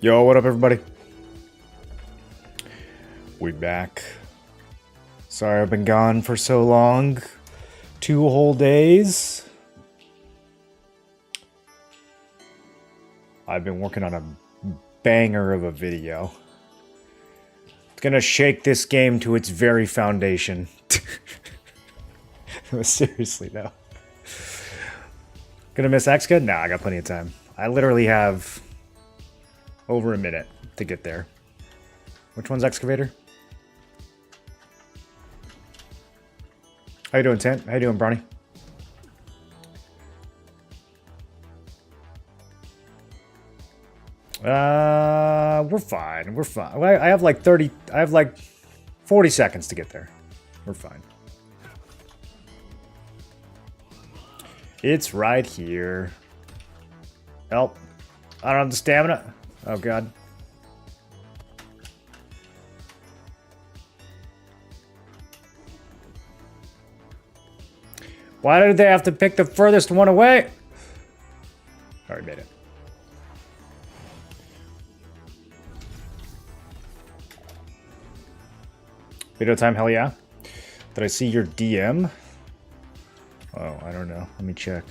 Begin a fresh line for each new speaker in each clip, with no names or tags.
Yo, what up, everybody? We back. Sorry I've been gone for so long. 2 whole days. I've been working on a banger of a video. It's gonna shake this game to its very foundation. Seriously, no. Gonna miss Exca? Nah, I got plenty of time. I literally have over a minute to get there. Which one's Excavator? How you doing, Tent? How you doing, Bronny? We're fine. We're fine. I have like 40 seconds to get there. We're fine. It's right here. Help. I don't have the stamina. Oh, God. Why did they have to pick the furthest one away? Already made it. Video time, hell yeah. Did I see your DM? Oh, I don't know. Let me check.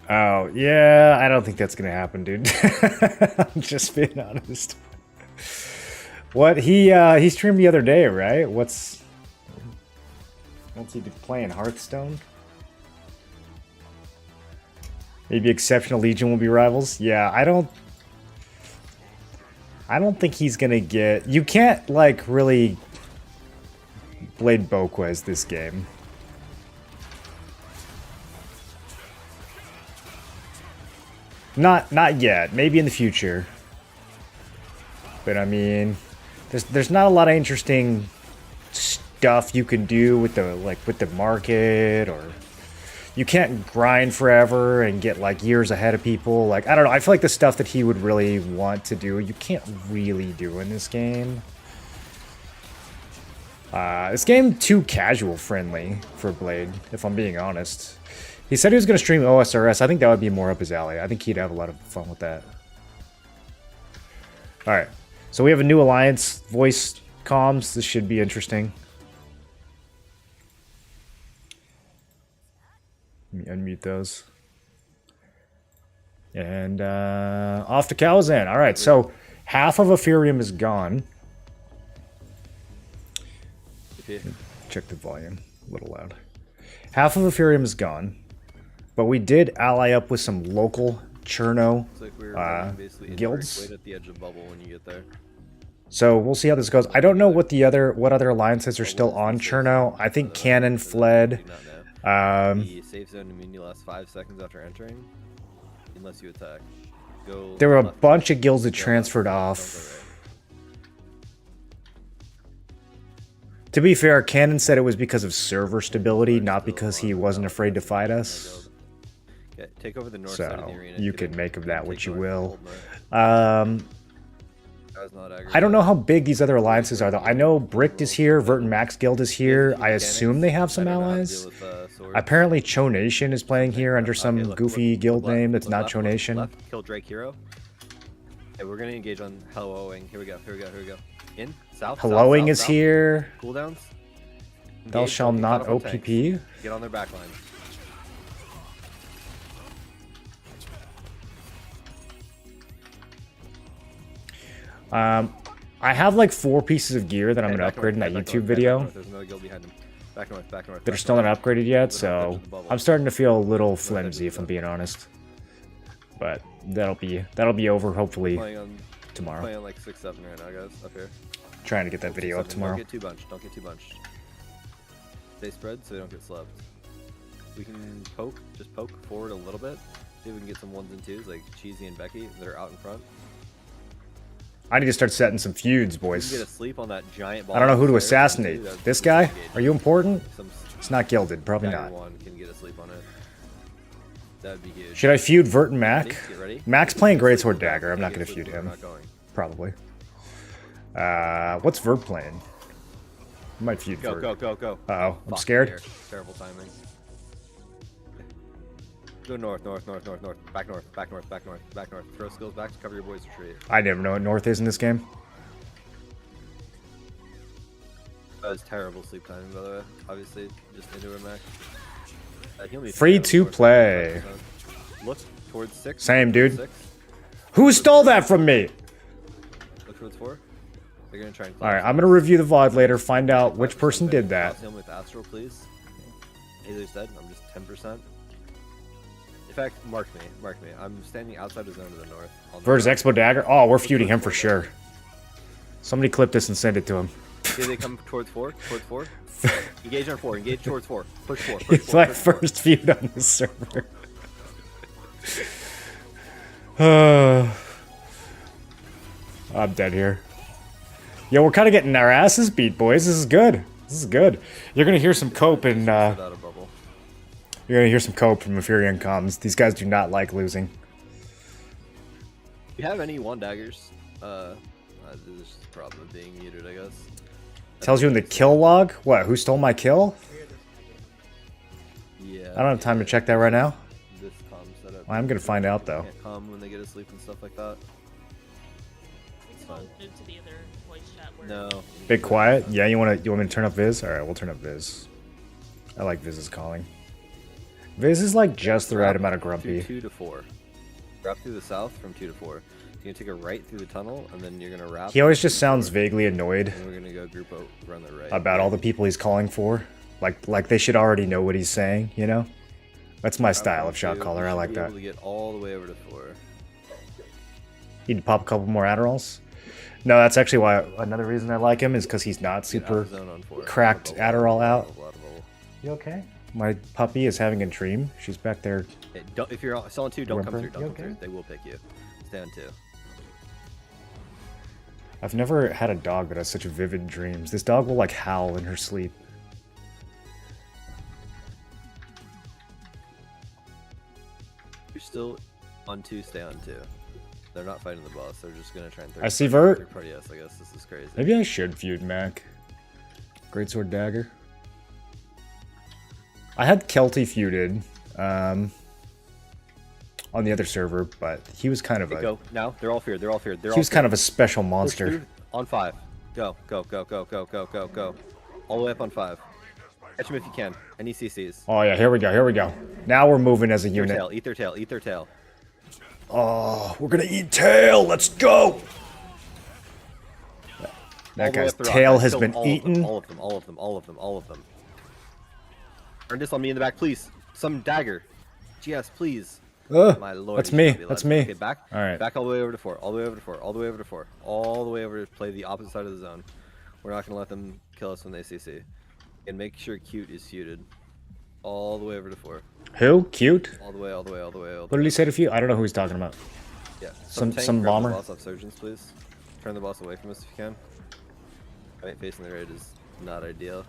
Oh, yeah, I don't think that's gonna happen, dude. I'm just being honest. What he streamed the other day, right? What's he playing? Hearthstone? Maybe Exceptional Legion will be rivals. Yeah, I don't think he's gonna get. You can't like really Blade Boquez this game. Not yet. Maybe in the future. But I mean, there's not a lot of interesting stuff you can do with the market, or you can't grind forever and get like years ahead of people. Like, I don't know. I feel like the stuff that he would really want to do, you can't really do in this game. This game too casual friendly for Blade, if I'm being honest. He said he was going to stream OSRS. I think that would be more up his alley. I think he'd have a lot of fun with that. Alright. So we have a new alliance. Voice comms. This should be interesting. Let me unmute those. And off to Calzan. Alright, so half of Epherium is gone. Check the volume. A little loud. Half of Epherium is gone. But we did ally up with some local Cherno guilds.
Right at the edge of bubble when you get there.
So we'll see how this goes. I don't know what other alliances are still on Cherno. I think Cannon fled.
The safe zone immunity lasts 5 seconds after entering, unless you attack.
There were a bunch of guilds that transferred off. To be fair, Cannon said it was because of server stability, not because he wasn't afraid to fight us.
Okay, take over the north side of the arena.
You can make of that what you will. I don't know how big these other alliances are, though. I know Bricked is here, Vert and Max Guild is here. I assume they have some allies. Apparently Cho Nation is playing here under some goofy guild name that's not Cho Nation.
Kill Drake Hero. Okay, we're gonna engage on Helloing. Here we go. In south.
Helloing is here.
Cooldowns.
Thou shall not OPP.
Get on their backline.
I have like 4 pieces of gear that I'm gonna upgrade in that YouTube video.
There's another guild behind them. Back north.
That are still not upgraded yet, so I'm starting to feel a little flimsy if I'm being honest. But that'll be over hopefully tomorrow.
Playing like 6-7 right now, guys, up here.
Trying to get that video up tomorrow.
Don't get too bunched. Stay spread so they don't get slept. We can just poke forward a little bit. See if we can get some 1s and 2s like Cheesy and Becky that are out in front.
I need to start setting some feuds, boys.
Get a sleep on that giant ball.
I don't know who to assassinate. This guy? Are you important? It's not gilded. Probably not.
One can get a sleep on it. That'd be good.
Should I feud Vert and Mac? Mac's playing Greatsword Dagger. I'm not going to feud him. Probably. What's Vert playing? I might feud Vert.
Go.
Uh-oh. I'm scared.
Terrible timing. Go north. Back north. Throw skills back to cover your boys' retreat.
I never know what north is in this game.
That was terrible sleep timing, by the way. Obviously, just into it, Mac.
Free to play.
Look towards 6.
Same, dude.
6.
Who stole that from me?
towards 4. They're gonna try and.
All right, I'm gonna review the VOD later, find out which person did that.
Him with Astral, please. Either's dead. I'm just 10%. In fact, mark me. I'm standing outside the zone to the north.
Versus Expo Dagger. Oh, we're feuding him for sure. Somebody clip this and send it to him.
See, they come towards 4. Towards 4. Engage on 4. Engage towards 4. Push 4.
It's my first feud on the server. I'm dead here. Yo, we're kind of getting our asses beat, boys. This is good. This is good. You're gonna hear some cope and you're gonna hear some cope from Epherium comms. These guys do not like losing.
Do you have any 1 daggers? This is the problem of being muted, I guess.
Tells you in the kill log? What? Who stole my kill?
Yeah.
I don't have time to check that right now.
This comm setup.
Well, I'm gonna find out though.
Can't come when they get asleep and stuff like that.
It's fine. Move to the other voice chat where
No.
Big quiet? Yeah, you want me to turn up Viz? Alright, we'll turn up Viz. I like Viz's calling. Viz is like just the right amount of grumpy.
2 to 4. Wrap through the south from 2 to 4. You're gonna take a right through the tunnel, and then you're gonna wrap.
He always just sounds vaguely annoyed
And we're gonna go group out, run the right.
about all the people he's calling for. Like they should already know what he's saying, you know? That's my style of shot caller. I like that.
Able to get all the way over to 4.
Need to pop a couple more Adderalls. No, that's actually why another reason I like him is because he's not super cracked Adderall out. You okay? My puppy is having a dream. She's back there.
Hey, if you're still on 2, don't come through. Don't come
okay?
through. They will pick you. Stay on 2.
I've never had a dog that has such vivid dreams. This dog will like howl in her sleep.
You're still on 2, stay on 2. They're not fighting the boss. They're just gonna try and
I see Vert.
third party us. I guess this is crazy.
Maybe I should feud Mac. Greatsword Dagger. I had Kelty feuded on the other server, but he was kind of
Go now. They're all feared. They're all feared.
he was kind of a special monster.
On 5. Go. Go. Go. Go. Go. Go. Go. Go. All the way up on 5. Catch him if you can. Any CCs.
Oh yeah, here we go. Here we go. Now we're moving as a unit.
Tail. Eat their tail. Eat their tail.
Oh, we're gonna eat tail. Let's go. That guy's tail has been eaten.
All of them. All of them. All of them. All of them. Turn this on me in the back, please. Some dagger. GS, please. My lord.
That's me. That's me.
Okay, back.
All right.
Back all the way over to 4. All the way over to 4. All the way over to 4. All the way over to play the opposite side of the zone. We're not gonna let them kill us when they CC. And make sure cute is feuded. All the way over to 4.
Who? Cute?
All the way, all the way, all the way, all the
What did he say to feud? I don't know who he's talking about.
Yeah.
Some
grab
bomber?
The boss off surgeons, please. Turn the boss away from us if you can. Right, facing the raid is not ideal.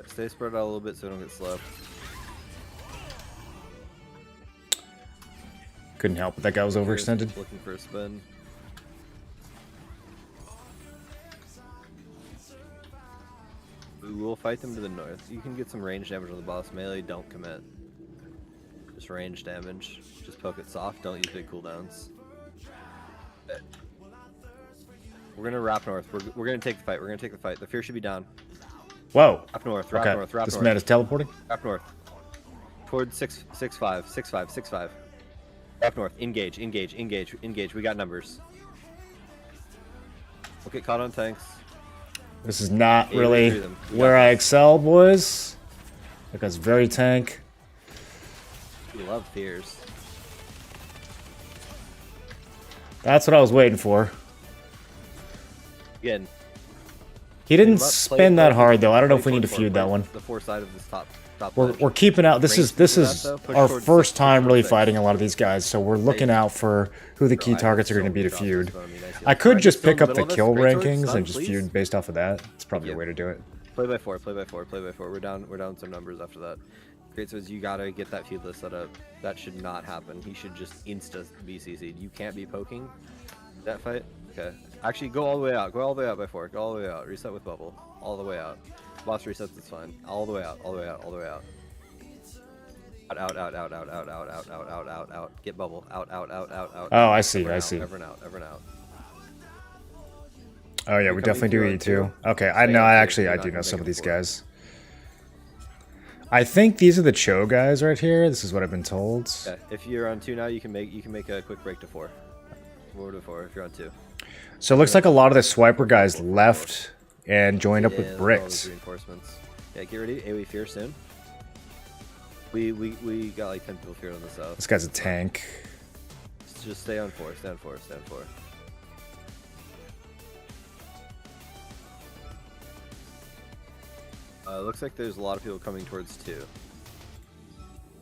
Stay spread out a little bit so we don't get slapped.
Couldn't help it. That guy was overextended.
Looking for a spin. We will fight them to the north. You can get some range damage on the boss. Melee, don't commit. Just range damage. Just poke it soft. Don't use big cooldowns. We're gonna wrap north. We're gonna take the fight. We're gonna take the fight. The fear should be down.
Whoa.
Wrap north. Wrap
Okay.
north. Wrap
This
north.
man is teleporting.
Wrap north. Towards 6-5. 6-5. 6-5. Wrap north. Engage. Engage. Engage. Engage. We got numbers. We'll get caught on tanks.
This is not
Yeah,
really
through them. We
where
got
I
this.
excel, boys. That guy's very tank.
We love fears.
That's what I was waiting for.
Again.
He didn't
Play-
spin
play-
that hard though. I don't know
play
if we need to
forward,
feud
play
that one.
The 4 side of this top
We're
ledge.
keeping out. This is
Range through that, though. Push
our
towards
first
six,
time
push
really
towards
fighting
six.
a lot of these guys, so we're looking out for who the key
Bro, I
targets are
have
going to be to
so many
feud.
crossbows, but I mean, I see
I
them.
could
Alright,
just
still
pick
in
up
the
the
middle
kill
of this. Great
rankings
sword,
and just
please.
feud based off of that. It's probably a
Yeah.
way to do it.
Play by 4, play by 4, play by 4. We're down some numbers after that. Great says you gotta get that feud list set up. That should not happen. He should just insta BCC'd. You can't be poking that fight. Okay. Actually, go all the way out. Go all the way out by 4. Go all the way out. Reset with bubble. All the way out. Boss resets. It's fine. All the way out. All the way out. All the way out. Out. Get bubble. Out.
Oh, I see. I
Everyone
see.
out. Everyone out.
Oh yeah, we
coming
definitely do
through
E2.
on
Okay,
Stay
I know.
on
I
two.
actually
You're
I
not
do
gonna
know some
make
of
it
these
forward.
guys. I think these are the Cho guys right here. This is what I've been told.
Okay. If you're on 2 now, you can make a quick break to 4. 4 to 4 if you're on 2.
So it looks like a lot of the swiper guys left and joined up with
All
bricks.
those reinforcements. Yeah, get ready. AoE fear soon. We got like 10 people feared on the south.
This guy's a tank.
Just stay on 4. Stay on 4. Stay on 4. Looks like there's a lot of people coming towards 2.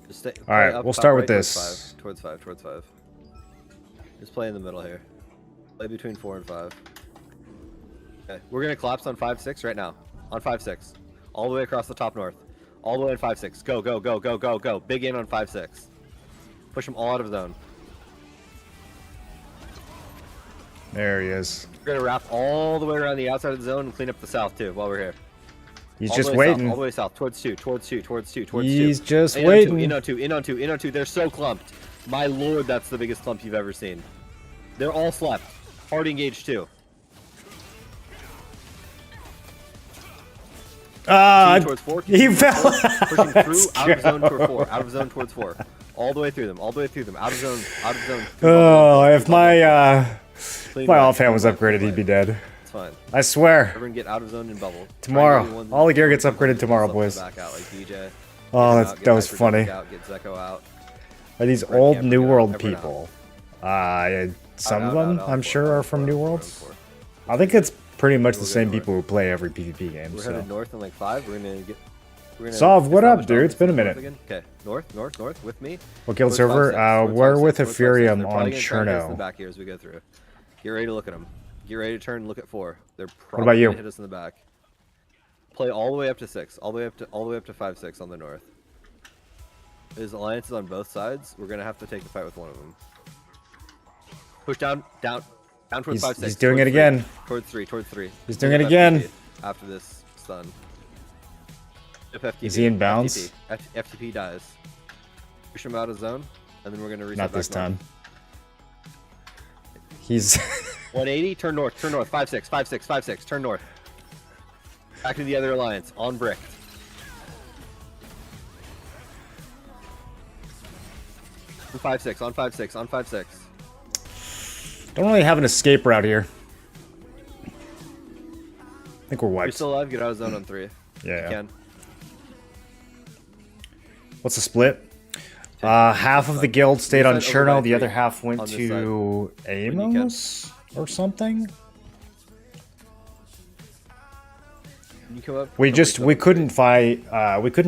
Just stay.
All right, we'll start with this.
Towards 5. Towards 5. Just play in the middle here. Play between 4 and 5. Okay, we're gonna collapse on 5-6 right now. On 5-6, all the way across the top north. All the way on 5-6. Go, go, go, go, go, go. Big in on 5-6. Push them all out of zone.
There he is.
We're gonna wrap all the way around the outside of the zone and clean up the south too while we're here.
He's
All
just
the way
waiting.
South, all the way south, towards 2, towards 2, towards 2, towards 2.
He's just
in
waiting.
In on 2, in on 2, in on 2. They're so clumped. My lord, that's the biggest clump you've ever seen. They're all slept. Hard engaged too. Towards 4.
He fell.
Pushing through, out of zone toward 4. Out of zone towards 4. All the way through them. All the way through them. Out of zone. Out of zone.
Oh, if my
Clean
my
back,
offhand
clean
was
back,
upgraded,
clean
he'd be
back.
dead.
It's fine.
I swear.
Everyone get out of zone and bubble.
Tomorrow, all the gear gets upgraded tomorrow, boys.
Back out like DJ.
Oh,
Get
that was
Hyper
funny.
Out, get Zeko out.
Are these
Red
old
Camper
New
go,
World
everyone
people? Some
Out,
of
out,
them,
out,
I'm
four,
sure,
out,
are from
four,
New
out,
World.
four.
I think it's pretty much the
We'll go
same
north.
people who play every PvP game.
We're
So.
headed north in like 5. We're gonna get.
Solve, what up, dude? It's been a minute.
Okay, north with me.
What guild
Towards
server?
5-6, towards
We're
5-6,
with
towards 5-6.
Epherium
They're
on
probably gonna try and hit us in the
Cherno.
back here as we go through. Get ready to look at them. Get ready to turn and look at 4. They're probably
about you?
gonna hit us in the back. Play all the way up to 6. All the way up to 5-6 on the north. There's alliances on both sides. We're gonna have to take the fight with one of them. Push down towards 5-6.
He's doing it
towards
again.
3. Towards 3.
He's doing it again.
After this stun. FTP,
Is he in bounds?
FTP dies. Push him out of zone, and then we're gonna reset
Not
back
this
north.
time. He's
180. Turn north. 5-6. Turn north. Back to the other alliance on brick. On 5-6.
don't really have an escape route here. I think we're
You're
wiped.
still alive. Get out of zone on 3.
Yeah.
You can.
What's the split? Half of the guild stayed on
Reset over
Cherno,
by
the
3
other half went
on this
to
you can.
Amos or something.
You come up.
We
nobody
couldn't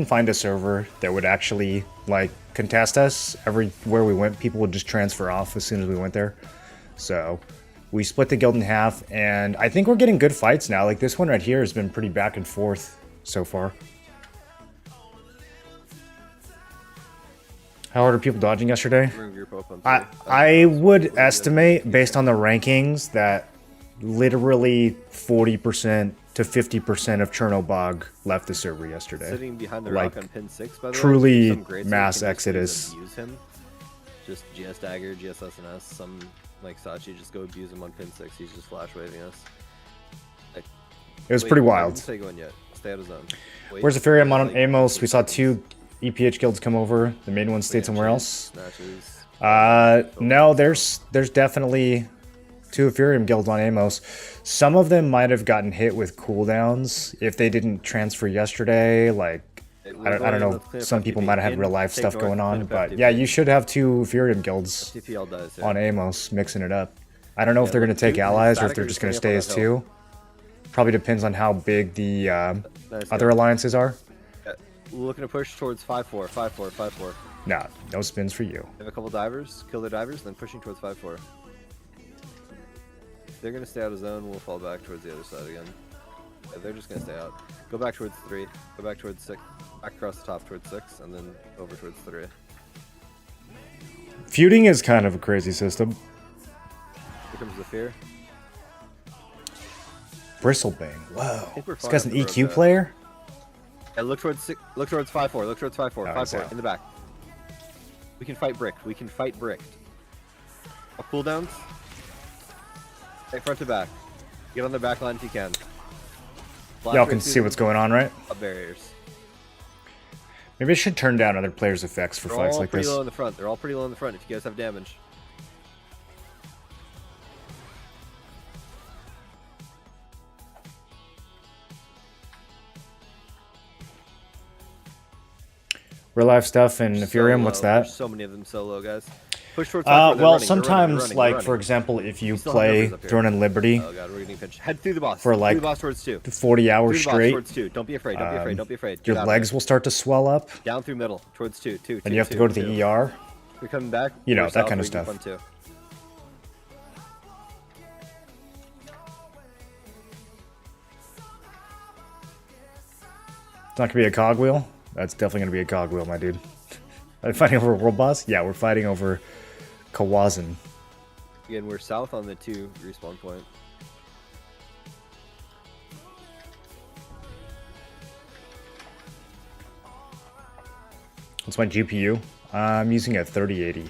find a server that would actually like contest us. Everywhere we went, people would just transfer off as soon as we went there. So we split the guild in half, and I think we're getting good fights now. Like this one right here has been pretty back and forth so far. How hard are people dodging yesterday?
We're gonna group up on 3.
I would estimate, based on the rankings, that literally 40% to 50% of Chernobog left the server yesterday.
Sitting behind the
Like,
rock on pin 6, by the
truly
way. Some grades
mass
where you can just
exodus.
Abuse him. Just GS Dagger, GS SNS, some like Sachi, just go abuse him on pin 6. He's just flash waving us. Like,
It was
wait,
pretty
don't
wild.
Stay going yet. Stay out of zone. Wait,
Where's Epherium on
like,
Amos? We saw 2 EPH guilds come over. The main one stayed somewhere else.
Snatches.
No, there's definitely 2 Epherium guilds on Amos. Some of them might have gotten hit with cooldowns if they didn't transfer yesterday. Like, I don't know. Some people might have had real life stuff going on. But yeah, you should have 2 Epherium guilds
TPL dies, yeah.
on Amos mixing it up. I don't know if they're going to take
two
allies or if
static
they're
or
just going to
staying
stay
up
as
on that
2. Probably depends on how big the
Nice,
other
yeah.
alliances are.
Looking to push towards 5-4.
Nah, no spins for you.
Have a couple divers, kill their divers, then pushing towards 5-4. If they're gonna stay out of zone, we'll fall back towards the other side again. Yeah, they're just gonna stay out. Go back towards 3. Go back towards 6. Back across the top towards 6, and then over towards 3.
Feuding is kind of a crazy system.
Here comes the fear.
Bristlebane. Whoa.
think we're
This
fine
guy's
up
an
the road,
EQ
though.
player?
Yeah, look towards 6. Look towards 5-4. Look towards 5-4.
Oh,
5-4
he's out.
in the back. We can fight bricked. Cooldowns. Hey, front to back. Get on the back line if you can. Blast
Y'all
right
can
through
see
them.
what's going on, right?
Up barriers.
Maybe I should turn down other players' effects for
They're
fights
all
like
pretty
this.
low in the front. They're all pretty low in the front if you guys have damage.
Real life stuff and Epherium, what's that?
There's so many of them solo, guys. Push towards top.
Well, sometimes, like, for example, if you play Throne and Liberty
oh god, we're getting pinched. Head through the boss.
for like
through the boss towards 2.
40 hours straight,
Towards 2. Don't be afraid. Don't be afraid. Don't be afraid.
your legs will start to swell up,
down through middle towards 2. 2.
and you have to go to the ER.
We're coming back.
You know,
We're
that
south,
kind of
regroup
stuff.
on 2.
It's not gonna be a cogwheel. That's definitely gonna be a cogwheel, my dude. Are we fighting over a world boss? Yeah, we're fighting over Kawazan.
Again, we're south on the 2 respawn point.
What's my GPU? I'm using a 3080.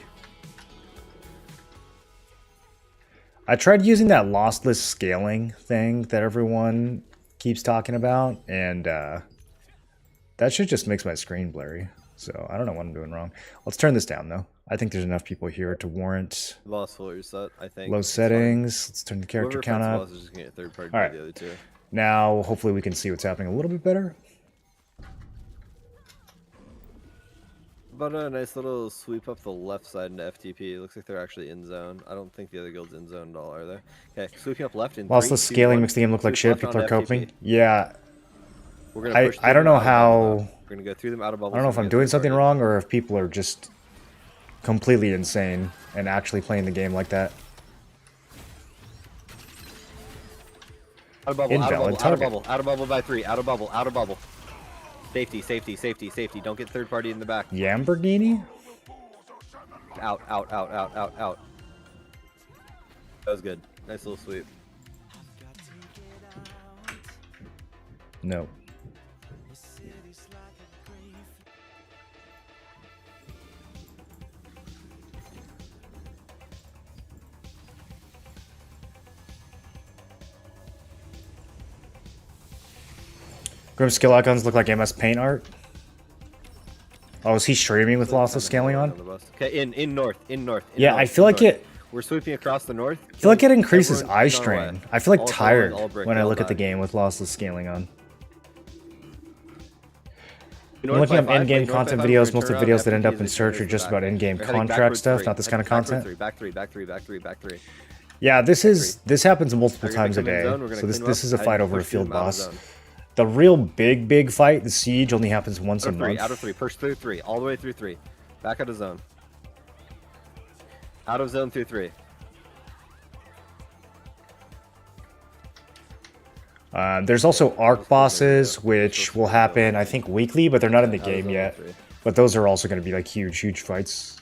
I tried using that lossless scaling thing that everyone keeps talking about, and that shit just makes my screen blurry. So I don't know what I'm doing wrong. Let's turn this down, though. I think there's enough people here to warrant
Boss full reset, I think.
low settings. Let's turn the character count up.
Is just gonna get third party
All right.
by the other 2.
Now, hopefully we can see what's happening a little bit better.
About a nice little sweep up the left side into FTP. It looks like they're actually in zone. I don't think the other guild's in zone at all, are they? Okay, sweeping up left in
Whilst
3,
the
2,
scaling
1.
makes the game look like
Sweep
shit,
left
people are
onto
coping.
FTP.
Yeah,
We're gonna push
I don't
through
know
them out of bubble
how...
now. We're gonna go through them out of bubble.
I don't know if
so we
I'm
get
doing
third
something
party.
wrong or if people are just completely insane and actually playing the game like that.
Out of bubble,
Invalid
out of
target.
bubble, out of bubble by 3, out of bubble, out of bubble. Safety, safety, safety, safety. Don't get third party in the back.
Lamborghini?
Out, out, out, out, out, out. That was good. Nice little sweep.
No. Grim skill icons look like MS Paint art. Oh, is he streaming with lossless scaling on?
Okay, in north, in north.
Yeah, I feel like it...
We're sweeping across the north.
I feel like it increases
Everyone
eye
is on our
strain.
way.
I feel like
All
tired
solid, all brick,
when I
all
look at the
die.
game with lossless scaling on. I'm
North
looking
by
up
5,
in-game
north by
content
5,
videos.
we're
Most
gonna
of the
turn
videos
around,
that end up
FTP
in
is
search are
gonna
just
back.
about in-game
We're heading back
contract
towards
stuff,
3.
not this kind of
Back towards
content.
3, back 3, back 3, back 3, back 3.
Yeah, this happens multiple
They're gonna
times a
come in
day.
zone, we're gonna
So this
clean them
is
up,
a fight
and
over a
push
field
them out of
boss.
zone.
The real big fight, the siege, only happens once a
Out of 3,
month.
out of 3, push through 3, all the way through 3. Back out of zone. Out of zone through 3.
There's also arc bosses, which will happen, I think, weekly, but they're not in the
Out of
game
zone
yet.
3.
But those are also going to be like huge fights.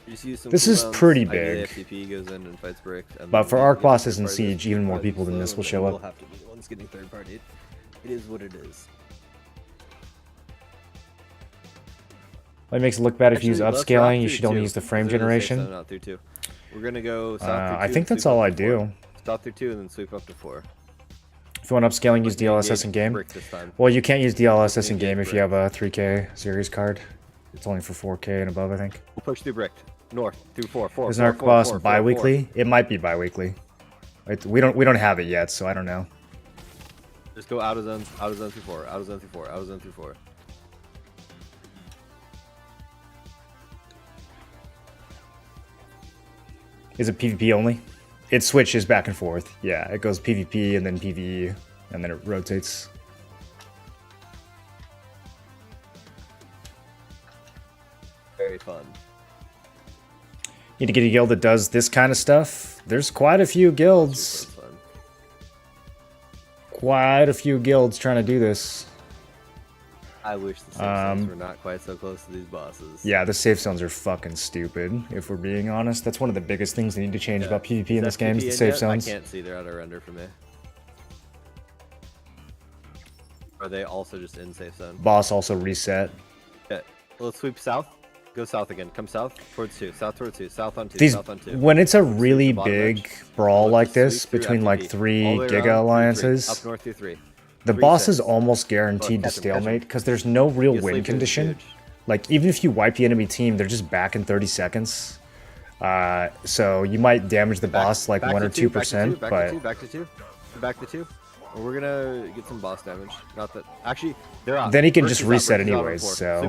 Just use some
This is
cooldowns.
pretty
Ideally,
big.
FTP goes in and fights brick. And
But
then
for
we
arc
get
bosses
third
and
party,
siege, even more people than this will show
We'll
up.
have to be the ones getting third party. It is what it is.
It makes it look bad if you use
Actually, let's
upscaling.
rock
You
through
should only
2.
use the frame
Through the safe
generation.
zone, not through 2. We're gonna go south through 2.
I think
and
that's
sweep
all
up
I
to 4.
do.
Stop through 2 and then sweep up to 4.
If you want upscaling, use
Like, engage
DLSS in game.
brick this time.
Well, you can't use DLSS in
Engage
game if you
brick.
have a 3K series card. It's only for 4K and above, I think.
We'll push through brick. North through 4. 4.
Is an arc boss bi-weekly? It might be bi-weekly. We don't have it yet, so I don't know.
Just go out of zone through 4. Out of zone through 4. Out of zone through 4.
Is it PvP only? It switches back and forth. Yeah, it goes PvP and then PvE, and then it rotates.
Very fun.
Need to get a guild that does this kind of stuff. There's quite a few guilds.
Super fun.
Quite a few guilds trying to do this.
I wish the safe zones were not quite so close to these bosses.
Yeah, the safe zones are fucking stupid, if we're being honest. That's one of the biggest things they need to change about PvP in this game is the safe zones.
I can't see. They're out of render for me. Are they also just in safe zone?
Boss also reset.
Okay, let's sweep south. Go south again. Come south towards 2. South towards 2. South on 2.
These,
South on 2.
when it's a really
bottom
big
edge.
brawl
Let's
like
just
this
sweep through
between like
FTP.
3
All the way
Giga
around, through 3.
alliances,
Up north through 3.
the
3,
boss is
6.
almost guaranteed to
catch him, catch him.
stalemate because there's no real
Yes,
win
sleep is
condition.
huge.
Like, even if you wipe the enemy team, they're just back in 30 seconds. So you might damage the boss like 1 or 2%, but
back to two. Well, we're gonna get some boss damage. Not that actually they're out.
then he can
Burst
just
is out,
reset
Burst is out on
anyways.
4.
So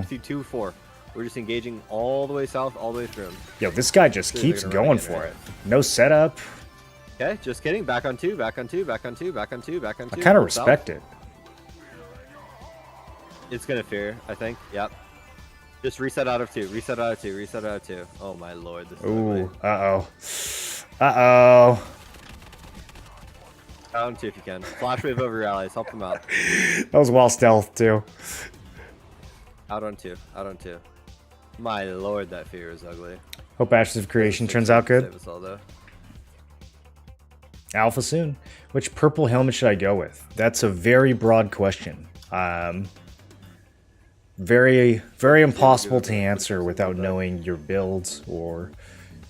52-4. We're just engaging all the way south, all the way through him.
yo, this guy just
They're
keeps
gonna run
going
again,
for
right?
it. No setup.
Okay, just kidding. Back on two. Back on two. Back on two. Back on two. Back on two.
I kind of
Full south.
respect it.
It's gonna fear, I think. Yep. Just reset out of two. Reset out of two. Reset out of two. Oh my lord. This is ugly.
Ooh. Uh-oh.
Down two if you can. Flash wave over your allies. Help them out.
That was wall stealth, too.
Out on two. Out on two. My lord, that fear is ugly.
Hope Ashes of Creation turns out good.
Save us all, though.
Alpha soon. Which purple helmet should I go with? That's a very broad question. Very impossible to answer without knowing your builds or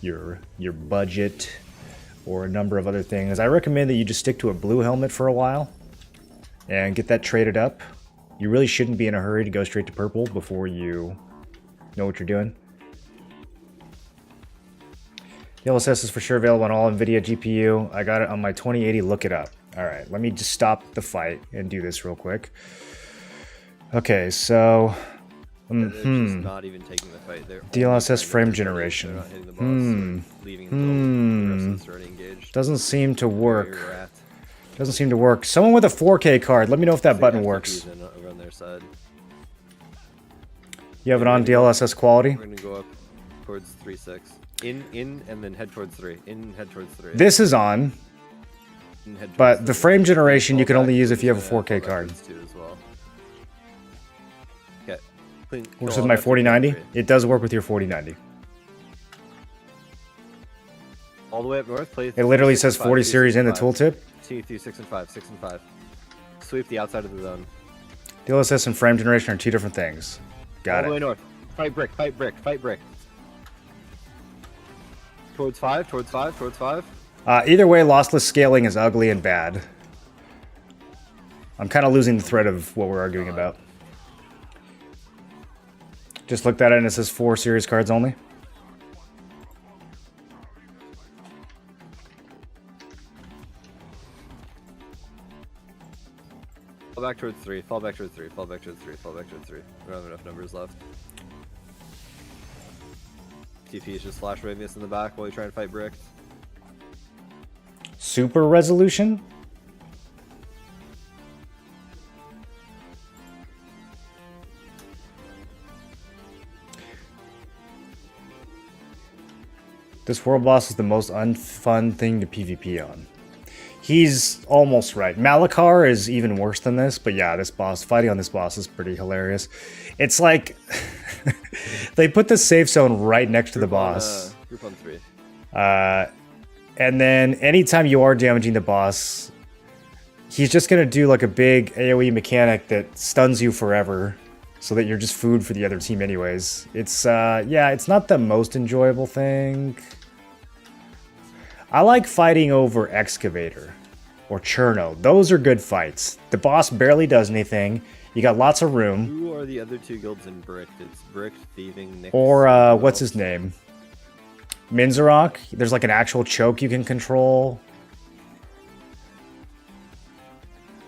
your budget or a number of other things. I recommend that you just stick to a blue helmet for a while and get that traded up. You really shouldn't be in a hurry to go straight to purple before you know what you're doing. DLSS is for sure available on all NVIDIA GPU. I got it on my 2080. Look it up. All right, let me just stop the fight and do this real quick. Okay, so
They're just not even taking the fight. They're
DLSS
only
frame
trying to
generation.
They're not hitting the boss, like, leaving the rest of us already engaged.
Doesn't seem to work.
Where you're at.
Doesn't seem to work. Someone with a 4K card, let me know if that
They
button
have
works.
TPs in over on their side.
You have it on DLSS quality?
We're gonna go up towards 3-6. In, and then head towards 3. In, head towards 3.
This is on,
In, head towards
but the
3.
frame generation you can
Fall
only
back
use if you have a
towards,
4K
fall back
card.
towards 2 as well. Okay. Clean,
Works
kill
with
all
my
that
4090?
3.
It does work with your 4090.
All the way up north, play
It literally
6
says
and 5,
40
2,
series
6
in the
and 5.
tooltip.
Continue through 6 and 5, 6 and 5. Sweep the outside of the zone.
DLSS and frame generation are two different things. Got
All the way
it.
north. Fight brick, fight brick, fight brick. Towards 5, towards 5, towards 5.
Either way, lossless scaling is ugly and bad. I'm kind of losing the thread of what we're arguing about. Just looked at it and it says 4 series cards only.
Fall back towards 3, fall back towards 3, fall back towards 3, fall back towards 3. We don't have enough numbers left. TP is just flash waving us in the back while we try and fight brick.
Super resolution? This world boss is the most unfun thing to PvP on. He's almost right. Malakar is even worse than this, but yeah, this boss, fighting on this boss is pretty hilarious. It's like they put the safe zone right next to the boss.
Group on 3.
And then anytime you are damaging the boss, he's just gonna do like a big AoE mechanic that stuns you forever, so that you're just food for the other team anyways. It's yeah, it's not the most enjoyable thing. I like fighting over Excavator or Cherno. Those are good fights. The boss barely does anything. You got lots of room.
Who are the other 2 guilds in Brick? It's Brick, Thieving, Nyx.
Or what's his name? Minzarok. There's like an actual choke you can control.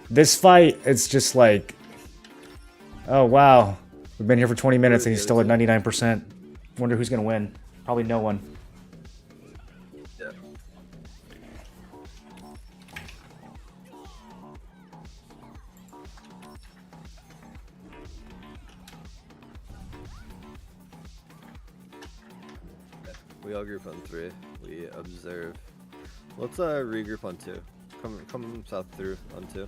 This fight, it's just like, oh wow, we've been here for 20 minutes and he's still at 99%. Wonder who's gonna win. Probably no one.
Yeah. We all group on 3. We observe. Let's regroup on 2. Come south through on 2.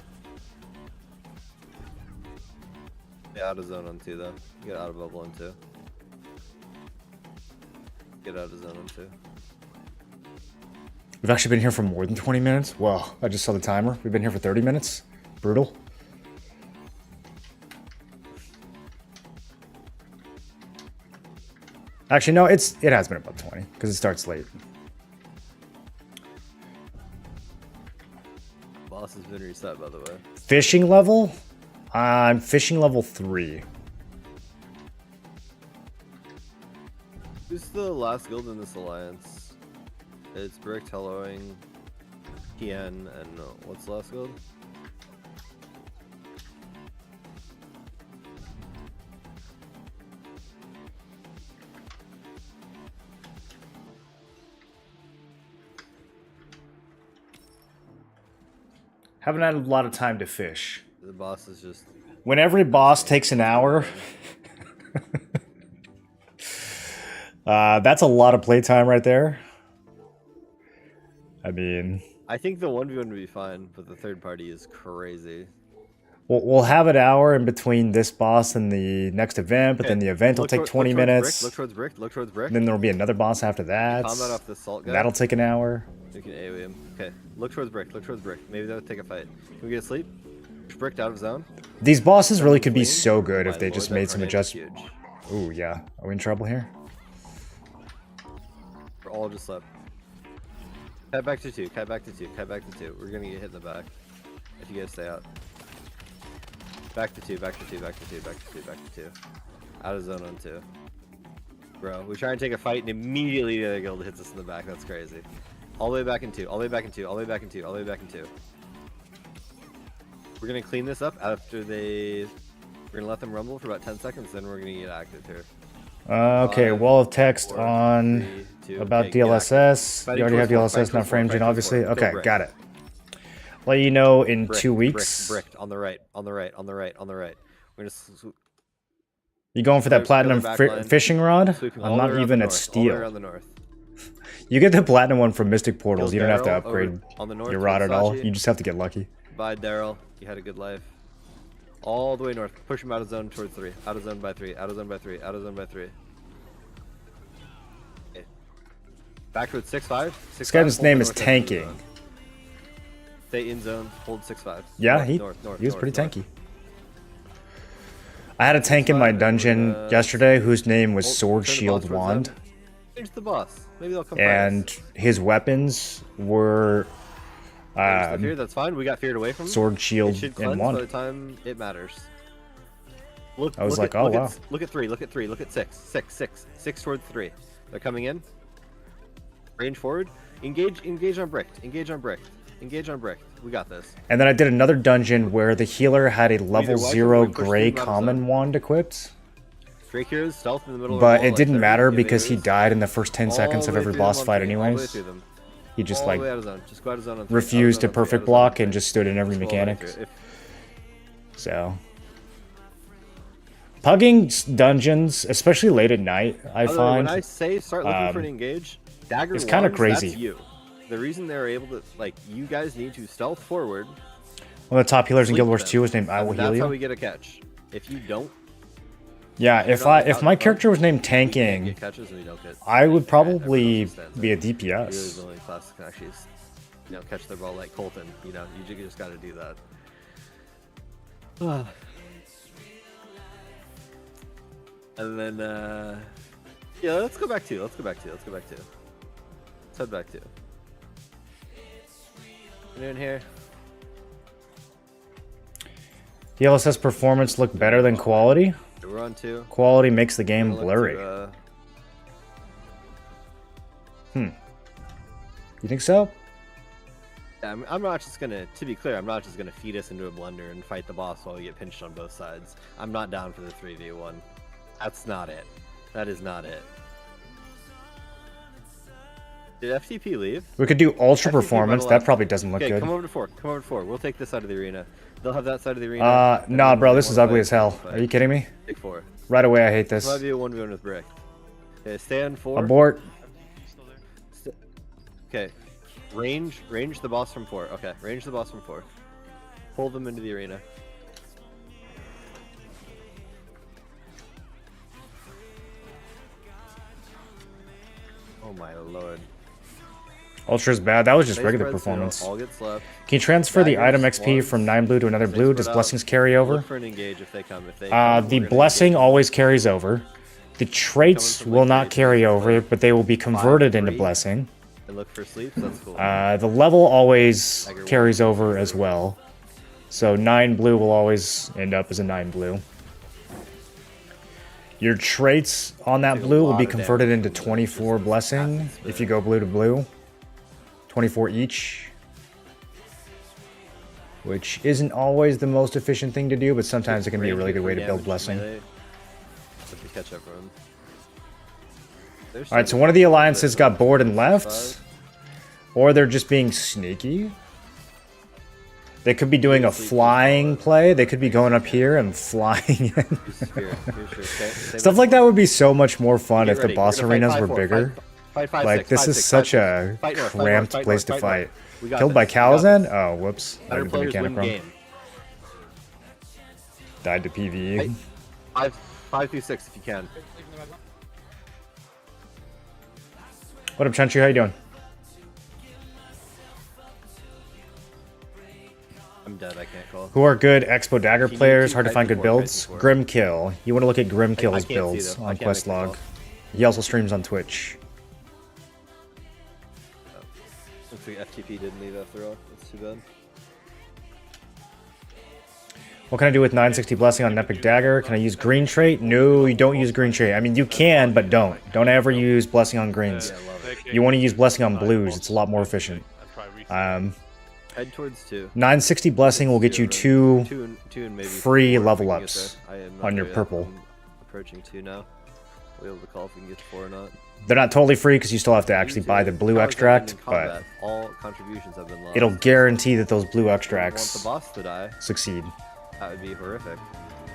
Get out of zone on 2 though. Get out of bubble on 2. Get out of zone on 2.
We've actually been here for more than 20 minutes. Well, I just saw the timer. We've been here for 30 minutes. Brutal. Actually, no, it has been about 20 because it starts late.
Boss has been reset, by the way.
Fishing level? I'm fishing level 3.
Who's the last guild in this alliance? It's Brick, Helloing, PN, and what's the last guild?
Haven't had a lot of time to fish.
The boss is just...
When every boss takes an hour, that's a lot of playtime right there. I mean,
I think the 1v1 would be fine, but the third party is crazy.
we'll have an hour in between this boss and the next event, but then the event will take 20 minutes.
Look towards Brick, look towards Brick.
Then there will be another boss after that.
Combat off the salt guy.
That'll take an hour.
You can AoE him. Okay, look towards Brick, look towards Brick. Maybe that'll take a fight. Can we get a sleep? Push Brick out of zone.
These bosses really could be so good if they
My
just
lord,
made
that
some
grenade is
adjustments.
huge.
Ooh, yeah. Are we in trouble here?
We're all just slept. Kite back to 2, kite back to 2, kite back to 2. We're gonna get hit in the back. If you guys stay out. Back to 2, back to 2, back to 2, back to 2, back to 2. Out of zone on 2. Bro, we try and take a fight and immediately the other guild hits us in the back. That's crazy. All the way back in 2, all the way back in 2, all the way back in 2, all the way back in 2. We're gonna clean this up after they... We're gonna let them rumble for about 10 seconds, then we're gonna get active here.
Okay,
5,
wall of text
4,
on
3, 2,
about
okay, get active.
DLSS.
Fighting
You already have
towards 4,
DLSS now framed in,
fighting towards 4,
obviously.
fighting
Okay,
towards
got it. Let you know in
Brick,
2 weeks.
Brick, on the right, on the right, on the right, on the right. We're gonna
You going for that
Go to
platinum
the back line.
fishing rod?
sweeping
I'm
all the way
not
around
even
the
at
north, all the way
steel.
around the north.
You get the platinum one from Mystic Portals.
Kill
You don't have to
Daryl
upgrade
over on the north
your
to
rod at all.
Versace.
You just have to get lucky.
Bye, Daryl. You had a good life. All the way north. Push him out of zone towards 3. Out of zone by 3. Out of zone by 3. Out of zone by 3. Okay. Back towards 6-5.
This guy's name is Tanking.
Stay in zone. Hold 6-5.
Yeah,
North,
he was pretty
north.
tanky. I had a tank in my dungeon yesterday whose name was
Hold-
Sword,
turn the
Shield,
boss towards
Wand.
them. Change the boss. Maybe they'll come
And his weapons were
fear, that's fine. We got feared away from him.
Sword,
It
Shield,
should
and
cleanse by the
Wand.
time it matters. Look,
I was
look
like,
at,
oh,
look
wow.
At, look at 3, look at 3, look at 6. 6 towards 3. They're coming in. Range forward. Engage on Brick. Engage on Brick. Engage on Brick. We got this.
And then I did another dungeon where the healer had a level
wipe or
0
we push
gray
them out of
common
zone.
wand equipped.
Drake heroes, stealth in the middle of
But
the wall,
it didn't
like
matter
30
because he
inhibitors.
died in the first 10
All
seconds
the
of
way
every
through them
boss
on
fight
3, all the way
anyways.
through them.
He just
All
like
the way out of zone. Just go out of zone on 3.
refused to
Out of zone on 3,
perfect
out of zone on
block
3.
and just stood in every
Just go all the way
mechanic.
through.
So pugging dungeons, especially late at night, I
By the way,
find
when I say start looking for an engage, dagger
it's kinda
wands,
crazy.
That's you. The reason they're able to, like, you guys need to stealth forward.
one of the top healers in
sleep
Guild Wars
them,
2 was named I Will
and
Heal
that's how
You.
we get a catch. If you don't,
Yeah, if
not like
if
out
my
front,
character was named
we can't
Tanking,
get catches and we don't get.
I would
everyone
probably
else stands
be a
out. Really
DPS.
is the only class that can actually, catch their ball like Colton. You know, you just got to do that. And then, yeah, let's go back to. Let's head back to. What are you doing here?
DLSS performance look better than quality.
We're on 2.
Quality makes the game
We're gonna
blurry.
look
You think so?
Yeah, I'm not just gonna. To be clear, I'm not just gonna feed us into a blender and fight the boss while we get pinched on both sides. I'm not down for the 3v1. That's not it. That is not it. Did FTP leave?
We could do ultra
FTP
performance.
battle
That
last-
probably doesn't look
Okay,
good.
come over to 4. Come over to 4. We'll take this side of the arena. They'll have that side of the arena. and
Nah,
then
bro,
they
this is
wanna
ugly
fight,
as hell.
fight.
Are you kidding me?
Take 4.
Right away, I hate
This might
this.
be a 1v1 with Brick. Okay, stay on 4.
Abort.
Okay, range the boss from 4. Okay, range the boss from 4. Pull them into the arena. Oh my lord.
Ultra's bad. That was just
Face
regular
spread zero,
performance.
all get slept.
Can you transfer the
Daggers,
item XP
wands,
from 9 blue to another
face
blue? Does
spread out.
blessings carry over?
Look for an engage if they come. If they come, we're
The
gonna
blessing
engage.
always carries over. The traits
from
will
like
not
3,
carry over, but they will be
5,
converted into
3.
blessing.
And look for sleeps. That's cool.
The level always
Dagger
carries
one.
over as well. So 9 blue will always end up as a 9 blue. Your traits on that
Take a
blue will
lot
be
of
converted
damage
into
from
24
just
blessing
acid spit.
if you go blue to blue. 24 each. Which isn't always the most efficient thing to do, but sometimes it can be a really good way to build blessing.
Have to catch everyone.
Alright, so one of the alliances got bored and left. Or they're just being sneaky. They could be doing a flying play. They could be going up here and flying in. Stuff like that would be so much more fun if the boss arenas were bigger. Like, this is such a cramped place to fight. Killed by Kalazan? Oh, whoops. I didn't think mechanic wrong. Died to PvE.
5-6 if you can.
What up, Chunchy? How you doing?
I'm dead, I can't call.
Who are good Expo Dagger
If you
players?
need
Hard to
to,
find
type
good
before,
builds.
type before.
Grimkill. You want to look at
I
Grimkill's
can't see
builds
them. I
on
can't make the
Questlog.
call.
He also streams on Twitch.
Looks like FTP didn't leave after all. That's too bad.
What can I do with 960 Blessing on an Epic Dagger? Can I use green trait? No, you don't use green trait. I mean, you can, but don't. Don't ever use Blessing on greens.
Yeah, love it.
You want to use Blessing on blues. It's a lot more efficient.
Head towards 2.
960 Blessing will get you 2
two and maybe
free
4 if
level
we can get
ups
there. I am not
on your
there yet.
purple.
I'm approaching 2 now. We'll be able to call if we can get to 4 or not.
They're not totally free because you still have to actually buy the blue
Powers
extract,
have been in
but
combat. All contributions have been lost.
it'll guarantee that those blue
Want the
extracts
boss to die?
succeed.
That would be horrific.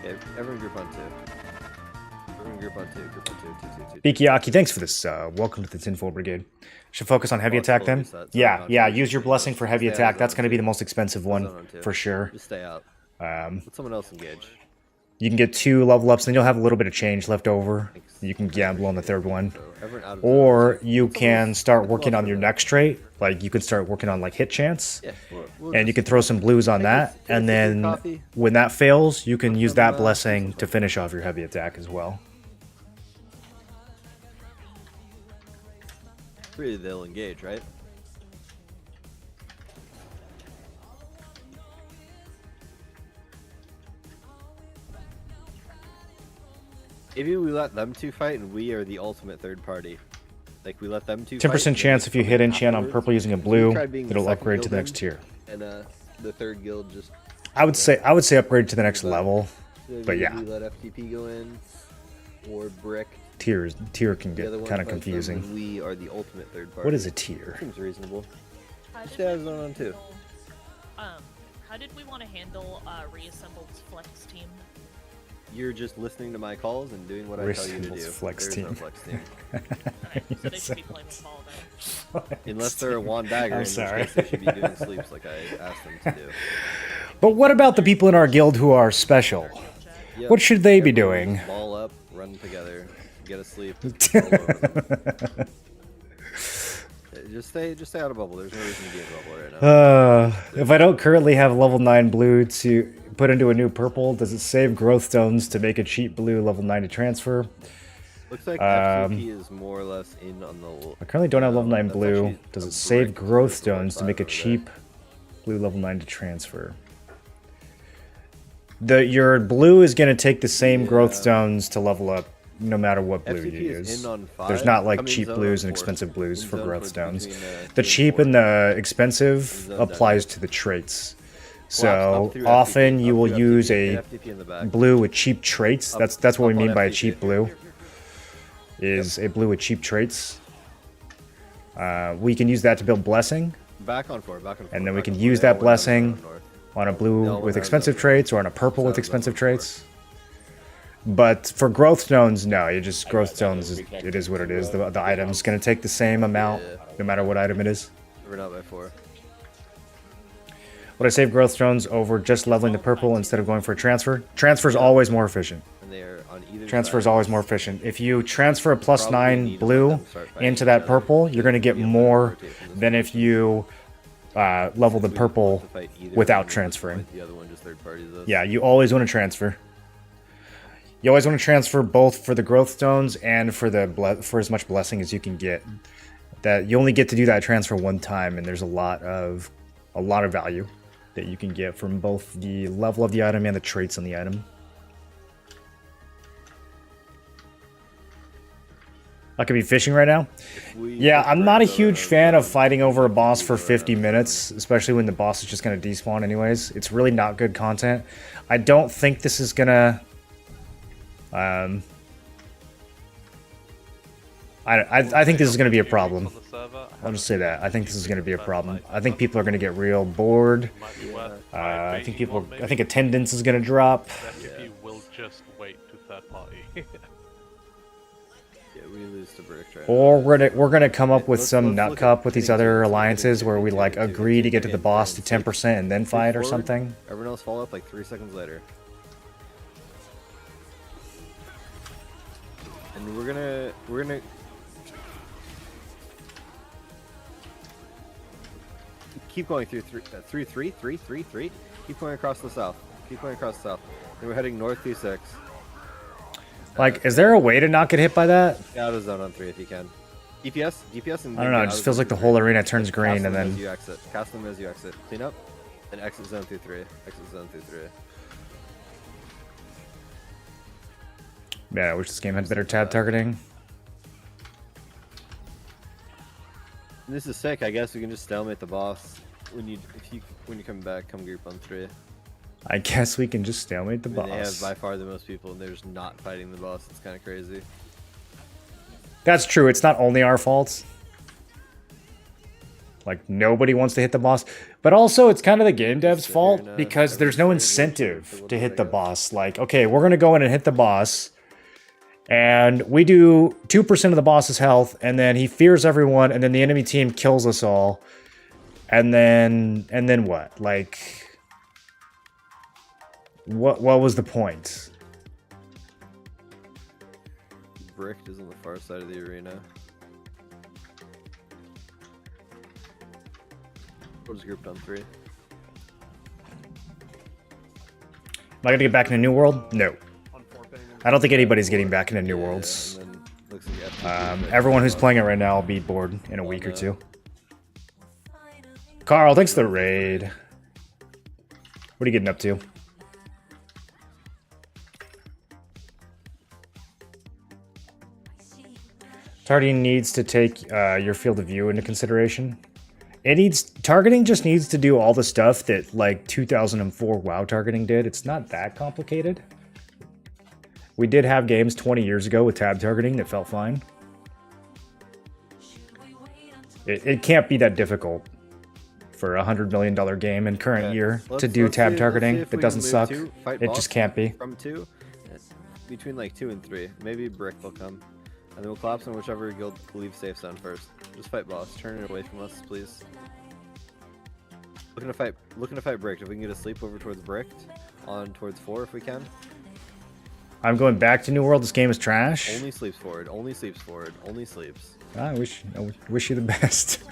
Okay, everyone group on 2. Everyone group on 2. Group on 2. 2.
Bikiyaki, thanks for this. Welcome to the Tinfoil Brigade. Should focus on heavy attack then? Yeah, use your blessing for heavy attack. That's going to be the most expensive one, for sure.
Just stay out.
Um,
Let someone else engage.
You can get 2 level ups, then you'll have a little bit of change left over. You can gamble on the 3rd one.
So everyone out of
Or you can start working on your next trait. Like, you can start working on, like, hit chance.
Yeah, we'll
And you
just-
can throw some blues on that. And then when that fails, you can use that blessing to finish off your heavy attack as well.
Really, they'll engage, right? Maybe we let them 2 fight and we are the ultimate third party. Like, we let them 2 fight.
10% chance if you hit enchant on purple using a blue,
tried being the
it'll
second
upgrade to the
guild
next tier.
And the 3rd guild just...
I would say upgrade to the next level. But yeah.
We let FTP go in, or Brick.
Tier can
The other
get
one
kind of
fights them,
confusing.
and we are the ultimate third party.
What is a tier?
Seems reasonable.
How did
Stay out of
we
zone on 2.
handle- How did we want to handle Reassembled's flex team?
You're just listening to my calls and doing what I tell you to do.
Reasonable's flex
There's
team.
no flex team.
Alright, so they should be playing with Paul then.
Unless they're a wand dagger,
I'm
in
sorry.
which case they should be doing sleeps like I asked them to do.
But what about the people in our guild who are special?
Yep.
What should they be
Everyone
doing?
just ball up, run together, get a sleep, roll over them. Just stay out of bubble. There's no reason to be in bubble right now.
If I don't currently have level 9 blue to put into a new purple, does it save growth stones to make a cheap blue level 9 to transfer?
Looks like FTP is more or less in on the.
I currently don't have level 9
that's
blue.
actually
Does
a
it save
brick
growth
for
stones to make a
5 over
cheap blue level 9 to transfer? Your blue is going to take the same growth stones to level up no matter what blue
FTP
you
is
use.
in on 5.
There's not like
Come in
cheap
zone
blues
on
and
4.
expensive blues
In
for
zone
growth
for
stones.
between,
The
2
cheap
4.
and the expensive
zone
applies
down.
to the traits.
Up
So
through
often
FTP,
you
up
will
through
use
FTP,
a
hit FTP in the back.
blue with cheap traits. That's what we
up on
mean by
FTP.
cheap blue. Is a blue with cheap traits. We can use that to build blessing
Back on 4, back on 4.
and then we
back
can
on
use
4. They all
that
went down
blessing
zone north.
on a
They
blue
all
with
went down
expensive
zone
traits or on a purple with
Sounds
expensive
like 4.
traits. But for growth stones, no, you just growth stones. It is what it is. The item's gonna take the same amount, no matter what item it is.
We're not by 4.
Would I save growth stones over just leveling the purple instead of going for a transfer? Transfer is always more efficient.
And they are on either
Transfer is
side.
always more efficient. If you transfer a plus
Probably
9
need to let
blue
them start fighting
into
each
that
other.
purple, you're gonna get
Be able to
more
rotate from this
than if you level the
We
purple
want to fight either
without
one, we'll just
transferring.
fight The other one just third parties us.
Yeah, you always want to transfer. You always want to transfer both for the growth stones and for the for as much blessing as you can get. That you only get to do that transfer one time, and there's a lot of value that you can get from both the level of the item and the traits on the item. I could be fishing right now. Yeah, I'm not a huge fan of fighting over a boss for 50 minutes, especially when the boss is just going to despawn anyways. It's really not good content. I don't think this is going to... I think this is going to be a problem. I'll just say that. I think this is going to be a problem. I think people are going to get real bored. I think attendance is going to drop.
Recipe will just wait to third party.
We lose to Brick right
Or we're gonna come up with some nut cup with these other alliances where we like agree to get to the boss to 10% and then fight or something.
Everyone else follow up like 3 seconds later. And we're gonna keep going through three. Keep going across the south. Keep going across the south. And we're heading north through 6.
Like, is there a way to not get hit by that?
Get out of zone on 3 if you can. DPS, and
I don't know, it just feels like the whole arena turns green and then...
you exit. Cast them as you exit. Clean up, and exit zone through 3. Exit zone through 3.
Yeah, I wish this game had better tab targeting.
And this is sick. I guess we can just stalemate the boss when you come back. Come group on 3.
I guess we can just stalemate the boss.
They have by far the most people, and they're just not fighting the boss. It's kind of crazy.
That's true. It's not only our fault. Like, nobody wants to hit the boss. But also, it's kind of the game dev's fault because there's no incentive to hit the boss. Like, okay, we're going to go in and hit the boss. And we do 2% of the boss's health, and then he fears everyone, and then the enemy team kills us all. And then what? Like... What was the point?
Brick is on the far side of the arena. We're just grouped on 3.
Am I gonna get back into New World? No. I don't think anybody's getting back into New Worlds.
And then looks like
Everyone who's playing it right now will be bored in a week or two. Carl, thanks for the raid. What are you getting up to? Targeting needs to take your field of view into consideration. Targeting just needs to do all the stuff that like 2004 WoW targeting did. It's not that complicated. We did have games 20 years ago with tab targeting that felt fine. It can't be that difficult for a $100 million game in current year to do tab targeting that doesn't suck. It just can't be.
From 2, between like 2 and 3, maybe Brick will come. And then we'll collapse on whichever guild leaves safe zone first. Just fight boss. Turn it away from us, please. Looking to fight Bricked. If we can get a sleep over towards Bricked, on towards 4 if we can.
I'm going back to New World. This game is trash.
Only sleeps forward. Only sleeps forward. Only sleeps.
I wish you the best.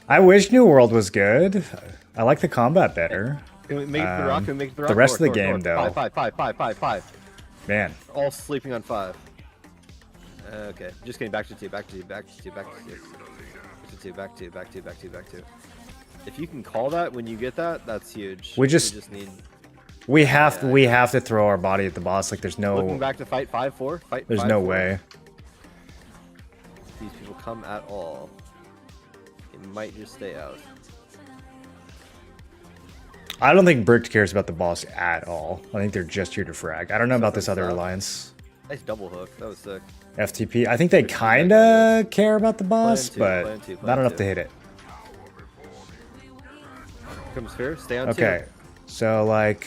I wish New World was good. I like the combat better.
Can we make the rock? Can we make the rock?
The rest of the game, though.
5.
Man.
All sleeping on 5. Okay, just getting back to 2, back to 2, back to 2, back to 2. Back to 2, back to 2, back to 2, back to 2. If you can call that when you get that, that's huge.
We just need... We have to throw our body at the boss. Like, there's no...
Looking back to fight 5-4. Fight.
There's
5,
no
4.
way.
If these people come at all, it might just stay out.
I don't think Brick cares about the boss at all. I think they're just here to frag. I don't know about this other alliance.
Nice double hook. That was sick.
FTP. I think they kinda care about the boss, but not enough to hit it.
Come sphere. Stay on 2.
Okay. So like...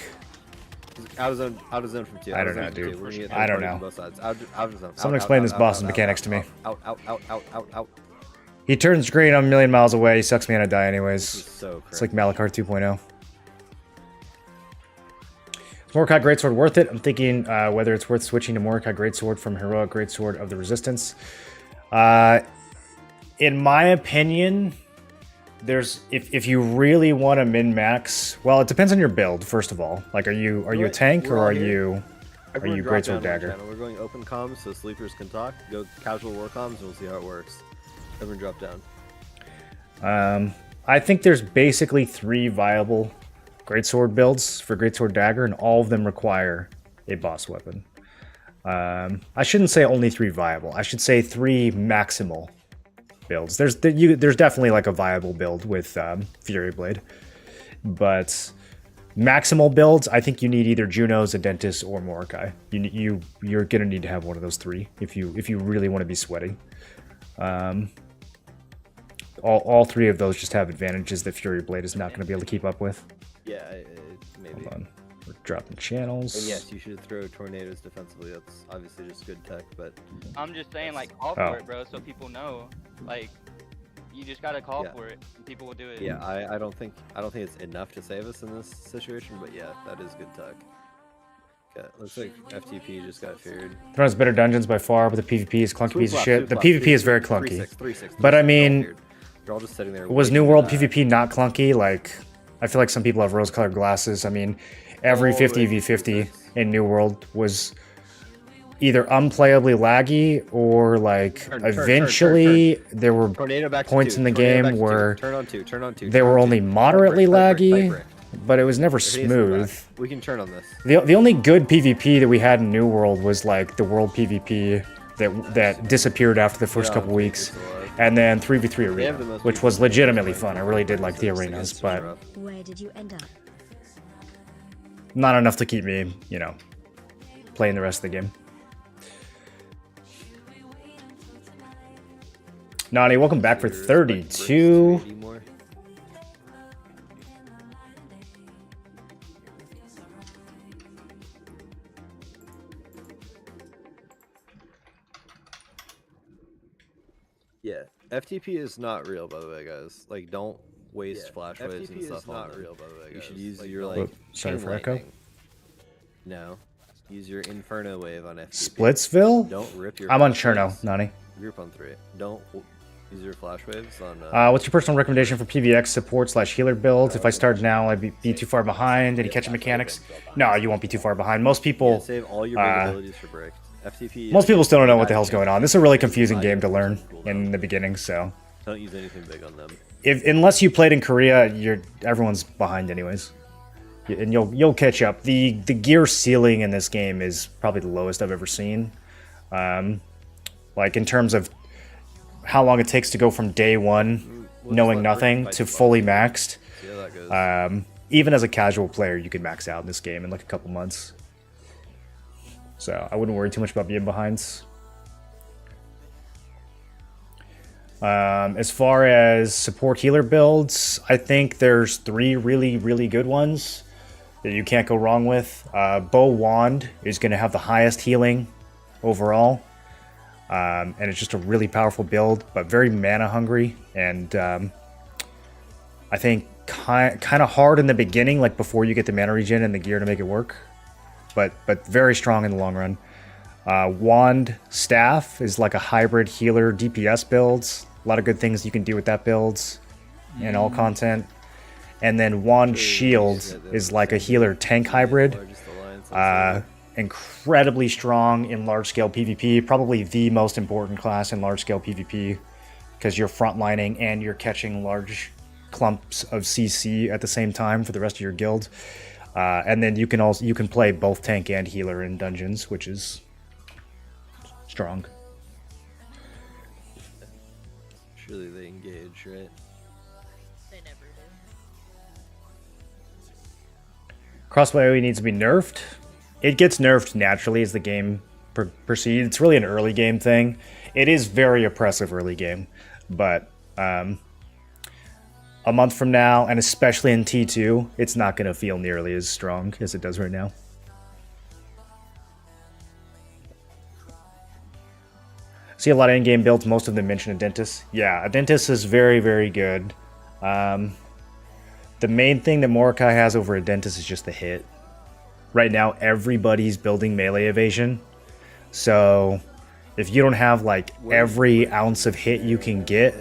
Out of zone from 2.
I don't know, dude. I don't know.
Both sides. Out of zone.
Someone explain this boss's mechanics to me.
Out.
He turns green. I'm a million miles away. He sucks me and I die anyways.
So
it's like Malachar 2.0. Is Mordecai Greatsword worth it? I'm thinking whether it's worth switching to Mordecai Greatsword from Heroic Greatsword of the Resistance. In my opinion, if you really want to min-max, well, it depends on your build. First of all, like, are you a tank or are you Greatsword Dagger?
We're going open comms so sleepers can talk. Go casual war comms and we'll see how it works. Everyone drop down.
I think there's basically 3 viable Greatsword builds for Greatsword Dagger, and all of them require a boss weapon. I shouldn't say only 3 viable. I should say 3 maximal builds. There's definitely like a viable build with Fury Blade, but maximal builds, I think you need either Junos, Adentis, or Mordecai. You're gonna need to have one of those 3 if you really want to be sweaty. All 3 of those just have advantages that Fury Blade is not going to be able to keep up with.
Yeah, maybe.
Hold on. We're dropping channels.
And yes, you should throw tornadoes defensively. That's obviously just good tech, but
I'm just saying, like, call for it, bro, so people know. Like, you just gotta call for it, and people will do it.
Yeah, I don't think it's enough to save us in this situation, but yeah, that is good tech. Okay, looks like FTP just got feared.
Throws better dungeons by far, but the PvP is clunky piece of shit. The PvP is very clunky. But I mean,
you're all just sitting there.
Was New World PvP not clunky? Like, I feel like some people have rose-colored glasses. I mean, every 50v50 in New World was either unplayably laggy or like eventually there were points in the game where they were only moderately laggy, but it was never smooth.
We can turn on this.
The only good PvP that we had in New World was like the World PvP that disappeared after the first couple weeks, and then 3v3 arena, which was legitimately fun. I really did like the arenas, but
where did you end up?
Not enough to keep me, you know, playing the rest of the game. Nani, welcome back for 32.
Yeah, FTP is not real, by the way, guys. Like, don't waste flash waves and stuff on them. Real, by the way, guys. You should use your like.
Sorry for echo.
No, use your Inferno wave on FTP.
Splitsville?
Don't rip your.
I'm on Cherno, Nani.
Group on 3. Don't use your flash waves on.
What's your personal recommendation for PvX support / healer build? If I start now, I'd be too far behind. Any catching mechanics? No, you won't be too far behind. Most people
save all your big abilities for break. FTP.
Most people still don't know what the hell's going on. This is a really confusing game to learn in the beginning, so
don't use anything big on them.
Unless you played in Korea, everyone's behind anyways, and you'll catch up. The gear ceiling in this game is probably the lowest I've ever seen. Like in terms of how long it takes to go from day one, knowing nothing, to fully maxed. Even as a casual player, you can max out in this game in like a couple months. So I wouldn't worry too much about being behinds. As far as support healer builds, I think there's 3 really, really good ones that you can't go wrong with. Bow Wand is going to have the highest healing overall. And it's just a really powerful build, but very mana hungry. And I think kind of hard in the beginning, like before you get the mana regen and the gear to make it work. But very strong in the long run. Wand Staff is like a hybrid healer DPS builds. A lot of good things you can do with that builds in all content. And then Wand Shield is like a healer tank hybrid. Incredibly strong in large-scale PvP. Probably the most important class in large-scale PvP because you're frontlining and you're catching large clumps of CC at the same time for the rest of your guild. And then you can play both tank and healer in dungeons, which is strong.
Surely they engage, right?
They never do.
Crossbow AoE needs to be nerfed. It gets nerfed naturally as the game proceeds. It's really an early game thing. It is very oppressive early game, but a month from now, and especially in T2, it's not going to feel nearly as strong as it does right now. See a lot of in-game builds, most of them mention Adentis. Yeah, Adentis is very, very good. The main thing that Mordecai has over Adentis is just the hit. Right now, everybody's building melee evasion. So, if you don't have, like, every ounce of hit you can get,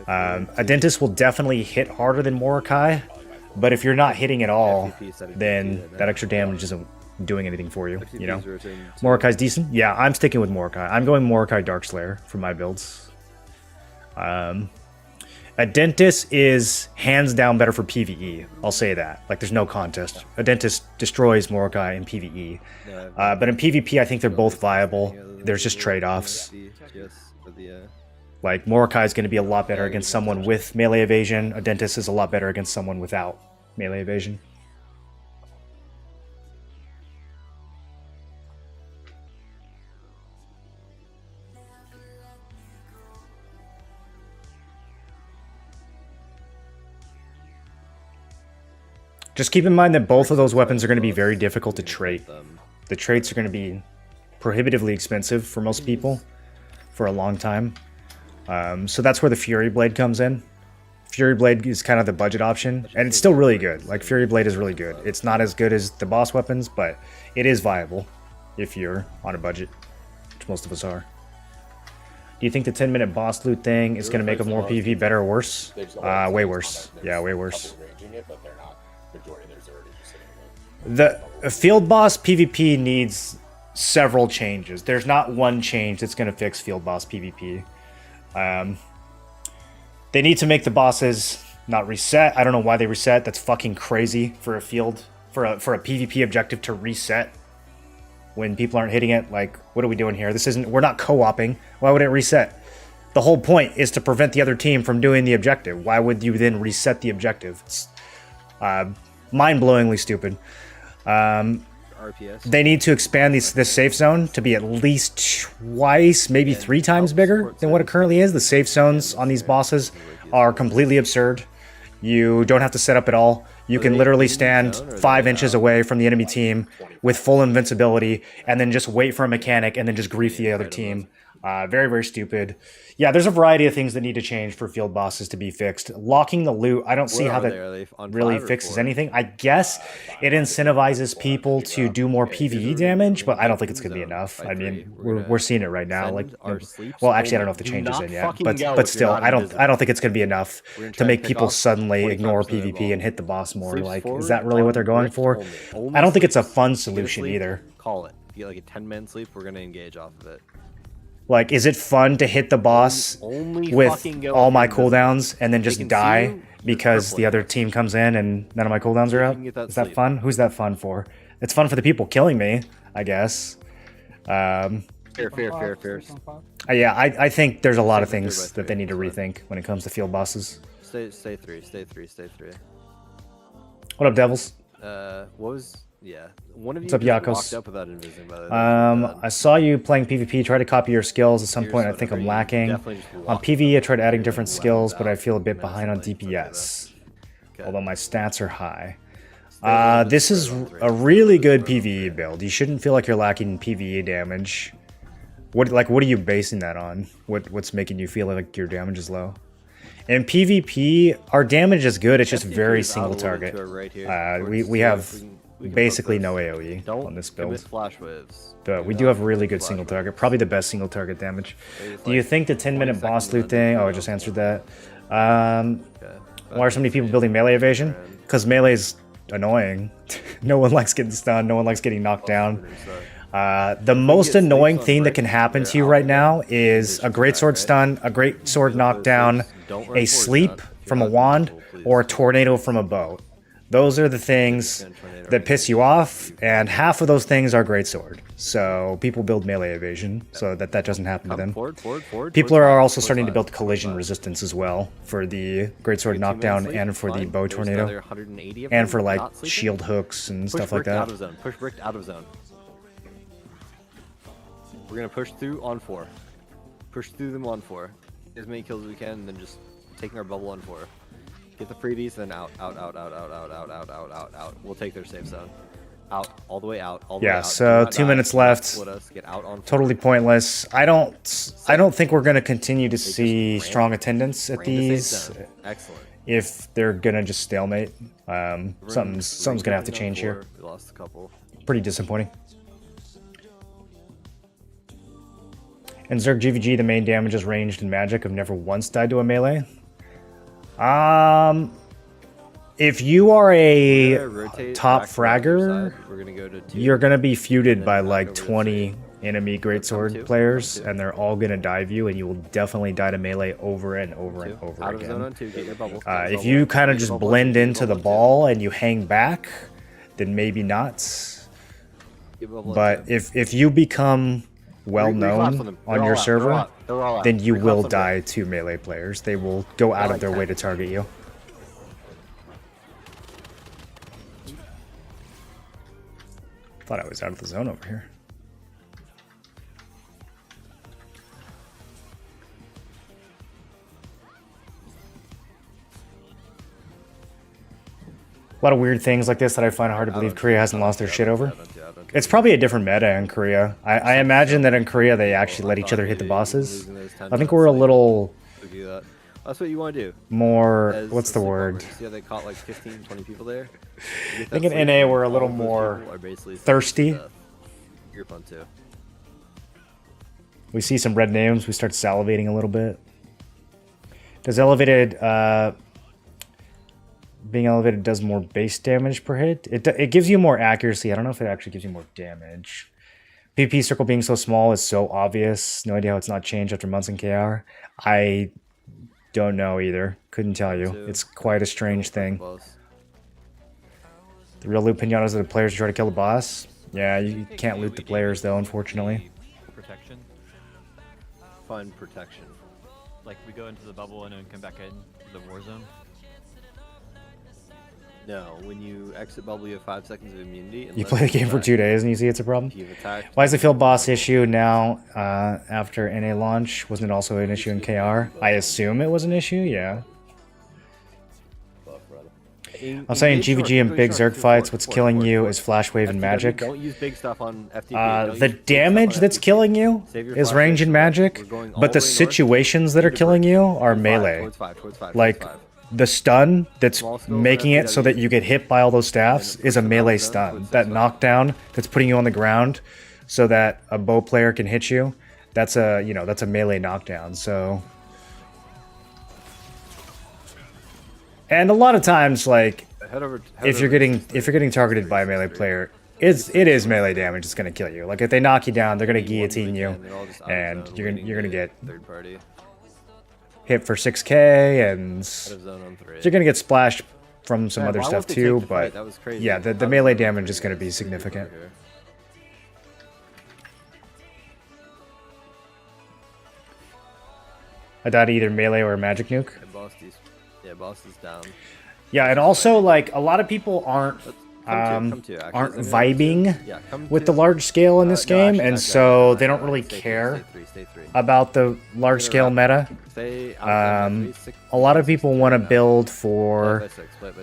Adentis will definitely hit harder than Mordecai, but if you're not hitting at all, then that extra damage isn't doing anything for you, you know? Mordecai's decent? Yeah, I'm sticking with Mordecai. I'm going Mordecai Darkslayer for my builds. Adentis is hands down better for PvE. I'll say that. Like, there's no contest. Adentis destroys Mordecai in PvE. But in PvP, I think they're both viable. There's just trade-offs. Like, Mordecai is going to be a lot better against someone with melee evasion. Adentis is a lot better against someone without melee evasion. Just keep in mind that both of those weapons are going to be very difficult to trait. The traits are going to be prohibitively expensive for most people for a long time. So that's where the Fury Blade comes in. Fury Blade is kind of the budget option, and it's still really good. Like, Fury Blade is really good. It's not as good as the boss weapons, but it is viable if you're on a budget, which most of us are. Do you think the 10-minute boss loot thing is going to make a more PvP better or worse? Way worse. Yeah, way worse. The field boss PvP needs several changes. There's not one change that's going to fix field boss PvP. They need to make the bosses not reset. I don't know why they reset. That's fucking crazy for a field, for a PvP objective to reset when people aren't hitting it. Like, what are we doing here? We're not co-oping. Why would it reset? The whole point is to prevent the other team from doing the objective. Why would you then reset the objective? It's mind-blowingly stupid. They need to expand this safe zone to be at least twice, maybe 3 times bigger than what it currently is. The safe zones on these bosses are completely absurd. You don't have to set up at all. You can literally stand 5 inches away from the enemy team with full invincibility and then just wait for a mechanic and then just grief the other team. Very, very stupid. Yeah, there's a variety of things that need to change for field bosses to be fixed. Locking the loot, I don't see how that really fixes anything. I guess it incentivizes people to do more PvE damage, but I don't think it's going to be enough. I mean, we're seeing it right now. Like, well, actually, I don't know if the change is in yet, but still, I don't think it's going to be enough to make people suddenly ignore PvP and hit the boss more. Like, is that really what they're going for? I don't think it's a fun solution either.
Call it. If you get like a 10-man sleep, we're going to engage off of it.
Like, is it fun to hit the boss with all my cooldowns and then just die because the other team comes in and none of my cooldowns are up? Is that fun? Who's that fun for? It's fun for the people killing me, I guess.
Fair.
Yeah, I think there's a lot of things that they need to rethink when it comes to field bosses.
Stay 3.
What up, Devils?
What was... Yeah. One of you
What's up, Yakos?
walked up without invising, by the way.
I saw you playing PvP, try to copy your skills. At some point, I think I'm lacking. On PvE, I tried adding different skills, but I feel a bit behind on DPS. Although my stats are high. This is a really good PvE build. You shouldn't feel like you're lacking PvE damage. What are you basing that on? What's making you feel like your damage is low? In PvP, our damage is good. It's just very single target. We have basically no AoE on this build. But we do have really good single target. Probably the best single target damage. Do you think the 10-minute boss loot thing... Oh, I just answered that. Why are so many people building melee evasion? Because melee is annoying. No one likes getting stunned. No one likes getting knocked down. The most annoying thing that can happen to you right now is a greatsword stun, a greatsword knockdown, a sleep from a wand, or a tornado from a bow. Those are the things that piss you off, and half of those things are greatsword. So people build melee evasion so that doesn't happen to them. People are also starting to build collision resistance as well for the greatsword knockdown and for the bow tornado, and for like shield hooks and stuff like that.
Push brick out of zone. We're gonna push through on 4. Push through them on 4. Get as many kills as we can, and then just taking our bubble on 4. Get the freebies, then out. We'll take their safe zone. Out, all the way out, all the way out.
Yeah, so 2 minutes left.
Get out on 4.
Totally pointless. I don't think we're gonna continue to see strong attendance at these.
Excellent.
If they're gonna just stalemate, something's gonna have to change here.
We lost a couple.
Pretty disappointing. In Zerg GVG, the main damage is ranged and magic. I've never once died to a melee. If you are a top fragger, you're gonna be feuded by like 20 enemy
Come
greatsword
to,
players,
come to.
and they're all gonna dive you, and you will definitely die to melee over and over and
Two.
over
Out of zone
again.
on 2, get your bubble.
If you kind of just blend into the ball and you hang back, then maybe not. But if you become well known on your server, then you will die to melee players. They will go out of their way to target you. Thought I was out of the zone over here. A lot of weird things like this that I find hard to believe Korea hasn't lost their shit over. It's probably a different meta in Korea. I imagine that in Korea they actually let each other hit the bosses. I think we're a little
That's what you want to do.
more,
As
what's the
a
word?
See how they caught like 15, 20 people there?
I think in NA we're a little more thirsty.
You're fun too.
We see some red names, we start salivating a little bit. Does elevated, being elevated does more base damage per hit? It gives you more accuracy. I don't know if it actually gives you more damage. PvP circle being so small is so obvious. No idea how it's not changed after months in KR. I don't know either. Couldn't tell you. It's quite a strange thing. The real loot pinatas are the players who try to kill the boss. Yeah, you can't loot the players though, unfortunately.
Protection.
Fun protection.
Like we go into the bubble and then come back in the war zone.
No, when you exit bubble, you have 5 seconds of immunity.
You play the game for 2 days and you see it's a problem?
If you've attacked,
Why is the field boss issue now after NA launch? Wasn't it also an issue in KR? I assume it was an issue, yeah. I'm saying GVG and big Zerg fights, what's killing you is Flash Wave and Magic.
Don't use big stuff on FTP.
The damage that's killing you is range and magic, but the situations that are killing you are melee. Like, the stun that's making it so that you get hit by all those staffs is a melee stun. That knockdown that's putting you on the ground so that a bow player can hit you, that's a, you know, that's a melee knockdown, so... And a lot of times, like, if you're getting targeted by a melee player, it is melee damage that's gonna kill you. Like if they knock you down, they're gonna guillotine you, and you're gonna get hit for 6k, and you're gonna get splashed from some other stuff too. But yeah, the melee damage is gonna be significant. I died either melee or magic nuke.
Yeah, boss is down.
Yeah, and also like a lot of people aren't vibing with the large scale in this game, and so they don't really care about the large scale meta. A lot of people want to build for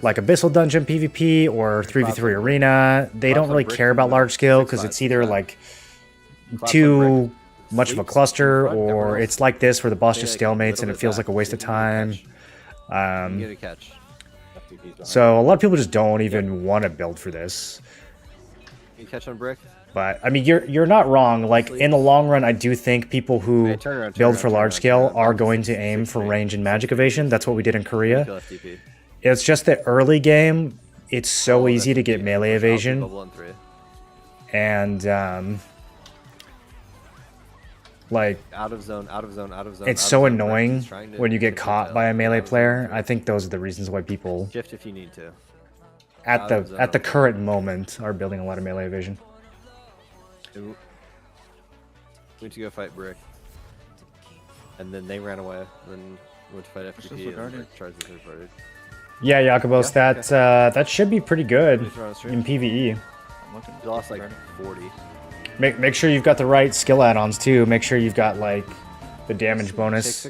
like Abyssal Dungeon PvP or 3v3 Arena. They don't really care about large scale because it's either like too much of a cluster, or it's like this where the boss just stalemates and it feels like a waste of time. So a lot of people just don't even want to build for this.
You catch on brick?
But I mean, you're not wrong. Like in the long run, I do think people who build for large scale are going to aim for range and magic evasion. That's what we did in Korea. It's just that early game, it's so easy to get melee evasion, and like, it's so annoying when you get caught by a melee player. I think those are the reasons why people,
shift if you need to,
at the current moment, are building a lot of melee evasion.
We went to go fight brick, and then they ran away. Then we went to fight FTP and charged the third party.
Yeah, Jakobos, that should be pretty good in PvE.
We lost like 40.
Make sure you've got the right skill add-ons too. Make sure you've got like the damage bonus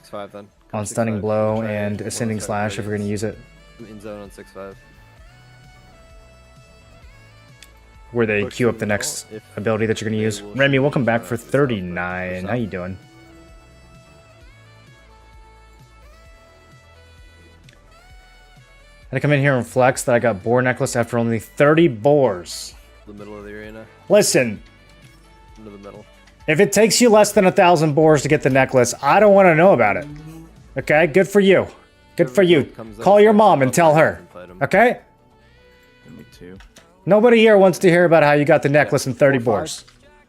on stunning blow and ascending slash if you're gonna use it.
In zone on 6-5.
Where they queue up the next ability that you're gonna use. Remy, welcome back for 39. How you doing? I come in here and flex that I got boar necklace after only 30 boars.
The middle of the arena.
Listen.
Into the middle.
If it takes you less than 1,000 boars to get the necklace, I don't want to know about it. Okay? Good for you. Good for you. Call your mom and tell her. Okay?
Me too.
Nobody here wants to hear about how you got the necklace and 30 boars.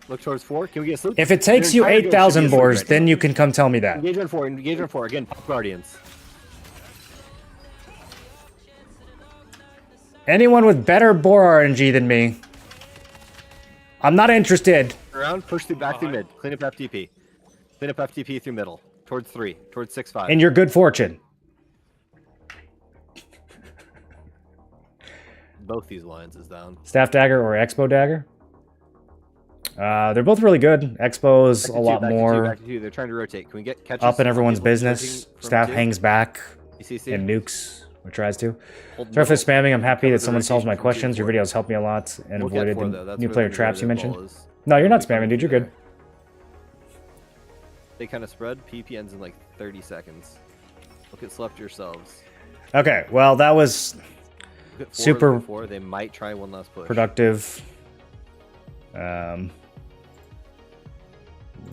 Look towards 4. Can we get sloop?
If it takes you 8,000 boars, then you can come tell me that.
Engage on 4. Engage on 4. Again, pop guardians.
Anyone with better boar RNG than me, I'm not interested.
Around, push through back through mid. Clean up FTP. Clean up FTP through middle. Towards 3. Towards 6-5.
In your good fortune.
Both these lines is down.
Staff dagger or expo dagger? They're both really good. Expo is a lot more
Back to 2. They're trying to rotate. Can we get catches?
up in everyone's business. Staff
2?
hangs back
ECC?
and nukes, or tries to.
Hold
Sorry for
middle.
spamming. I'm happy
Cover
that
the
someone solves my
rotation from
questions.
2
Your
to 4.
videos helped me a lot and
We'll get
avoided
4,
the
though. That's
new
where
player
the
traps you
majority of
mentioned.
the ball is.
No, you're not
We can
spamming, dude. You're
there.
good.
They kind of spread. PP ends in like 30 seconds. Look at slept yourselves.
Okay, well, that was
Look at 4,
Super
look at 4. They might try one last push.
productive.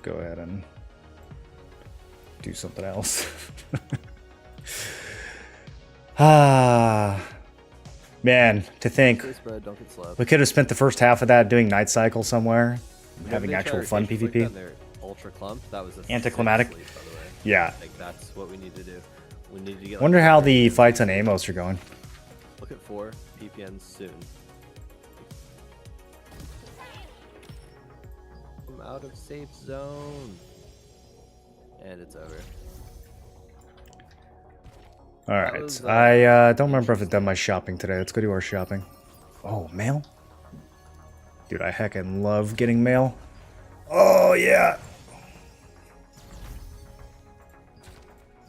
Go ahead and do something else. Man, to think
Stay spread, don't get slept.
we could have spent the first half of that doing night cycle somewhere,
When
having
they
actual
tried
fun
rotation
PvP.
down there, Ultra clump. That was a
Anticlimactic.
sick sleep, by the way.
Yeah.
Like that's what we need to do. We need to get.
Wonder
like,
how the fights on Amos are going.
Look at 4. PPN soon. I'm out of safe zone. And it's over.
All
That
right,
was,
I don't remember if I've done my shopping today. Let's go do our shopping. Oh, mail? Dude, I heckin' love getting mail. Oh, yeah.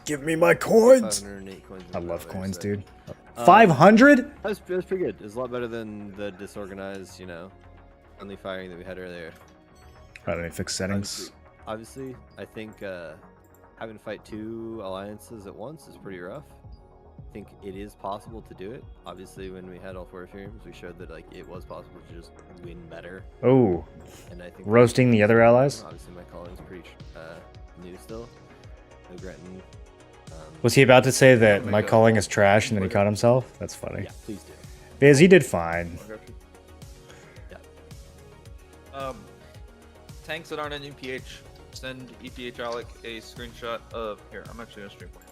Give me my coins.
508 coins.
I love coins, dude.
Um,
500?
That was pretty good. It was a lot better than the disorganized, you know, friendly firing that we had earlier.
Alright, let me fix settings.
Obviously, I think having to fight 2 alliances at once is pretty rough. I think it is possible to do it. Obviously, when we had all 4 Epheriums, we showed that like it was possible to just win better.
Oh,
And I think
roasting the other allies?
Obviously, my calling's pretty new still. No Gretton.
Was he about to say that my calling is trash and then he caught himself? That's funny.
Yeah, please do.
Biz, he did fine.
Yeah.
Tanks that aren't in UPH, send EPH Alec a screenshot of. Here, I'm actually gonna stream for you.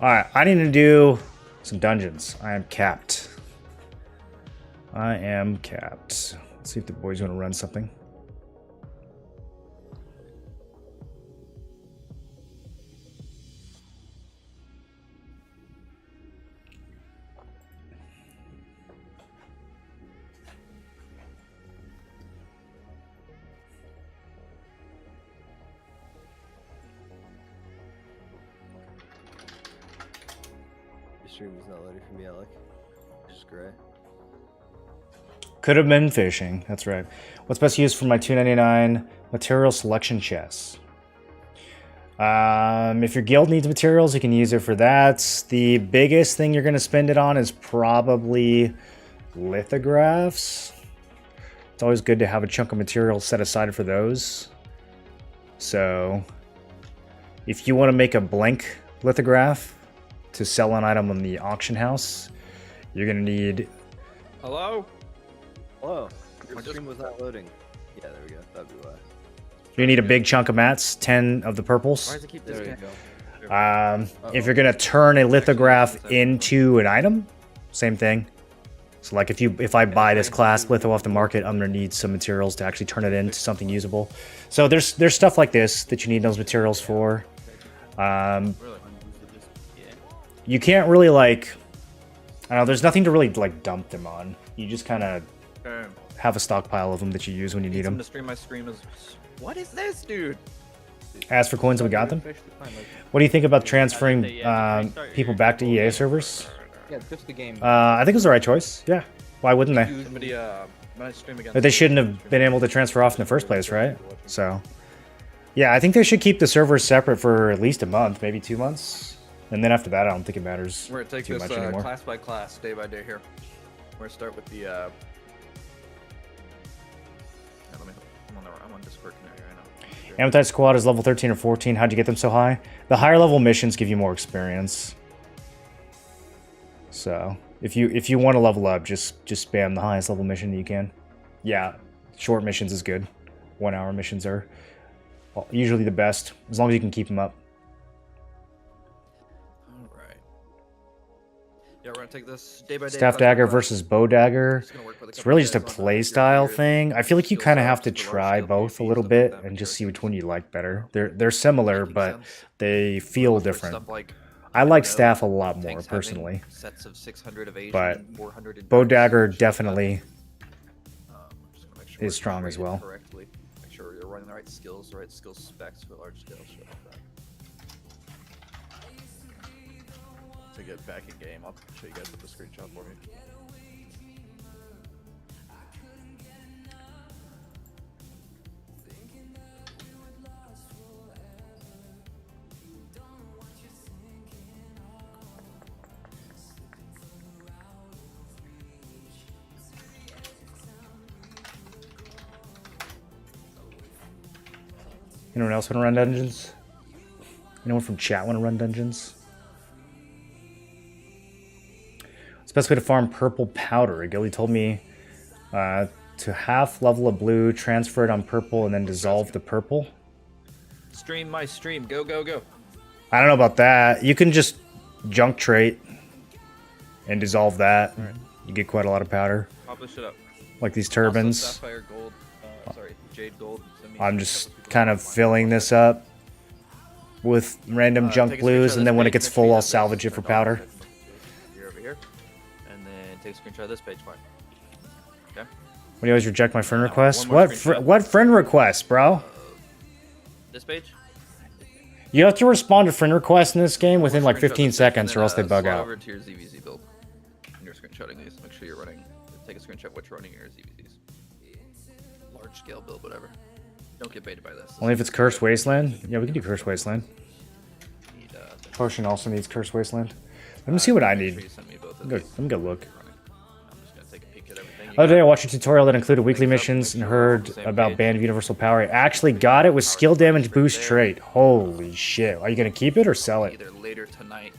Alright, I need to do some dungeons. I am capped. I am capped. Let's see if the boys want to run something.
Your stream is not loading for me, Alec. Just gray.
Could have been fishing. That's right. What's best use for my $2.99 material selection chests? If your guild needs materials, you can use it for that. The biggest thing you're going to spend it on is probably lithographs. It's always good to have a chunk of material set aside for those. So, if you want to make a blank lithograph to sell an item on the auction house, you're going to need...
Hello?
Hello. Your stream was not loading. Yeah, there we go. That'd be why.
You need a big chunk of mats, 10 of the purples.
Why does it keep this
There you
guy?
go.
If you're gonna turn a lithograph into an item, same thing. So like if I buy this class litho off the market, I'm gonna need some materials to actually turn it into something usable. So there's stuff like this that you need those materials for.
Really?
You can't really like, I don't know. There's nothing to really like dump them on. You just kind of
Okay.
have a stockpile of them that you use when you need
Need
them.
to stream my stream is. What is this, dude?
As for coins, we got them. What do you think about transferring people back to EA servers?
Yeah, just the game.
I think it was the right choice. Yeah. Why wouldn't they?
Somebody, when I stream again.
But they shouldn't have been able to transfer off in the first place, right? So, yeah, I think they should keep the servers separate for at least a month, maybe 2 months. And then after that, I don't think it matters
We're gonna take
too
this
much anymore.
class by class, day by day here. We're gonna start with the. Yeah, I'm on Discord connector right now.
Amethyst Squad is level 13 or 14. How'd you get them so high? The higher level missions give you more experience. So if you want to level up, just spam the highest level mission that you can. Yeah, short missions is good. 1 hour missions are usually the best, as long as you can keep them up.
Alright. Yeah, we're gonna take this day by day.
Staff dagger versus bow dagger. It's really just a play style thing. I feel like you kind of have to try both a little bit and just see which one you like better. They're similar, but they feel different. I like staff a lot more personally,
Sets of 600 evasion,
but
400
bow dagger definitely is strong as well.
Correctly. Make sure you're running the right skills specs for large scale shit like that.
To get back in game, I'll show you guys what the screenshot for me.
Anyone else want to run dungeons? Anyone from chat want to run dungeons? It's the best way to farm purple powder. Gilly told me to half level a blue, transfer it on purple, and then dissolve the purple.
Stream my stream. Go, go, go.
I don't know about that. You can just junk trait and dissolve that.
Right.
You get quite a lot of powder.
Pop this shit up.
Like these turbans.
Also, sapphire gold. Jade gold.
I'm just kind of filling this up with random junk blues, and then when it gets full, I'll salvage it for powder.
Here, over here. And then take a screenshot of this page, fine. Okay.
When you always reject my friend request? What friend request, bro?
This page?
You have to respond to friend requests in this game within like 15 seconds or else they bug out.
Over to your ZVZ build. When you're screenshotting these, make sure you're running. Take a screenshot of what you're running in your ZVZs. Large scale build, whatever. Don't get baited by this.
Only if it's Cursed Wasteland? Yeah, we can do Cursed Wasteland. Potion also needs Cursed Wasteland. Let me see what I need. Let me go look. Other day I watched a tutorial that included weekly missions and heard about Band of Universal Power. I actually got it with skill damage boost trait. Holy shit. Are you going to keep it or sell it?
Either later tonight,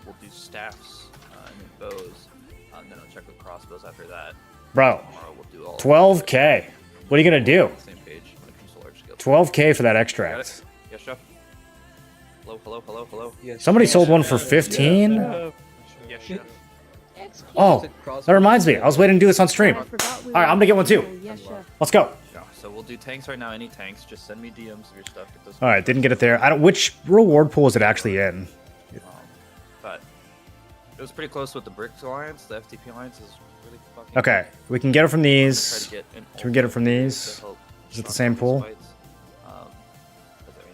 we'll do staffs and then bows, and then I'll check with crossbows after that.
Bro,
Tomorrow we'll do all
12k. What are you going to do?
same page when it comes to large scale.
12k for that extract.
Yes, chef. Hello, hello, hello, hello. Yes.
Somebody sold one for 15?
Yes, chef.
Oh, that reminds me. I was waiting to do this on stream. Alright, I'm gonna get one too. Let's go.
Yeah, so we'll do tanks right now. Any tanks, just send me DMs of your stuff. Get those.
Alright, didn't get it there. I don't. Which reward pool is it actually in?
But it was pretty close with the Bricks Alliance. The FTP Alliance is really fucking.
Okay, we can get it from these.
Can
we get it from these? Is it the same pool?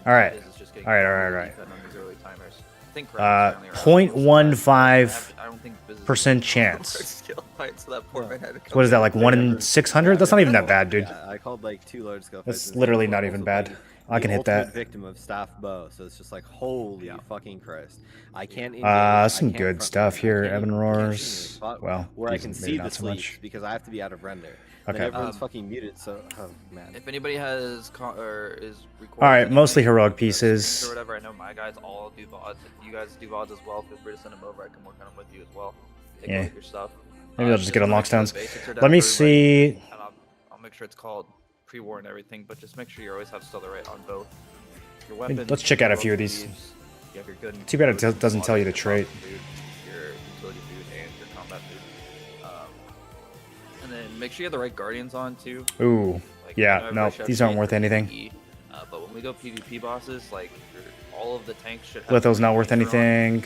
Alright. Alright. 0.15% chance. What is that, like 1 in 600? That's not even that bad, dude.
Yeah, I called like 2 large scale.
That's literally not even bad. I can hit that.
Victim of staff bow, so it's just like holy fucking Christ. I can't.
Some good stuff here. Evan roars. Well,
where I can see
not
the
so much.
because I have to be out of render.
Okay.
Then everyone's fucking muted, so oh man.
If anybody has or is recording,
All right, mostly heroic pieces.
or whatever, I know my guys all do VODs. If you guys do VODs as well, feel free to send them over. I can work on them with you as well. Take a look at your stuff.
Maybe I'll just get unlock stones.
Let
Let me see.
I'll make sure it's called pre-war and everything, but just make sure you always have Stellar Rate on both. Your weapons,
Let's check out a few of these.
You have your good and
Too bad it
good
doesn't tell you the trait.
food, your utility food, and your combat food. And then make sure you have the right guardians on too.
Ooh,
Like,
yeah,
I know
no,
everybody
these
should
aren't
be
worth anything.
PvP, but when we go PvP bosses, like all of the tanks should have.
Litho's not worth
Ranger on.
anything.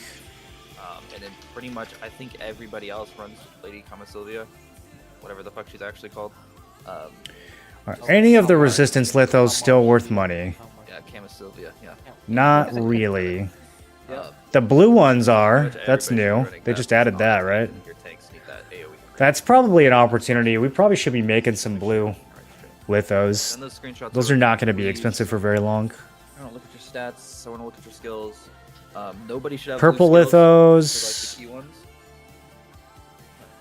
And then pretty much, I think everybody else runs Lady Kamasilvia, whatever the fuck she's actually called.
Any of the resistance lithos still worth money?
Yeah, Kamasilvia. Yeah.
Not really. The blue ones are. That's new. They just added that, right?
Your tanks need that AoE.
That's probably an opportunity. We probably should be making some blue lithos.
Send those screenshots.
Those are not going to be expensive for very long.
I don't know, look at your stats. I want to look at your skills. Nobody should have
Purple
blue skills,
lithos.
like the key ones.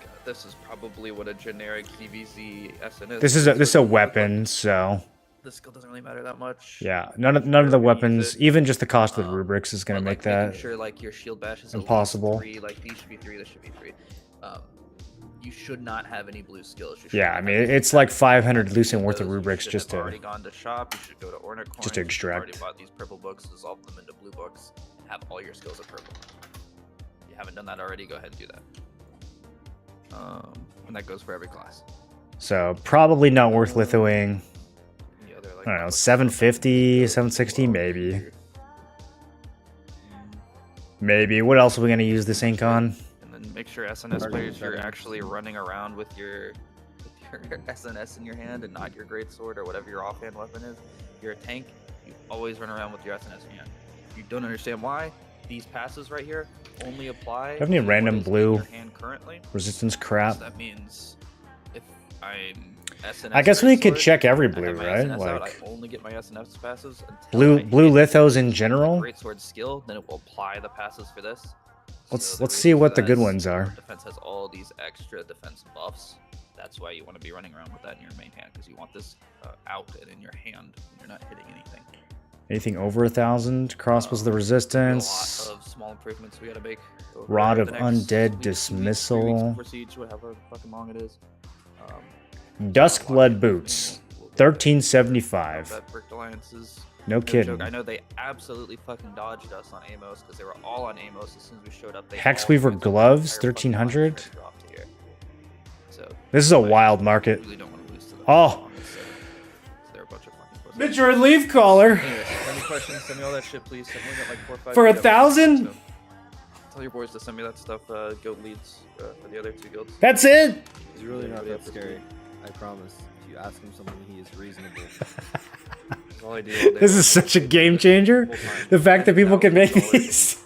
God, this is probably what a generic ZVZ SN is.
This is a weapon, so
the skill doesn't really matter that much.
Yeah, none of the
Wherever you use
weapons,
it.
even just the cost of the rubrics is going
But,
to make
like,
that
making sure like your shield bash is
impossible.
At least 3, like these should be 3, this should be 3. You should not have any blue skills. You
Yeah, I
shouldn't
mean,
have any
it's like 500
those.
lucent worth of
You
rubrics
should
just
have
to...
already gone to shop. You should go to Ornate Coins.
Just to
You should have already
extract.
bought these purple books, dissolve them into blue books, and have all your skills at purple. If you haven't done that already, go ahead and do that. And that goes for every class.
So probably not worth lithoing.
The other, like,
I don't know, 750, 760, maybe. Maybe. What else are we going to use this ink on?
And then make sure SNS players you're actually running around with your SNS in your hand and not your greatsword or whatever your offhand weapon is. If you're a tank, you always run around with your SNS in your hand. If you don't understand why, these passes right here only apply.
Do you have any
to what
random
is in
blue
your hand currently.
resistance crap?
So that means if I'm SNS
I guess we could
greatsword,
check every
I have
blue,
my
right?
SNS out,
Like
I only get my SNS passes until
blue
I hit
lithos in
the
general.
greatsword skill, then it will apply the passes for this.
Let's
So the
see
reason
what
for
the
that
good
is
ones are.
Defense has all these extra defense buffs. That's why you want to be running around with that in your main hand, because you want this out and in your hand when you're not hitting anything.
Anything over 1,000? Crossbows of the
We have
resistance.
a lot of small improvements we gotta make. over
Rod
the
of
next
Undead
week, 2 weeks, 3 weeks
Dismissal.
before Siege, however fucking long it is.
Duskblood boots.
We'll get
1375.
that Bricked Alliances.
No
Joke.
kidding.
I know they absolutely fucking dodged us on Amos because they were all on Amos as soon as we showed up. They
Hexweaver
all canceled the
gloves,
entire fucking line
1300.
straight off to here. So
This is a
like,
wild market.
really don't want to lose to them.
Oh.
They're a bunch of fucking pussies.
Mitchell and leaf caller.
Anyways, any questions? Send me all that shit, please. I've only got like 4 or 5.
For
guild
1,000?
so tell your boys to send me that stuff. Guild leads for the other 2 guilds.
That's it.
He's really not
Yeah,
that scary. I promise. If you ask him something, he is reasonable.
That's all I do all day
This
long.
is such a game changer.
Full time.
The fact that people can make
$10,000
these.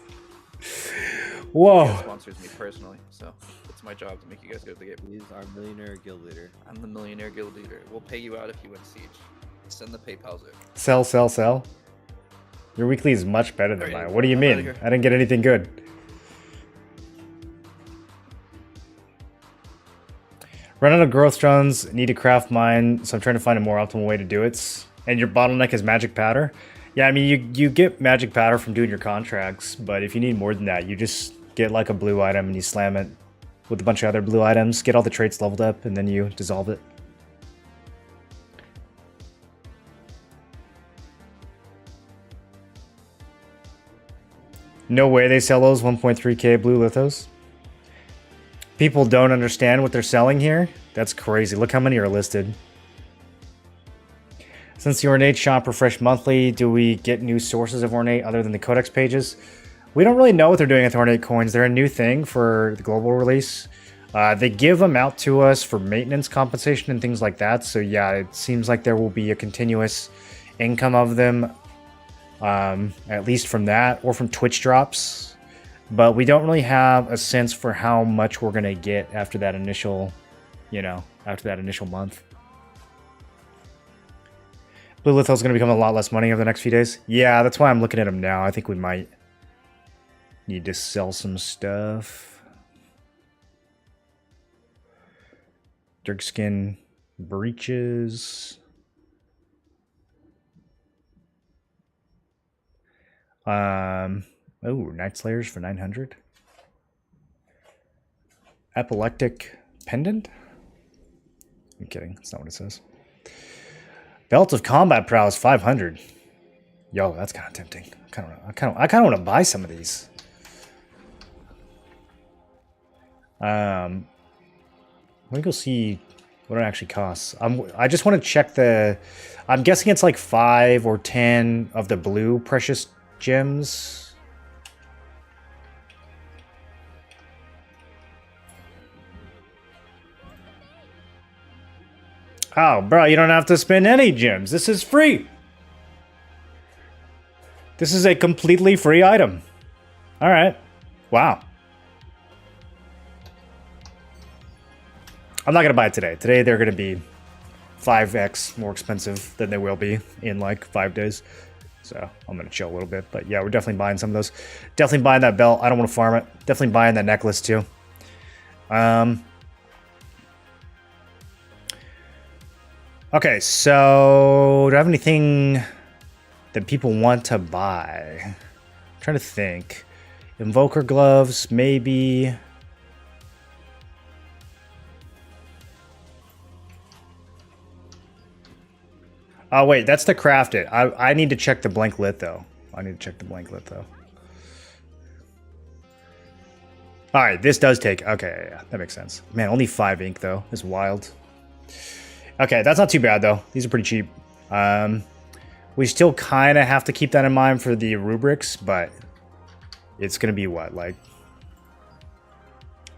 It
Whoa.
sponsors me personally, so it's my job to make you guys go to the game.
He's our millionaire guild leader.
I'm the millionaire guild leader. We'll pay you out if you win Siege. Send the PayPal's in.
Sell, sell, sell. Your weekly is much better than
Alright,
mine. What do you
I'm outta
mean?
here.
I didn't get anything good. Run out of growth stones, need to craft mine, so I'm trying to find a more optimal way to do it. And your bottleneck is magic powder. Yeah, I mean, you get magic powder from doing your contracts, but if you need more than that, you just get like a blue item and you slam it with a bunch of other blue items, get all the traits leveled up, and then you dissolve it. No way they sell those 1.3k blue lithos. People don't understand what they're selling here. That's crazy. Look how many are listed. Since the Ornate shop refreshed monthly, do we get new sources of Ornate other than the Codex pages? We don't really know what they're doing with Ornate coins. They're a new thing for the global release. They give them out to us for maintenance compensation and things like that. So yeah, it seems like there will be a continuous income of them, at least from that or from Twitch drops. But we don't really have a sense for how much we're going to get after that initial, after that initial month. Blue Lithos is going to become a lot less money over the next few days. Yeah, that's why I'm looking at them now. I think we might need to sell some stuff. Dirkskin breeches. Oh, Night Slayers for 900. Epileptic pendant? I'm kidding. That's not what it says. Belt of Combat Prowess 500. Yo, that's kind of tempting. I kind of want to buy some of these. Let me go see what it actually costs. I just want to check the. I'm guessing it's like 5 or 10 of the blue precious gems. Oh, bro, you don't have to spend any gems. This is free. This is a completely free item. All right. Wow. I'm not going to buy it today. Today they're going to be 5x more expensive than they will be in like 5 days. So I'm going to chill a little bit. But yeah, we're definitely buying some of those. Definitely buying that belt. I don't want to farm it. Definitely buying that necklace too. Okay, so do I have anything that people want to buy? I'm trying to think. Invoker gloves, maybe. Oh wait, that's to craft it. I need to check the blank lit though. I need to check the blank lit though. All right, this does take. Okay, yeah, that makes sense. Man, only 5 ink though. It's wild. Okay, that's not too bad though. These are pretty cheap. We still kind of have to keep that in mind for the rubrics, but it's gonna be what, like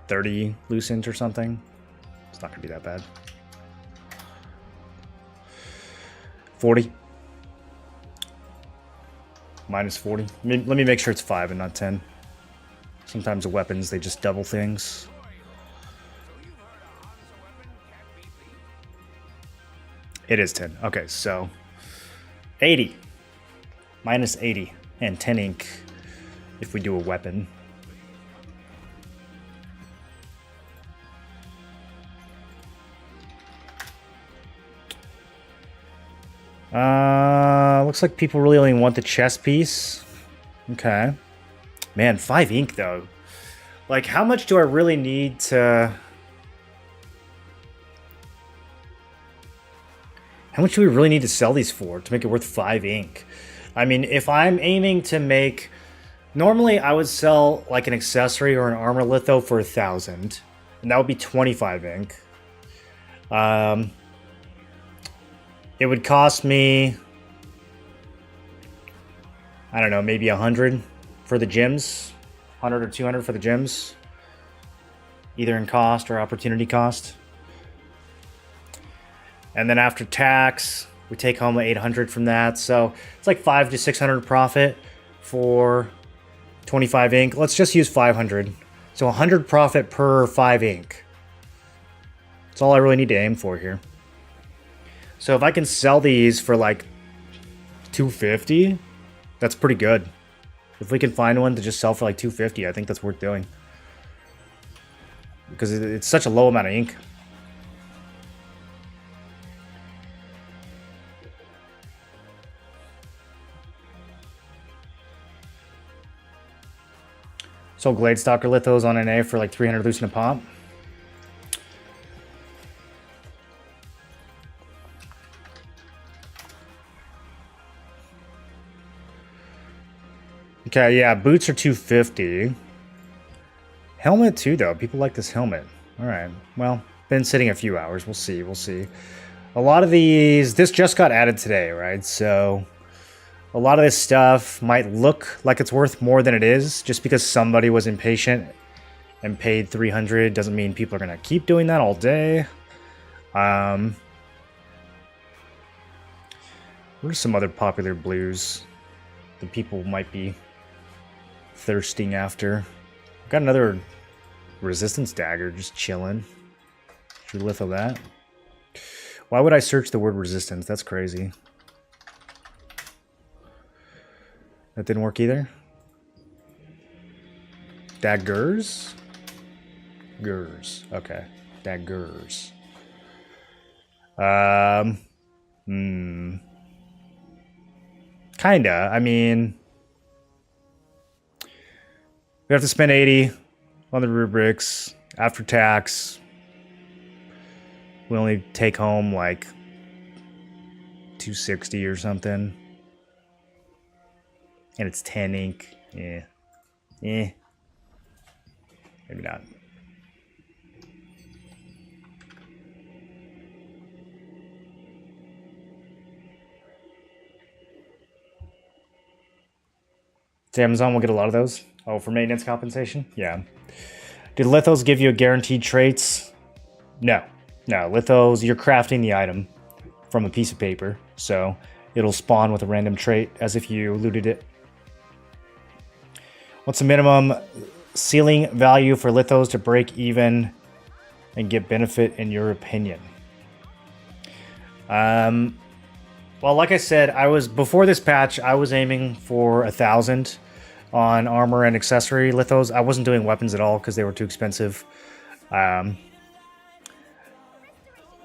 30 lucent or something. It's not gonna be that bad. 40. Minus 40. Let me make sure it's 5 and not 10. Sometimes the weapons, they just double things. It is 10. Okay, so 80. Minus 80. And 10 ink if we do a weapon. Looks like people really only want the chest piece. Okay. Man, 5 ink though. Like, how much do I really need to... How much do we really need to sell these for to make it worth 5 ink? I mean, if I'm aiming to make... Normally, I would sell like an accessory or an armor litho for 1,000. And that would be 25 ink. It would cost me... I don't know, maybe 100 for the gems. 100 or 200 for the gems. Either in cost or opportunity cost. And then after tax, we take home 800 from that. So it's like 500 to 600 profit for 25 ink. Let's just use 500. So 100 profit per 5 ink. That's all I really need to aim for here. So if I can sell these for like 250, that's pretty good. If we can find one to just sell for like 250, I think that's worth doing. Because it's such a low amount of ink. So Gladestalker Lithos on NA for like 300 lucent a pop. Okay, yeah, boots are 250. Helmet too, though. People like this helmet. All right. Well, been sitting a few hours. We'll see. We'll see. A lot of these... This just got added today, right? So a lot of this stuff might look like it's worth more than it is. Just because somebody was impatient and paid 300 doesn't mean people are going to keep doing that all day. What are some other popular blues that people might be thirsting after? Got another resistance dagger just chilling. Should we litho that? Why would I search the word resistance? That's crazy. That didn't work either. Daggers? Gers. Okay. Daggers. Kinda. I mean... We have to spend 80 on the rubrics. After tax, we only take home like 260 or something. And it's 10 ink. Yeah. Maybe not. So Amazon will get a lot of those. Oh, for maintenance compensation? Yeah. Did lithos give you a guaranteed traits? No. No, lithos, you're crafting the item from a piece of paper. So it'll spawn with a random trait as if you looted it. What's the minimum ceiling value for lithos to break even and get benefit in your opinion? Well, like I said, before this patch, I was aiming for 1,000 on armor and accessory lithos. I wasn't doing weapons at all because they were too expensive.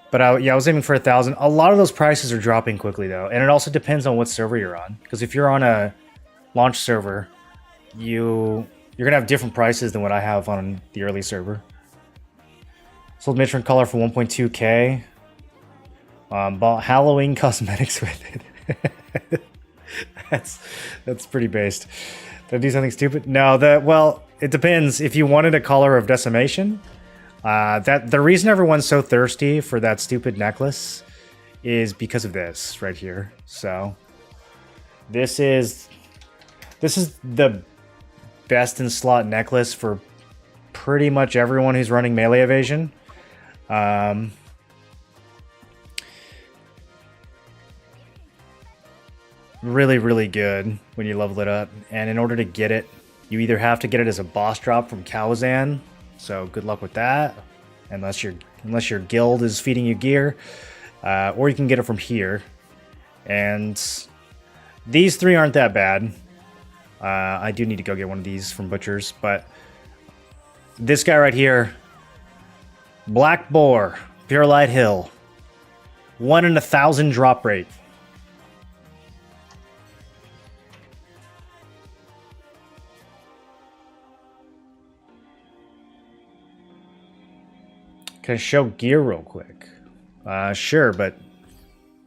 But yeah, I was aiming for 1,000. A lot of those prices are dropping quickly though, and it also depends on what server you're on. Because if you're on a launch server, you're gonna have different prices than what I have on the early server. Sold Mitron color for 1.2k. Bought Halloween cosmetics with it. that's pretty based. Did I do something stupid? No, well, it depends. If you wanted a color of decimation, that the reason everyone's so thirsty for that stupid necklace is because of this right here. So this is the best in slot necklace for pretty much everyone who's running melee evasion. Really, really good when you level it up. And in order to get it, you either have to get it as a boss drop from Kawazan, so good luck with that, unless your guild is feeding you gear, or you can get it from here. And these three aren't that bad. I do need to go get one of these from Butchers, but this guy right here, Black Boar, Pure Light Hill, 1 in 1,000 drop rate. Can I show gear real quick? Sure, but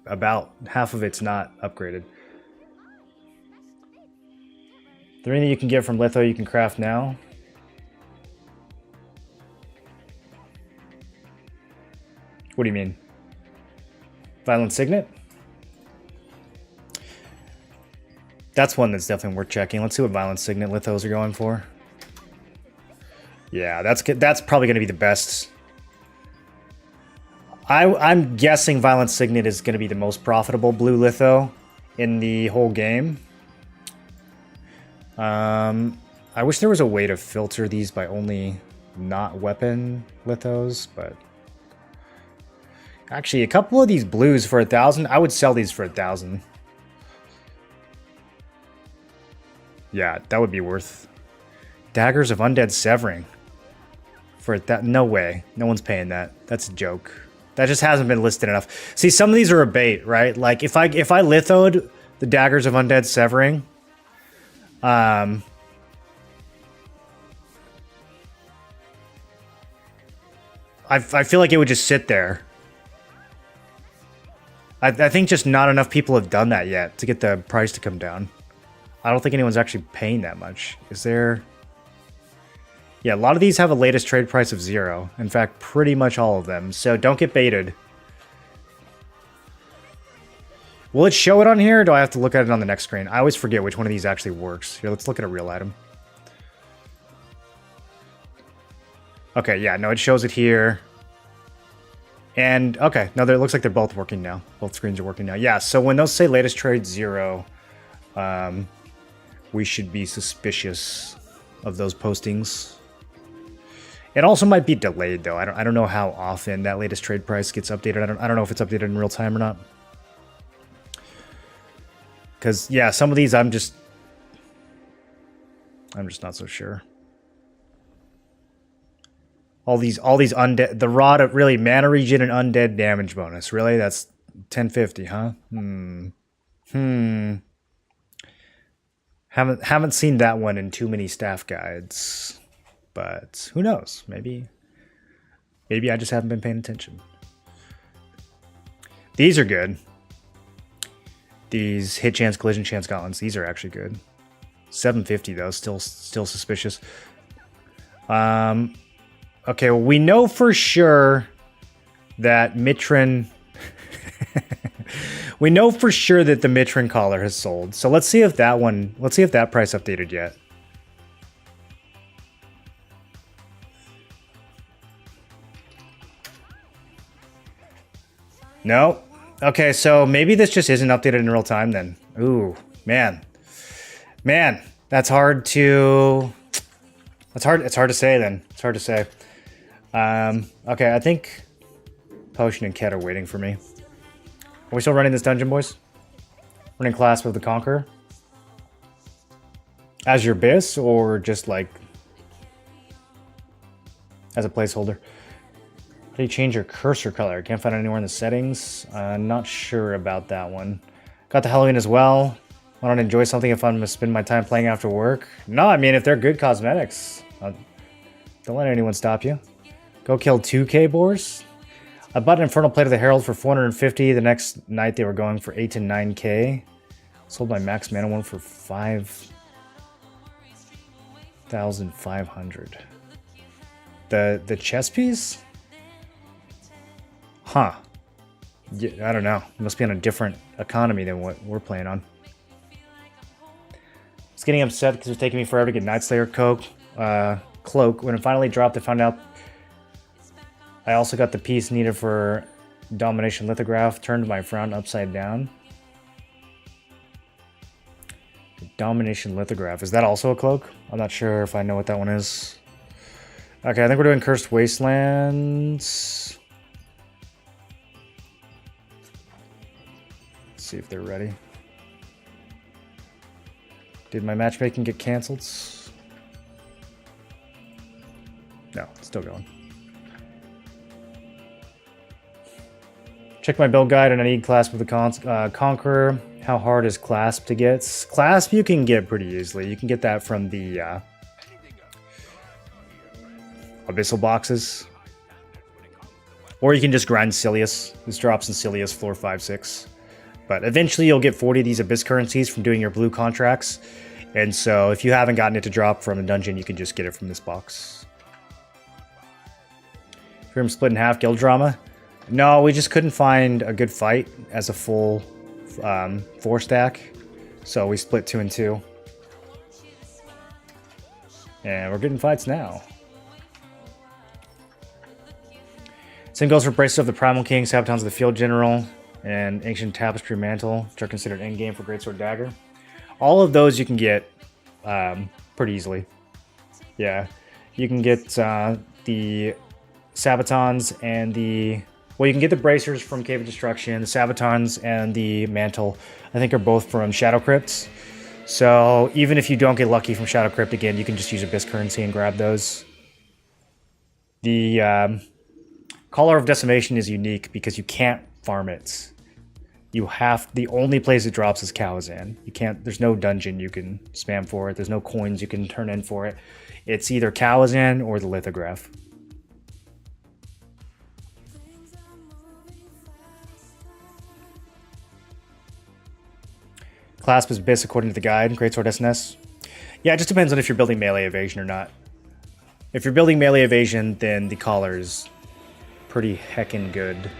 about half of it's not upgraded. The ring that you can get from Litho you can craft now. What do you mean? Violent Signet? That's one that's definitely worth checking. Let's see what Violent Signet Lithos are going for. Yeah, that's probably going to be the best. I'm guessing Violent Signet is going to be the most profitable blue litho in the whole game. I wish there was a way to filter these by only not weapon lithos, but actually a couple of these blues for 1,000, I would sell these for 1,000. Yeah, that would be worth. Daggers of Undead Severing for that. No way, no one's paying that. That's a joke. That just hasn't been listed enough. See, some of these are a bait, right? Like if I lithoed the Daggers of Undead Severing, I feel like it would just sit there. I think just not enough people have done that yet to get the price to come down. I don't think anyone's actually paying that much. Is there? Yeah, a lot of these have a latest trade price of 0. In fact, pretty much all of them. So don't get baited. Will it show it on here, or do I have to look at it on the next screen? I always forget which one of these actually works. Here, let's look at a real item. Okay, yeah, no, it shows it here. And, okay, no, it looks like they're both working now. Both screens are working now. Yeah, so when those say latest trade 0, we should be suspicious of those postings. It also might be delayed though. I don't know how often that latest trade price gets updated. I don't know if it's updated in real time or not. Cause yeah, some of these I'm just not so sure. All these undead, the rod of really mana regen and undead damage bonus. Really, that's 1050, huh? Haven't seen that one in too many staff guides. But who knows? Maybe I just haven't been paying attention. These are good. These hit chance, collision chance gauntlets. These are actually good. 750 though, still suspicious. Okay, well, we know for sure that Mitron. We know for sure that the Mitron collar has sold. So let's see if that one. Let's see if that price updated yet. No. Okay, so maybe this just isn't updated in real time then. Ooh, man. Man, that's hard to... It's hard to say then. It's hard to say. Okay, I think Potion and Ket are waiting for me. Are we still running this dungeon, boys? Running Clasp of the Conqueror? As your bis, or just like... as a placeholder? How do you change your cursor color? I can't find it anywhere in the settings. Not sure about that one. Got the Halloween as well. I don't enjoy something if I'm going to spend my time playing after work. No, I mean, if they're good cosmetics, don't let anyone stop you. Go kill 2k boars. I bought an Infernal Plate of the Herald for 450. The next night they were going for 8 to 9k. Sold my max mana one for 5,500. The chess piece? Huh. Yeah, I don't know. It must be on a different economy than what we're playing on. I was getting upset because it was taking me forever to get Nightslayer cloak. When it finally dropped, I found out I also got the piece needed for Domination Lithograph. Turned my frown upside down. Domination Lithograph. Is that also a cloak? I'm not sure if I know what that one is. Okay, I think we're doing Cursed Wastelands. Let's see if they're ready. Did my matchmaking get cancelled? No, it's still going. Check my build guide and I need Clasp with the Conqueror. How hard is Clasp to get? Clasp you can get pretty easily. You can get that from the Abyssal boxes. Or you can just grind Silius. This drops in Silius floor 5, 6. But eventually you'll get 40 of these Abyss currencies from doing your blue contracts. And so if you haven't gotten it to drop from a dungeon, you can just get it from this box. Epherium split in half, guild drama. No, we just couldn't find a good fight as a full 4-stack. So we split 2 and 2. And we're getting fights now. Same goes for Braces of the Primal King, Sabatons of the Field General, and Ancient Tapestry Mantle, which are considered endgame for Greatsword Dagger. All of those you can get pretty easily. Yeah, you can get the Sabatons and the... Well, you can get the Bracers from Cave of Destruction. The Sabatons and the Mantle, I think, are both from Shadow Crypts. So even if you don't get lucky from Shadow Crypt again, you can just use Abyss currency and grab those. The Caller of Decimation is unique because you can't farm it. The only place it drops is Kawazan. You can't, there's no dungeon you can spam for it. There's no coins you can turn in for it. It's either Kawazan or the Lithograph. Clasp is Abyss according to the guide, Greatsword SNS. Yeah, it just depends on if you're building melee evasion or not. If you're building melee evasion, then the collar is pretty heckin' good.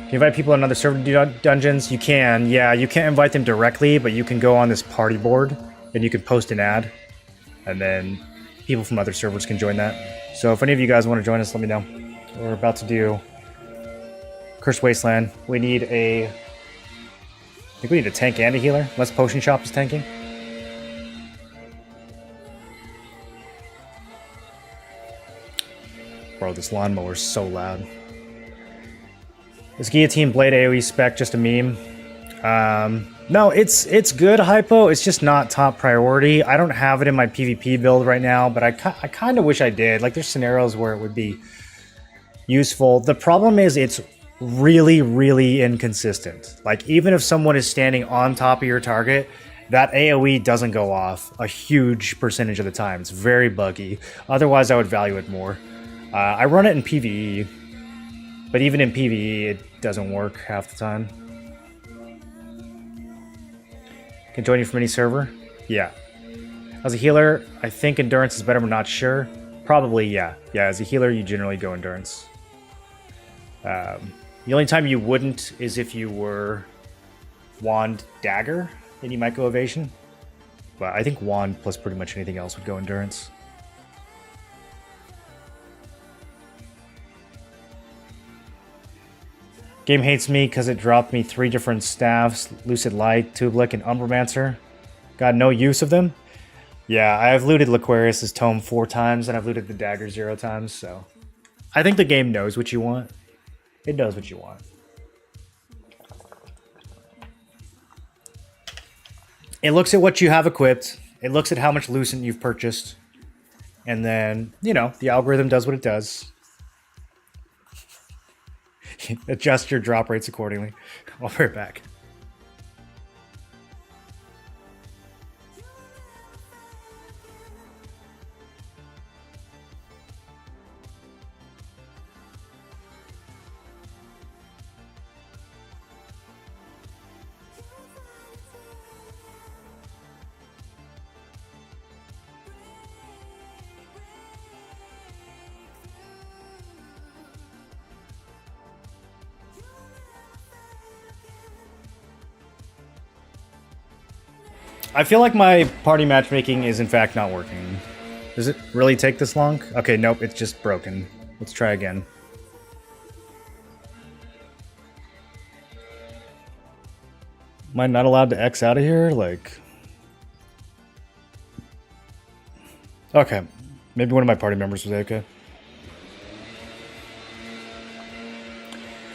Can you invite people on other server to do dungeons? You can, yeah. You can't invite them directly, but you can go on this party board and you can post an ad. And then people from other servers can join that. So if any of you guys want to join us, let me know. We're about to do Cursed Wasteland. We need I think we need a tank and a healer, unless Potion Shop is tanking. Bro, this lawnmower is so loud. Is Guillotine Blade AoE spec just a meme? No, it's good, Hypo. It's just not top priority. I don't have it in my PvP build right now, but I kind of wish I did. Like, there's scenarios where it would be useful. The problem is it's really, really inconsistent. Like, even if someone is standing on top of your target, that AoE doesn't go off a huge percentage of the time. It's very buggy. Otherwise, I would value it more. I run it in PvE, but even in PvE, it doesn't work half the time. Can join you from any server? Yeah. As a healer, I think Endurance is better, but not sure. Probably, yeah. Yeah, as a healer, you generally go Endurance. The only time you wouldn't is if you were Wand Dagger, then you might go Evasion. But I think Wand plus pretty much anything else would go Endurance. Game hates me because it dropped me 3 different staffs, Lucid Light, Tubelik, and Umbromancer. Got no use of them. Yeah, I've looted Laquarius' tome 4 times, and I've looted the dagger 0 times, so... I think the game knows what you want. It knows what you want. It looks at what you have equipped, It looks at how much Lucent you've purchased. And then, you know, the algorithm does what it does. Adjust your drop rates accordingly. I'll be right back. I feel like my party matchmaking is in fact not working. Does it really take this long? Okay, nope, it's just broken. Let's try again. Am I not allowed to X out of here? Like... Okay. Maybe one of my party members was okay.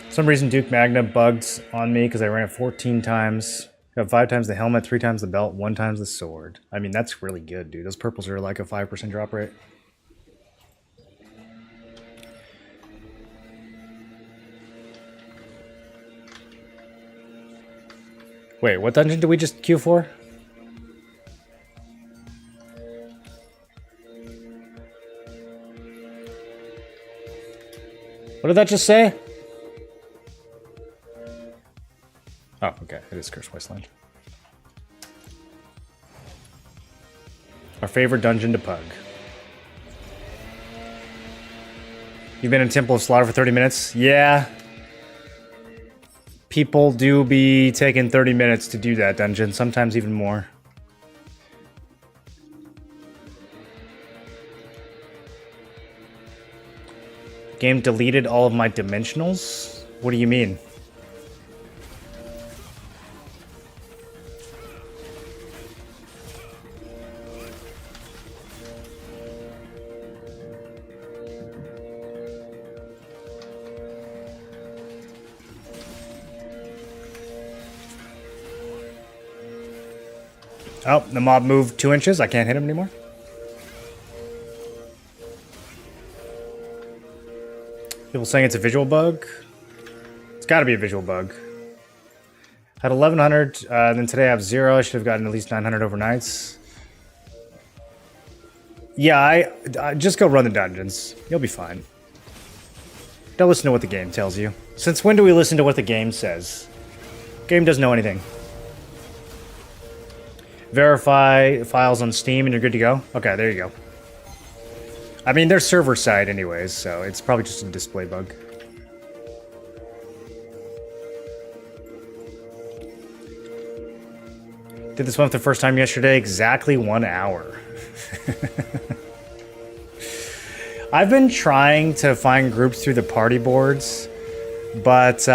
For some reason Duke Magna bugged on me because I ran it 14 times. Got 5 times the helmet, 3 times the belt, 1 times the sword. I mean, that's really good, dude. Those purples are like a 5% drop rate. Wait, what dungeon did we just queue for? What did that just say? Oh, okay. It is Cursed Wasteland. Our favorite dungeon to pug. You've been in Temple of Slaughter for 30 minutes? Yeah. People do be taking 30 minutes to do that dungeon, sometimes even more. Game deleted all of my dimensionals? What do you mean? Oh, the mob moved 2 inches. I can't hit him anymore. People saying it's a visual bug. It's got to be a visual bug. Had 1100, then today I have 0. I should have gotten at least 900 overnights. Yeah, I just go run the dungeons. You'll be fine. Don't listen to what the game tells you. Since when do we listen to what the game says? Game doesn't know anything. Verify files on Steam and you're good to go? Okay, there you go. I mean, they're server side anyways, so it's probably just a display bug. Did this one for the first time yesterday? Exactly 1 hour. I've been trying to find groups through the party boards, but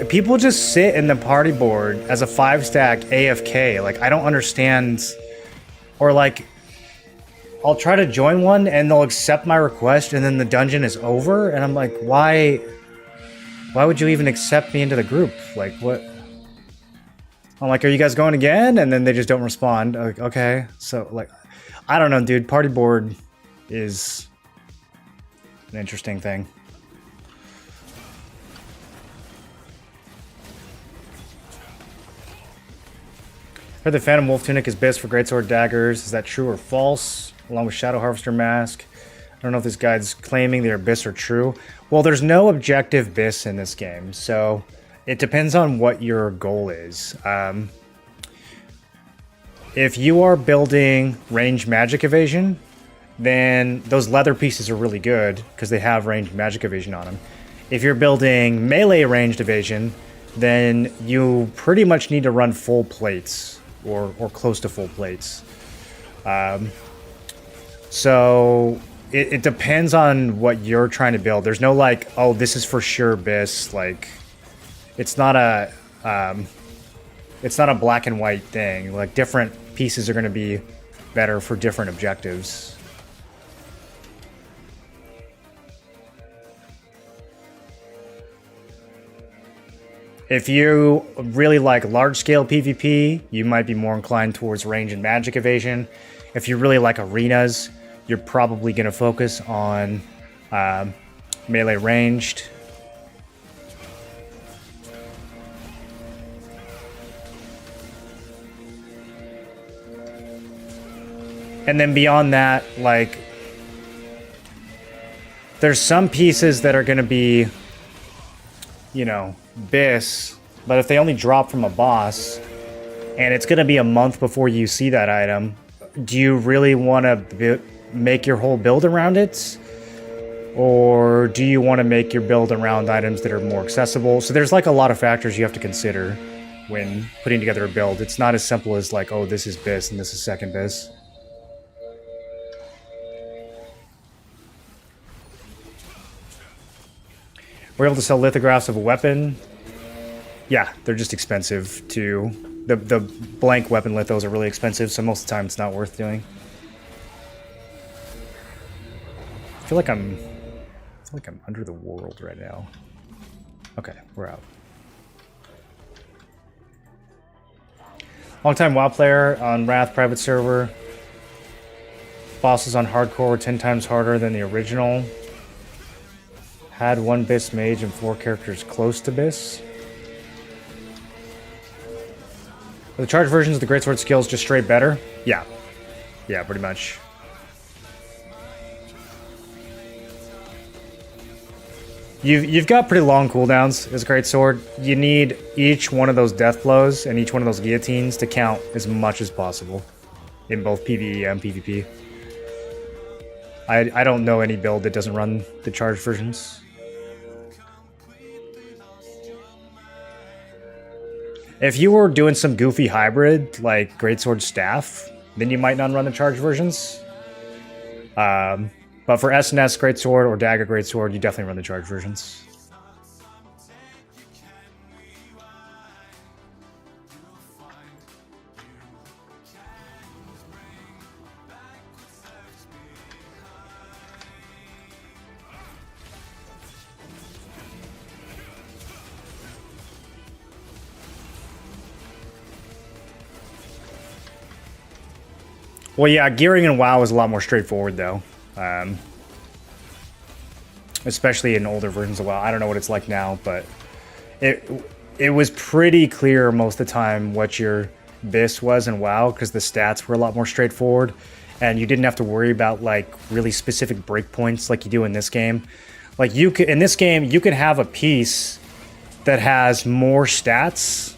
people just sit in the party board as a 5-stack AFK. Like, I don't understand. Or like, I'll try to join one and they'll accept my request and then the dungeon is over. And I'm like, why would you even accept me into the group? Like, what? I'm like, are you guys going again? And then they just don't respond. Like, okay. So like, I don't know, dude. Party board is an interesting thing. Heard the Phantom Wolf Tunic is best for Greatsword Daggers. Is that true or false? Along with Shadow Harvester Mask. I don't know if this guide's claiming the Abyss are true. Well, there's no objective Abyss in this game, so it depends on what your goal is. If you are building ranged magic evasion, then those leather pieces are really good because they have ranged magic evasion on them. If you're building melee ranged evasion, then you pretty much need to run full plates. Or close to full plates. So it depends on what you're trying to build. There's no like, oh, this is for sure Biss. Like, it's not a black and white thing. Like, different pieces are going to be better for different objectives. If you really like large-scale PvP, you might be more inclined towards range and magic evasion. If you really like arenas, you're probably going to focus on melee ranged. And then beyond that, like, there's some pieces that are going to be, you know, BIS, but if they only drop from a boss, and it's going to be a month before you see that item, do you really want to make your whole build around it? Or do you want to make your build around items that are more accessible? So there's like a lot of factors you have to consider when putting together a build. It's not as simple as like, oh, this is BIS and this is second BIS. We're able to sell lithographs of a weapon. Yeah, they're just expensive too. The blank weapon lithos are really expensive, so most of the time it's not worth doing. I feel like I'm under the world right now. Okay, we're out. Long-time WoW player on Wrath private server. Bosses on hardcore were 10 times harder than the original. Had 1 BIS mage and 4 characters close to BIS. Are the charged versions of the greatsword skills just straight better? Yeah. Yeah, pretty much. You've got pretty long cooldowns as greatsword. You need each one of those death blows and each one of those guillotines to count as much as possible in both PvE and PvP. I don't know any build that doesn't run the charged versions. If you were doing some goofy hybrid, like Greatsword Staff, then you might not run the charged versions. But for SNS Greatsword or Dagger Greatsword, you definitely run the charged versions. Well, yeah, gearing in WoW is a lot more straightforward, though. Especially in older versions of WoW. I don't know what it's like now, but it was pretty clear most of the time what your BIS was in WoW, because the stats were a lot more straightforward, and you didn't have to worry about like really specific breakpoints like you do in this game. Like in this game, you could have a piece that has more stats,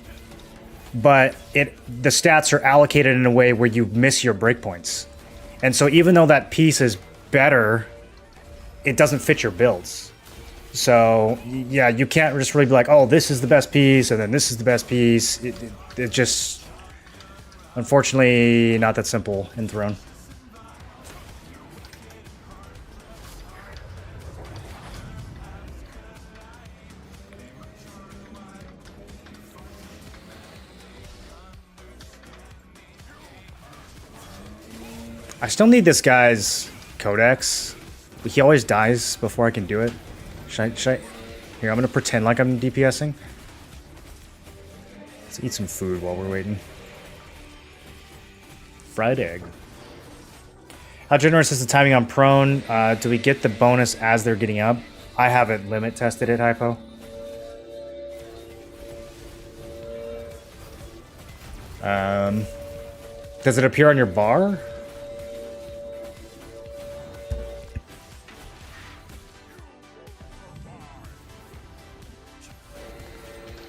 but the stats are allocated in a way where you miss your breakpoints. And so even though that piece is better, it doesn't fit your builds. So yeah, you can't just really be like, oh, this is the best piece, and then this is the best piece. It just, unfortunately, not that simple in Throne. I still need this guy's codex. He always dies before I can do it. Should I? Here, I'm gonna pretend like I'm DPSing. Let's eat some food while we're waiting. Fried egg. How generous is the timing on prone? Do we get the bonus as they're getting up? I haven't limit tested it, Hypo. Does it appear on your bar?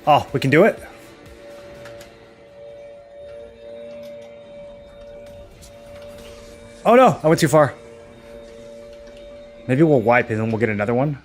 Oh, we can do it? Oh no, I went too far. Maybe we'll wipe and then we'll get another one.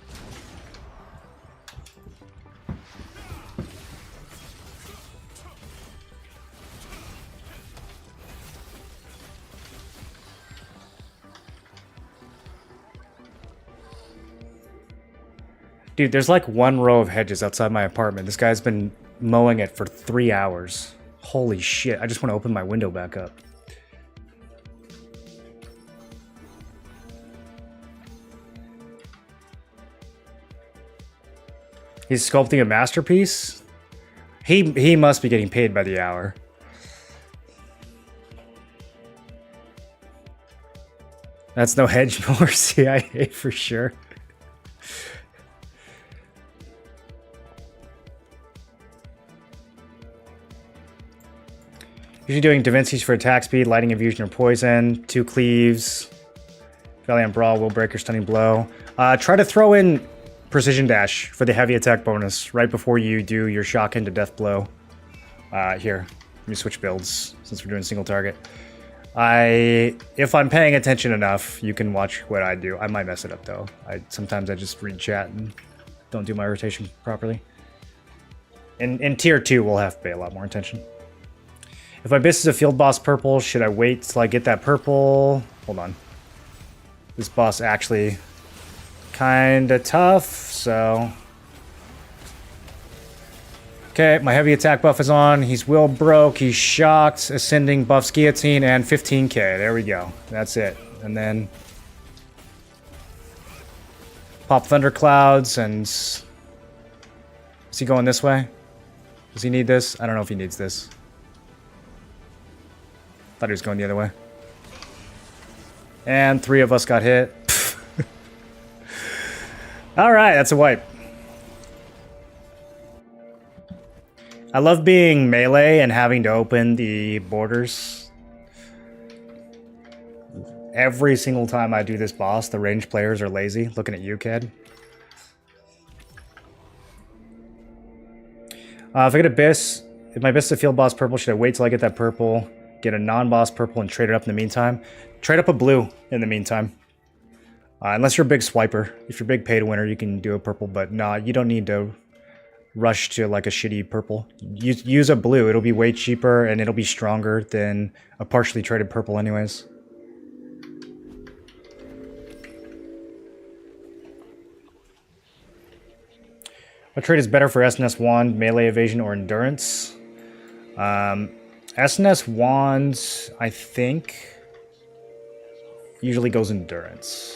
Dude, there's like one row of hedges outside my apartment. This guy's been mowing it for 3 hours. Holy shit, I just want to open my window back up. He's sculpting a masterpiece? He must be getting paid by the hour. That's no hedge more CIA for sure. Usually doing Da Vinci's for attack speed, lighting infusion or poison, 2 cleaves, Valiant Brawl, Will Breaker, Stunning Blow. Try to throw in Precision Dash for the heavy attack bonus right before you do your shock into Death Blow. Here, let me switch builds since we're doing single target. If I'm paying attention enough, you can watch what I do. I might mess it up though. Sometimes I just read chat and don't do my rotation properly. In tier 2, we'll have to pay a lot more attention. If my boss is a field boss purple, should I wait till I get that purple? Hold on. This boss actually kinda tough, so... Okay, my heavy attack buff is on. He's will broke, he's shocked, ascending buffs guillotine, and 15k. There we go. That's it. And then... pop thunderclouds, and... Is he going this way? Does he need this? I don't know if he needs this. Thought he was going the other way. And 3 of us got hit. Alright, that's a wipe. I love being melee and having to open the borders. Every single time I do this boss, the ranged players are lazy. Looking at you, kid. If I get Abyss, if my Abyss is a field boss purple, should I wait till I get that purple? Get a non-boss purple and trade it up in the meantime. Trade up a blue in the meantime. Unless you're a big swiper. If you're a big pay to winner, you can do a purple, but nah, you don't need to rush to like a shitty purple. Use a blue. It'll be way cheaper and it'll be stronger than a partially traded purple anyways. What trade is better for SNS Wand, melee evasion, or endurance? SNS Wands, I think, usually goes endurance.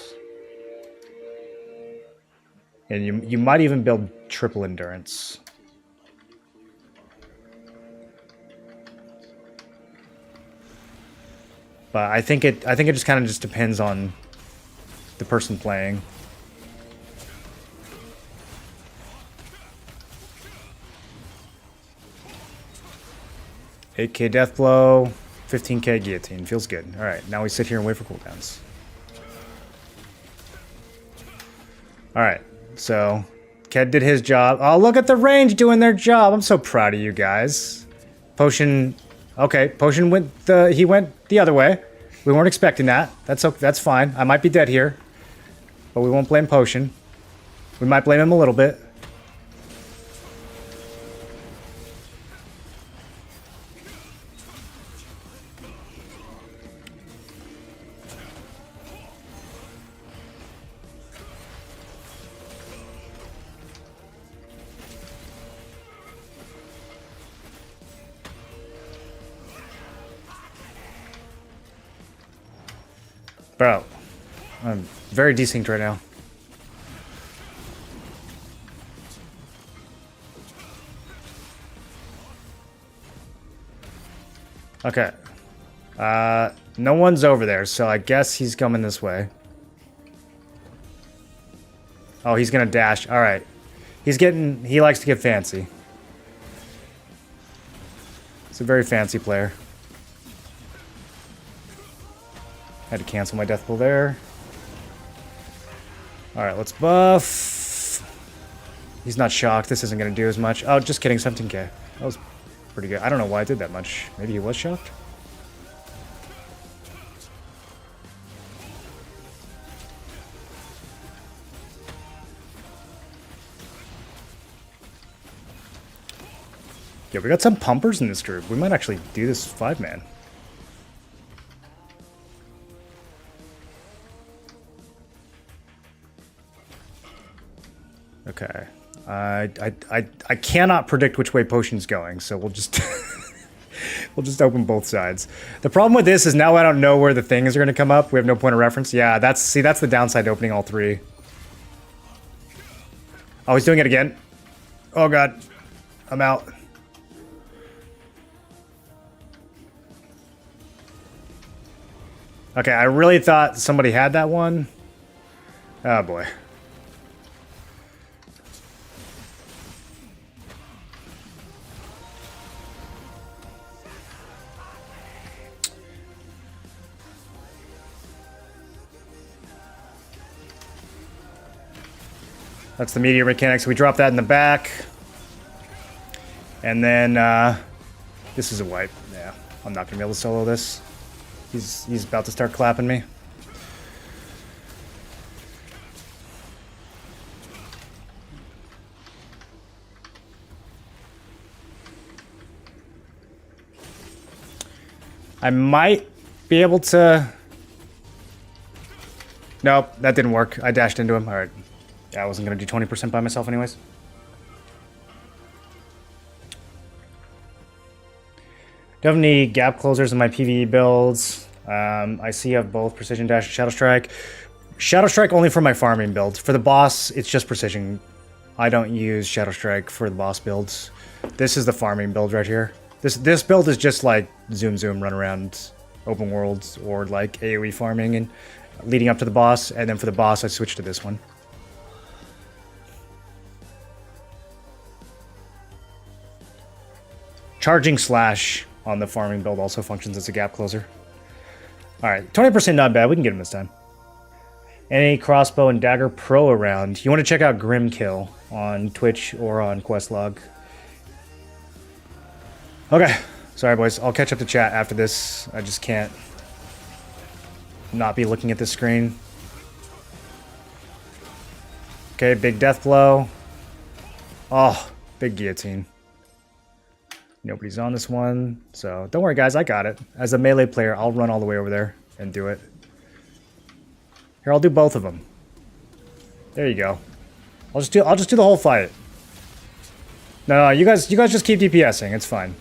And you might even build triple endurance. But I think it just kind of just depends on the person playing. $8k death blow, 15k guillotine. Feels good. Alright, now we sit here and wait for cooldowns. Alright, so Ked did his job. Oh, look at the range doing their job. I'm so proud of you guys. Potion, okay, Potion went he went the other way. We weren't expecting that. That's fine. I might be dead here, but we won't blame Potion. We might blame him a little bit. Bro, I'm very desynced right now. Okay. No one's over there, so I guess he's coming this way. Oh, he's gonna dash. Alright. He likes to get fancy. He's a very fancy player. Had to cancel my death blow there. Alright, let's buff. He's not shocked. This isn't going to do as much. Oh, just kidding. 17k. That was pretty good. I don't know why I did that much. Maybe he was shocked? Yeah, we got some pumpers in this group. We might actually do this 5-man. Okay. I cannot predict which way Potion's going, so we'll just we'll just open both sides. The problem with this is now I don't know where the things are going to come up. We have no point of reference. Yeah, that's the downside to opening all 3. Oh, he's doing it again. Oh god. I'm out. Okay, I really thought somebody had that one. Oh boy. That's the meteor mechanics. We drop that in the back. And then, this is a wipe. Yeah, I'm not going to be able to solo this. He's about to start clapping me. I might be able to... Nope, that didn't work. I dashed into him. All right. Yeah, I wasn't going to do 20% by myself anyways. Do you have any gap closers in my PvE builds? I see you have both Precision Dash and Shadow Strike. Shadow Strike only for my farming build. For the boss, it's just Precision. I don't use Shadow Strike for the boss builds. This is the farming build right here. This build is just like zoom run around open worlds or like AoE farming and leading up to the boss. And then for the boss, I switched to this one. Charging Slash on the farming build also functions as a gap closer. Alright, 20% not bad. We can get him this time. Any crossbow and dagger pro around. You want to check out Grimkill on Twitch or on Questlog. Okay. Sorry, boys. I'll catch up to chat after this. I just can't not be looking at this screen. Okay, big death blow. Oh, big guillotine. Nobody's on this one, so don't worry, guys. I got it. As a melee player, I'll run all the way over there and do it. Here, I'll do both of them. There you go. I'll just do the whole fight. No, you guys just keep DPSing. It's fine.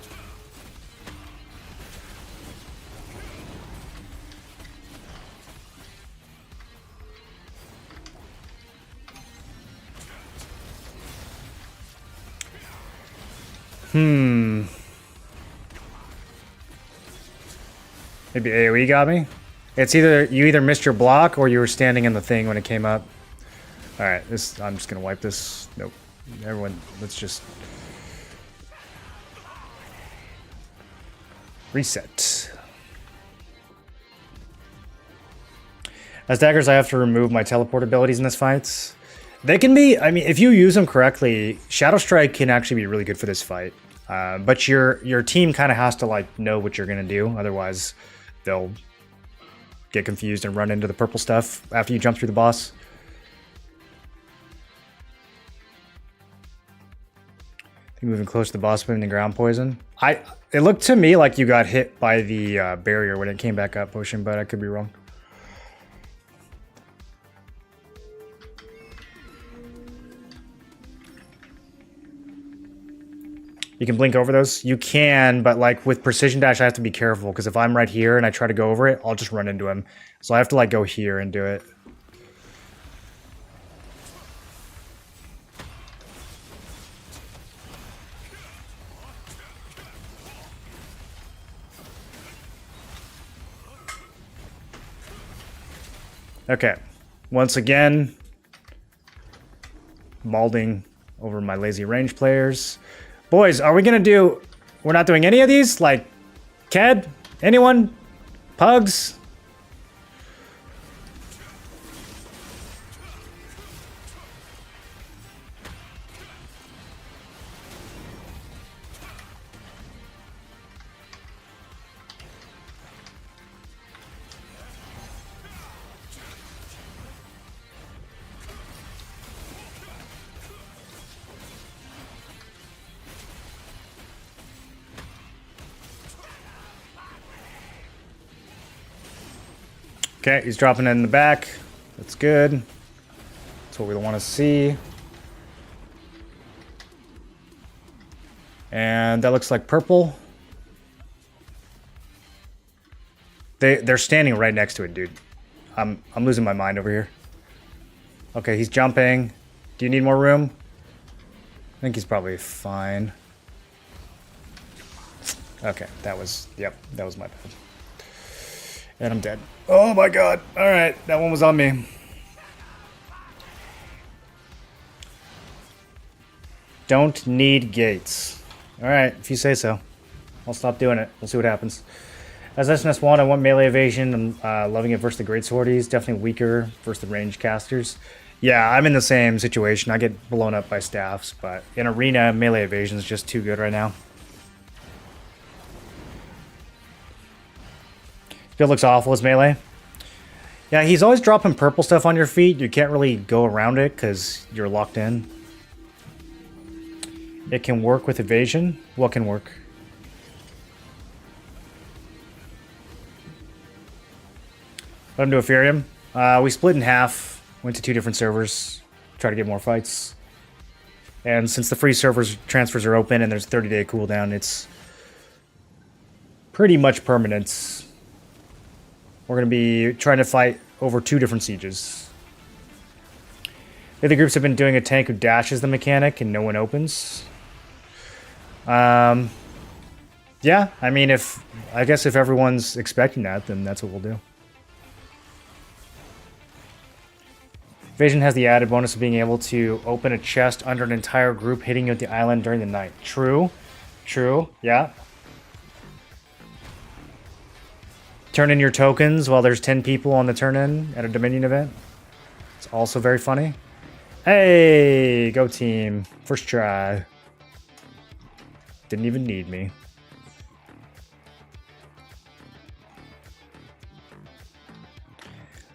Maybe AoE got me? It's either you either missed your block or you were standing in the thing when it came up. Alright, I'm just gonna wipe this. Nope. Everyone, let's just reset. As daggers, I have to remove my teleport abilities in this fight. They can be, I mean, if you use them correctly, Shadow Strike can actually be really good for this fight. But your team kind of has to like know what you're gonna do, otherwise they'll get confused and run into the purple stuff after you jump through the boss. Moving close to the boss, putting the ground poison. It looked to me like you got hit by the barrier when it came back up, Potion, but I could be wrong. You can blink over those? You can, but like with Precision Dash, I have to be careful because if I'm right here and I try to go over it, I'll just run into him. So I have to like go here and do it. Okay. Once again, mauling over my lazy range players. Boys, are we gonna do... We're not doing any of these? Like, Ked? Anyone? Pugs? Okay, he's dropping it in the back. That's good. That's what we want to see. And that looks like purple. They're standing right next to it, dude. I'm losing my mind over here. Okay, he's jumping. Do you need more room? I think he's probably fine. Okay, that was my bad. And I'm dead. Oh my god. Alright, that one was on me. Don't need gates. Alright, if you say so. I'll stop doing it. We'll see what happens. As SNS1, I want melee evasion. I'm loving it versus the great swordies. Definitely weaker versus the range casters. Yeah, I'm in the same situation. I get blown up by staffs, but in arena, melee evasion is just too good right now. It looks awful as melee. Yeah, he's always dropping purple stuff on your feet. You can't really go around it because you're locked in. It can work with evasion. What can work? Let him do Epherium. We split in half. Went to 2 different servers. Try to get more fights. And since the free servers transfers are open and there's a 30-day cooldown, it's pretty much permanent. We're going to be trying to fight over 2 different sieges. The other groups have been doing a tank who dashes the mechanic and no one opens. Yeah, I mean, I guess if everyone's expecting that, then that's what we'll do. Evasion has the added bonus of being able to open a chest under an entire group hitting you at the island during the night. True. True. Yeah. Turn in your tokens while there's 10 people on the turn-in at a Dominion event. It's also very funny. Hey, go team. First try. Didn't even need me.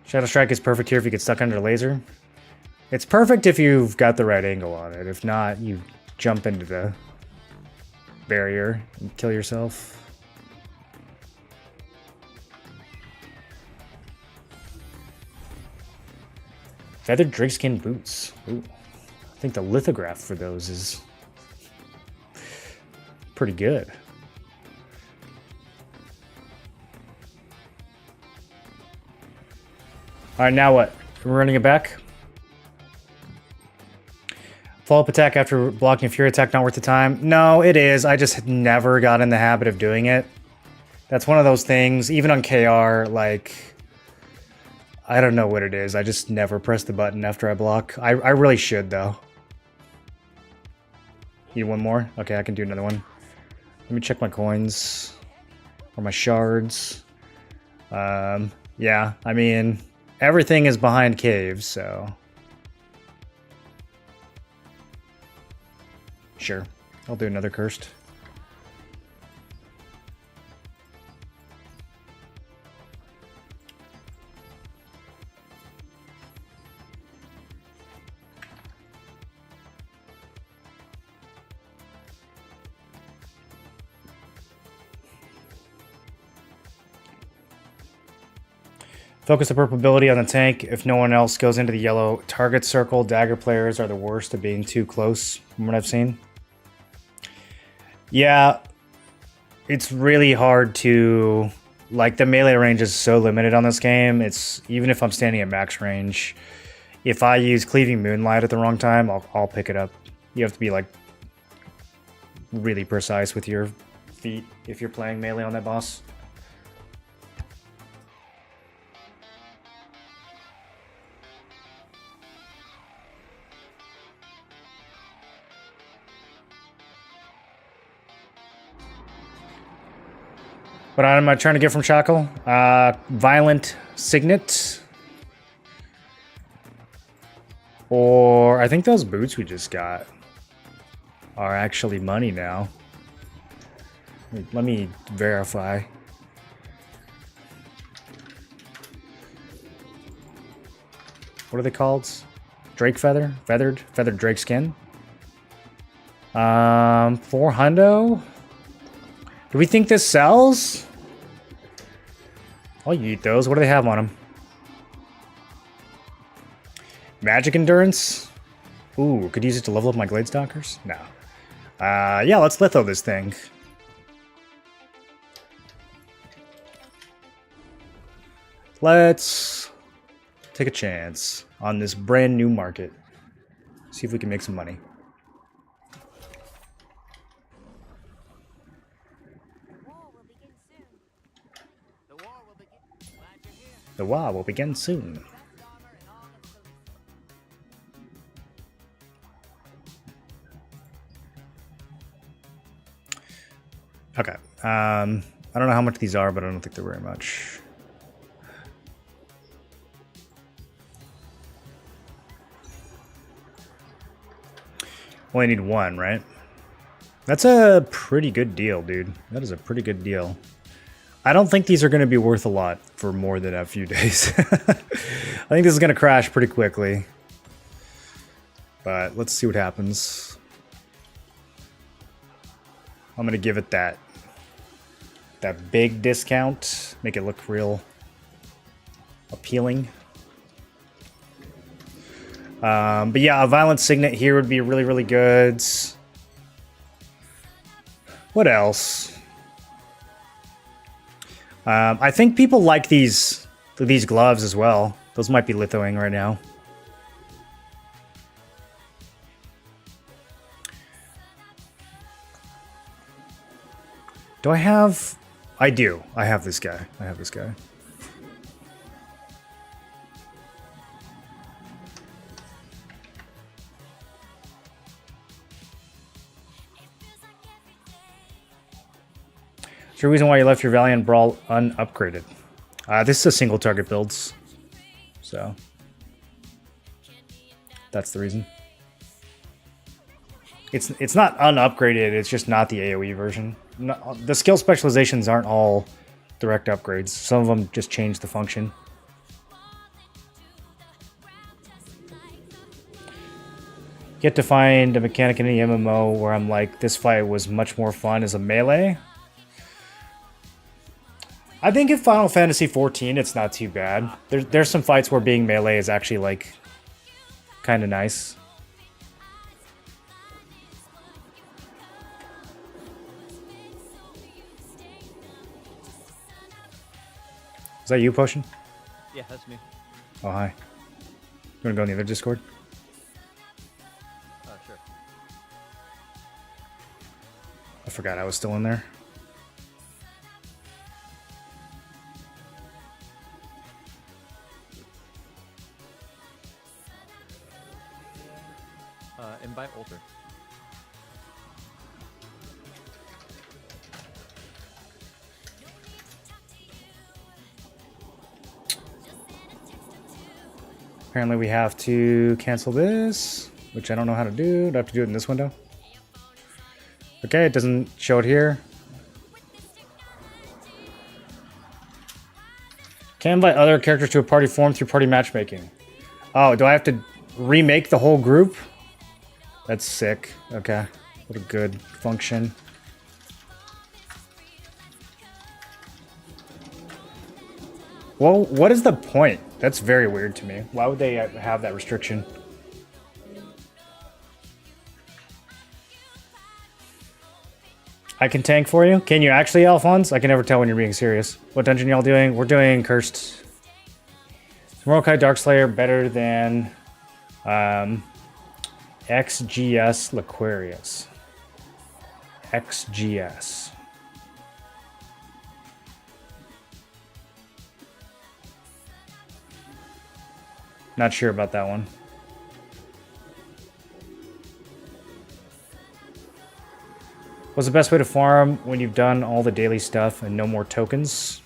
Shadow Strike is perfect here if you get stuck under a laser. It's perfect if you've got the right angle on it. If not, you jump into the barrier and kill yourself. Feathered drakeskin boots. Ooh. I think the lithograph for those is pretty good. Alright, now what? We're running it back. Follow-up attack after blocking a fury attack not worth the time. No, it is. I just never got in the habit of doing it. That's one of those things, even on KR, like, I don't know what it is. I just never press the button after I block. I really should, though. Need one more? Okay, I can do another one. Let me check my coins. Or my shards. Yeah, I mean, everything is behind caves, so... Sure. I'll do another cursed. Focus the purple ability on the tank. If no one else goes into the yellow target circle, dagger players are the worst at being too close from what I've seen. Yeah, it's really hard to... Like, the melee range is so limited on this game. It's even if I'm standing at max range, if I use Cleaving Moonlight at the wrong time, I'll pick it up. You have to be, like, really precise with your feet if you're playing melee on that boss. What am I trying to get from Shackle? Violent Signet. Or I think those boots we just got are actually money now. Let me verify. What are they called? Drake feather? Feathered drake skin? 400? Do we think this sells? I'll eat those. What do they have on them? Magic endurance? Ooh, could use it to level up my Gladestalkers? No. Yeah, let's litho this thing. Let's take a chance on this brand new market. See if we can make some money. The WoW will begin soon. Okay. I don't know how much these are, but I don't think they're very much. Only need one, right? That's a pretty good deal, dude. That is a pretty good deal. I don't think these are going to be worth a lot for more than a few days. I think this is going to crash pretty quickly. But let's see what happens. I'm going to give it that big discount. Make it look real appealing. But yeah, a Violent Signet here would be really, really good. What else? I think people like these gloves as well. Those might be lithoing right now. Do I have... I do. I have this guy. I have this guy. Is there a reason why you left your Valiant Brawl unupgraded? This is a single target builds. So... that's the reason. It's not unupgraded, it's just not the AoE version. No, the skill specializations aren't all direct upgrades. Some of them just change the function. Yet to find a mechanic in any MMO where I'm like, this fight was much more fun as a melee. I think in Final Fantasy XIV, it's not too bad. There's some fights where being melee is actually like kind of nice. Is that you, Potion?
Yeah, that's me.
Oh, hi. You wanna go in the other Discord?
Sure.
I forgot I was still in there.
Invite Alter.
Apparently we have to cancel this, which I don't know how to do. Do I have to do it in this window? Okay, it doesn't show it here. Can invite other characters to a party form through party matchmaking. Oh, do I have to remake the whole group? That's sick. Okay. What a good function. Well, what is the point? That's very weird to me. Why would they have that restriction? I can tank for you? Can you actually, Alphonse? I can never tell when you're being serious. What dungeon y'all doing? We're doing Cursed. Morokai Darkslayer better than XGS Laquarius. XGS. Not sure about that one. What's the best way to farm when you've done all the daily stuff and no more tokens?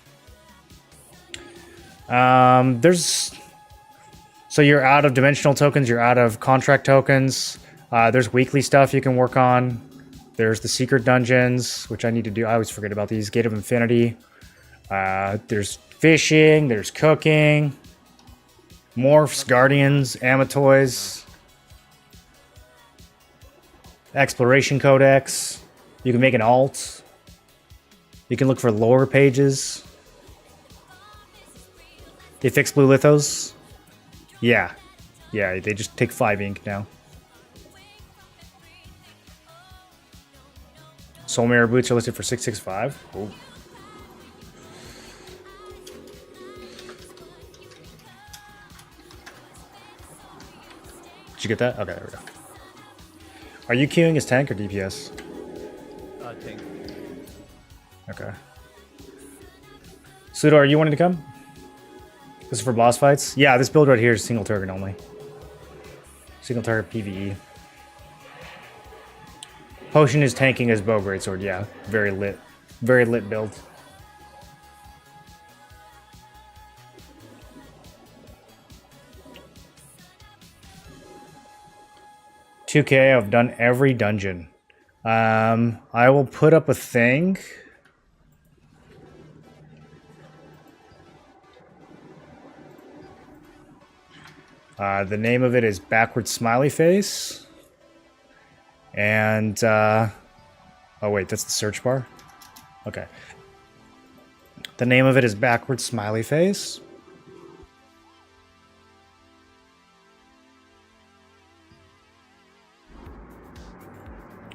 So you're out of dimensional tokens, you're out of contract tokens. There's weekly stuff you can work on. There's the secret dungeons, which I need to do. I always forget about these. Gate of Infinity. There's fishing, there's cooking. Morphs, Guardians, Amatoys. Exploration Codex. You can make an alt. You can look for lore pages. They fix blue lithos. Yeah. Yeah, they just take 5 ink now. Soul Mirror boots are listed for 665. Ooh. Did you get that? Okay, there we go. Are you queuing as tank or DPS?
Tank.
Okay. Sudo, are you wanting to come? This is for boss fights? Yeah, this build right here is single target only. Single target PvE. Potion is tanking as bow greatsword, yeah. Very lit. Very lit build. $2K, I've done every dungeon. I will put up a thing. The name of it is Backward Smiley Face. And, oh wait, that's the search bar? Okay. The name of it is Backward Smiley Face.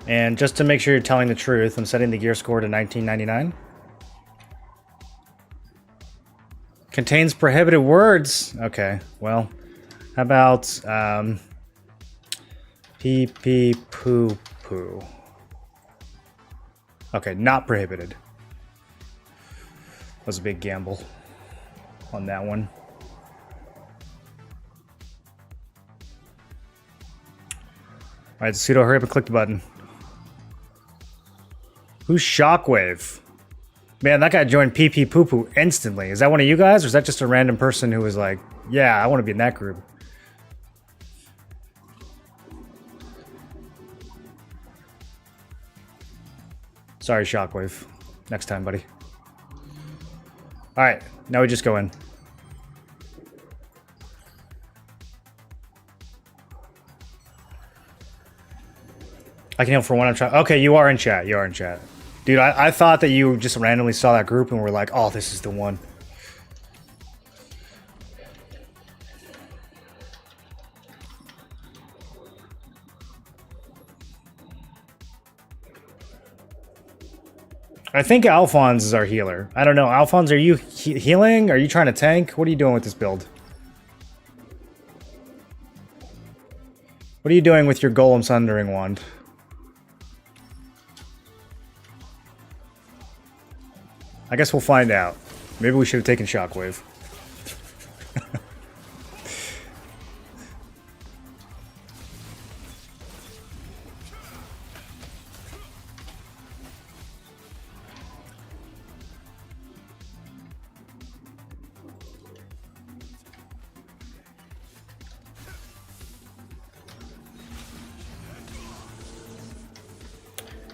And just to make sure you're telling the truth, I'm setting the gear score to 1999. Contains prohibited words. Okay, well, how about pee pee poo poo? Okay, not prohibited. Was a big gamble on that one. All right, pseudo, hurry up and click the button. Who's Shockwave? Man, that guy joined PP Poo Poo instantly. Is that one of you guys, or is that just a random person who was like, yeah, I want to be in that group? Sorry, Shockwave. Next time, buddy. Alright, now we just go in. I can heal for one. I'm trying. Okay, you are in chat. You are in chat. Dude, I thought that you just randomly saw that group and were like, oh, this is the one. I think Alphonse is our healer. I don't know. Alphonse, are you healing? Are you trying to tank? What are you doing with this build? What are you doing with your Golem Sundering Wand? I guess we'll find out. Maybe we should have taken Shockwave.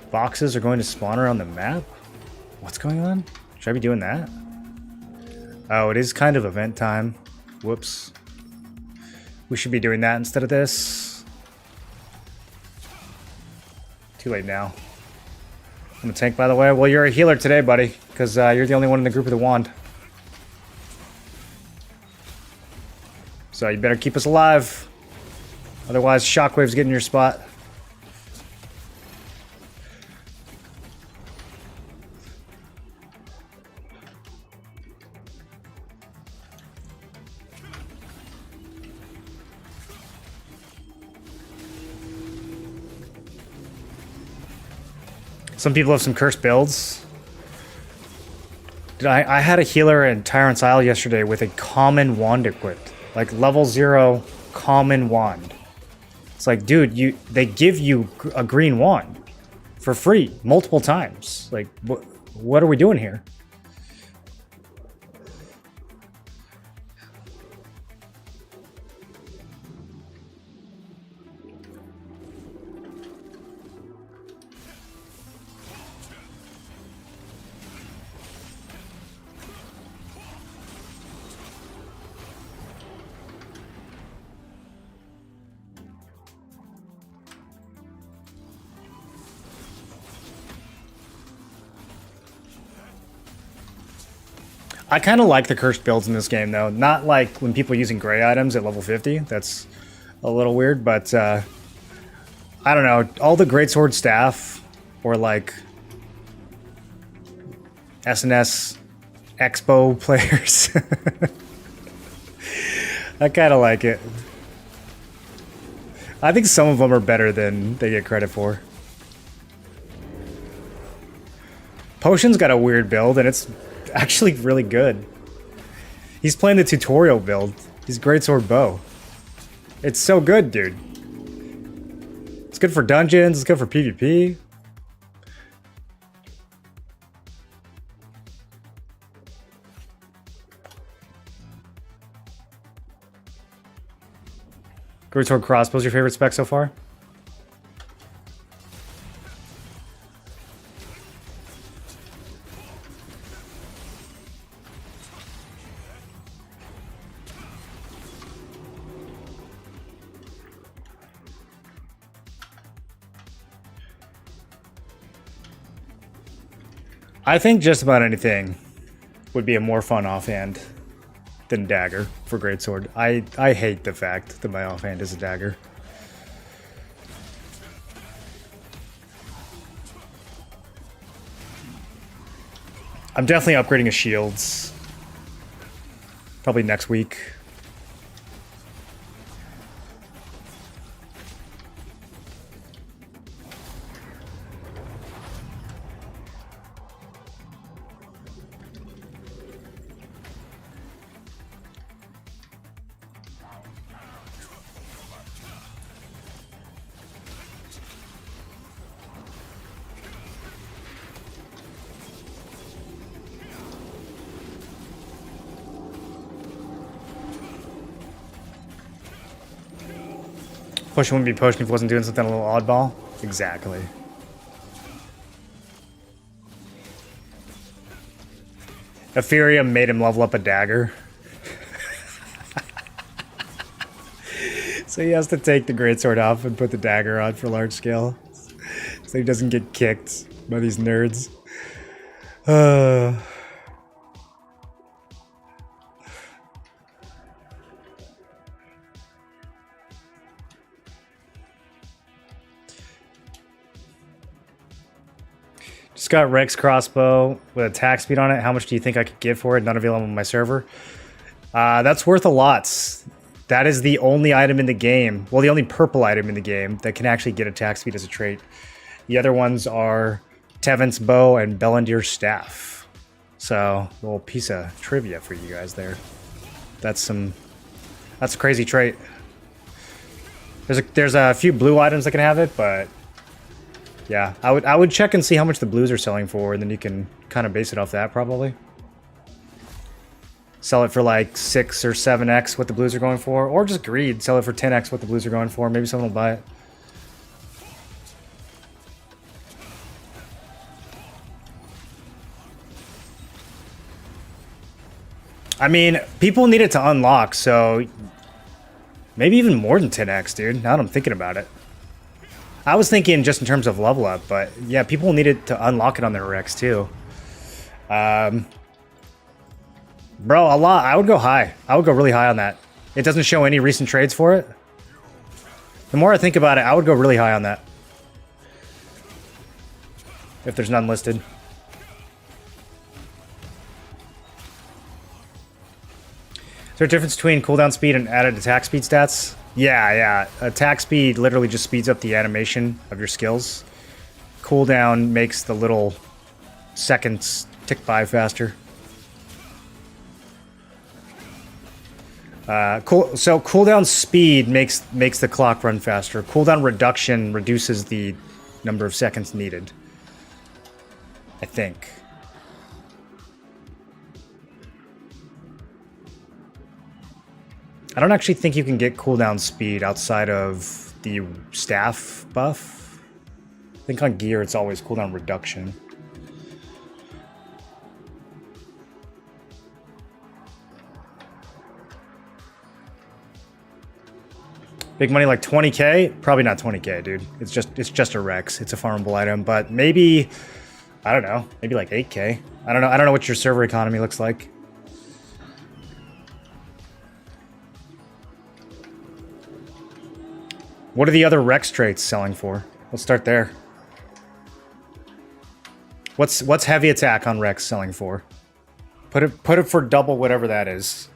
Boxes are going to spawn around the map? What's going on? Should I be doing that? Oh, it is kind of event time. Whoops. We should be doing that instead of this. Too late now. I'm a tank, by the way. Well, you're a healer today, buddy, because you're the only one in the group with a wand. So you better keep us alive. Otherwise, Shockwave's getting your spot. Some people have some cursed builds. Dude, I had a healer in Tyrant's Isle yesterday with a common wand equipped. Like level 0 common wand. It's like, dude, they give you a green wand for free multiple times. Like, what are we doing here? I kind of like the cursed builds in this game, though. Not like when people are using gray items at level 50. That's a little weird, but I don't know. All the greatsword staff or like SNS Expo players. I kind of like it. I think some of them are better than they get credit for. Potion's got a weird build, and it's actually really good. He's playing the tutorial build. He's greatsword bow. It's so good, dude. It's good for dungeons. It's good for PvP. Greatsword crossbow's your favorite spec so far? I think just about anything would be a more fun offhand than dagger for greatsword. I hate the fact that my offhand is a dagger. I'm definitely upgrading his shields. Probably next week. Pushing wouldn't be pushing if it wasn't doing something a little oddball. Exactly. Epherium made him level up a dagger. So he has to take the greatsword off and put the dagger on for large scale. So he doesn't get kicked by these nerds. Just got Rex crossbow with attack speed on it. How much do you think I could get for it? Not available on my server. That's worth a lot. That is the only item in the game. Well, the only purple item in the game that can actually get attack speed as a trait. The other ones are Tevent's bow and Bellendir's staff. So, a little piece of trivia for you guys there. That's a crazy trait. There's a few blue items that can have it, but yeah, I would check and see how much the blues are selling for, and then you can kind of base it off that probably. Sell it for like 6 or 7x what the blues are going for, or just greed, sell it for 10x what the blues are going for. Maybe someone will buy it. I mean, people need it to unlock, so maybe even more than 10x, dude. Now that I'm thinking about it. I was thinking just in terms of level up, but yeah, people need it to unlock it on their Rex too. Bro, a lot. I would go high. I would go really high on that. It doesn't show any recent trades for it. The more I think about it, I would go really high on that. If there's none listed. Is there a difference between cooldown speed and added attack speed stats? Yeah. Attack speed literally just speeds up the animation of your skills. Cooldown makes the little seconds tick by faster. So cooldown speed makes the clock run faster. Cooldown reduction reduces the number of seconds needed. I think. I don't actually think you can get cooldown speed outside of the staff buff. I think on gear it's always cooldown reduction. Big money like 20k? Probably not 20k, dude. It's just a Rex. It's a farmable item, but maybe I don't know, maybe like 8k. I don't know what your server economy looks like. What are the other Rex traits selling for? Let's start there. What's heavy attack on Rex selling for? Put it for double whatever that is.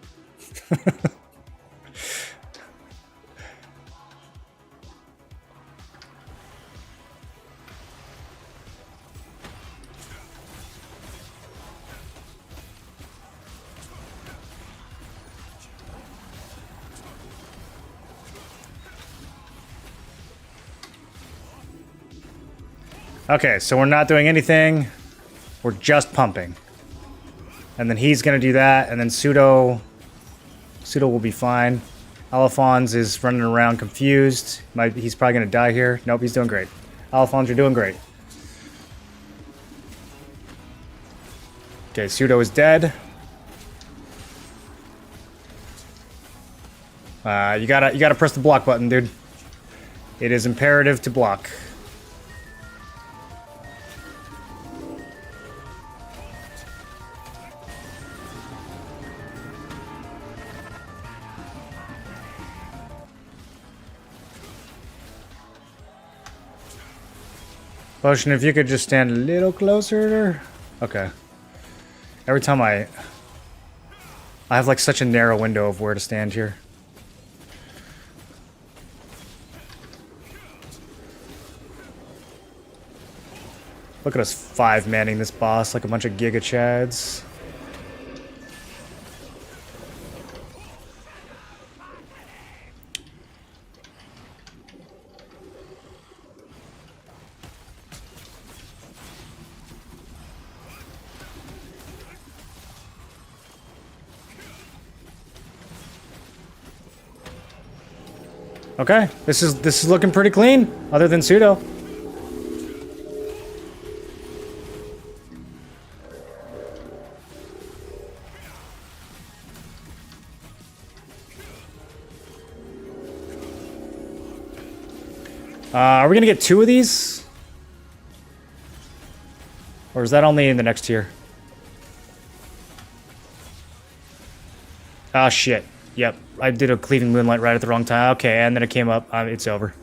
Okay, so we're not doing anything. We're just pumping. And then he's gonna do that, and then Pseudo will be fine. Alphonse is running around confused. He's probably gonna die here. Nope, he's doing great. Alphonse, you're doing great. Okay, Pseudo is dead. You gotta press the block button, dude. It is imperative to block. Potion, if you could just stand a little closer. Okay. Every time I have like such a narrow window of where to stand here. Look at us 5-manning this boss like a bunch of Giga Chads. Okay, this is looking pretty clean, other than Pseudo. Are we gonna get 2 of these? Or is that only in the next tier? Ah, shit. Yep, I did a Cleaving Moonlight right at the wrong time. Okay, and then it came up. It's over.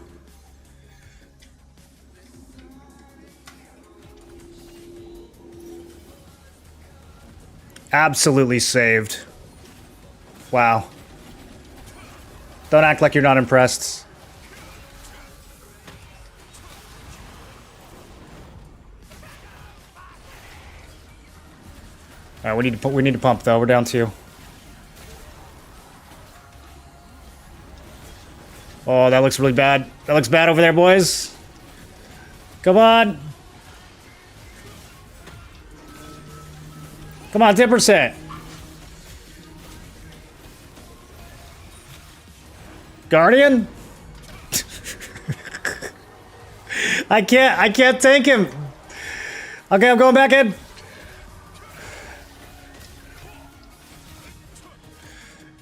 Absolutely saved. Wow. Don't act like you're not impressed. All right, we need to pump though. We're down 2. Oh, that looks really bad. That looks bad over there, boys. Come on. Come on, 10%. Guardian? I can't tank him. Okay, I'm going back in.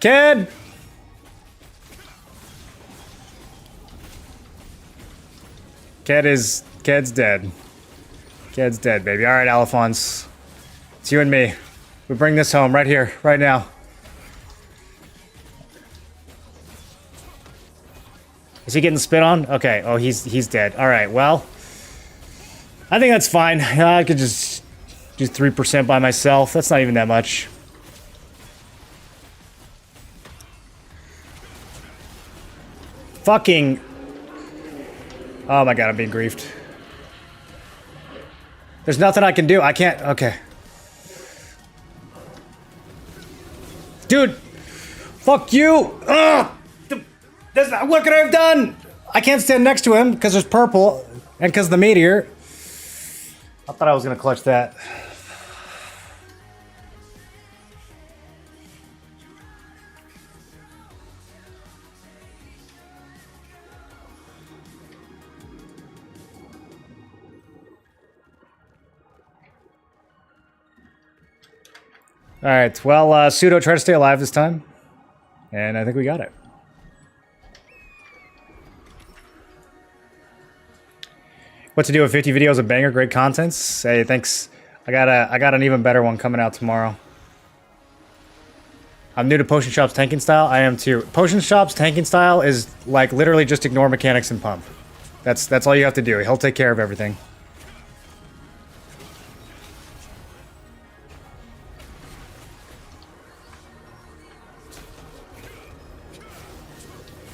Kid! Ked's dead. Ked's dead, baby. Alright, Alphonse. It's you and me. We bring this home right here, right now. Is he getting spit on? Okay. Oh, he's dead. Alright, well. I think that's fine. I could just do 3% by myself. That's not even that much. Fucking... Oh my god, I'm being griefed. There's nothing I can do. I can't... Okay. Dude! Fuck you! Ugh! What could I have done? I can't stand next to him because there's purple and because of the meteor. I thought I was gonna clutch that. Alright, well, Pseudo tried to stay alive this time. And I think we got it. What to do with 50 videos of banger, great contents? Hey, thanks. I got an even better one coming out tomorrow. I'm new to Potion Shop's tanking style. I am too. Potion Shop's tanking style is like literally just ignore mechanics and pump. That's all you have to do. He'll take care of everything.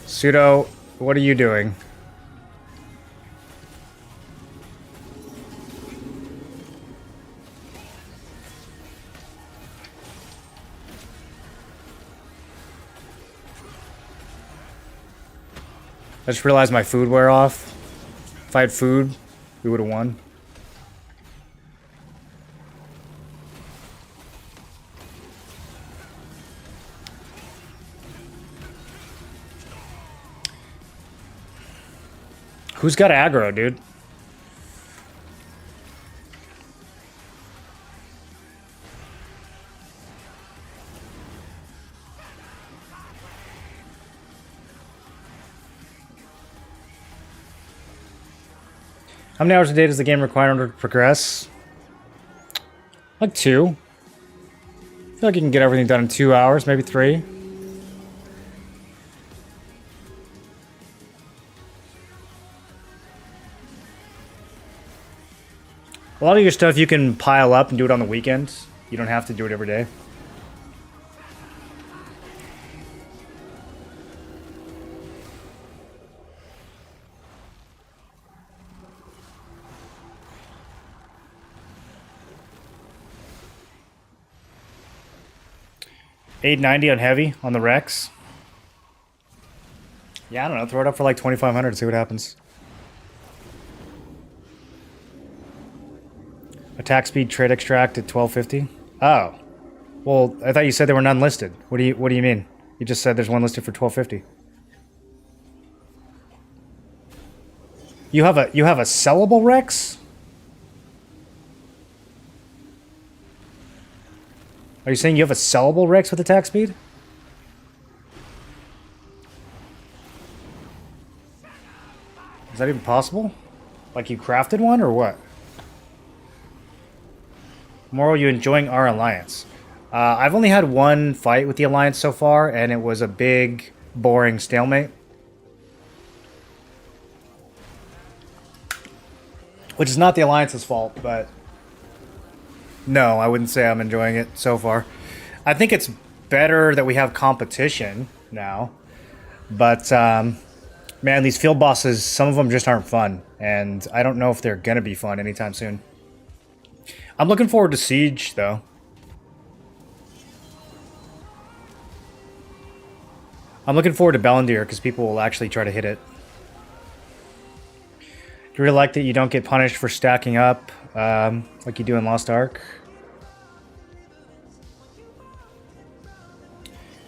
Pseudo, what are you doing? I just realized my food wore off. If I had food, we would have won. Who's got aggro, dude? How many hours a day does the game require in order to progress? Like 2. I feel like you can get everything done in 2 hours, maybe 3. A lot of your stuff you can pile up and do it on the weekends. You don't have to do it every day. $890 on heavy on the Rex. Yeah, I don't know. Throw it up for like 2,500 and see what happens. Attack speed trade extract at 1250. Oh, well, I thought you said there were none listed. What do you mean? You just said there's one listed for 1250. You have a sellable Rex? Are you saying you have a sellable Rex with attack speed? Is that even possible? Like you crafted one or what? Moral, you enjoying our alliance? I've only had one fight with the alliance so far, and it was a big, boring stalemate. Which is not the alliance's fault, but no, I wouldn't say I'm enjoying it so far. I think it's better that we have competition now, but man, these field bosses, some of them just aren't fun, and I don't know if they're gonna be fun anytime soon. I'm looking forward to Siege, though. I'm looking forward to Bellendir, because people will actually try to hit it. Do you really like that you don't get punished for stacking up, like you do in Lost Ark?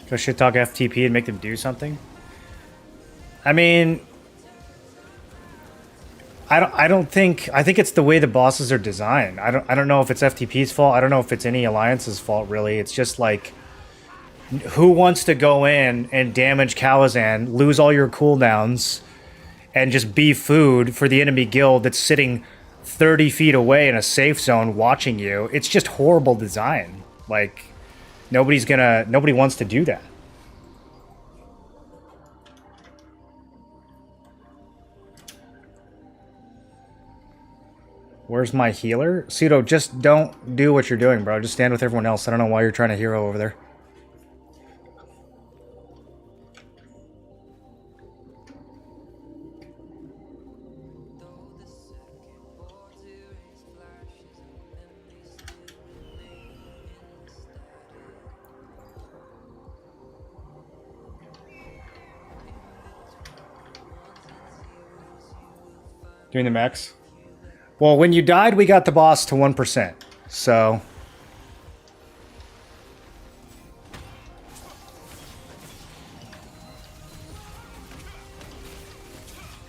Go shit talk FTP and make them do something? I mean, I think it's the way the bosses are designed. I don't know if it's FTP's fault. I don't know if it's any alliance's fault really. It's just like, who wants to go in and damage Kalazan, lose all your cooldowns, and just be food for the enemy guild that's sitting 30 feet away in a safe zone watching you? It's just horrible design. Like, nobody wants to do that. Where's my healer? Pseudo, just don't do what you're doing, bro. Just stand with everyone else. I don't know why you're trying to hero over there. Doing the max? Well, when you died, we got the boss to 1%. So...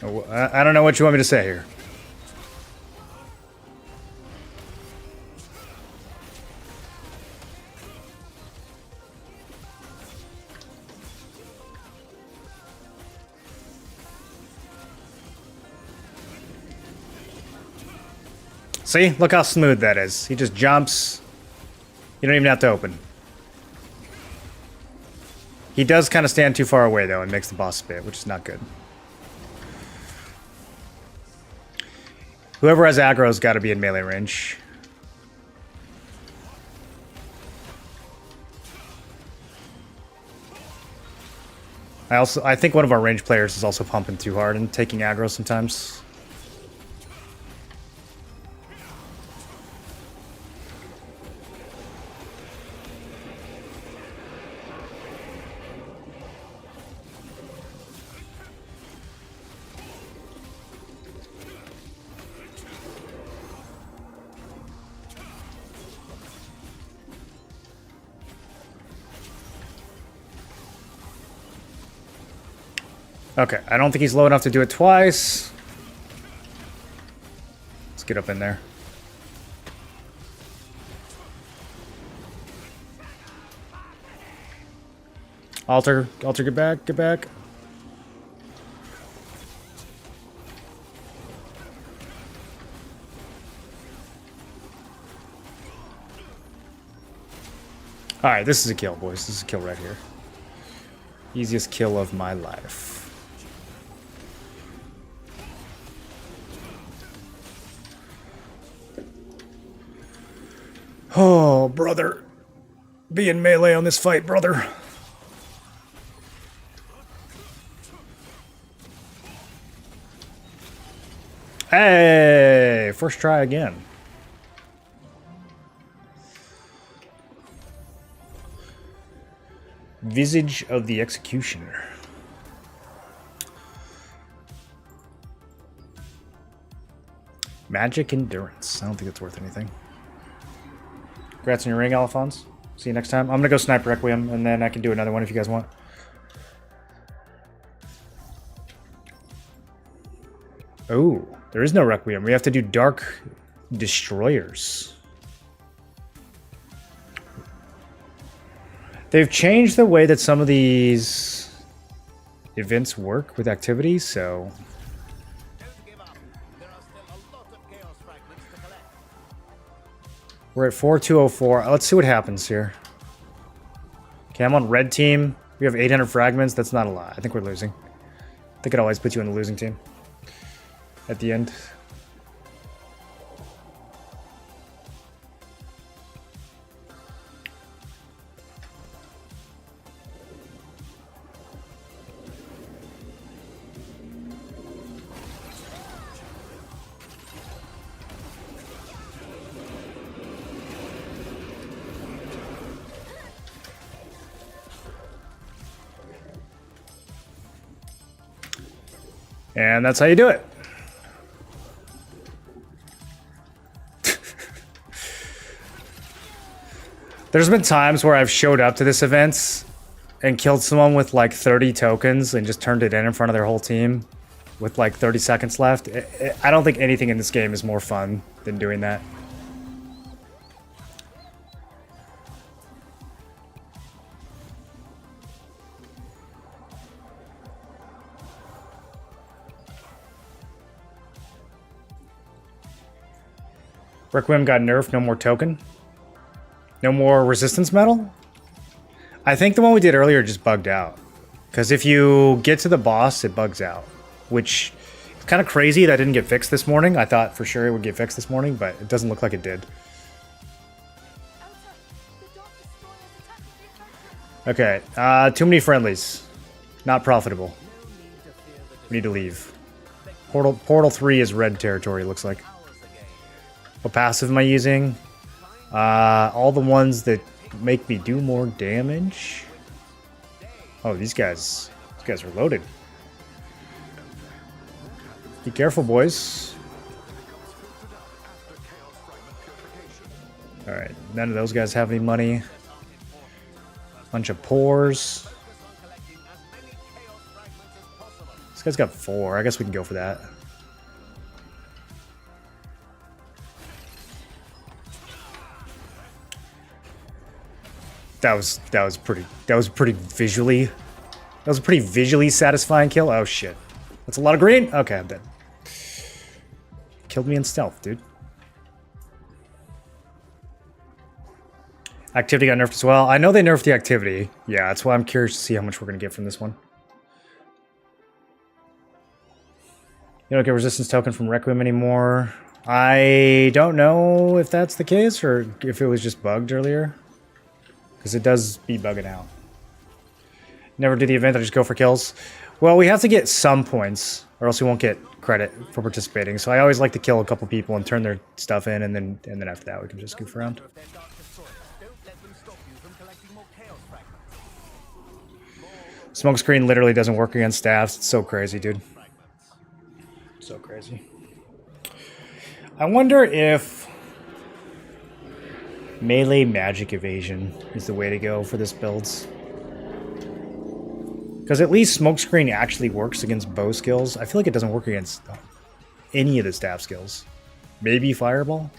I don't know what you want me to say here. See? Look how smooth that is. He just jumps. You don't even have to open. He does kind of stand too far away, though, and makes the boss spit, which is not good. Whoever has aggro's got to be in melee range. I think one of our range players is also pumping too hard and taking aggro sometimes. Okay, I don't think he's low enough to do it twice. Let's get up in there. Alter, get back, get back. Alright, this is a kill, boys. This is a kill right here. Easiest kill of my life. Oh, brother. Be in melee on this fight, brother. Hey! First try again. Visage of the Executioner. Magic Endurance. I don't think it's worth anything. Congrats on your ring, Alphonse. See you next time. I'm gonna go snipe Requiem, and then I can do another one if you guys want. Oh, there is no Requiem. We have to do Dark Destroyers. They've changed the way that some of these events work with activities, so... We're at 4204. Let's see what happens here. Okay, I'm on red team. We have 800 fragments. That's not a lot. I think we're losing. I think it always puts you on the losing team at the end. And that's how you do it. There's been times where I've showed up to this event and killed someone with like 30 tokens and just turned it in front of their whole team with like 30 seconds left. I don't think anything in this game is more fun than doing that. Requiem got nerfed, no more token. No more resistance medal? I think the one we did earlier just bugged out. Because if you get to the boss, it bugs out. Which is kind of crazy that didn't get fixed this morning. I thought for sure it would get fixed this morning, but it doesn't look like it did. Okay, too many friendlies. Not profitable. We need to leave. Portal 3 is red territory, looks like. What passive am I using? All the ones that make me do more damage. Oh, these guys are loaded. Be careful, boys. Alright, none of those guys have any money. Bunch of pores. This guy's got 4. I guess we can go for that. That was a pretty visually satisfying kill. Oh shit. That's a lot of green? Okay, I'm dead. Killed me in stealth, dude. Activity got nerfed as well. I know they nerfed the activity. Yeah, that's why I'm curious to see how much we're gonna get from this one. You don't get resistance token from Requiem anymore. I don't know if that's the case or if it was just bugged earlier. Because it does be bugging out. Never do the event, I just go for kills. Well, we have to get some points, or else we won't get credit for participating. So I always like to kill a couple people and turn their stuff in, and then after that we can just goof around. Smokescreen literally doesn't work against staffs. It's so crazy, dude. So crazy. I wonder if melee magic evasion is the way to go for this build. Because at least Smokescreen actually works against bow skills. I feel like it doesn't work against any of the staff skills. Maybe Fireball?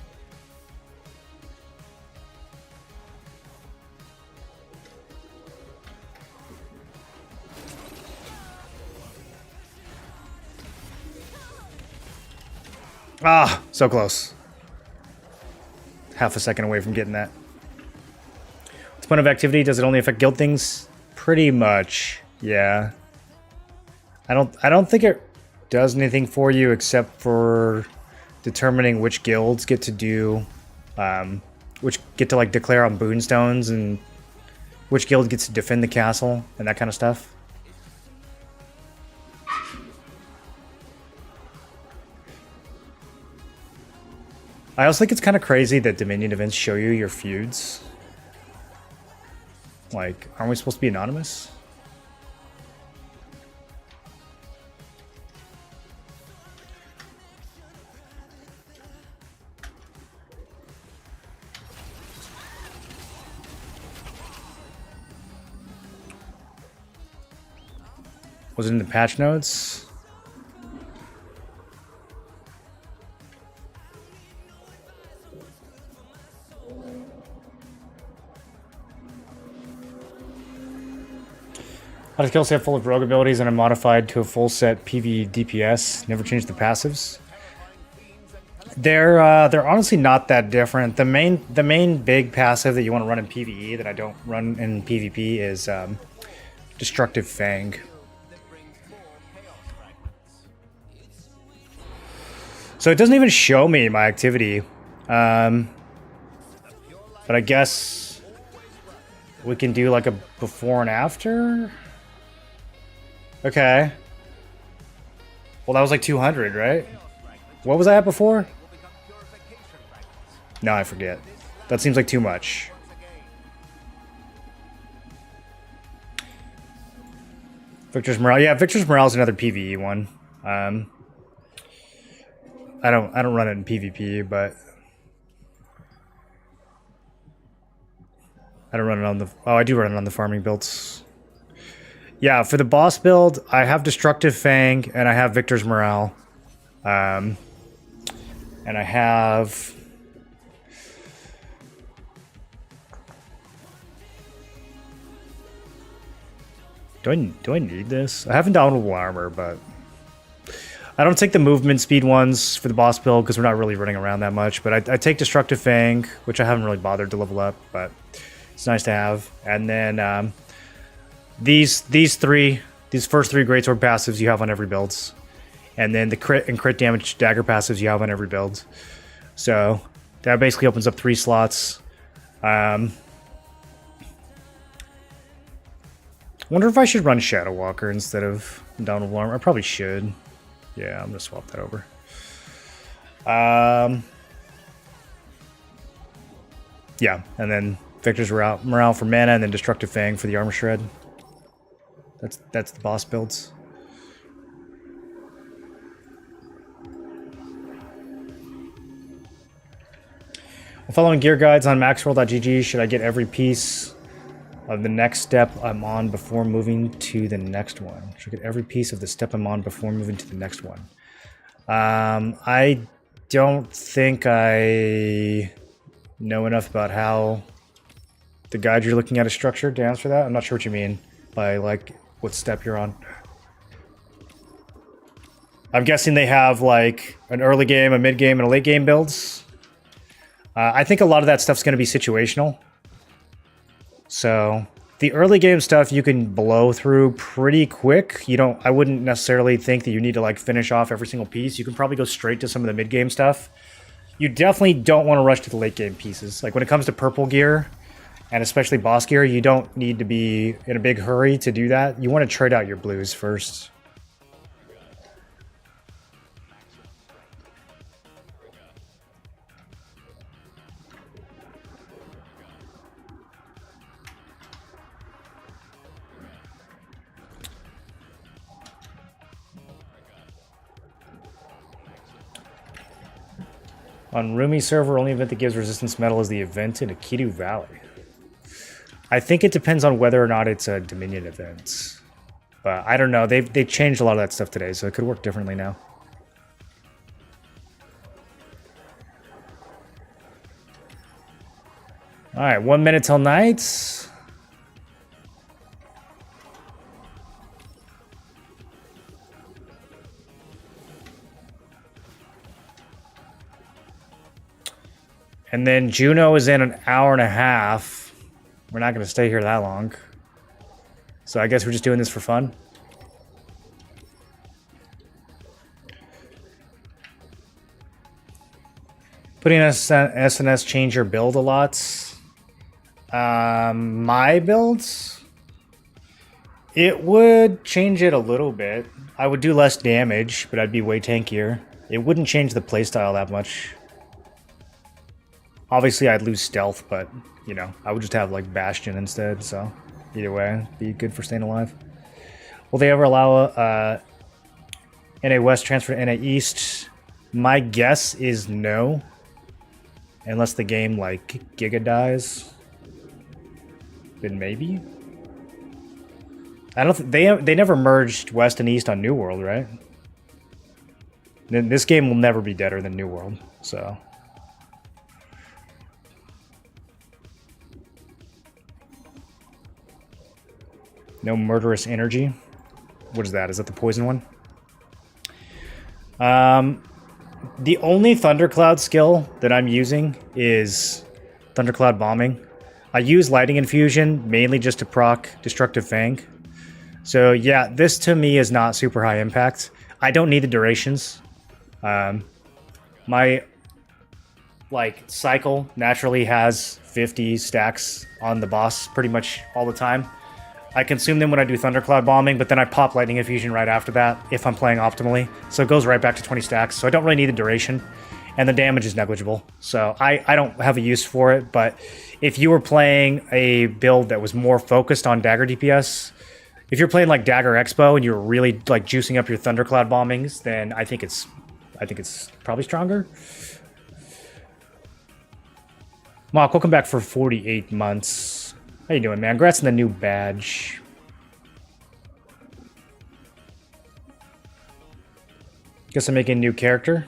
Ah, so close. Half a second away from getting that. What's the point of activity? Does it only affect guild things? Pretty much, yeah. I don't think it does anything for you except for determining which guilds get to do, which get to like declare on boonstones, and which guild gets to defend the castle and that kind of stuff. I also think it's kind of crazy that Dominion events show you your feuds. Like, aren't we supposed to be anonymous? Was it in the patch notes? How does skill set full of rogue abilities and are modified to a full set PV DPS? Never change the passives. They're honestly not that different. The main big passive that you want to run in PvE that I don't run in PvP is Destructive Fang. So it doesn't even show me my activity, but I guess we can do like a before and after. Okay. Well, that was like 200, right? What was I at before? No, I forget. That seems like too much. Victor's Morale. Yeah, Victor's Morale is another PvE one. I don't run it in PvP, but I don't run it on the. Oh, I do run it on the farming builds. Yeah, for the boss build, I have Destructive Fang and I have Victor's Morale, and I have. Do I need this? I have Indomitable Armor, but I don't take the movement speed ones for the boss build because we're not really running around that much. But I take Destructive Fang, which I haven't really bothered to level up, but it's nice to have. And then these first three Greatsword passives you have on every build, and then the crit and crit damage dagger passives you have on every build. So that basically opens up 3 slots. Wonder if I should run Shadow Walker instead of Indomitable Armor. I probably should. Yeah, I'm gonna swap that over. Yeah, and then Victor's Morale for mana, and then Destructive Fang for the Armor Shred. That's the boss builds. While following gear guides on maxroll.gg, should I get every piece of the next step I'm on before moving to the next one? Should I get every piece of the step I'm on before moving to the next one? I don't think I know enough about how the guide you're looking at is structured to answer that. I'm not sure what you mean by like what step you're on. I'm guessing they have like an early game, a mid game, and a late game builds. I think a lot of that stuff's going to be situational. So the early game stuff you can blow through pretty quick. I wouldn't necessarily think that you need to like finish off every single piece. You can probably go straight to some of the mid game stuff. You definitely don't want to rush to the late game pieces. Like when it comes to purple gear, and especially boss gear, you don't need to be in a big hurry to do that. You want to trade out your blues first. On Rumi server, only event that gives resistance metal is the event in Akitu Valley. I think it depends on whether or not it's a Dominion event. But I don't know. They changed a lot of that stuff today, so it could work differently now. Alright, 1 minute till night. And then Juno is in an hour and a half. We're not going to stay here that long. So I guess we're just doing this for fun. Putting SNS change your build a lot. My builds? It would change it a little bit. I would do less damage, but I'd be way tankier. It wouldn't change the playstyle that much. Obviously, I'd lose stealth, but, you know, I would just have, like, Bastion instead, so either way, be good for staying alive. Will they ever allow NA West transfer to NA East? My guess is no. Unless the game, like, Giga dies. Then maybe? I don't think... They never merged West and East on New World, right? Then this game will never be deader than New World, so... No murderous energy. What is that? Is that the poison one? The only Thundercloud skill that I'm using is Thundercloud Bombing. I use Lightning Infusion mainly just to proc Destructive Fang. So yeah, this to me is not super high impact. I don't need the durations. My cycle naturally has 50 stacks on the boss pretty much all the time. I consume them when I do Thundercloud Bombing, but then I pop Lightning Infusion right after that, if I'm playing optimally. So it goes right back to 20 stacks, so I don't really need the duration. And the damage is negligible, so I don't have a use for it, but if you were playing a build that was more focused on dagger DPS, if you're playing like Dagger Expo and you're really like juicing up your Thundercloud Bombings, then I think it's probably stronger. Mock, welcome back for 48 months. How you doing, man? Congrats on the new badge. Guess I'm making a new character.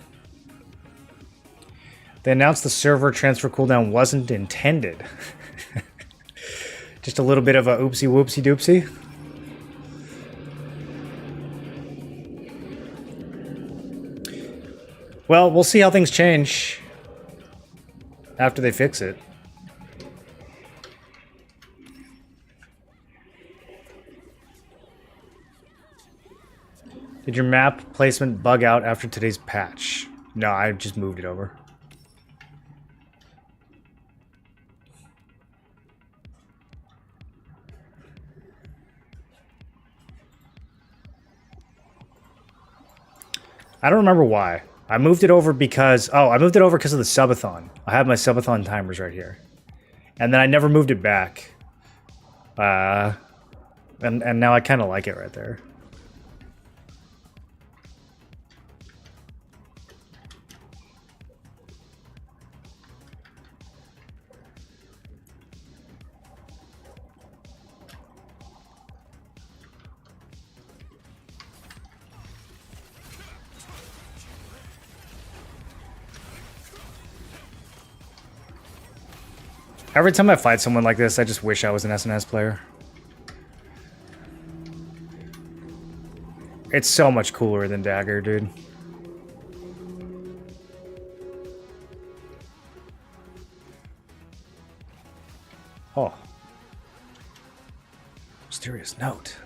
They announced the server transfer cooldown wasn't intended. Just a little bit of a oopsie whoopsie doopsie. Well, we'll see how things change after they fix it. Did your map placement bug out after today's patch? No, I just moved it over. I don't remember why. I moved it over because... Oh, I moved it over because of the subathon. I have my subathon timers right here. And then I never moved it back. And now I kind of like it right there. Every time I fight someone like this, I just wish I was an SNS player. It's so much cooler than Dagger, dude. Oh. Mysterious note.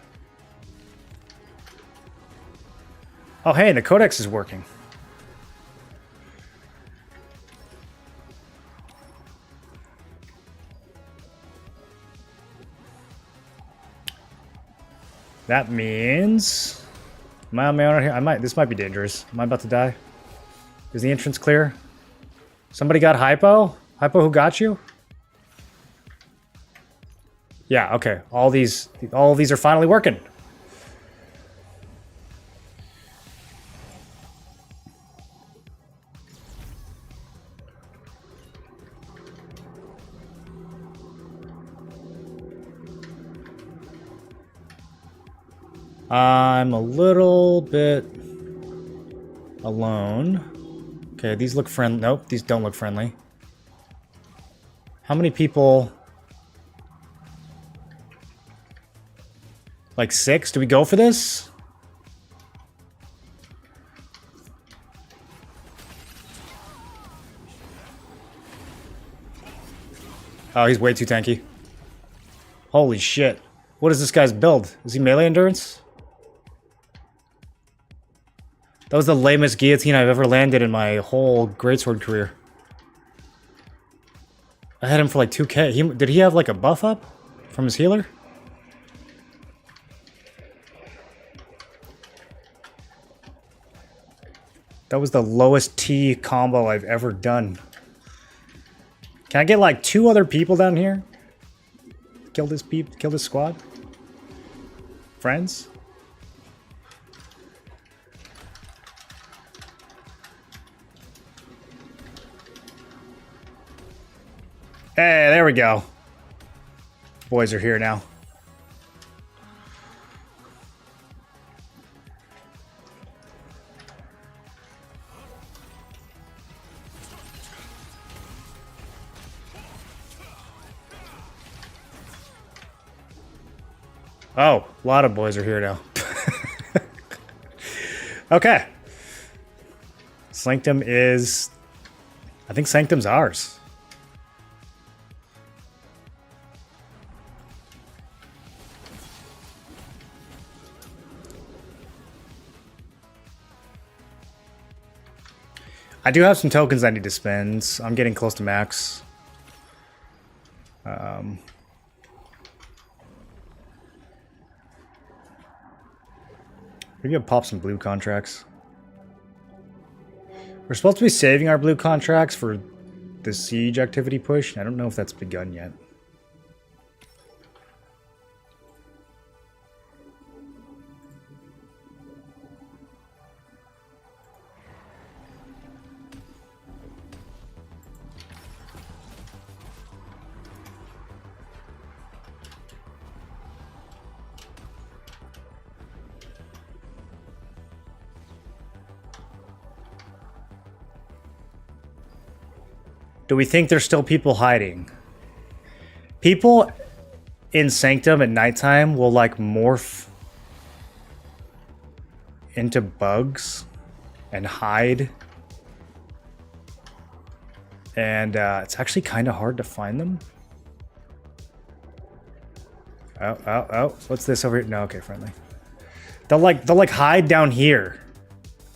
Oh, hey, the codex is working. That means... Am I on my own here? This might be dangerous. Am I about to die? Is the entrance clear? Somebody got hypo? Hypo, who got you? Yeah, okay. All these are finally working. I'm a little bit alone. Okay, these look friendly. Nope, these don't look friendly. How many people? Like 6? Do we go for this? Oh, he's way too tanky. Holy shit. What is this guy's build? Is he melee endurance? That was the lamest guillotine I've ever landed in my whole greatsword career. I had him for like 2k. Did he have like a buff up from his healer? That was the lowest T combo I've ever done. Can I get like 2 other people down here? Kill this squad? Friends? Hey, there we go. Boys are here now. Oh, a lot of boys are here now. Okay. Sanctum is... I think Sanctum's ours. I do have some tokens I need to spend. I'm getting close to max. We're gonna pop some blue contracts. We're supposed to be saving our blue contracts for the siege activity push. I don't know if that's begun yet. Do we think there's still people hiding? People in Sanctum at nighttime will like morph into bugs and hide. And it's actually kind of hard to find them. Oh, what's this over here? No, okay, friendly. They'll like hide down here.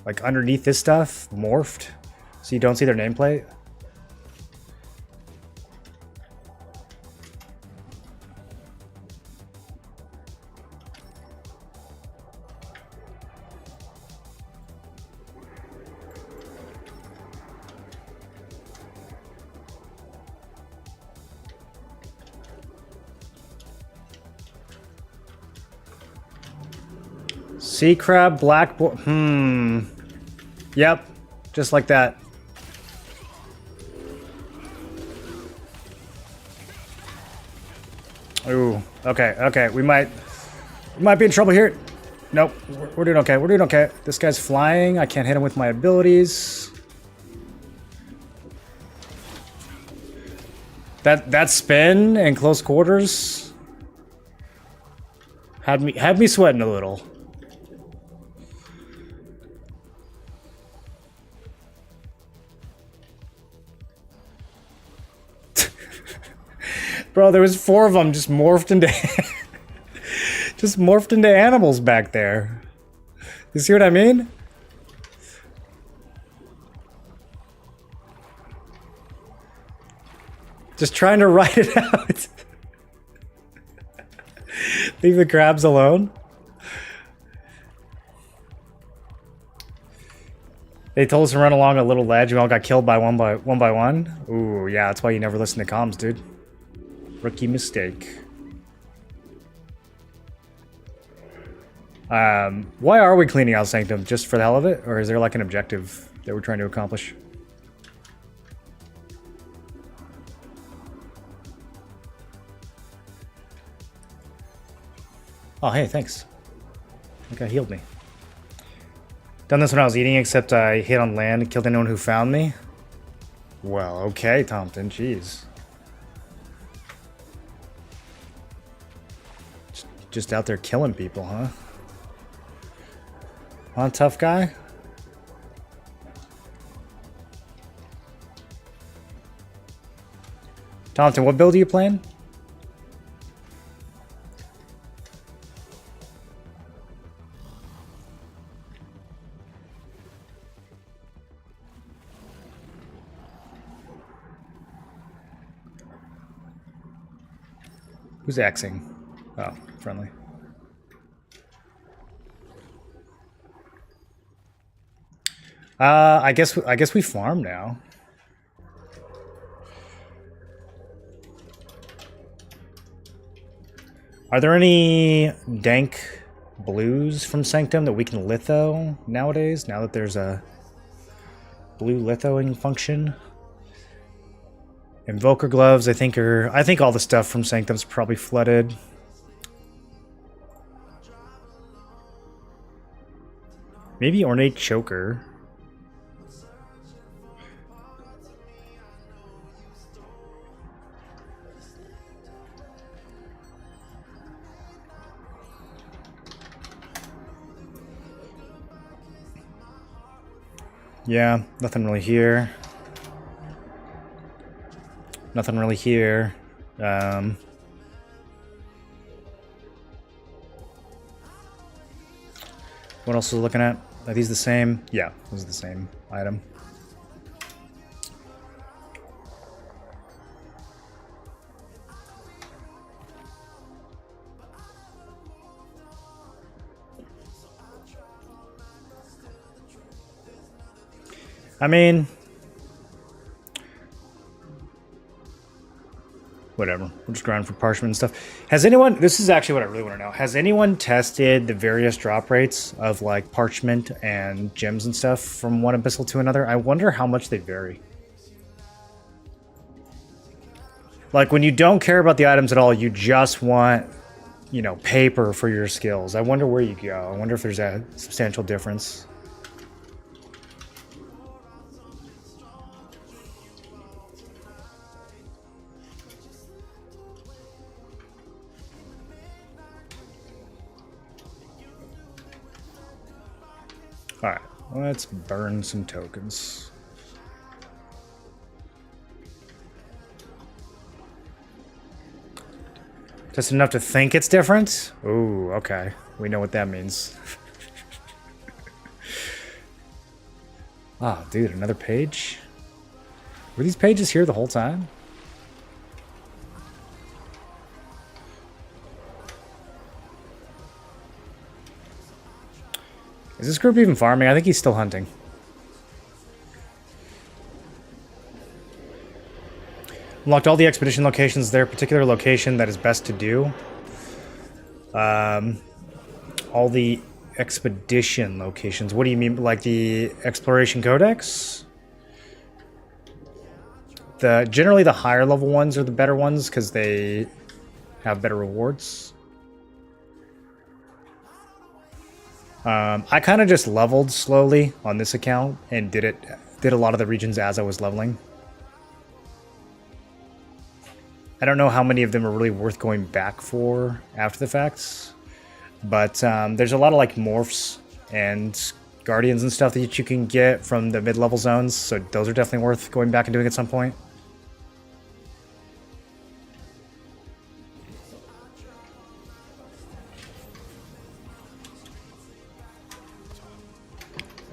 Like underneath this stuff, morphed. So you don't see their nameplate. Sea crab, black boy. Yep, just like that. Ooh, okay. We might be in trouble here. Nope, we're doing okay. We're doing okay. This guy's flying. I can't hit him with my abilities. That spin in close quarters had me sweating a little. Bro, there was 4 of them just morphed into animals back there. You see what I mean? Just trying to ride it out. Leave the crabs alone. They told us to run along a little ledge. We all got killed by one by one. Ooh, yeah, that's why you never listen to comms, dude. Rookie mistake. Why are we cleaning out Sanctum? Just for the hell of it? Or is there like an objective that we're trying to accomplish? Oh, hey, thanks. That guy healed me. Done this when I was eating, except I hit on land and killed anyone who found me. Well, okay, Thompson, jeez. just out there killing people, huh? Huh, tough guy? Thompson, what build are you playing? Who's Xing? Oh, friendly. I guess we farm now. Are there any dank blues from Sanctum that we can litho nowadays? Now that there's a blue lithoing function. Invoker gloves, I think all the stuff from Sanctum's probably flooded. Maybe ornate choker. Yeah, nothing really here. Nothing really here. What else was I looking at? Are these the same? Yeah, this is the same item. I mean, whatever. We'll just grind for parchment and stuff. Has anyone, this is actually what I really want to know. Has anyone tested the various drop rates of like parchment and gems and stuff from one abyssal to another? I wonder how much they vary. Like when you don't care about the items at all, you just want, you know, paper for your skills. I wonder where you go. I wonder if there's a substantial difference. Alright, let's burn some tokens. Just enough to think it's different? Ooh, okay. We know what that means. Oh, dude, another page? Were these pages here the whole time? Is this group even farming? I think he's still hunting. Unlocked all the expedition locations. Is there a particular location that is best to do? All the expedition locations. What do you mean? Like the exploration codex? Generally the higher level ones are the better ones because they have better rewards. I kind of just leveled slowly on this account and did a lot of the regions as I was leveling. I don't know how many of them are really worth going back for after the facts, but there's a lot of like morphs and guardians and stuff that you can get from the mid-level zones, so those are definitely worth going back and doing at some point.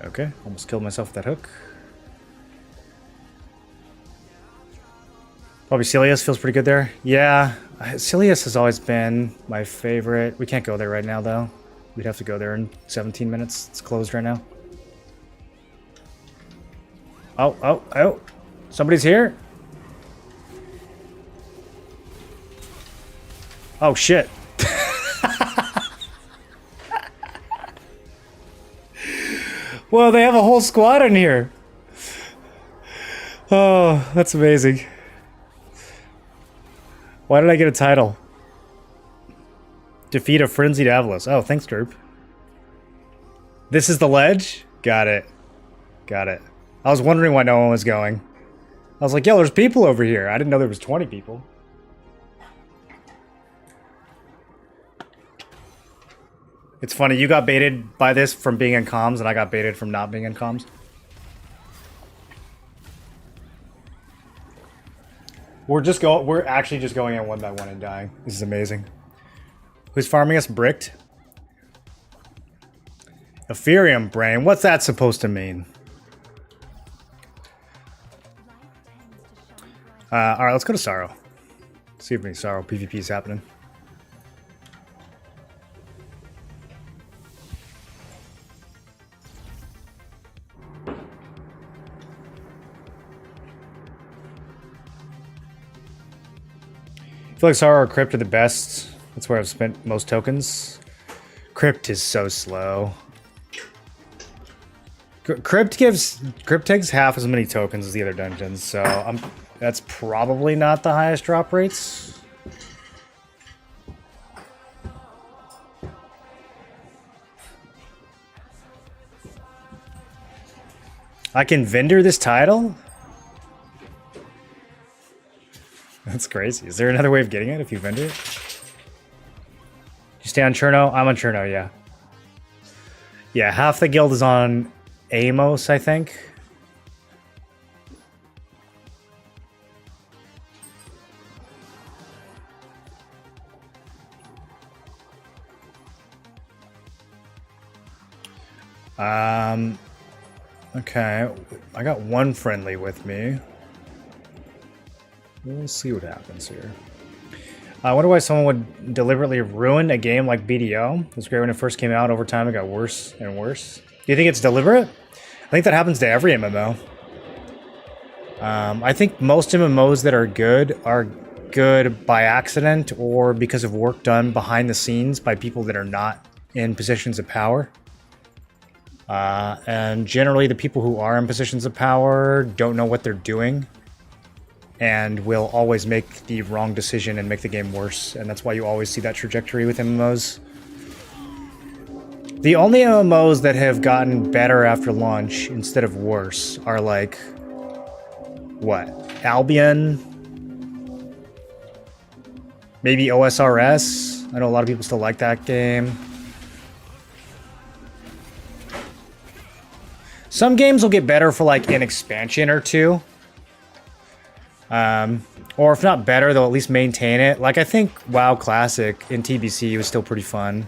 Okay, almost killed myself with that hook. Probably Cilius feels pretty good there. Yeah, Cilius has always been my favorite. We can't go there right now, though. We'd have to go there in 17 minutes. It's closed right now. Oh. Somebody's here? Oh, shit. Well, they have a whole squad in here. Oh, that's amazing. Why did I get a title? Defeat a frenzied Avalos. Oh, thanks, Derp. This is the ledge? Got it. Got it. I was wondering why no one was going. I was like, yo, there's people over here. I didn't know there was 20 people. It's funny, you got baited by this from being in comms, and I got baited from not being in comms. We're actually just going in one by one and dying. This is amazing. Who's farming us? Bricked? Epherium brain. What's that supposed to mean? Alright, let's go to Sorrow. See if any Sorrow PvP is happening. I feel like Sorrow or Crypt are the best. That's where I've spent most tokens. Crypt is so slow. Crypt takes half as many tokens as the other dungeons, so that's probably not the highest drop rates. I can vendor this title? That's crazy. Is there another way of getting it if you vendor it? You stay on Cherno? I'm on Cherno, yeah. Yeah, half the guild is on Amos, I think. Okay. I got one friendly with me. We'll see what happens here. I wonder why someone would deliberately ruin a game like BDO. It was great when it first came out. Over time, it got worse and worse. Do you think it's deliberate? I think that happens to every MMO. I think most MMOs that are good by accident or because of work done behind the scenes by people that are not in positions of power. And generally, the people who are in positions of power don't know what they're doing and will always make the wrong decision and make the game worse. And that's why you always see that trajectory with MMOs. The only MMOs that have gotten better after launch instead of worse are like, what? Albion? Maybe OSRS? I know a lot of people still like that game. Some games will get better for like an expansion or two. Or if not better, they'll at least maintain it. Like I think WoW Classic in TBC was still pretty fun.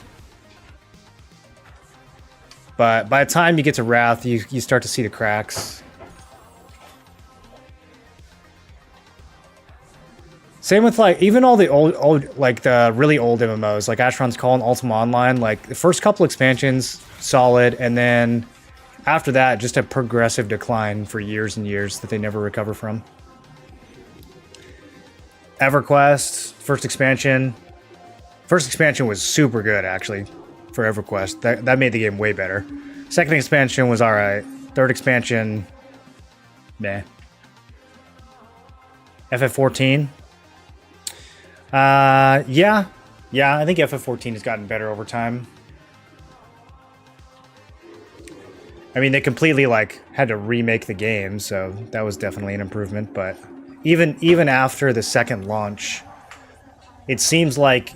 But by the time you get to Wrath, you start to see the cracks. Same with like even all the old like the really old MMOs like Asheron's Call and Ultima Online. Like the first couple expansions, solid, and then after that, just a progressive decline for years and years that they never recover from. EverQuest, first expansion was super good actually for EverQuest. That made the game way better. Second expansion was alright. Third expansion, meh. FF14. Yeah, I think FF14 has gotten better over time. I mean, they completely like had to remake the game, so that was definitely an improvement. But even after the second launch, it seems like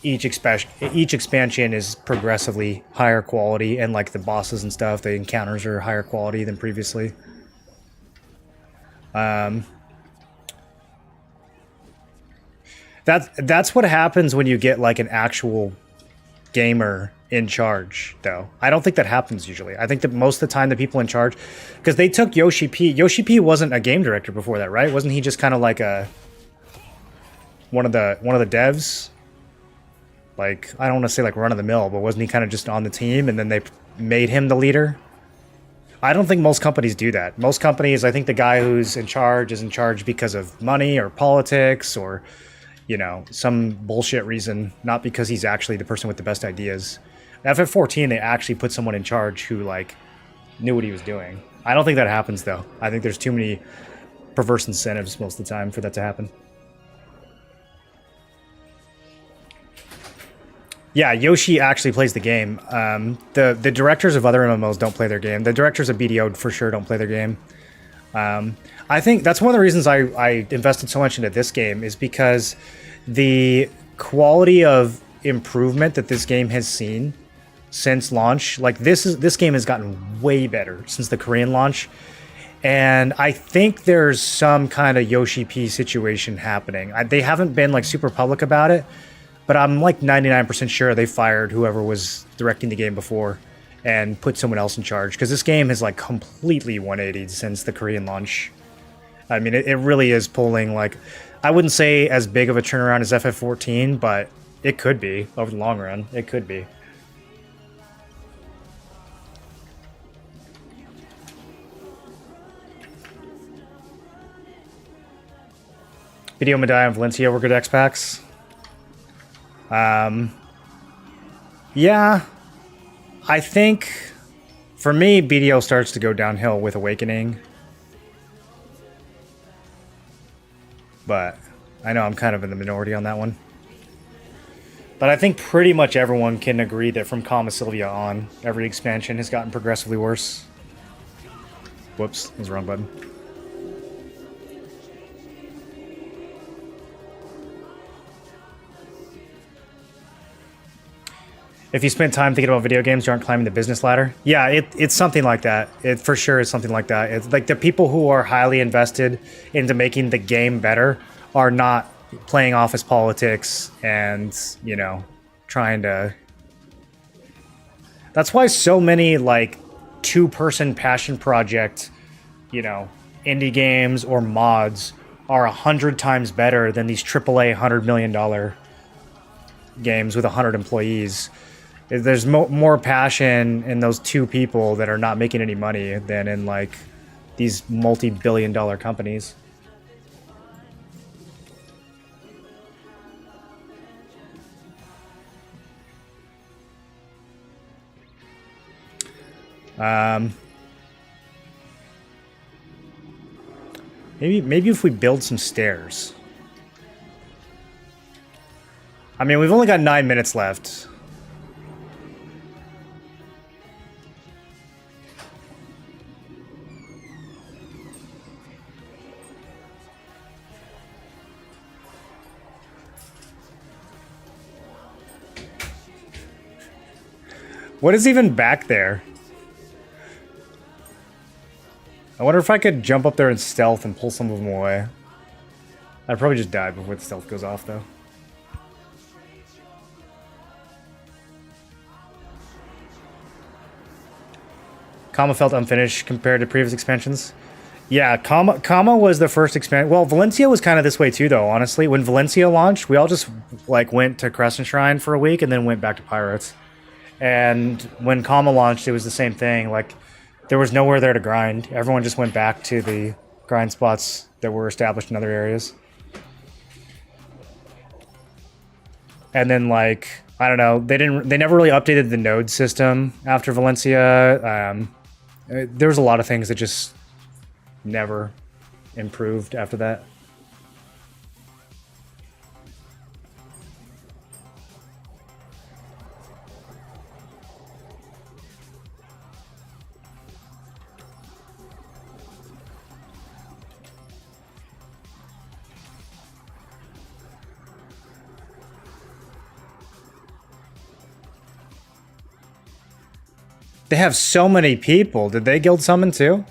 each expansion is progressively higher quality, and like the bosses and stuff, the encounters are higher quality than previously. That's what happens when you get like an actual gamer in charge, though. I don't think that happens usually. I think that most of the time the people in charge, because they took Yoshi P. Yoshi P wasn't a game director before that, right? Wasn't he just kind of like one of the devs? Like, I don't want to say like run of the mill, but wasn't he kind of just on the team and then they made him the leader? I don't think most companies do that. Most companies, I think the guy who's in charge is in charge because of money or politics or, you know, some bullshit reason, not because he's actually the person with the best ideas. FF14, they actually put someone in charge who, like, knew what he was doing. I don't think that happens, though. I think there's too many perverse incentives most of the time for that to happen. Yeah, Yoshi actually plays the game. The directors of other MMOs don't play their game. The directors of BDO for sure don't play their game. I think that's one of the reasons I invested so much into this game is because the quality of improvement that this game has seen since launch. Like this game has gotten way better since the Korean launch. And I think there's some kind of Yoshi P situation happening. They haven't been like super public about it, but I'm like 99% sure they fired whoever was directing the game before and put someone else in charge, because this game has like completely 180'd since the Korean launch. I mean, it really is pulling, like, I wouldn't say as big of a turnaround as FF14, but it could be over the long run. It could be. Video Medai and Valencia were good X packs. Yeah, I think for me, BDO starts to go downhill with Awakening. But I know I'm kind of in the minority on that one. But I think pretty much everyone can agree that from Kama Sylvia on, every expansion has gotten progressively worse. Whoops, that was the wrong button. If you spend time thinking about video games, you aren't climbing the business ladder. Yeah, it's something like that. It for sure is something like that. It's like the people who are highly invested into making the game better are not playing office politics and, you know, trying to... That's why so many, like, two-person passion project, you know, indie games or mods are 100 times better than these AAA $100 million games with 100 employees. There's more passion in those two people that are not making any money than in, like, these multi-billion-dollar companies. Maybe if we build some stairs. I mean, we've only got 9 minutes left. What is even back there? I wonder if I could jump up there and stealth and pull some of them away. I'd probably just die before the stealth goes off, though. Kama felt unfinished compared to previous expansions. Yeah, Kama was the first expansion. Well, Valencia was kind of this way too, though, honestly. When Valencia launched, we all just, like, went to Crescent Shrine for a week and then went back to Pirates. And when Kama launched, it was the same thing. Like, there was nowhere there to grind. Everyone just went back to the grind spots that were established in other areas. And then, like, I don't know, they never really updated the node system after Valencia. There was a lot of things that just never improved after that. They have so many people. Did they guild summon too?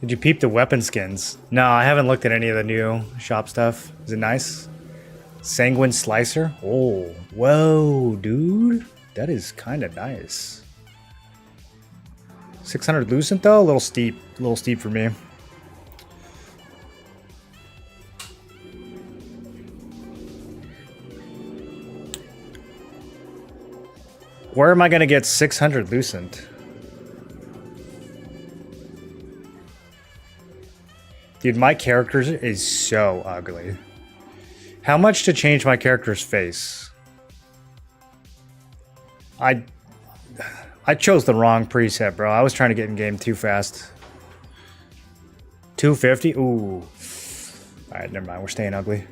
Did you peep the weapon skins? No, I haven't looked at any of the new shop stuff. Is it nice? Sanguine Slicer? Oh, whoa, dude. That is kind of nice. 600 Lucent though? A little steep for me. Where am I gonna get 600 Lucent? Dude, my character is so ugly. How much to change my character's face? I chose the wrong preset, bro. I was trying to get in game too fast. 250? Ooh. Alright, never mind. We're staying ugly.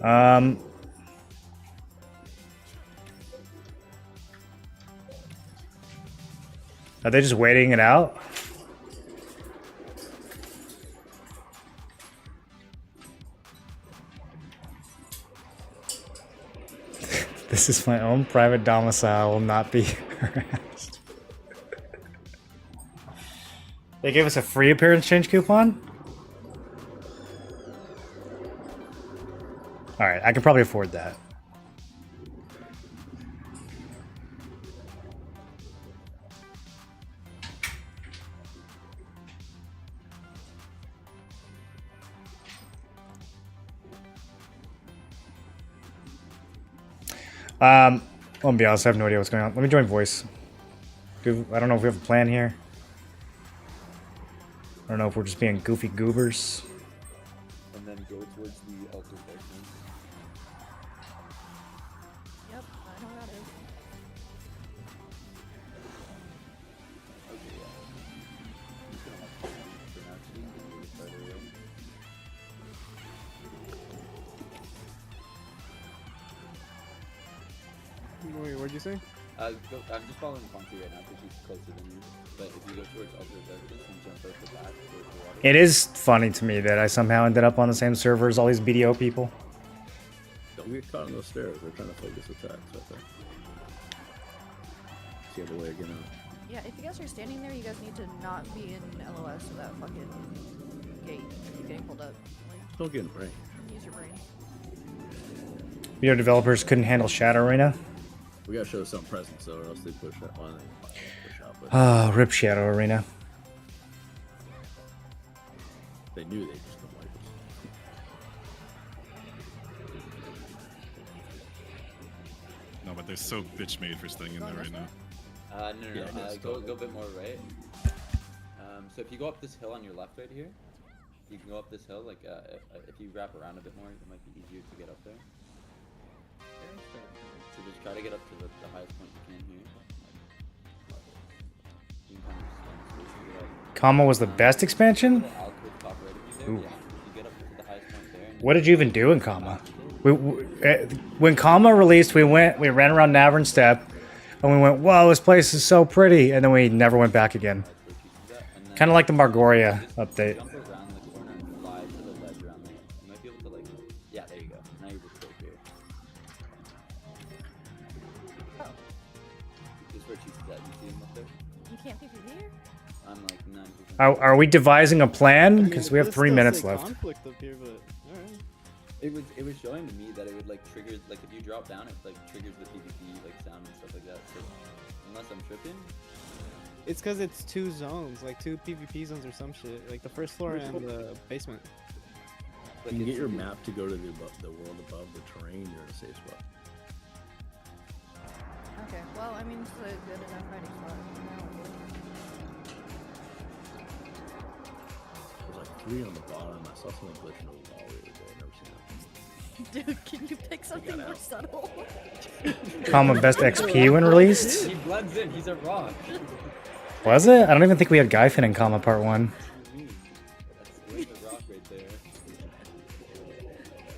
Are they just waiting it out? This is my own private domicile. Will not be harassed. They gave us a free appearance change coupon? Alright, I can probably afford that. I'll be honest, I have no idea what's going on. Let me join voice. I don't know if we have a plan here. I don't know if we're just being goofy goobers.
And then go towards the altar segment.
Yep, I know where that is.
Okay, yeah. I'm just gonna have to for now, so you can get started away.
Wait, what'd you say?
I'm just following Fonty right now because she's closer than you. But if you go towards altar segment and jump out the back towards the water.
It is funny to me that I somehow ended up on the same server as all these BDO people.
Don't get caught on those stairs. They're trying to focus attacks, I think. See the way again out.
Yeah, if you guys are standing there, you guys need to not be in LOS so that fucking gate keep getting pulled up. Like,
Don't get in brain.
use your brains.
BDO developers couldn't handle Shadow Arena.
We gotta show some presence though, or else they push that one. Push out, but
Oh, rip Shadow Arena.
they knew they just don't like us.
No, but they're so bitch made for staying in there right now.
No. Go a bit more right. So if you go up this hill on your left right here, you can go up this hill. Like if you wrap around a bit more, it might be easier to get up there. So just try to get up to the highest point you can here. You can kind of just get up.
Kama was the best expansion?
The alcove top right of you there. Yeah. You get up to the highest point there.
What did you even do in Kama? When Kama released, we ran around Navern Step, and we went, whoa, this place is so pretty, and then we never went back again. Kind of like the Margoria update.
Jump around the corner and fly to the ledge around there. You might be able to like, yeah, there you go. Now you're just right here. This is where she's at. You see him up there?
You can't PvP here?
I'm like 9%.
Are we devising a plan? Because we have 3 minutes left.
Conflict up here, but alright.
It was showing to me that it would like trigger, like if you drop down, it like triggers the PvP like sound and stuff like that. So unless I'm tripping.
It's because it's 2 zones, like 2 PvP zones or some shit. Like the first floor and the basement.
You can get your map to go to the world above the terrain. You're in a safe spot.
Okay, well, I mean, it's a good enough hiding spot.
There's like 3 on the bottom. I saw something glitching over the wall the other day. I've never seen that.
Dude, can you pick something more subtle?
Kama best XP when released?
He blends in. He's a rock.
Was it? I don't even think we had Guyfin in Kama Part 1.
That's the rock right there.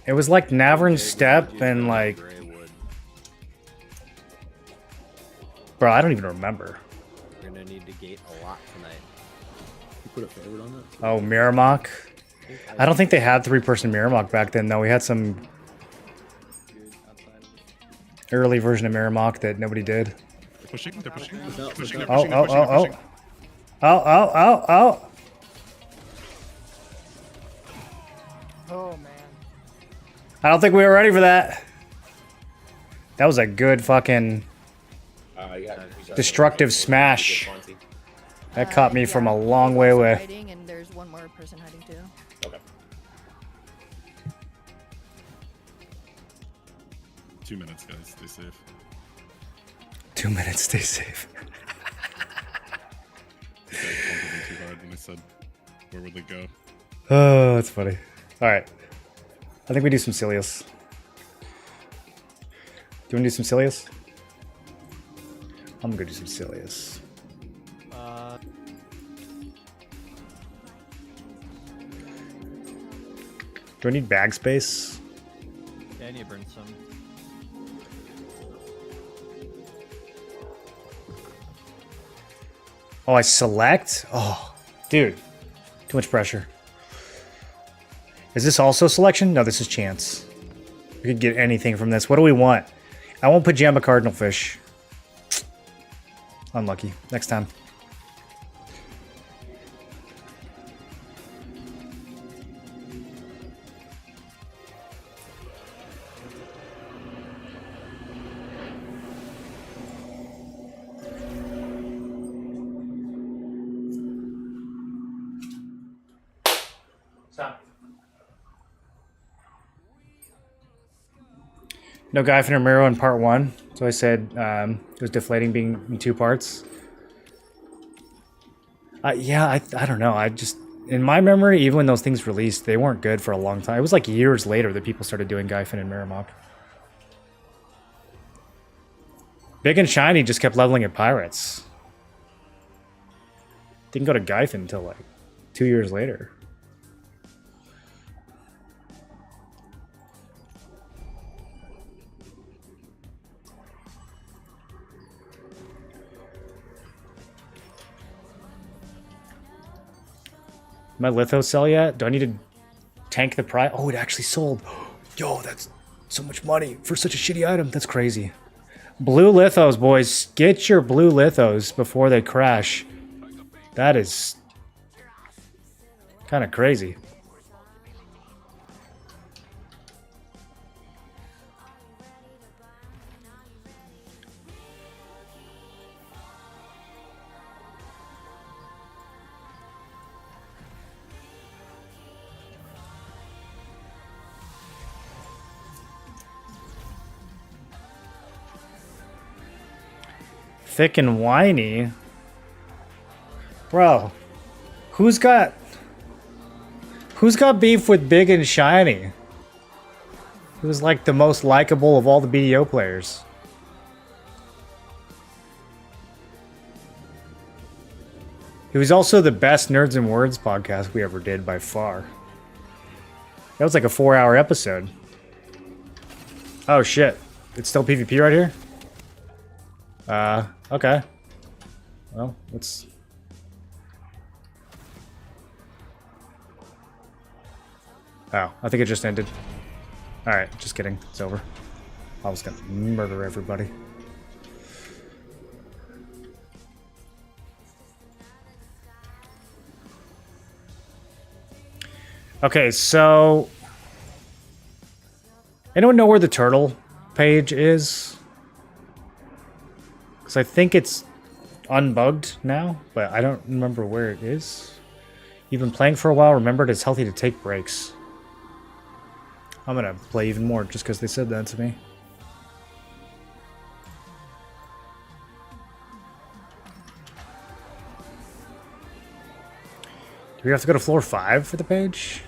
It was like Navern Step and like... Bro, I don't even remember.
We're gonna need to gate a lot tonight.
You put a favorite on that?
Oh, Miramok. I don't think they had 3-person Miramok back then, though. We had some early version of Miramok that nobody did.
They're pushing, they're pushing, they're
Oh,
pushing, they're
Oh,
pushing, they're
oh,
pushing, they're
oh,
pushing.
oh. Oh.
Oh man.
I don't think we were ready for that. That was a good fucking destructive smash. That caught me from a long way away.
Hiding, and there's one more person hiding too.
Okay.
2 minutes, guys. Stay safe.
2 minutes, stay safe.
This guy bumped them too hard, and I said, where would they go?
Oh, that's funny. Alright. I think we do some Silius. Do you want to do some Silius? I'm gonna do some Silius. Do I need bag space?
Yeah, Yeah, I need to burn some.
Oh, I select? Oh, dude. Too much pressure. Is this also selection? No, this is chance. We could get anything from this. What do we want? I want pajama cardinal fish. Unlucky. Next time. Stop. No Gyphon or Miro in part 1. So I said it was deflating being in 2 parts. Yeah, I don't know. I just, in my memory, even when those things released, they weren't good for a long time. It was like years later that people started doing Gyphon and Miramok. Big and Shiny just kept leveling at Pirates. Didn't go to Gyphon until like 2 years later. My Litho sell yet? Do I need to tank the price? Oh, it actually sold. Yo, that's so much money for such a shitty item. That's crazy. Blue Lithos, boys. Get your blue Lithos before they crash. That is kind of crazy. Thick and whiny? Bro, who's got beef with Big and Shiny? Who's like the most likable of all the BDO players? He was also the best Nerds and Words podcast we ever did by far. That was like a 4-hour episode. Oh shit. It's still PvP right here? Okay. Well, let's... Oh, I think it just ended. Alright, just kidding. It's over. I was gonna murder everybody. Okay, so... Anyone know where the turtle page is? Because I think it's unbugged now, but I don't remember where it is. You've been playing for a while, remembered it's healthy to take breaks. I'm gonna play even more just because they said that to me. Do we have to go to floor 5 for the page?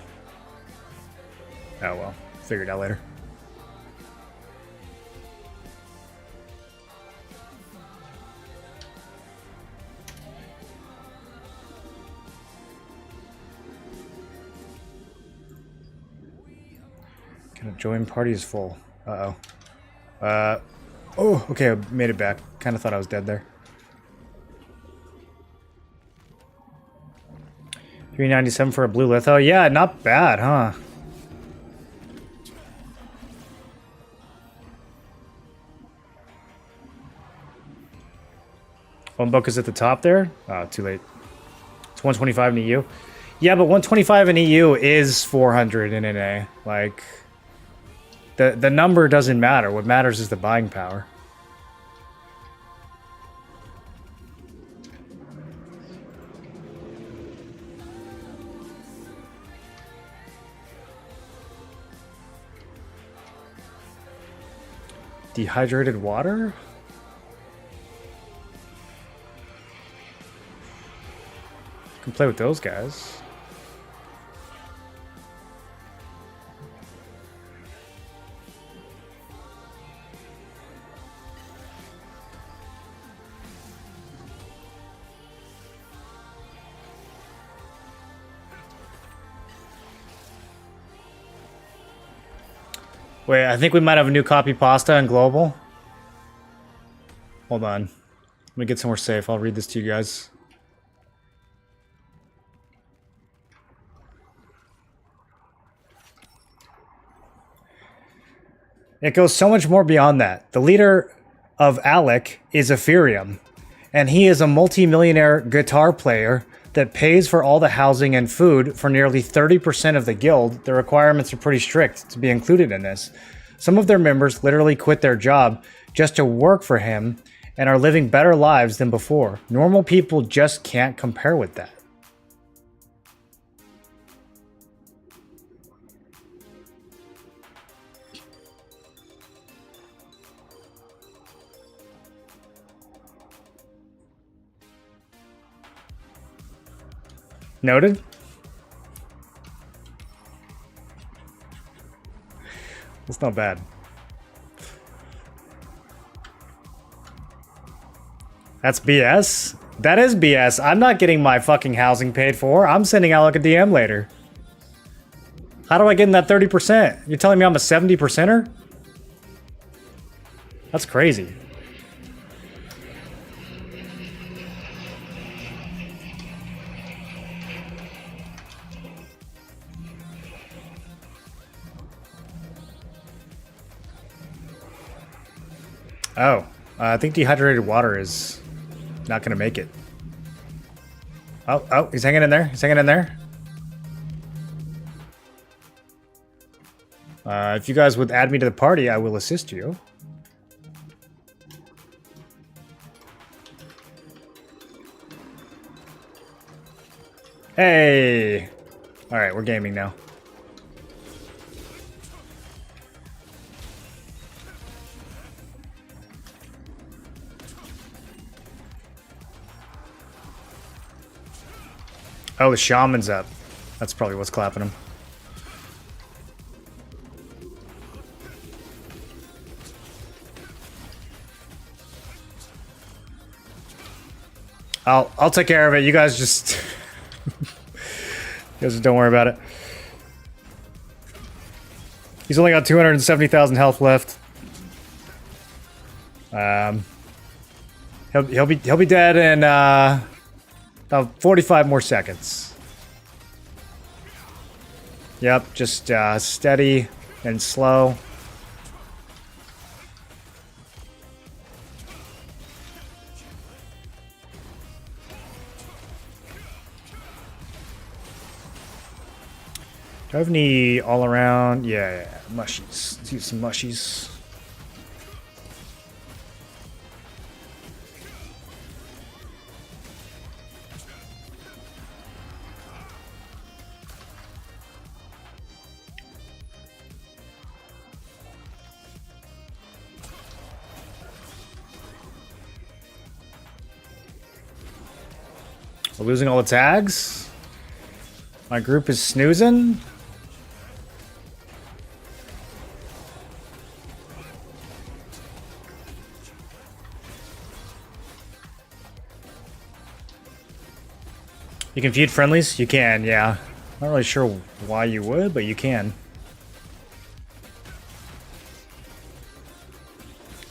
Oh well, figure it out later. Can I join party is full? Uh-oh. Oh, okay, I made it back. Kind of thought I was dead there. 397 for a blue litho. Yeah, not bad, huh? One book is at the top there? Oh, too late. It's 125 in EU. Yeah, but 125 in EU is 400 in NA. Like... The number doesn't matter. What matters is the buying power. Dehydrated water? You can play with those guys. Wait, I think we might have a new copy pasta in global. Hold on. Let me get somewhere safe. I'll read this to you guys. It goes so much more beyond that. The leader of Alec is Epherium, and he is a multi-millionaire guitar player that pays for all the housing and food for nearly 30% of the guild. The requirements are pretty strict to be included in this. Some of their members literally quit their job just to work for him and are living better lives than before. Normal people just can't compare with that. Noted? It's not bad. That's BS? That is BS. I'm not getting my fucking housing paid for. I'm sending Alec a DM later. How do I get in that 30%? You're telling me I'm a 70%er? That's crazy. Oh, I think dehydrated water is not going to make it. Oh, he's hanging in there. He's hanging in there. If you guys would add me to the party, I will assist you. Hey! Alright, we're gaming now. Oh, the shaman's up. That's probably what's clapping him. I'll take care of it. You guys just you guys just don't worry about it. He's only got 270,000 health left. He'll be dead in about 45 more seconds. Yep, just steady and slow. Do I have any all around? Yeah, mushies. Let's use some mushies. We're losing all the tags. My group is snoozing. You can feud friendlies? You can, yeah. Not really sure why you would, but you can.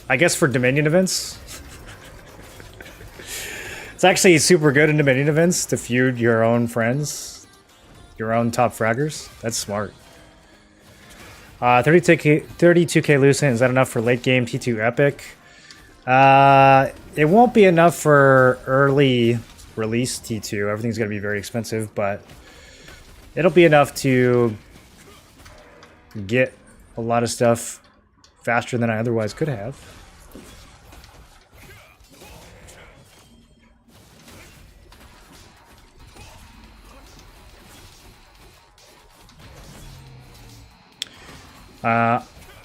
I guess for Dominion events. It's actually super good in Dominion events to feud your own friends. Your own top fraggers. That's smart. 32k Lucent, is that enough for late game T2 Epic? It won't be enough for early release T2. Everything's going to be very expensive, but it'll be enough to get a lot of stuff faster than I otherwise could have.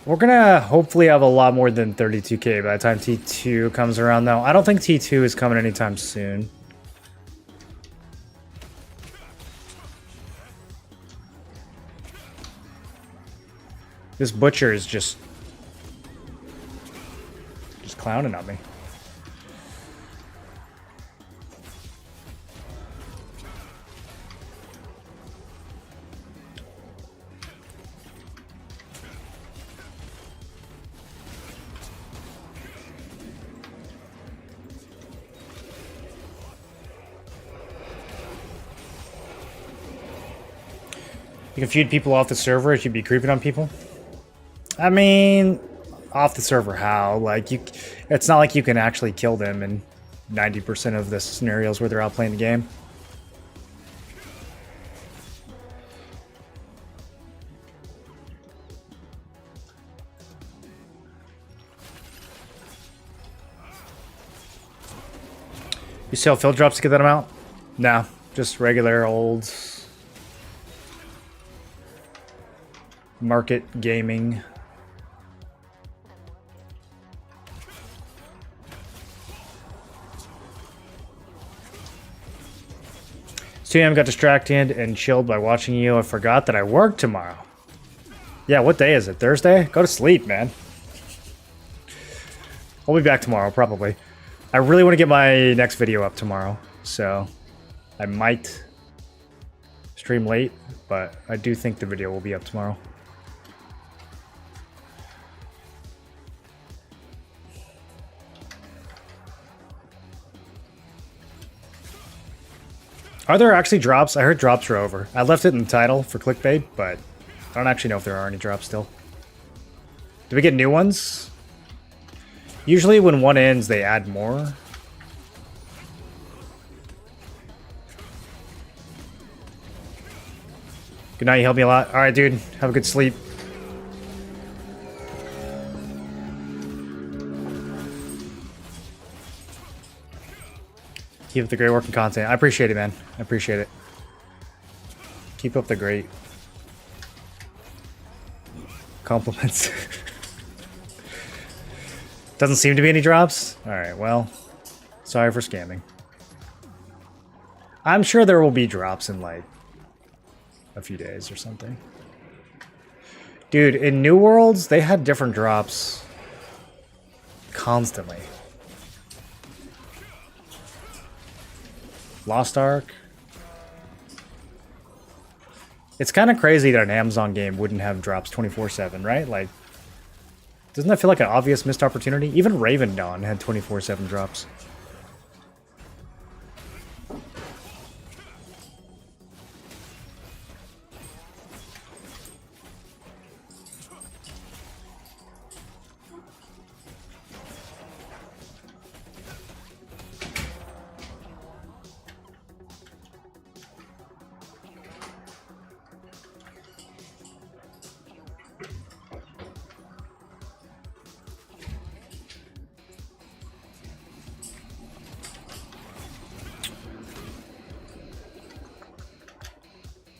We're gonna hopefully have a lot more than 32k by the time T2 comes around, though. I don't think T2 is coming anytime soon. This butcher is just clowning on me. You can feud people off the server if you'd be creeping on people. I mean, off the server how? Like, it's not like you can actually kill them in 90% of the scenarios where they're out playing the game. You sell field drops to get that amount? No, just regular old market gaming. TM got distracted and chilled by watching you. I forgot that I work tomorrow. Yeah, what day is it? Thursday? Go to sleep, man. I'll be back tomorrow, probably. I really want to get my next video up tomorrow, so I might stream late, but I do think the video will be up tomorrow. Are there actually drops? I heard drops were over. I left it in the title for clickbait, but I don't actually know if there are any drops still. Do we get new ones? Usually when one ends, they add more. Good night, you helped me a lot. Alright, dude. Have a good sleep. Keep up the great work and content. I appreciate it, man. I appreciate it. Keep up the great compliments. Doesn't seem to be any drops? Alright, well, sorry for scamming. I'm sure there will be drops in, like, a few days or something. Dude, in New Worlds, they had different drops constantly. Lost Ark. It's kind of crazy that an Amazon game wouldn't have drops 24/7, right? Like, doesn't that feel like an obvious missed opportunity? Even Raven Dawn had 24/7 drops.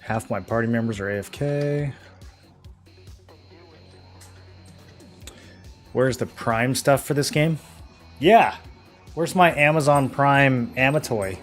Half my party members are AFK. Where's the Prime stuff for this game? Yeah! Where's my Amazon Prime Amatoy?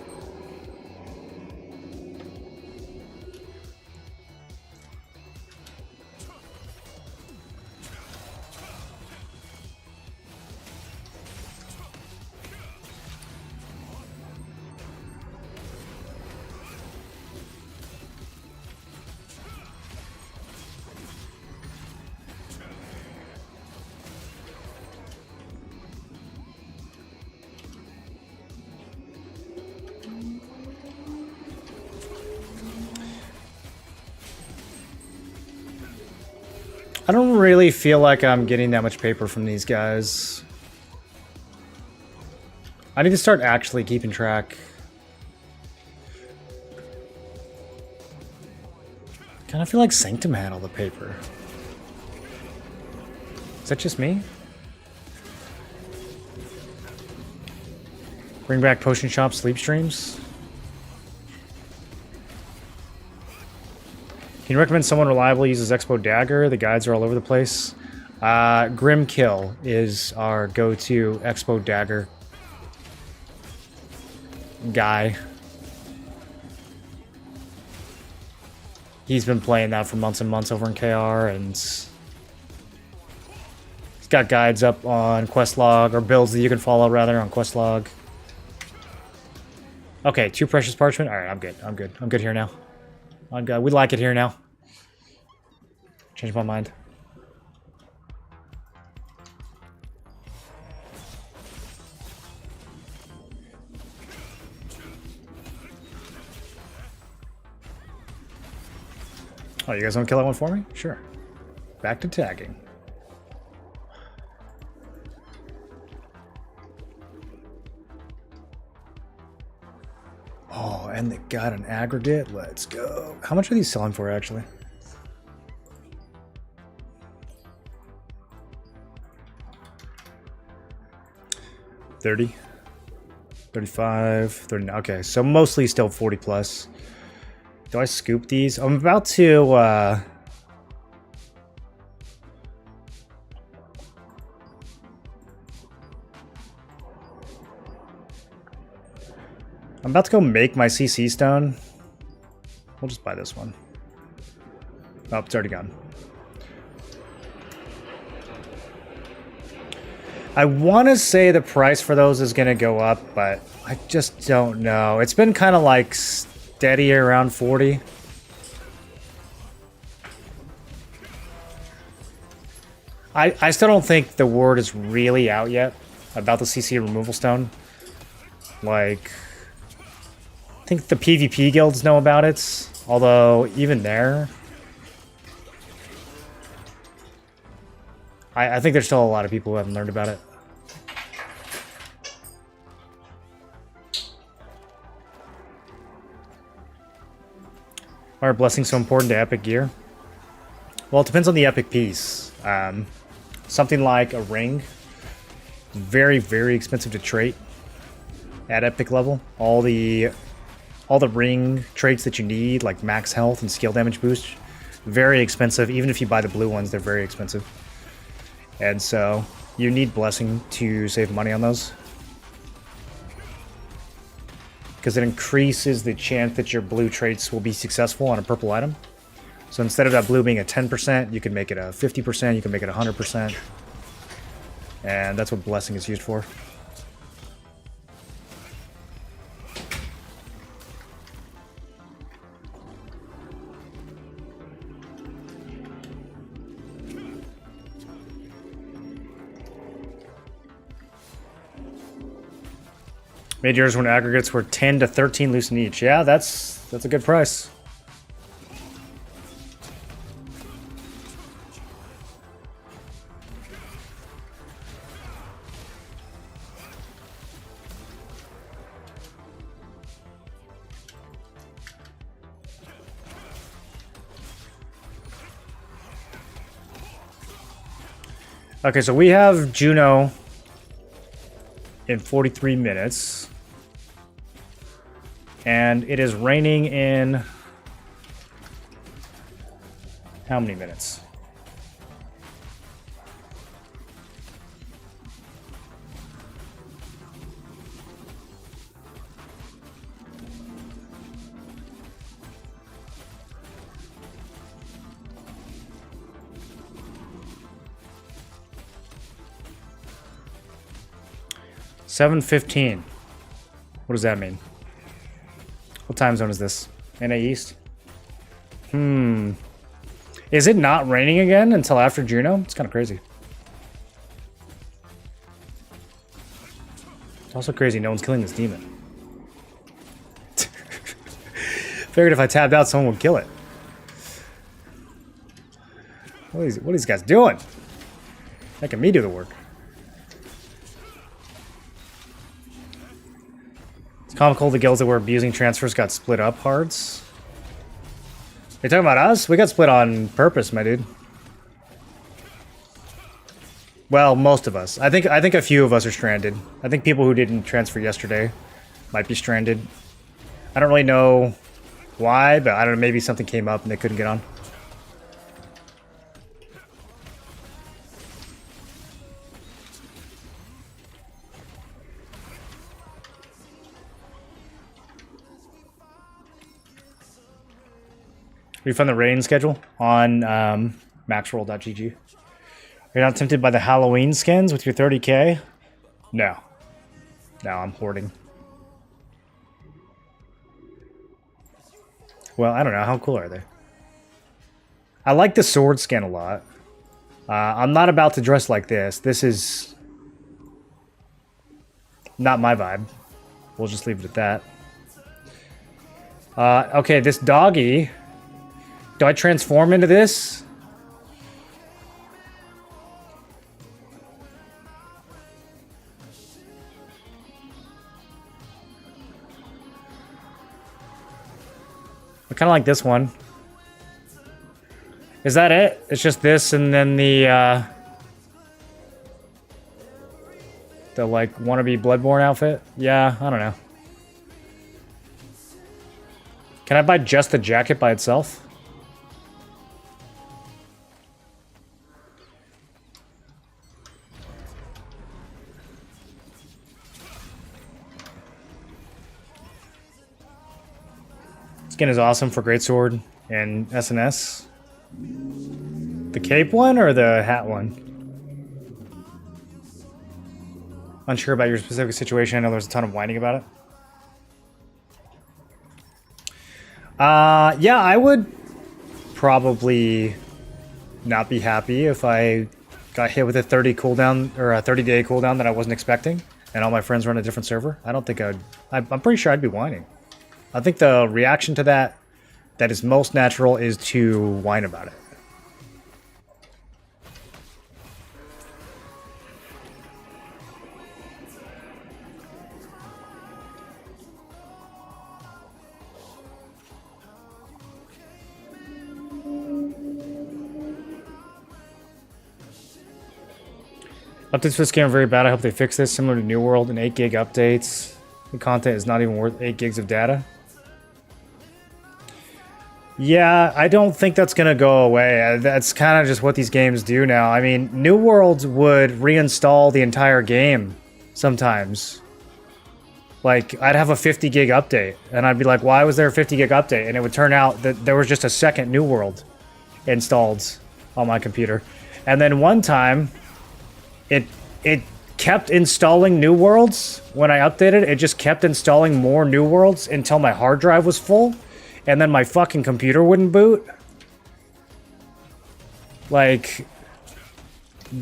I don't really feel like I'm getting that much paper from these guys. I need to start actually keeping track. Kind of feel like Sanctum had all the paper. Is that just me? Bring back Potion Shop sleep streams. Can you recommend someone reliable uses Expo Dagger? The guides are all over the place. Grimkill is our go-to Expo Dagger guy. He's been playing that for months and months over in KR, and he's got guides up on Questlog, or builds that you can follow rather on Questlog. Okay, 2 precious parchment. All right, I'm good. I'm good. I'm good here now. I'm good. We like it here now. Change my mind. Oh, you guys want to kill that one for me? Sure. Back to tagging. Oh, and they got an aggregate. Let's go. How much are these selling for, actually? $30, $35, $30. Okay, so mostly still 40 plus. Do I scoop these? I'm about to. I'm about to go make my CC stone. We'll just buy this one. Oh, it's already gone. I want to say the price for those is going to go up, but I just don't know. It's been kind of like steady around 40. I still don't think the word is really out yet about the CC removal stone. Like, I think the PvP guilds know about it, although even there, I think there's still a lot of people who haven't learned about it. Why are blessings so important to epic gear? Well, it depends on the epic piece. Something like a ring, very, very expensive to trait at epic level. All the ring traits that you need, like max health and skill damage boost, very expensive. Even if you buy the blue ones, they're very expensive. And so you need blessing to save money on those, because it increases the chance that your blue traits will be successful on a purple item. So instead of that blue being a 10%, you can make it a 50%, you can make it 100%. And that's what blessing is used for. Made yours when aggregates were 10 to 13 loosen each. Yeah, that's a good price. Okay, so we have Juno in 43 minutes. And it is raining in how many minutes? $7:15. What does that mean? What time zone is this? NA East? Is it not raining again until after Juno? It's kind of crazy. It's also crazy no one's killing this demon. Figured if I tabbed out, someone would kill it. What are these guys doing? Making me do the work. It's comical the guilds that were abusing transfers got split up hards. You're talking about us? We got split on purpose, my dude. Well, most of us. I think a few of us are stranded. I think people who didn't transfer yesterday might be stranded. I don't really know why, but I don't know, maybe something came up and they couldn't get on. We found the rain schedule on maxroll.gg. Are you not tempted by the Halloween skins with your 30k? No. No, I'm hoarding. Well, I don't know. How cool are they? I like the sword skin a lot. I'm not about to dress like this. This is not my vibe. We'll just leave it at that. Okay, this doggy Do I transform into this? I kind of like this one. Is that it? It's just this and then the like wannabe Bloodborne outfit? Yeah, I don't know. Can I buy just the jacket by itself? Skin is awesome for Greatsword and SNS. The cape one or the hat one? Unsure about your specific situation. I know there's a ton of whining about it. Yeah, I would probably not be happy if I got hit with a 30 cooldown or a 30-day cooldown that I wasn't expecting, and all my friends were on a different server. I don't think I'm pretty sure I'd be whining. I think the reaction to that is most natural is to whine about it. Updates for this game are very bad. I hope they fix this. Similar to New World and 8 gig updates. The content is not even worth 8 gigs of data. Yeah, I don't think that's going to go away. That's kind of just what these games do now. I mean, New World would reinstall the entire game sometimes. Like, I'd have a 50 gig update, and I'd be like, why was there a 50 gig update? And it would turn out that there was just a second New World installed on my computer. And then one time, it kept installing New Worlds. When I updated, it just kept installing more New Worlds until my hard drive was full. And then my fucking computer wouldn't boot. Like,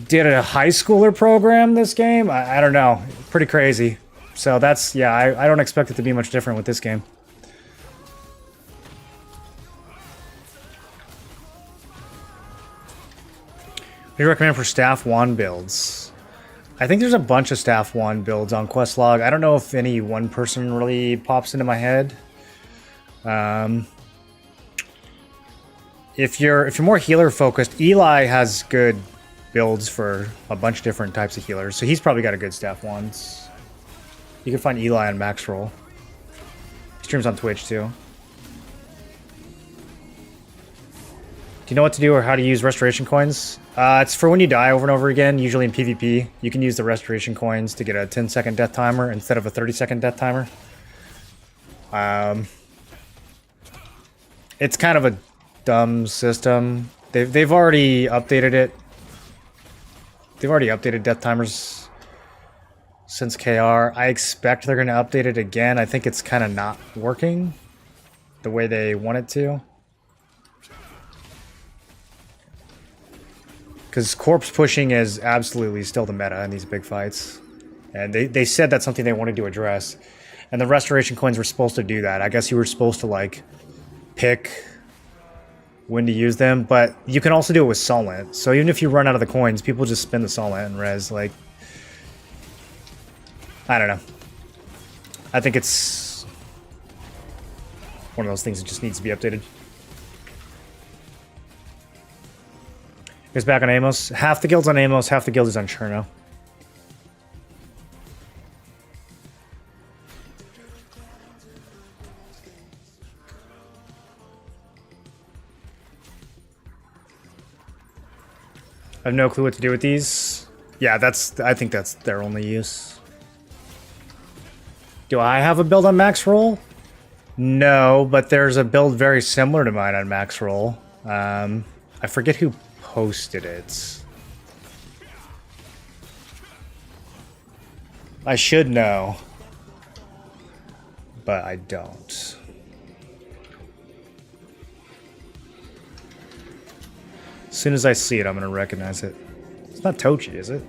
did a high schooler program this game? I don't know. Pretty crazy. So that's, yeah, I don't expect it to be much different with this game. What do you recommend for staff wand builds? I think there's a bunch of staff wand builds on Questlog. I don't know if any one person really pops into my head. If you're more healer focused, Eli has good builds for a bunch of different types of healers, so he's probably got a good staff wands. You can find Eli on Max Roll. He streams on Twitch too. Do you know what to do or how to use restoration coins? It's for when you die over and over again, usually in PvP. You can use the restoration coins to get a 10-second death timer instead of a 30-second death timer. It's kind of a dumb system. They've already updated it. They've already updated death timers since KR. I expect they're going to update it again. I think it's kind of not working the way they want it to. Because corpse pushing is absolutely still the meta in these big fights. And they said that's something they wanted to address. And the restoration coins were supposed to do that. I guess you were supposed to, like, pick when to use them. But you can also do it with Solent. So even if you run out of the coins, people just spin the Solent and res. Like, I don't know. I think it's one of those things that just needs to be updated. Here's back on Amos. Half the guild's on Amos, half the guild is on Cherno. I have no clue what to do with these. Yeah, I think that's their only use. Do I have a build on Max Roll? No, but there's a build very similar to mine on Max Roll. I forget who posted it. I should know, but I don't. As soon as I see it, I'm gonna recognize it. It's not Tochi, is it?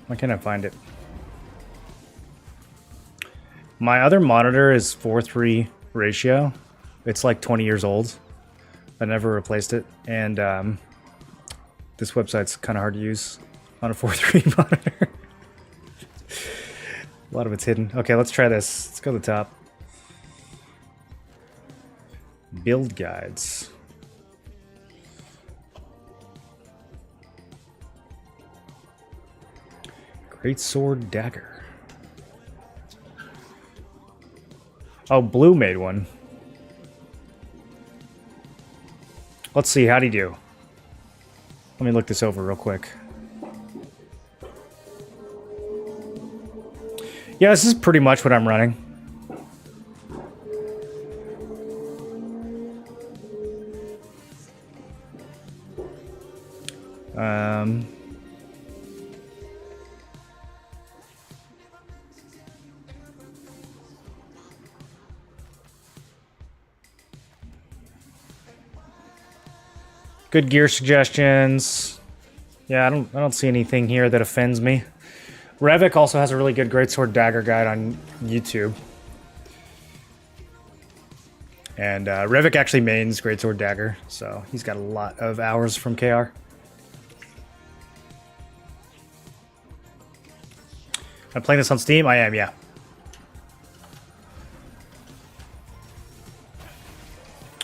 Why can't I find it? My other monitor is 4:3 ratio. It's like 20 years old. I never replaced it, and this website's kind of hard to use on a 4:3 monitor. A lot of it's hidden. Okay, let's try this. Let's go to the top. Build guides. Great sword dagger. Oh, Blue made one. Let's see, how'd he do? Let me look this over real quick. Yeah, this is pretty much what I'm running. Good gear suggestions. Yeah, I don't see anything here that offends me. Revik also has a really good greatsword dagger guide on YouTube. And Revik actually mains greatsword dagger, so he's got a lot of hours from KR. I'm playing this on Steam? I am, yeah.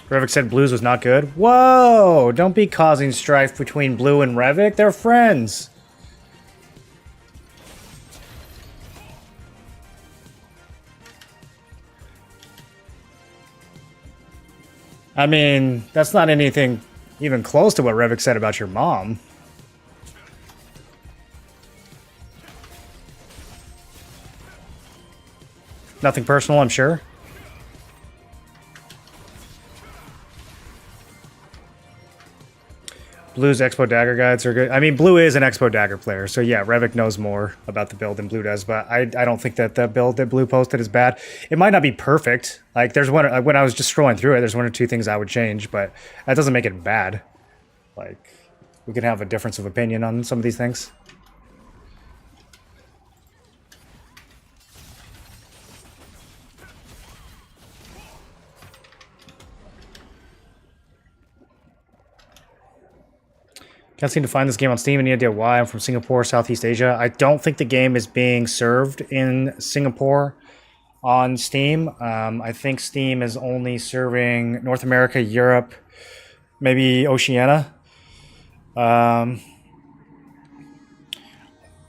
Revik said Blues was not good. Whoa! Don't be causing strife between Blue and Revik. They're friends. I mean, that's not anything even close to what Revik said about your mom. Nothing personal, I'm sure. Blue's Expo Dagger guides are good. I mean, Blue is an Expo Dagger player, so yeah, Revik knows more about the build than Blue does, but I don't think that the build that Blue posted is bad. It might not be perfect. Like, there's one, when I was just scrolling through it, there's one or two things I would change, but that doesn't make it bad. Like, we can have a difference of opinion on some of these things. Can't seem to find this game on Steam. Any idea why? I'm from Singapore, Southeast Asia. I don't think the game is being served in Singapore on Steam. I think Steam is only serving North America, Europe, maybe Oceania.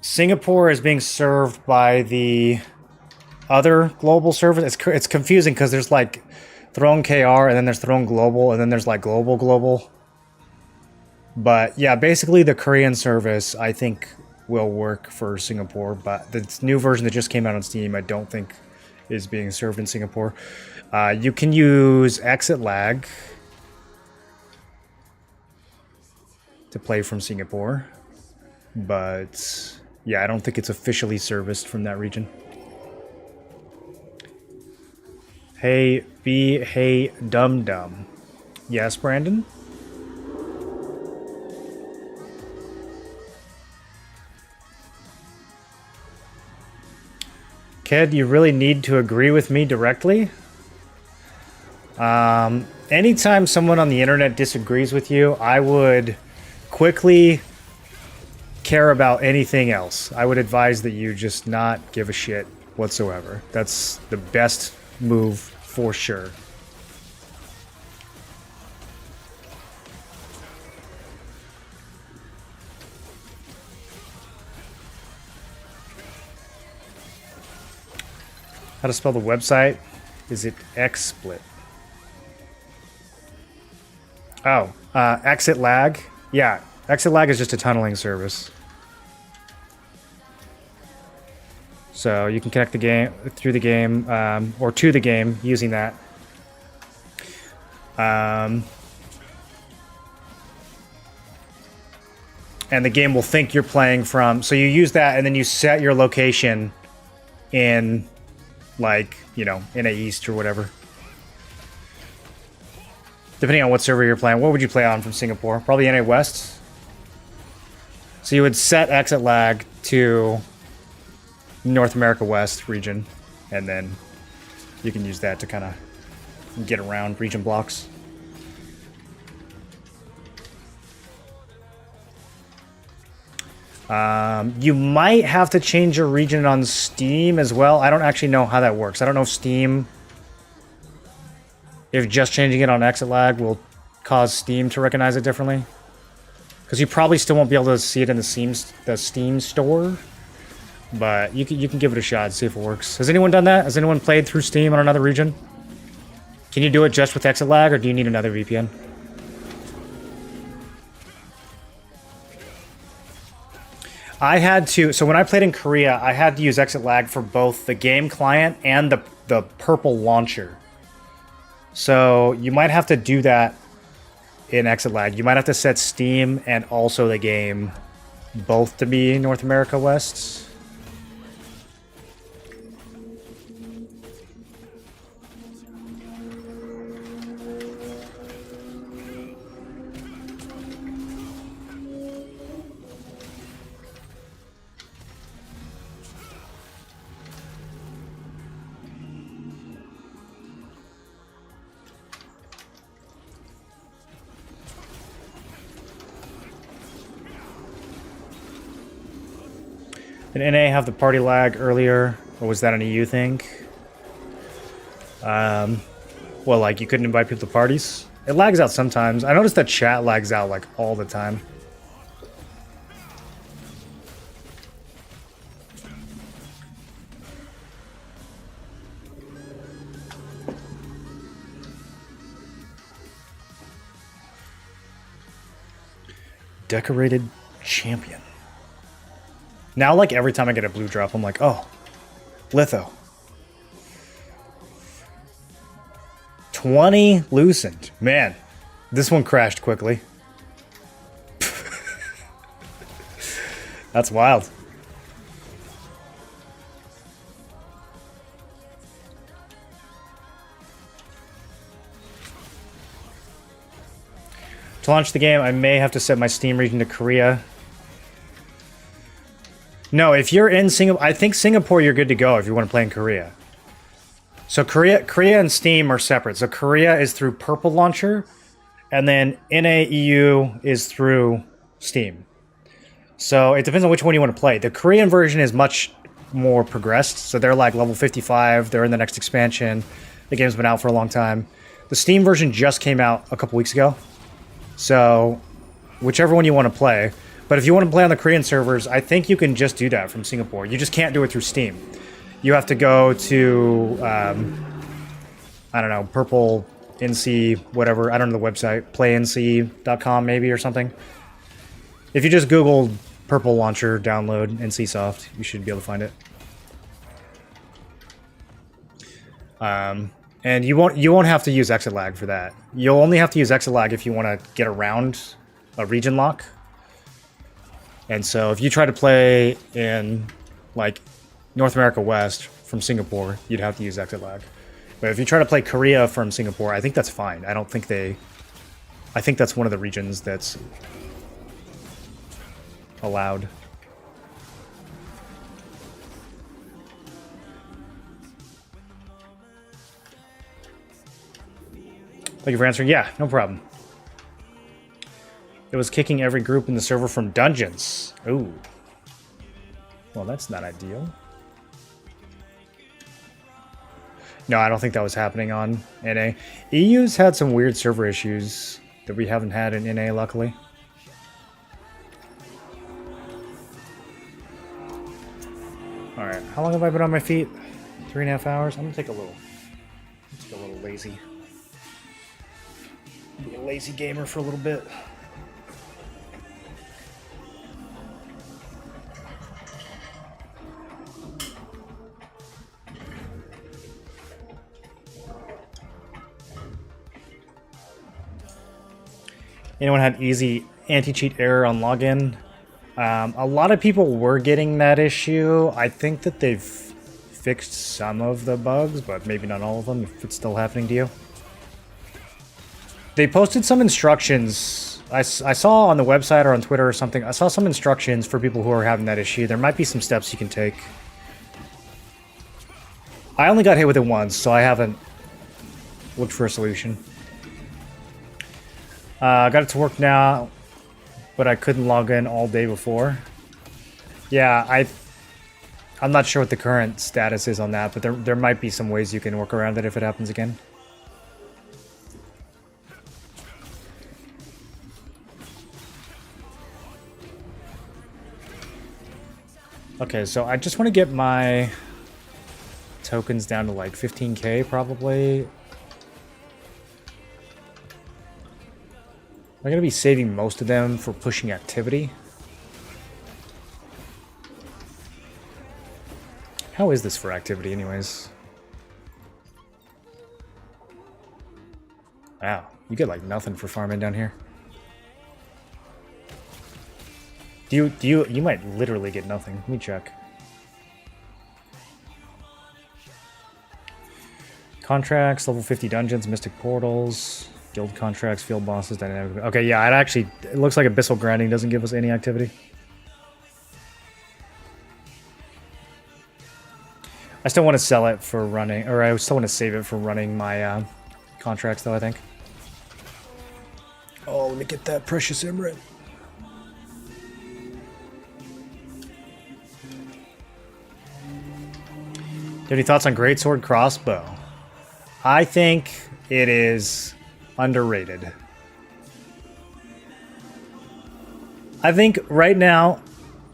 Singapore is being served by the other global service. It's confusing because there's like Throne KR, and then there's Throne Global, and then there's like Global. But yeah, basically the Korean service, I think, will work for Singapore. But the new version that just came out on Steam, I don't think is being served in Singapore. You can use exit lag to play from Singapore. But yeah, I don't think it's officially serviced from that region. Hey Dum Dum. Yes, Brandon? Ked, you really need to agree with me directly. Anytime someone on the internet disagrees with you, I would quickly care about anything else. I would advise that you just not give a shit whatsoever. That's the best move for sure. How to spell the website? Is it XSplit? Oh, exit lag? Yeah, exit lag is just a tunneling service. So you can connect the game through the game or to the game using that. And the game will think you're playing from. So you use that, and then you set your location in, like, you know, NA East or whatever. Depending on what server you're playing. What would you play on from Singapore? Probably NA West. So you would set exit lag to North America West region, and then you can use that to kind of get around region blocks. You might have to change your region on Steam as well. I don't actually know how that works. I don't know if Steam, if just changing it on exit lag will cause Steam to recognize it differently. Because you probably still won't be able to see it in the Steam store. But you can give it a shot and see if it works. Has anyone done that? Has anyone played through Steam on another region? Can you do it just with exit lag, or do you need another VPN? I had to, so when I played in Korea, I had to use exit lag for both the game client and the purple launcher. So you might have to do that in exit lag. You might have to set Steam and also the game both to be North America West. Did NA have the party lag earlier, or was that an EU thing? Well, like, you couldn't invite people to parties? It lags out sometimes. I noticed that chat lags out, like, all the time. Decorated champion. Now, like, every time I get a blue drop, I'm like, oh, Litho. 20 loosened. Man, this one crashed quickly. That's wild. To launch the game, I may have to set my Steam region to Korea. No, if you're in Singapore, I think Singapore you're good to go if you want to play in Korea. So Korea and Steam are separate. So Korea is through Purple Launcher, and then NA EU is through Steam. So it depends on which one you want to play. The Korean version is much more progressed. So they're like level 55. They're in the next expansion. The game's been out for a long time. The Steam version just came out a couple weeks ago. So whichever one you want to play. But if you want to play on the Korean servers, I think you can just do that from Singapore. You just can't do it through Steam. You have to go to, I don't know, Purple NC, whatever. I don't know the website. PlayNC.com maybe or something. If you just Google Purple Launcher, download NCSoft, you should be able to find it. And you won't have to use exit lag for that. You'll only have to use exit lag if you want to get around a region lock. And so if you try to play in, like, North America West from Singapore, you'd have to use exit lag. But if you try to play Korea from Singapore, I think that's fine. I don't think I think that's one of the regions that's allowed. Thank you for answering. Yeah, no problem. It was kicking every group in the server from dungeons. Ooh. Well, that's not ideal. No, I don't think that was happening on NA. EU's had some weird server issues that we haven't had in NA, luckily. Alright, how long have I been on my feet? 3.5 hours? I'm gonna take a little lazy. Be a lazy gamer for a little bit. Anyone had easy anti-cheat error on login? A lot of people were getting that issue. I think that they've fixed some of the bugs, but maybe not all of them, if it's still happening to you. They posted some instructions I saw on the website or on Twitter or something, I saw some instructions for people who are having that issue. There might be some steps you can take. I only got hit with it once, so I haven't looked for a solution. I got it to work now, but I couldn't log in all day before. Yeah, I'm not sure what the current status is on that, but there might be some ways you can work around it if it happens again. Okay, so I just want to get my tokens down to like 15k probably. I'm going to be saving most of them for pushing activity. How is this for activity anyways? Wow, you get like nothing for farming down here. You might literally get nothing. Let me check. Contracts, level 50 dungeons, mystic portals, guild contracts, field bosses, dynamic. Okay, yeah, it looks like abyssal grinding doesn't give us any activity. I still want to sell it for running, or I still want to save it for running my contracts though, I think. Oh, let me get that precious emerald. Any thoughts on Greatsword Crossbow? I think it is underrated. I think right now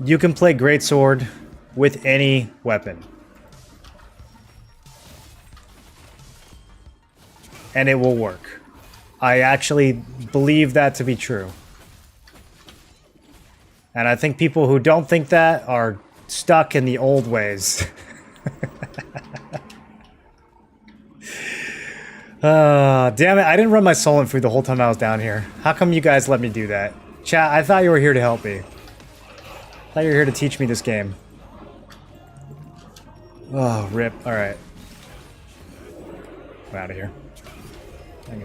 you can play Greatsword with any weapon. And it will work. I actually believe that to be true. And I think people who don't think that are stuck in the old ways. Damn it, I didn't run my Solent food the whole time I was down here. How come you guys let me do that? Chat, I thought you were here to help me. I thought you were here to teach me this game. Oh, rip. Alright. I'm out of here. I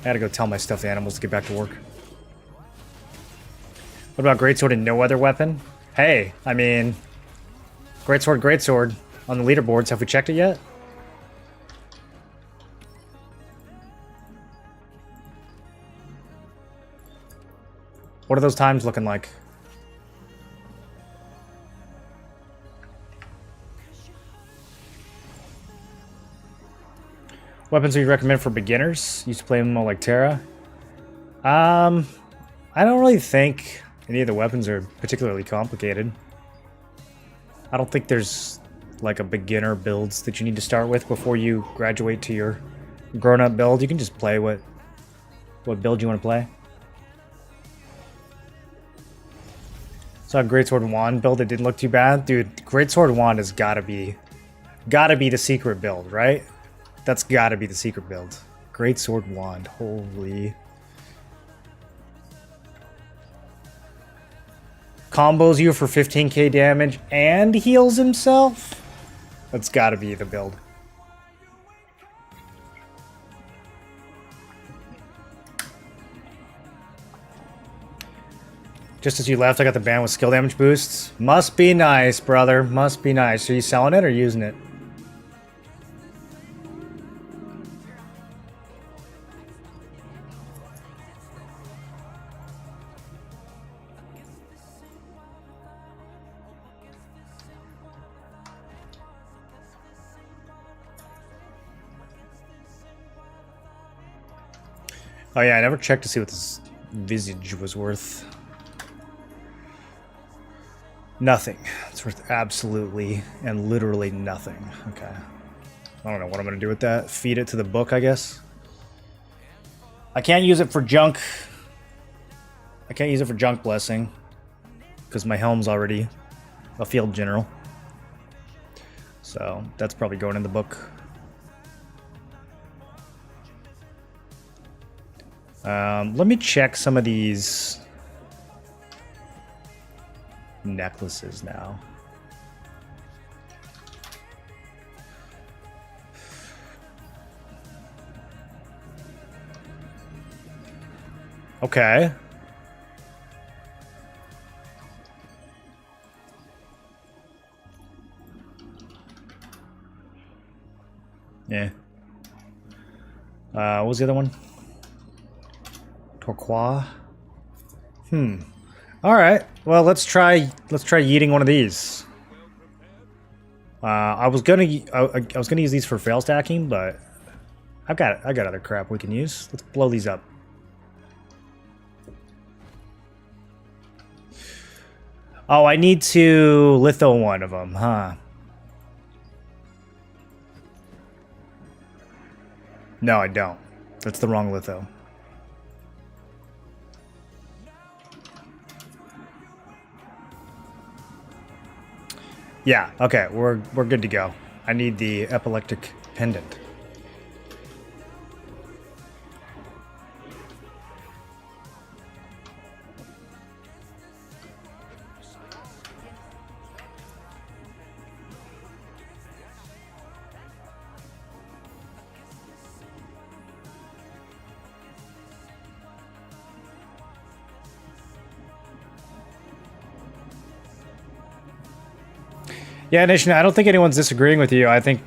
gotta go tell my stuffed animals to get back to work. What about Greatsword and no other weapon? Hey, I mean... Greatsword on the leaderboards. Have we checked it yet? What are those times looking like? Weapons do you recommend for beginners? Used to play them all like Terra. I don't really think any of the weapons are particularly complicated. I don't think there's like a beginner builds that you need to start with before you graduate to your grown-up build. You can just play what build you want to play. So Greatsword Wand build, it didn't look too bad. Dude, Greatsword Wand has gotta be the secret build, right? That's gotta be the secret build. Greatsword Wand, holy. Combos you for 15k damage and heals himself? That's gotta be the build. Just as you left, I got the band with skill damage boosts. Must be nice, brother. Must be nice. Are you selling it or using it? Oh yeah, I never checked to see what this visage was worth. Nothing. It's worth absolutely and literally nothing. Okay. I don't know what I'm going to do with that. Feed it to the book, I guess. I can't use it for junk. I can't use it for junk blessing. Because my helm's already a field general. So that's probably going in the book. Let me check some of these necklaces now. Okay. Yeah. What was the other one? Turquoise. All right. Well, let's try yeeting one of these. I was gonna use these for fail stacking, but I got other crap we can use. Let's blow these up. Oh, I need to litho one of them, huh? No, I don't. That's the wrong litho. Yeah, okay, we're good to go. I need the epileptic pendant. Yeah, Nation, I don't think anyone's disagreeing with you. I think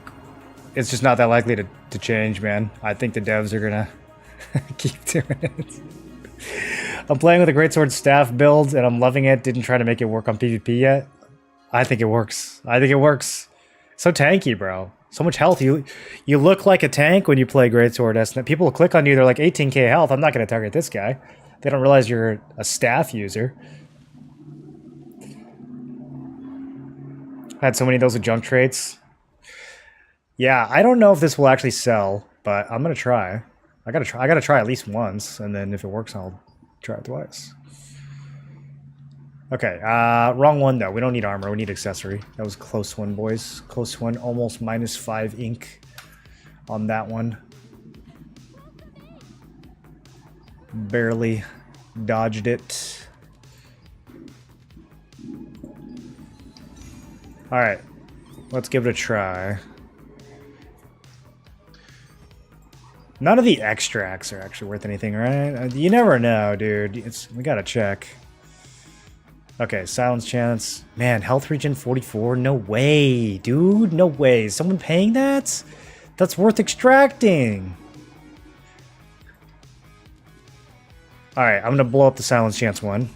it's just not that likely to change, man. I think the devs are gonna keep doing it. I'm playing with a greatsword staff build, and I'm loving it. Didn't try to make it work on PvP yet. I think it works. I think it works. So tanky, bro. So much health. You look like a tank when you play greatsword SNES. People will click on you. They're like 18k health. I'm not gonna target this guy. They don't realize you're a staff user. Had so many of those with junk traits. Yeah, I don't know if this will actually sell, but I'm gonna try. I gotta try at least once, and then if it works, I'll try it twice. Okay, wrong one though. We don't need armor. We need accessory. That was a close one, boys. Close one. Almost -5 ink on that one. Barely dodged it. Alright, let's give it a try. None of the extracts are actually worth anything, right? You never know, dude. We gotta check. Okay, silence chance. Man, health regen 44? No way, dude. No way. Is someone paying that? That's worth extracting. Alright, I'm gonna blow up the silence chance one.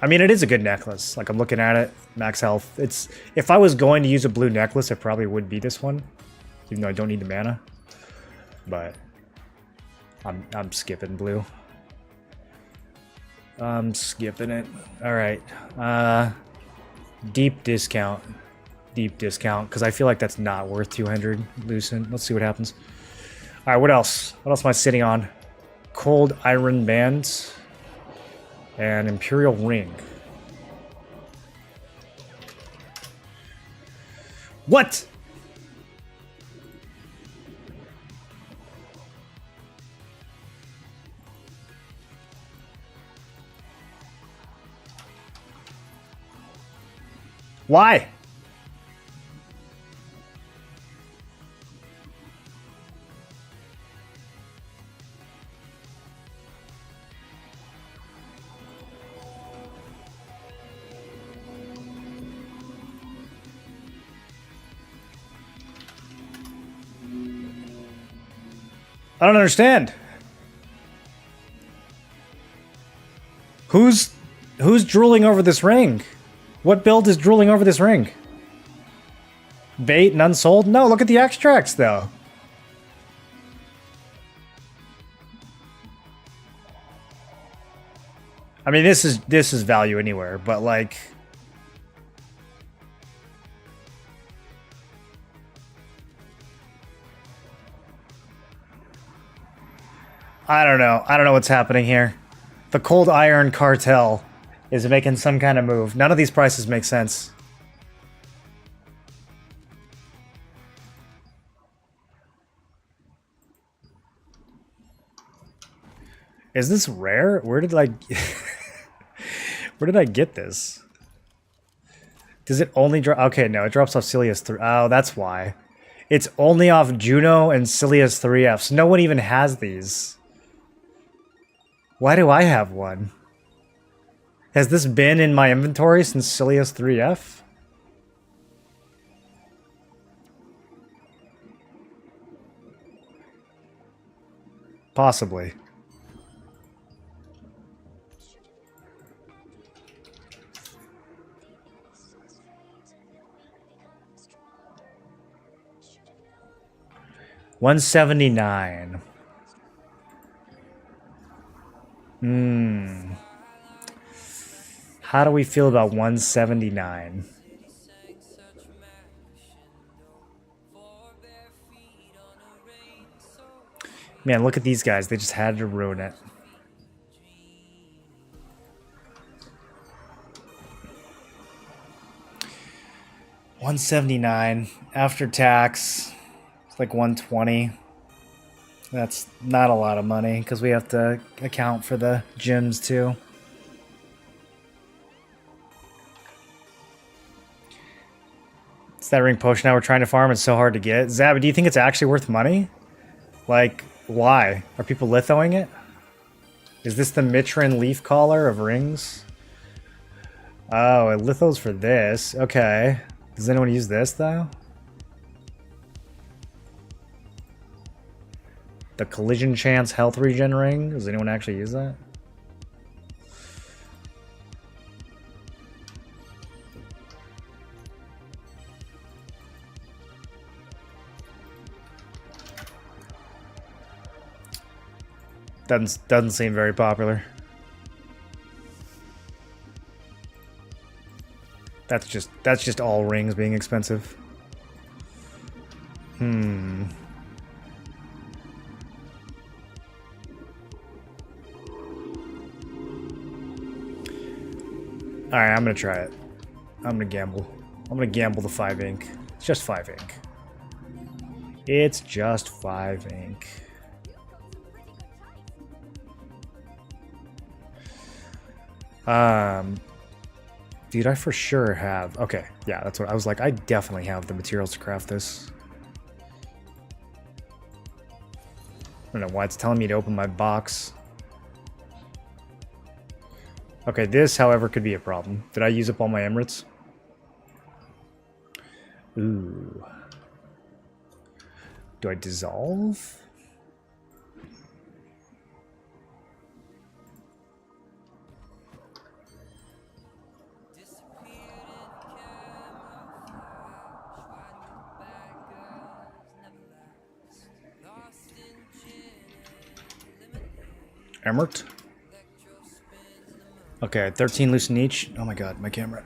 I mean, it is a good necklace. Like, I'm looking at it, max health. It's, if I was going to use a blue necklace, it probably would be this one, even though I don't need the mana. But I'm skipping blue. I'm skipping it. All right. Deep discount, because I feel like that's not worth 200. Loosen. Let's see what happens. All right. What else? What else am I sitting on? Cold Iron Band and Imperial Ring. What? Why? I don't understand. Who's drooling over this ring? What build is drooling over this ring? Bait and unsold? No, look at the extracts though. I mean, this is value anywhere, but like, I don't know. I don't know what's happening here. The Cold Iron Cartel is making some kind of move. None of these prices make sense. Is this rare? Where did I get this? Does it only drop? Okay, no, it drops off Cilius 3. Oh, that's why. It's only off Juno and Cilius 3Fs. No one even has these. Why do I have one? Has this been in my inventory since Silius 3F? Possibly. $179. How do we feel about 179? Man, look at these guys. They just had to ruin it. $179 after tax. It's like 120. That's not a lot of money because we have to account for the gyms too. It's that ring potion now we're trying to farm. It's so hard to get. Zab, do you think it's actually worth money? Like, why? Are people lithoing it? Is this the Mitrin leaf collar of rings? Oh, it lithos for this. Okay. Does anyone use this, though? The collision chance health regen ring? Does anyone actually use that? Doesn't seem very popular. That's just all rings being expensive. Alright, I'm gonna try it. I'm gonna gamble. I'm gonna gamble the 5 ink. It's just 5 ink. It's just 5 ink. Dude, I for sure have... Okay, yeah, that's what I was like. I definitely have the materials to craft this. I don't know why it's telling me to open my box. Okay, this, however, could be a problem. Did I use up all my Emirates? Ooh. Do I dissolve? Emirate? Okay, 13 loosen each. Oh my god, my camera.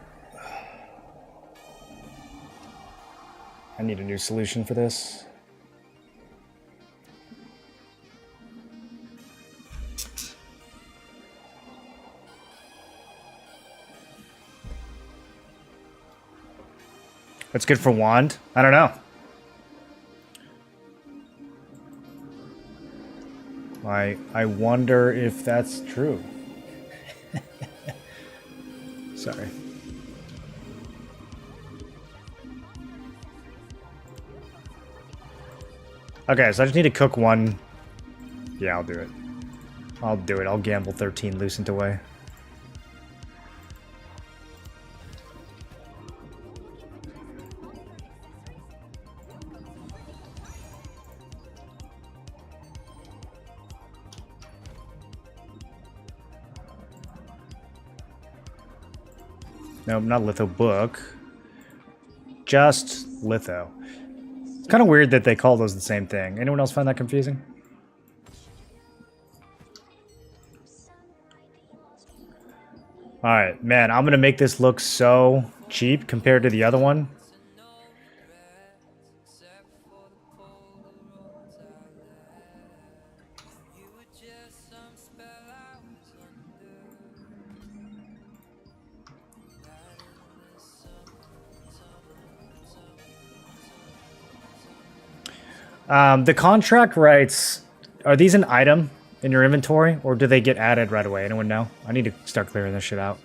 I need a new solution for this. That's good for wand? I don't know. I wonder if that's true. Sorry. Okay, so I just need to cook one. Yeah, I'll do it. I'll do it. I'll gamble 13 loosened away. Nope, not litho book. Just litho. It's kind of weird that they call those the same thing. Anyone else find that confusing? Alright, man, I'm gonna make this look so cheap compared to the other one. The contract rights, are these an item in your inventory, or do they get added right away? Anyone know? I need to start clearing this shit out.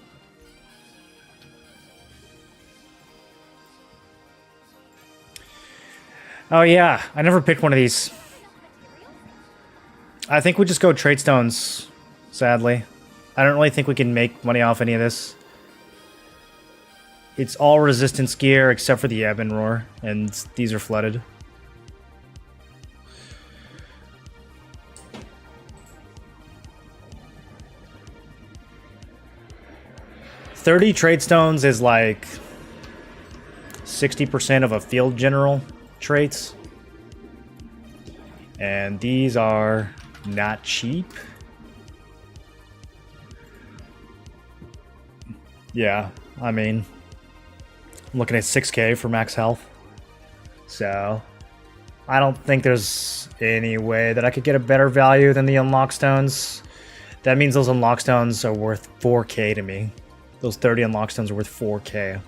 Oh yeah, I never picked one of these. I think we just go trade stones, sadly. I don't really think we can make money off any of this. It's all resistance gear except for the ebb and roar, and these are flooded. $30 trade stones is like 60% of a field general traits. And these are not cheap. Yeah, I mean, I'm looking at 6k for max health. So, I don't think there's any way that I could get a better value than the unlock stones. That means those unlock stones are worth 4k to me. Those 30 unlock stones are worth 4k.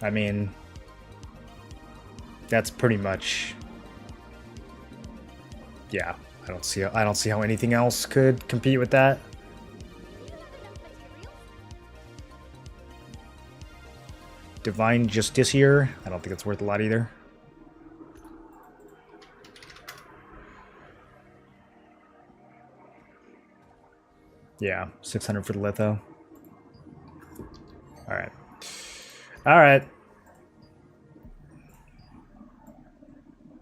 I mean, that's pretty much... Yeah, I don't see how anything else could compete with that. Divine Justiciar, I don't think it's worth a lot either. Yeah, 600 for the litho. Alright. Alright.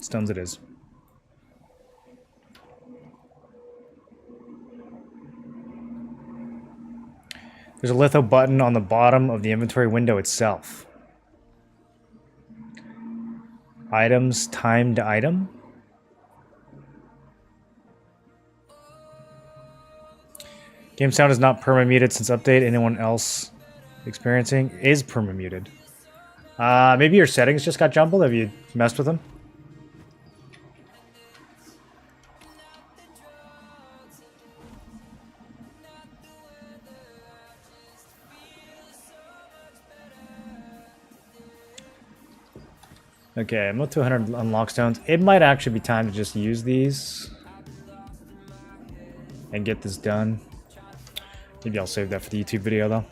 Stones it is. There's a litho button on the bottom of the inventory window itself. Items, timed item. Game sound is not perma-muted since update. Anyone else experiencing is perma-muted. Maybe your settings just got jumbled. Have you messed with them? Okay, I'm up to 100 unlock stones. It might actually be time to just use these and get this done. Maybe I'll save that for the YouTube video, though.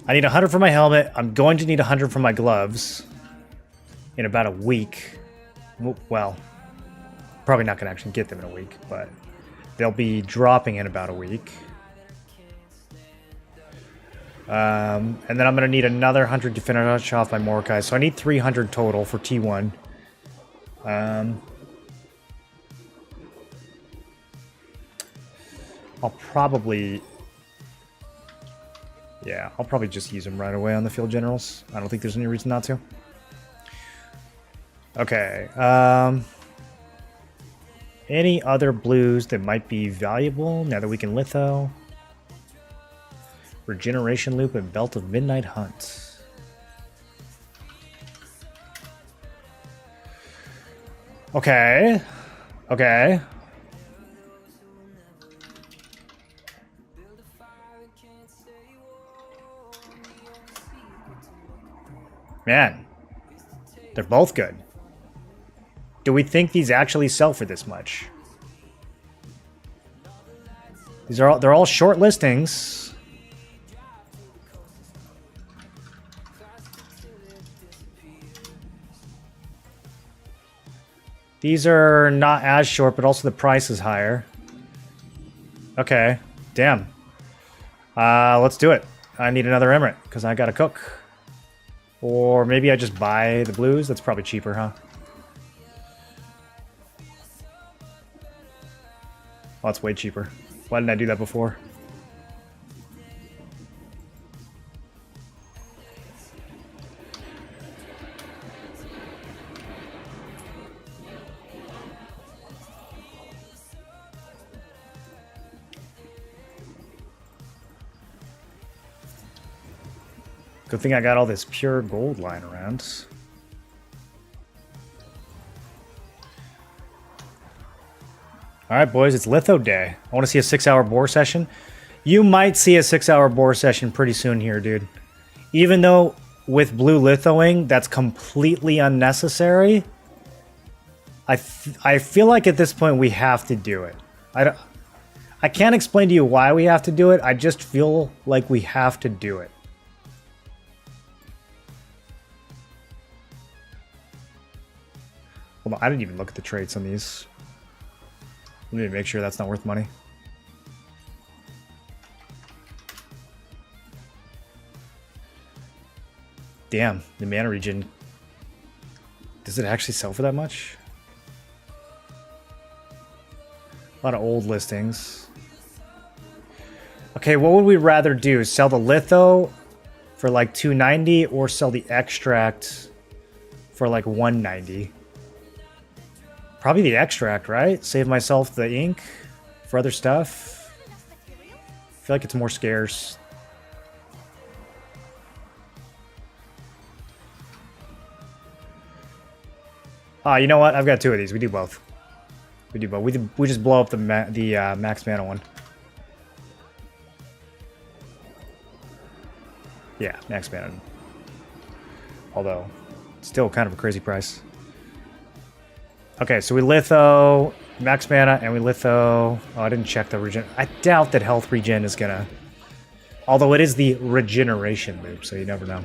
I need 100 for my helmet. I'm going to need 100 for my gloves in about a week. Well, probably not going to actually get them in a week, but they'll be dropping in about a week. And then I'm going to need another 100 to finish off my Mordecai. So I need 300 total for T1. I'll probably... Yeah, I'll probably just use them right away on the field generals. I don't think there's any reason not to. Okay. Any other blues that might be valuable now that we can litho? Regeneration Loop and Belt of Midnight Hunt. Okay. Okay. Man. They're both good. Do we think these actually sell for this much? They're all short listings. These are not as short, but also the price is higher. Okay. Damn. Let's do it. I need another emirate, because I gotta cook. Or maybe I just buy the blues? That's probably cheaper, huh? Oh, that's way cheaper. Why didn't I do that before? Good thing I got all this pure gold lying around. Alright, boys, it's litho day. I want to see a 6-hour boar session. You might see a 6-hour boar session pretty soon here, dude. Even though with blue lithoing, that's completely unnecessary. I feel like at this point we have to do it. I can't explain to you why we have to do it. I just feel like we have to do it. Hold on, I didn't even look at the traits on these. Let me make sure that's not worth money. Damn, the mana regen. Does it actually sell for that much? A lot of old listings. Okay, what would we rather do? Sell the litho for like 290 or sell the extract for like 190? Probably the extract, right? Save myself the ink for other stuff. I feel like it's more scarce. You know what? I've got 2 of these. We do both. We do both. We just blow up the max mana one. Yeah, max mana. Although, still kind of a crazy price. Okay, so we litho, max mana, and we litho. Oh, I didn't check the regen. I doubt that health regen is gonna... Although it is the regeneration loop, so you never know.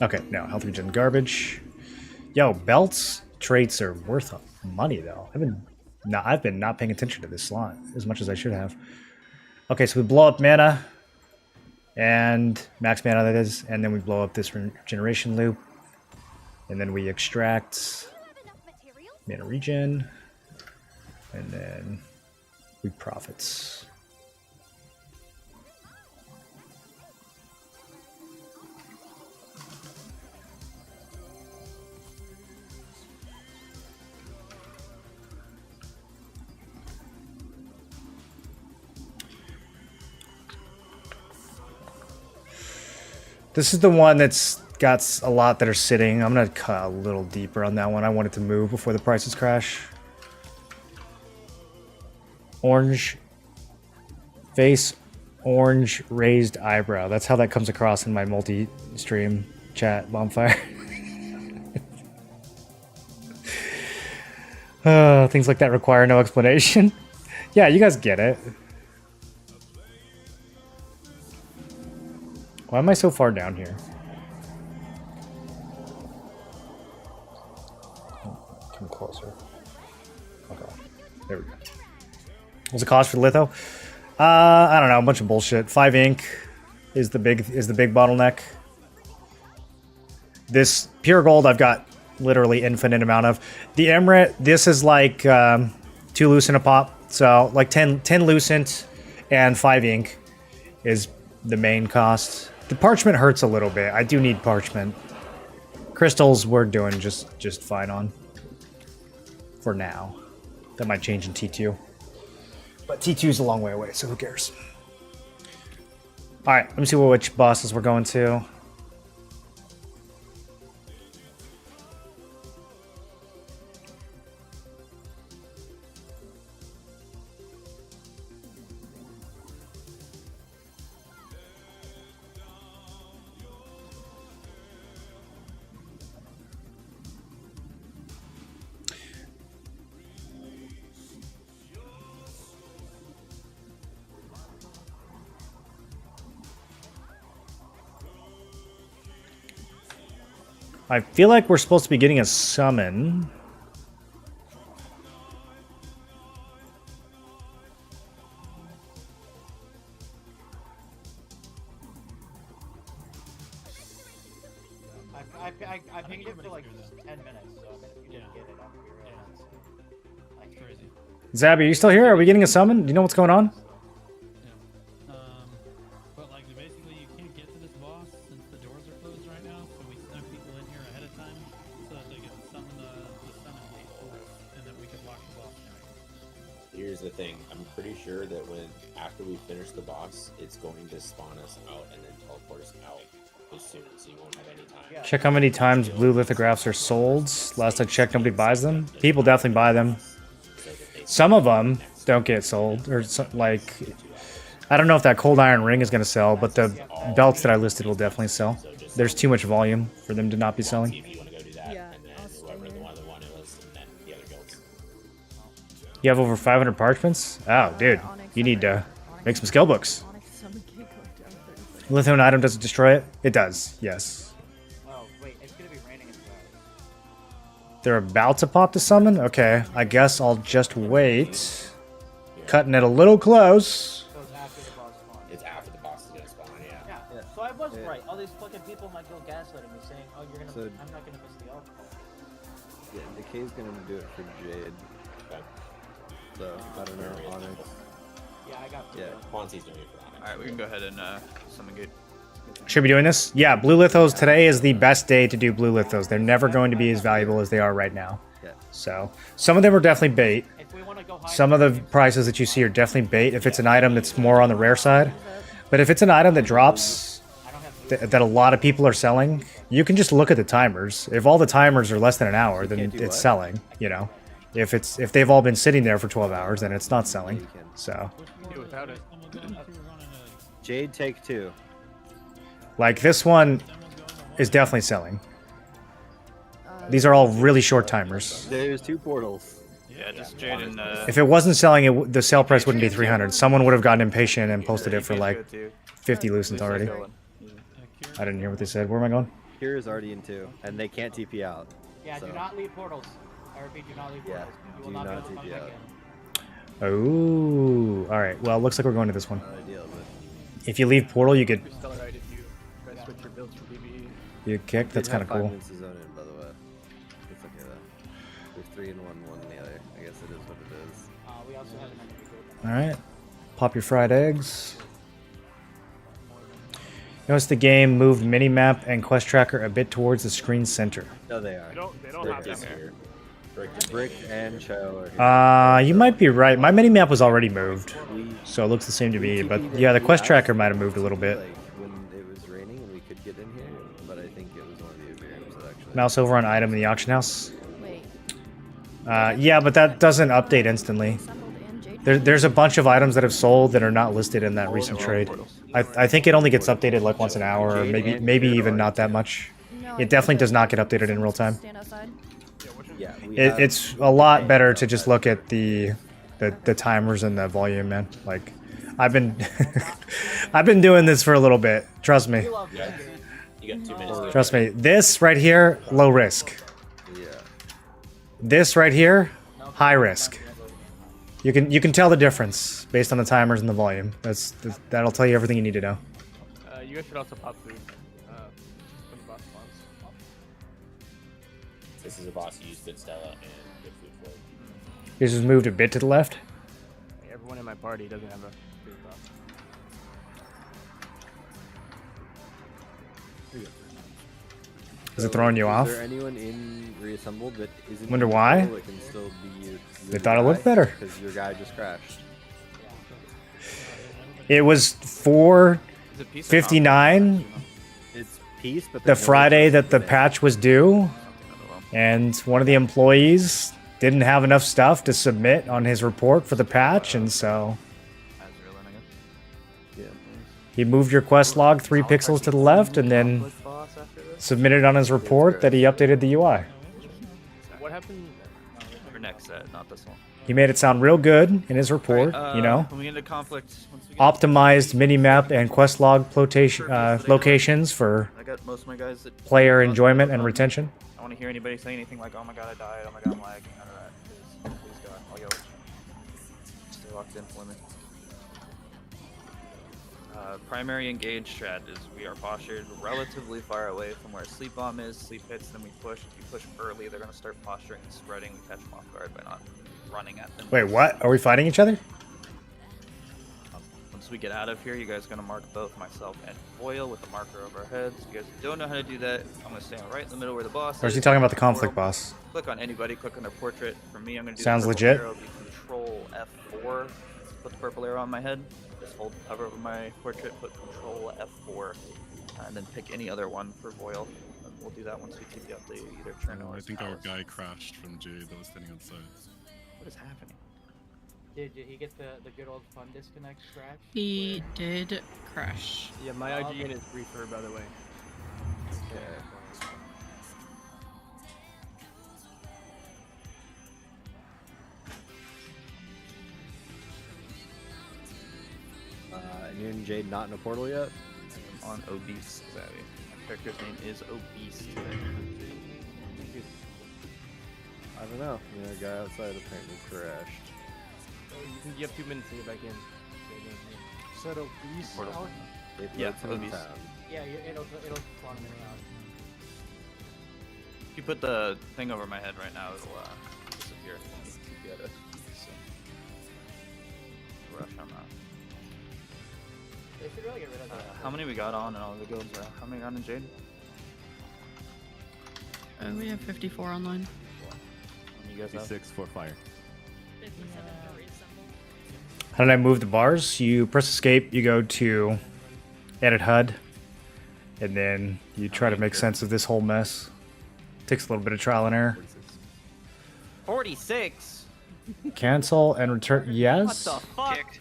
Okay, no, health regen garbage. Yo, belts, traits are worth money, though. I've been not paying attention to this slot as much as I should have. Okay, so we blow up mana. And max mana, that is. And then we blow up this regeneration loop. And then we extract mana regen. And then we profits. This is the one that's got a lot that are sitting. I'm going to cut a little deeper on that one. I want it to move before the prices crash. Orange face, orange raised eyebrow. That's how that comes across in my multi-stream chat, Bonfire. Things like that require no explanation. Yeah, you guys get it. Why am I so far down here? Come closer. Okay. There we go. What's the cost for the litho? I don't know, a bunch of bullshit. 5 ink is the big bottleneck. This pure gold I've got literally infinite amount of. The emerald, this is like 2 lucent a pop. So like 10 lucent and 5 ink is the main cost. The parchment hurts a little bit. I do need parchment. Crystals we're doing just fine on. For now. That might change in T2. But T2 is a long way away, so who cares? Alright, let me see which bosses we're going to. I feel like we're supposed to be getting a summon.
I pinged it for like 10 minutes, so I bet if you didn't get it after your rounds. Like crazy.
Zabby, are you still here? Are we getting a summon? Do you know what's going on?
But like basically you can't get to this boss since the doors are closed right now, so we snuck people in here ahead of time so that they could summon the summon gate for us, and then we could lock the boss down.
Here's the thing, I'm pretty sure that after we finish the boss, it's going to spawn us out and then teleport us out as soon, so you won't have any time.
Check how many times blue lithographs are sold. Last I checked, nobody buys them. People definitely buy them. Some of them don't get sold, or like, I don't know if that cold iron ring is going to sell, but the belts that I listed will definitely sell. There's too much volume for them to not be selling. You have over 500 parchments? Oh, dude, you need to make some skill books. Lithium item doesn't destroy it? It does, yes.
Oh, wait, it's gonna be raining inside.
They're about to pop the summon? Okay, I guess I'll just wait. Cutting it a little close.
So it's after the boss spawn.
It's after the boss
right. All these fucking people might go gaslighting me saying, "Oh, you're gonna,
So-
I'm not gonna miss the alcohol."
Yeah, Decay's gonna do it for Jade.
Okay.
So I don't know. Onyx.
Yeah, I got.
Yeah.
Quansi's doing it for Onyx.
Alright, we can go ahead and summon gate.
Should be doing this? Yeah, blue lithos. Today is the best day to do blue lithos. They're never going to be as valuable as they are right now.
Yeah.
So some of them are definitely bait.
If we want to go high,
Some of the prices that you see are definitely bait if it's an item that's more on the rare side. But if it's an item that drops that a lot of people are selling, you can just look at the timers. If all the timers are less than an hour, then
can't do
it's
what?
selling, you know. If they've all been sitting there for 12 hours, then it's not selling. So,
Do without it.
Jade take 2.
like this one is definitely selling. These are all really short timers.
There's 2 portals.
Yeah, just Jade and
If it wasn't selling, the sale price wouldn't be 300. Someone would have gotten impatient and posted it for like 50 lucent already. I didn't hear what they said. Where am I going?
Here is already in 2, and they can't TP out.
yeah,
so.
do not leave portals. I repeat, do not leave
Yeah,
portals. You will
do
not be
not
able to come
TP
back
out.
in.
Oh, all right. Well, it looks like we're going to this one.
Not ideal, but
If you leave portal, you get
Accelerate if you guys switch your builds for PvE.
you kicked. That's kind of cool.
Minutes to zone in, by the way. It's okay though. There's 3 in one in the other. I guess it is what it is.
We also have an enemy group.
All right. Pop your fried eggs. Notice the game moved minimap and quest tracker a bit towards the screen center.
No, they are.
They don't
Brick
have
is
them here.
here.
Brick and Cho are here.
You might be right. My minimap was already moved, so it looks the same to me. But yeah, the quest tracker might have moved a little bit.
Like when it was raining and we could get in here, but I think it was one of the Epheriums that actually.
Mouse over on item in the auction house.
Wait.
Yeah, but that doesn't update instantly. There's a bunch of items that have sold that are not listed in that recent trade. I think it only gets updated like once an hour, or maybe even not that much. It definitely does not get updated in real time.
Stand outside.
Yeah,
It's a lot better to just look at the timers and the volume, man. Like, I've been I've been doing this for a little bit. Trust me.
You got 2 minutes.
Trust me. This right here, low risk.
Yeah.
This right here, high risk. You can tell the difference based on the timers and the volume. That'll tell you everything you need to know.
You guys should also pop food when the boss spawns.
This is a boss you use good Stella and good food for.
This is moved a bit to the left.
Everyone in my party doesn't have a food box.
Is it throwing you off?
Is there anyone in Reassembled that isn't?
Wonder
in the
why?
portal that can still be your
They thought it looked better.
Because your guy just crashed.
It was 4:59.
It's peace, but
The
there's no
Friday
way
that the patch was due, and one of the employees didn't have enough stuff to submit on his report for the patch, and so he moved your quest log 3 pixels to the left, and then submitted on his report that he updated the UI.
What happened?
Your next set, not this one.
He made it sound real good in his report, you know.
When we get into conflict, once we get
Optimized minimap and quest log locations for
I got most of my guys that
player enjoyment and retention.
I don't want to hear anybody say anything like, "Oh my god, I died. Oh my god, I'm lagging." None of that. Please God, I'll yell at you. Stay locked in for me. Primary engage strat is we are postured relatively far away from where sleep bomb is. Sleep hits, then we push. If you push early, they're gonna start posturing and spreading. We catch them off guard by not running at them.
Wait, what? Are we fighting each other?
Once we get out of here, you guys are gonna mark both myself and Foil with a marker over our heads. If you guys don't know how to do that, I'm gonna stand right in the middle where the boss
Or is
is.
he talking about the conflict boss?
Click on anybody, click on their portrait. For me, I'm gonna do
Sounds
the purple
legit.
arrow, be Control F4. Put the purple arrow on my head. Just hold hover over my portrait, put Control F4, and then pick any other one for Foil. And we'll do that once we TP up the either turn or
I think our
Palace.
guy crashed from Jade that was standing outside.
What is happening?
Did he get the good old fun disconnect scratch?
He did crash.
Yeah, my IGN is briefer, by the way.
Okay. And you're in Jade, not in a portal yet?
I'm on Obese, Savvy. My character's name is Obese today.
I don't know. The guy outside apparently crashed.
You have 2 minutes to get back in.
Said obese.
Portal.
It
Yeah,
lets him in
obese.
town.
Yeah, it'll spawn them in and out.
If you put the thing over my head right now, it'll disappear. You get it. So. Rush on that.
They should really get rid of that.
How many we got on and all the guilds? How many got in Jade?
We have 54 online.
You guys have?
6 for fire.
57 to reassemble.
How did I move the bars? You press escape, you go to edit HUD, and then you try to make sense of this whole mess. Takes a little bit of trial and error.
46?
Cancel and return. Yes?
What the fuck?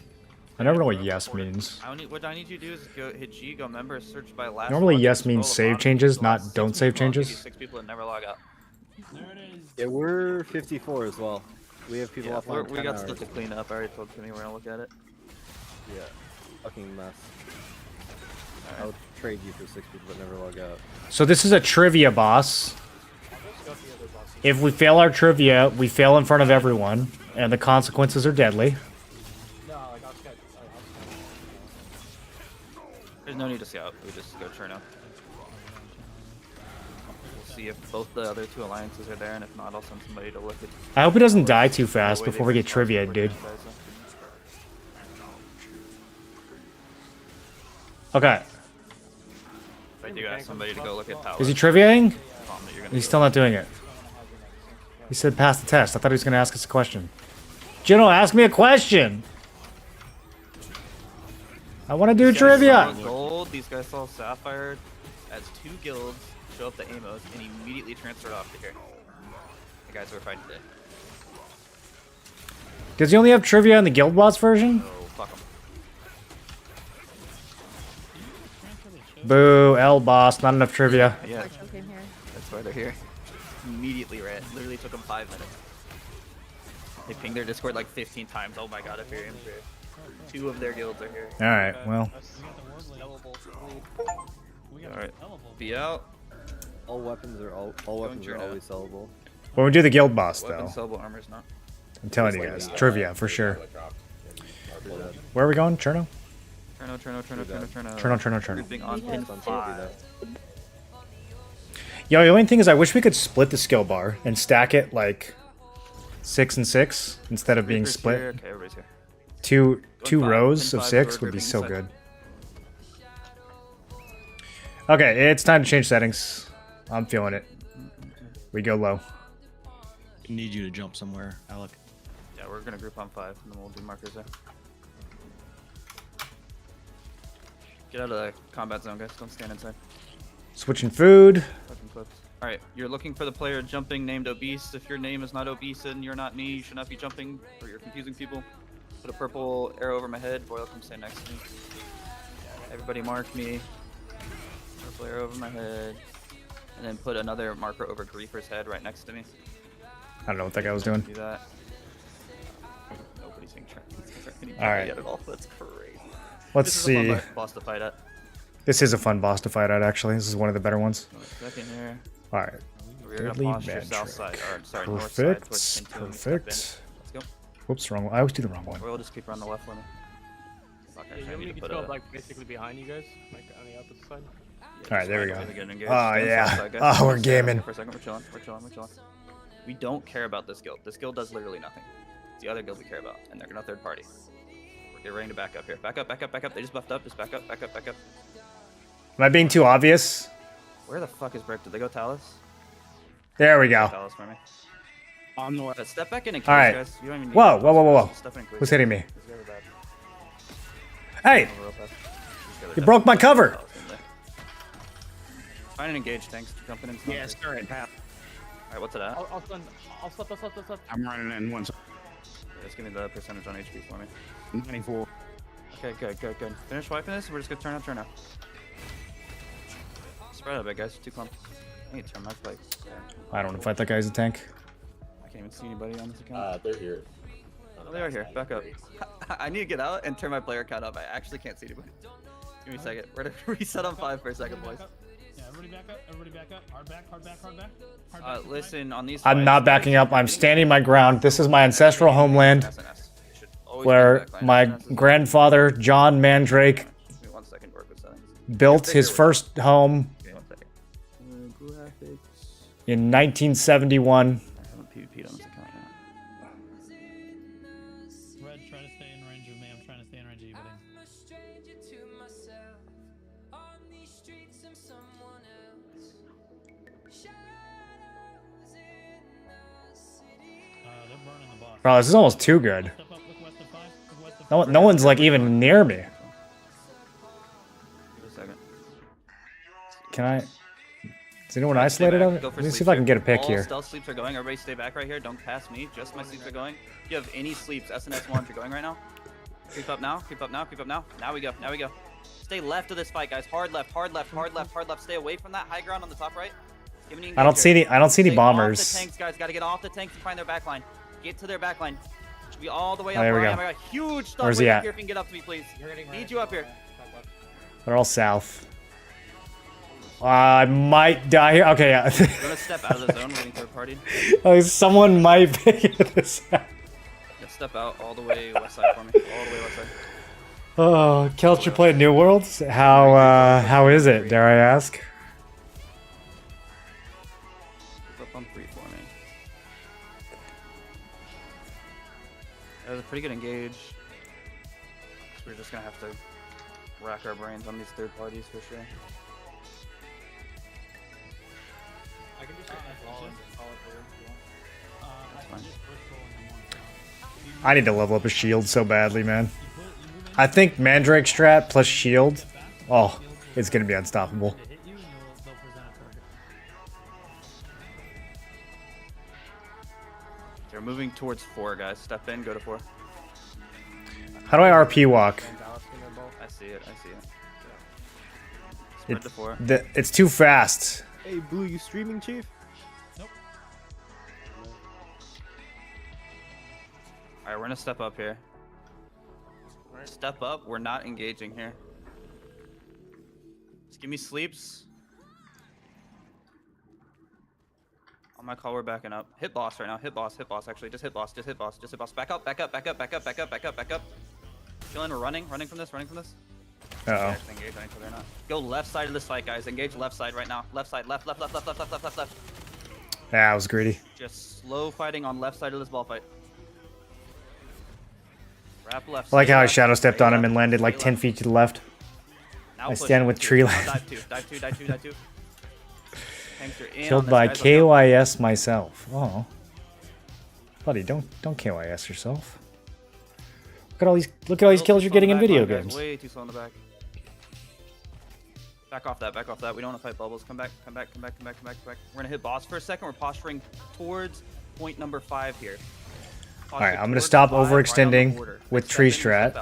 I never know what yes means.
What I need you to do is go hit G, go member, search by last.
Normally
login,
yes
scroll
means
to the
save
bottom,
changes,
the
not
last
don't
6
save
people, I'll give you
changes.
6 people that never log out.
Yeah, we're 54 as well. We have people offline.
We got stuff to clean up. I already told Timmy we're gonna look at it.
Yeah, fucking mess. I would trade you for 6 people that never log out.
So this is a trivia boss. If we fail our trivia, we fail in front of everyone, and the consequences are deadly.
There's no need to scout. We just go churn up. We'll see if both the other 2 alliances are there, and if not, I'll send somebody to look at.
I hope he doesn't die too fast before we get trivia, dude. Okay.
I do ask somebody to go look at power.
Is he triviaing? He's still not doing it. He said pass the test. I thought he was going to ask us a question. Gino, ask me a question. I want to do trivia.
Gold. These guys saw Sapphire as 2 guilds, show up the Amos, and immediately transferred off to here. The guys were fighting today.
Does he only have trivia in the Guild Boss version?
Oh, fuck him.
Boo, L boss, not enough trivia.
Yeah, that's why they're here. Immediately ran. Literally took them 5 minutes. They pinged their Discord like 15 times. Oh my god, Epherium's here. 2 of their guilds are here.
Alright, well.
Alright, be out.
All weapons are always sellable.
When we do the Guild Boss,
Weapon
though,
sellable, armor's not.
I'm telling you guys, trivia for sure. Where are we going? Cherno? Cherno.
Grouping on pin 5.
Yo, the only thing is I wish we could split the skill bar and stack it like 6 and 6 instead of being split.
Okay, everybody's here.
Two rows of 6 would be so good. Okay, it's time to change settings. I'm feeling it. We go low.
Need you to jump somewhere, Alec.
Yeah, we're gonna group on 5 and then we'll do markers there. Get out of the combat zone, guys. Don't stand inside.
Switching food.
Alright, you're looking for the player jumping named obese. If your name is not obese and you're not me, you should not be jumping, or you're confusing people. Put a purple arrow over my head. Boyle, come stand next to me. Everybody mark me. Purple arrow over my head. And then put another marker over Griefer's head right next to me.
I don't know what that guy was doing.
Do that. Nobody's being trained.
Alright.
At all. That's crazy.
Let's
This is a
see.
fun boss to fight at.
This is a fun boss to fight at, actually. This is one of the better ones.
Second here.
Alright.
We're gonna
Deadly
posture
bad
south
trick.
side, or sorry, north side towards
Perfect.
Pinto and step in.
Perfect.
Let's go.
Whoops, wrong one. I always do the wrong one.
Or we'll just keep running the left one. Fuck,
Yeah,
actually,
you
I
want
need
me
to
to
put
go
a...
like basically behind you guys, like on the opposite side?
Alright, there we go.
We're getting engaged.
Oh,
Stand
yeah.
south side, guys.
Oh, we're
Stay out
gaming.
For a second, we're chilling. We don't care about this guild. This guild does literally nothing. It's the other guild we care about, and they're gonna third party. We're ready to back up here. Back up. They just buffed up. Just back up.
Am I being too obvious?
Where the fuck is Brick? Did they go Talus?
There we go.
Talus for me. On the left. Step back in and
Alright.
guys. You don't even need
Whoa,
to-
whoa.
Step in, please.
Who's hitting me?
These guys are bad.
Hey!
These guys are
You
dead.
broke my cover!
Talus in there. Find and engage, thanks. Jumping in.
Yeah, sorry, Pat.
Alright, what's it at?
I'll stop.
I'm running in one.
Just give me the percentage on HP for me.
94.
Okay, good. Finish wiping this, we're just gonna turn up. Spread out a bit, guys. 2 clumps. I need to turn my plate.
I don't want to fight that guy as a tank.
I can't even see anybody on this account.
They're here.
Oh, they are here. Back up. I need to get out and turn my player count up. I actually can't see anybody. Give me a second. We're gonna reset on 5 for a second, boys.
Yeah, everybody back up. Hard back.
Listen, on these.
I'm not backing up. I'm standing my ground. This is my ancestral homeland, where my grandfather, John Mandrake,
Give me 1 second to work with settings.
built his first home
Graphics.
in 1971.
I haven't PvP'd on this account yet.
Red, try to stay in range of me. I'm trying to stay in range of you, buddy. They're burning the boss.
Bro, this is almost too good. No one's like even near me.
Give it a second.
Can I? Is anyone isolated on it? Let me see if I can get a pick
All
here.
stealth sleeps are going. Everybody stay back right here. Don't pass me. Just my sleeps are going. If you have any sleeps, SNS launch are going right now. Creep up now. Creep up now. Creep up now. Now we go. Now we go. Stay left of this fight, guys. Hard left. Hard left. Hard left. Hard left. Stay away from that high ground on the top right. Give me an
I don't see any. I don't see any
Stay off
bombers.
the tanks, guys. Got to get off the tanks and find their back line. Get to their back line. Should be all the way up.
Oh, there we
Ryan.
go.
Oh my God. Huge stuff
Where's
right
he
up
at?
here. If you can get up to me, please. Need you up here.
They're all south. I might die here. Okay, yeah.
We're gonna step out of the zone. Waiting third party.
Oh, someone might figure this out.
Yeah, step out all the way west side for me. All the way west side.
Oh, Kelcher played New Worlds. How is it? Dare I ask?
Flip on 3 for me. That was a pretty good engage. So we're just gonna have to rack our brains on these third parties for sure.
I can just call it over if you want.
That's fine.
I need to level up a shield so badly, man. I think Mandrake strat plus shield. Oh, it's gonna be unstoppable.
They're moving towards 4, guys. Step in, go to 4.
How do I RP walk?
I see it. I see it. Spread to 4.
It's too fast.
Hey, Blue, you streaming, Chief?
Nope.
Alright, we're gonna step up here. Step up, we're not engaging here. Just give me sleeps. On my call, we're backing up. Hit boss right now. Hit boss actually. Just hit boss. Just hit boss. Just hit boss. Back up, back up, back up, back up, back up, back up, back up. Chilling, we're running from this,
Uh-oh.
Engage on each other or not. Go left side of this fight, guys. Engage left side right now. Left side, left.
Yeah, I was greedy.
Just slow fighting on left side of this ball fight. Wrap left.
I like
stay
how I
left,
shadow stepped
stay
on him
left,
and landed like
stay
10
left.
feet to the left.
Now
I
push
stand
it.
with
Now
tree
dive
land.
two. Tanks are in on
Killed
this,
by
guys. Let's go.
KYS myself. Oh. Buddy, don't KYS yourself. Look at all these kills you're getting in video games.
Way too slow in the back. Back off that. We don't want to fight bubbles. Come back. We're gonna hit boss for a second. We're posturing towards point number 5 here.
Alright, I'm gonna stop overextending with tree strat.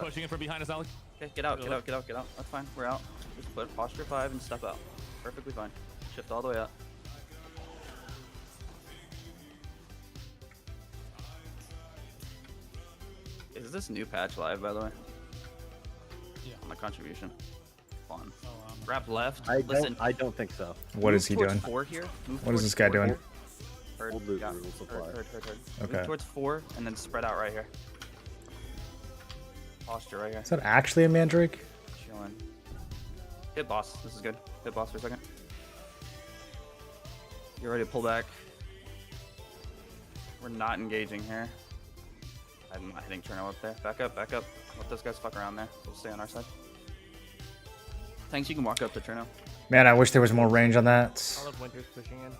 Pushing it from behind us, Alex.
Okay, get out. That's fine. We're out. Just put posture 5 and step out. Perfectly fine. Shift all the way out. Is this new patch live, by the way?
Yeah.
On the contribution. Fun. Wrap left.
I
Listen.
don't think so.
What is he
Move
doing?
towards 4 here. Move
What is
towards
this guy
4
doing?
here. Heard,
Old loot
yeah.
rule supply.
Heard.
Okay.
Move towards 4 and then spread out right here. Posture right here.
Is that actually a Mandrake?
Chilling. Hit boss. This is good. Hit boss for a second. You're ready to pull back. We're not engaging here. I'm not hitting Cherno up there. Back up. Let those guys fuck around there. We'll stay on our side. Thanks, you can walk up to Cherno.
Man, I wish there was more range on that.
All of Winter's pushing in.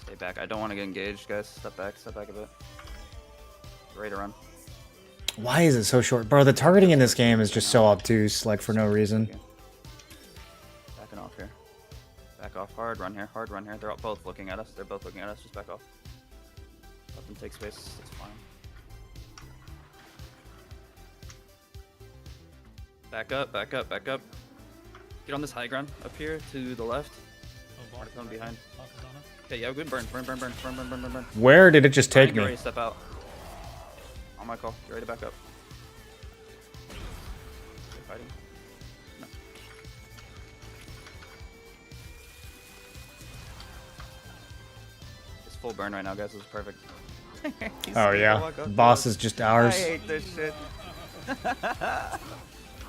Stay back. I don't want to get engaged, guys. Step back a bit. Ready to run.
Why is it so short? Bro, the targeting in this game is just so obtuse, like for no reason.
Backing off here. Back off. Hard run here. They're both looking at us. Just back off. Let them take space. That's fine. Back up. Get on this high ground up here to the left.
Oh,
Come behind. Okay, yeah, good. Burn.
Where did it just take
Get
me?
ready to step out. On my call. Get ready to back up. Stay fighting. No. It's full burn right now, guys. This is perfect.
Oh yeah, boss is just ours.
I hate this shit.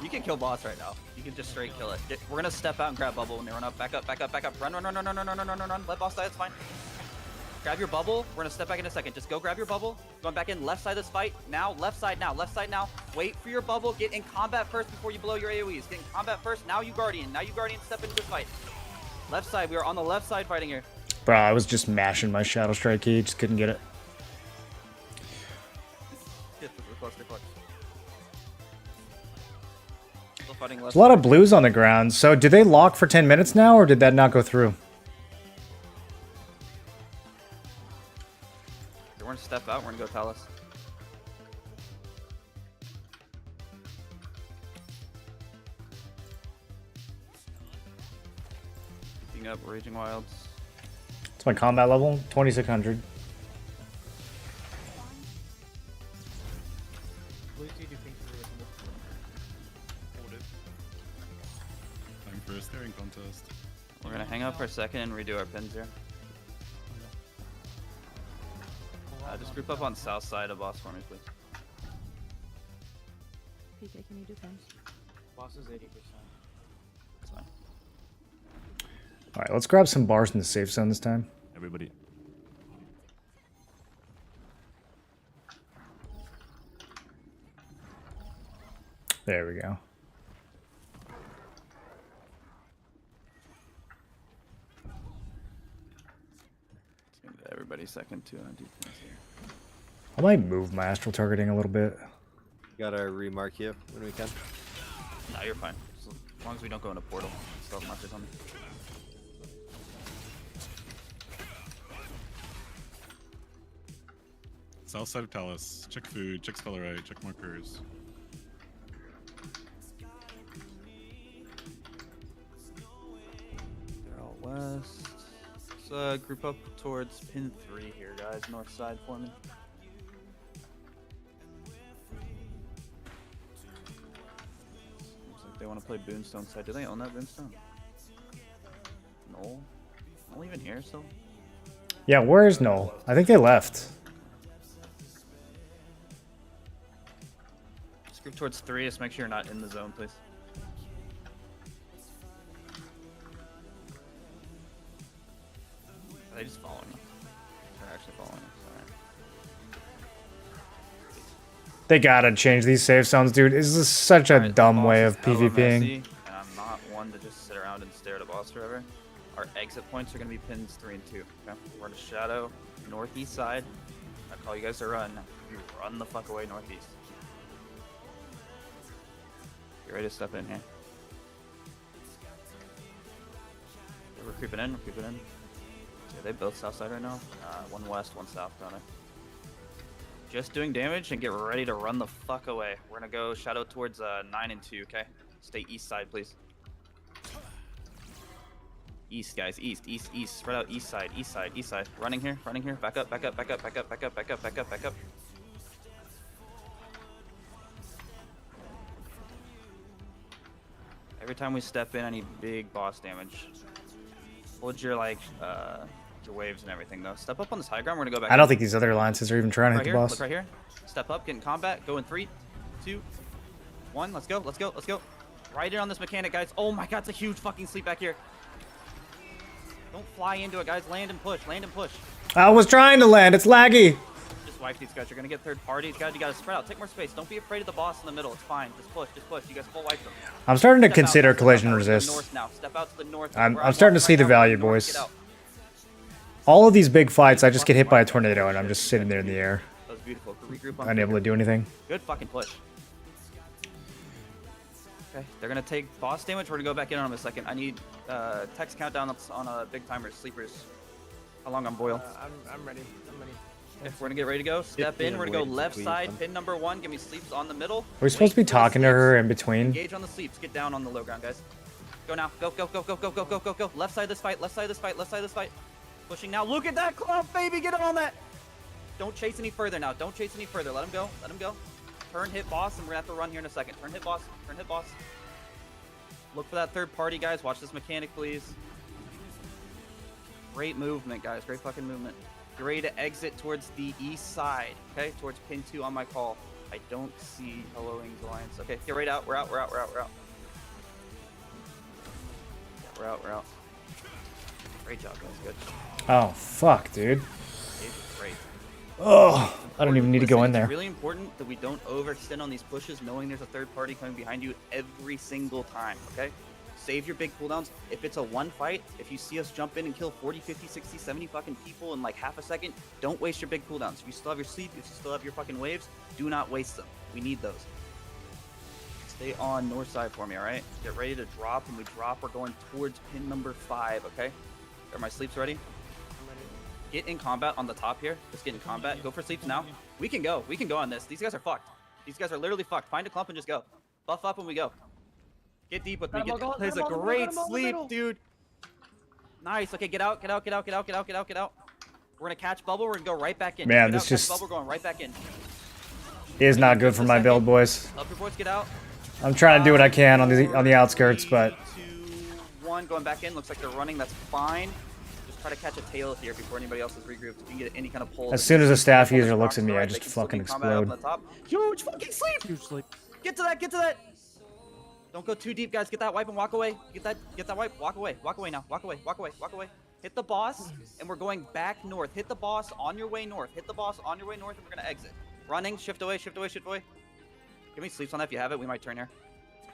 You can kill boss right now. You can just straight kill it. We're gonna step out and grab bubble when they run up. Back up, back up, back up. Run, run, run, run, run, run, run, run, run, run. Let boss die, it's fine. Grab your bubble. We're gonna step back in a second. Just go grab your bubble. Going back in, left side of this fight. Now, left side now, left side now. Wait for your bubble. Get in combat first before you blow your AoEs. Get in combat first. Now you Guardian. Now you Guardian step into this fight. Left side, we are on the left side fighting here.
Bro, I was just mashing my Shadow Strike key, just couldn't get it. There's a lot of blues on the ground. So did they lock for 10 minutes now, or did that not go through?
We're gonna step out. We're gonna go Talus. Keeping up, Raging Wilds.
It's my combat level, 2600.
Time for a staring contest.
We're gonna hang out for a second and redo our pins here. Just group up on south side of boss for me, please.
PK, can you do pins?
Boss is 80%.
That's fine.
All right, let's grab some bars in the safe zone this time.
Everybody.
There we go.
Everybody second to do pins here.
I might move my astral targeting a little bit.
Gotta remark you when we can.
No, you're fine. As long as we don't go in a portal. Still have markers on me.
South side of Talus. Check food, check Spellerite, check markers.
They're all west. Let's group up towards pin 3 here, guys. North side for me. Looks like they want to play Boonstone side. Do they own that Boonstone? No. Not even here, so.
Yeah, where is Noel? I think they left.
Just group towards 3. Just make sure you're not in the zone, please. Are they just following us? They're actually following us. Alright.
They gotta change these safe zones, dude. This is such a dumb way of PvPing.
And I'm not one to just sit around and stare at a boss forever. Our exit points are going to be pins 3 and 2. Okay? We're in a shadow, northeast side. I call you guys to run. You run the fuck away northeast. Get ready to step in here. Okay, we're creeping in, we're creeping in. Yeah, they both south side right now. One west, one south, got it. Just doing damage and get ready to run the fuck away. We're gonna go shadow towards 9 and 2, okay? Stay east side, please. East, guys, east, east, east. Spread out east side, east side, east side. Running here, back up, back up, back up, back up, back up, back up, back up, back up. Every time we step in, I need big boss damage. Hold your your waves and everything though. Step up on this high ground. We're gonna go back.
I don't think these other alliances are even trying to hit
right
the
here,
boss.
look right here. Step up, get in combat. Go in 3, 2, 1. Let's go. Let's go. Let's go. Right in on this mechanic, guys. Oh my God, it's a huge fucking sleep back here. Don't fly into it, guys. Land and push. Land and push.
I was trying to land. It's laggy.
Just wipe these guys. You're gonna get third parties, guys. You gotta spread out. Take more space. Don't be afraid of the boss in the middle. It's fine. Just push. Just push. You guys full wipe them.
I'm starting to
Step
consider
out.
collision
Step out to the
resist.
north now. Step out to the north.
I'm
We're on
starting to
north
see
right
the
now.
value,
North,
boys.
get out.
All of these big fights, I just get hit by a tornado and I'm just sitting there in the air,
That was beautiful. Regroup on
unable to do anything.
Good fucking push. Okay, they're gonna take boss damage. We're gonna go back in on them in a second. I need text countdown on a big timer. Sleepers. How long on boil?
I'm ready. I'm ready.
If we're gonna get ready to go, step in. We're gonna go left side, pin number 1. Give me sleeps on the middle.
We're supposed to be talking to her in between.
Engage on the sleeps. Get down on the low ground, guys. Go now. Go, go, go, go, go, go, go, go, go. Left side of this fight. Left side of this fight. Left side of this fight. Pushing now. Look at that clump, baby. Get on that. Don't chase any further now. Don't chase any further. Let him go. Let him go. Turn, hit boss, and we're gonna have to run here in a second. Turn, hit boss. Turn, hit boss. Look for that third party, guys. Watch this mechanic, please. Great movement, guys. Great fucking movement. Get ready to exit towards the east side, okay? Towards pin 2 on my call. I don't see Helloing's Alliance. Okay, get right out. We're out. Yeah, we're out. Great job, guys. Good.
Oh, fuck, dude.
Great.
Oh, I don't even need to go in there.
It's really important that we don't overextend on these pushes, knowing there's a third party coming behind you every single time, okay? Save your big cooldowns. If it's a one fight, if you see us jump in and kill 40, 50, 60, 70 fucking people in like half a second, don't waste your big cooldowns. If you still have your sleep, if you still have your fucking waves, do not waste them. We need those. Stay on north side for me, alright? Get ready to drop. When we drop, we're going towards pin number 5, okay? Are my sleeps ready? Get in combat on the top here. Just get in combat. Go for sleeps now. We can go. We can go on this. These guys are fucked. These guys are literally fucked. Find a clump and just go. Buff up when we go. Get deep with me. There's a great sleep, dude. Nice. Okay, get out. We're gonna catch bubble. We're gonna go right back in.
Man, this just
bubble, going right back in.
is not good for my build, boys.
Up your boards, get out.
I'm trying to do what I can on the outskirts, but
2, 1, going back in. Looks like they're running. That's fine. Just try to catch a tail here before anybody else is regrouped. If you can get any kind of pull.
as soon as a staff user looks at me, I just fucking explode.
Huge fucking sleep. Huge sleep. Get to that. Don't go too deep, guys. Get that wipe and walk away. Get that wipe. Walk away now. Walk away. Hit the boss, and we're going back north. Hit the boss on your way north. And we're gonna exit. Running. Shift away. Give me sleeps on that if you have it. We might turn here.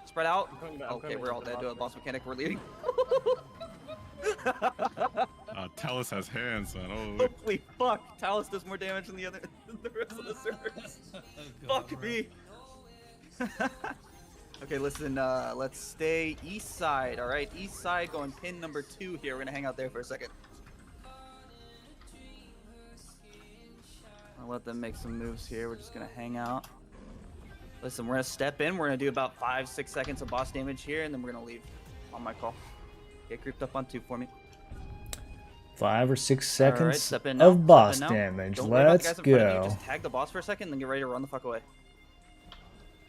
Spread out. Okay, we're all dead. Do a boss mechanic. We're leaving.
Talus has hands, man.
Holy fuck. Talus does more damage than the rest of the servers. Fuck me. Okay, listen, let's stay east side, alright? East side going pin number 2 here. We're gonna hang out there for a second. I'll let them make some moves here. We're just gonna hang out. Listen, we're gonna step in. We're gonna do about 5-6 seconds of boss damage here, and then we're gonna leave on my call. Get grouped up on 2 for me.
5 or 6 seconds
step in now.
of boss
Step in now.
damage.
Don't worry about the
Let's
guys in front of you.
go.
Just tag the boss for a second, then get ready to run the fuck away.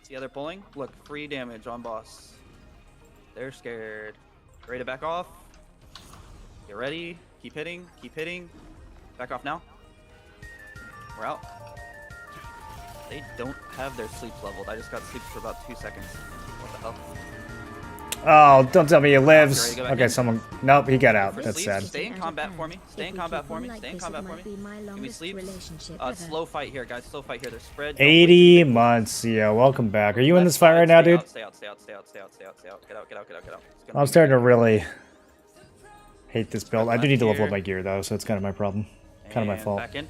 See how they're pulling? Look, free damage on boss. They're scared. Ready to back off? Get ready. Keep hitting. Back off now. We're out. They don't have their sleeps leveled. I just got sleeps for about 2 seconds. What the hell?
Oh, don't tell me he lives.
Ready to go back
Okay,
in?
someone. Nope, he got out.
For
That's
sleeps,
sad.
Stay in combat for me. Stay in combat for me. Give me sleep. Slow fight here, guys. Slow fight here. They're spread.
80 months. Yeah, welcome back. Are you in this fight right now, dude?
Stay out. Get out.
I'm starting to really hate this build. I do need to level up my gear, though, so it's kind of my problem. Kind of my fault.
Back in.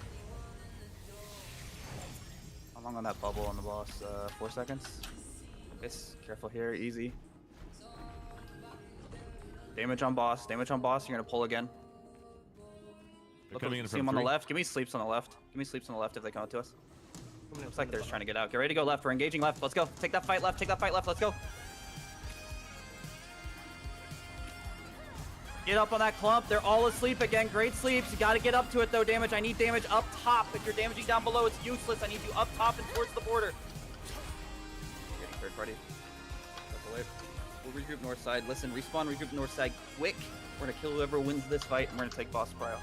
How long on that bubble on the boss? 4 seconds. Yes, careful here. Easy. Damage on boss. You're gonna pull again. Look, see him on the left. Give me sleeps on the left. If they come up to us. Looks like they're just trying to get out. Get ready to go left. We're engaging left. Let's go. Take that fight left. Let's go. Get up on that clump. They're all asleep again. Great sleeps. You gotta get up to it though. Damage. I need damage up top. If you're damaging down below, it's useless. I need you up top and towards the border. Getting third party. We'll regroup north side. Listen, respawn, regroup north side quick. We're gonna kill whoever wins this fight, and we're gonna take boss prio.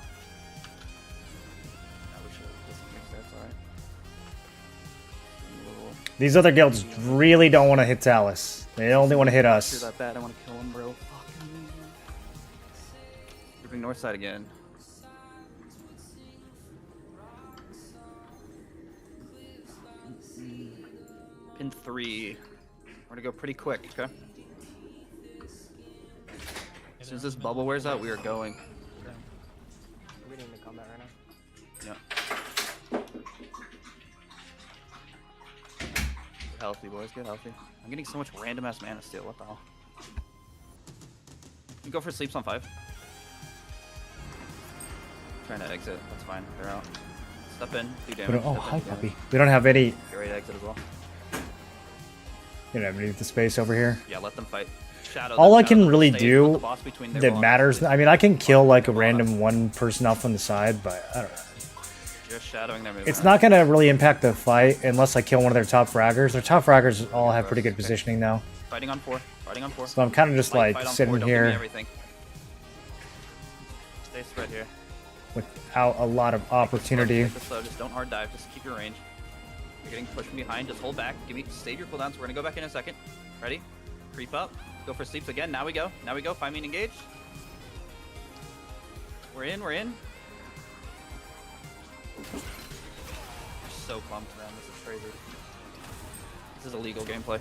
These other guilds really don't want to hit Talus. They only want to hit us.
That bad. I want to kill him, bro. Grouping north side again. Pin 3. We're gonna go pretty quick, okay? As soon as this bubble wears out, we are going.
We're getting into combat right now.
Yeah. Get healthy, boys. Get healthy. I'm getting so much random ass mana steal. What the hell? You go for sleeps on 5. Trying to exit. That's fine. They're out. Step in. Do damage.
Oh, hi, puppy. We don't have any.
Get ready to exit as well.
You don't have any of the space over here.
Yeah, let them fight.
All I can really do that matters. I mean, I can kill like a random one person off on the side, but I don't know.
Just shadowing their movement.
It's not going to really impact the fight unless I kill one of their top fraggers. Their top fraggers all have pretty good positioning now.
Fighting on 4.
So I'm kind of just like sitting here.
Stay spread here.
without a lot of opportunity.
Take it slow. Just don't hard dive. Just keep your range. You're getting pushed from behind. Just hold back. Save your cooldowns. We're gonna go back in a second. Ready? Creep up. Go for sleeps again. Now we go. Now we go. 5 mean engage. We're in. We're in. We're so clumped, man. This is crazy. This is illegal gameplay.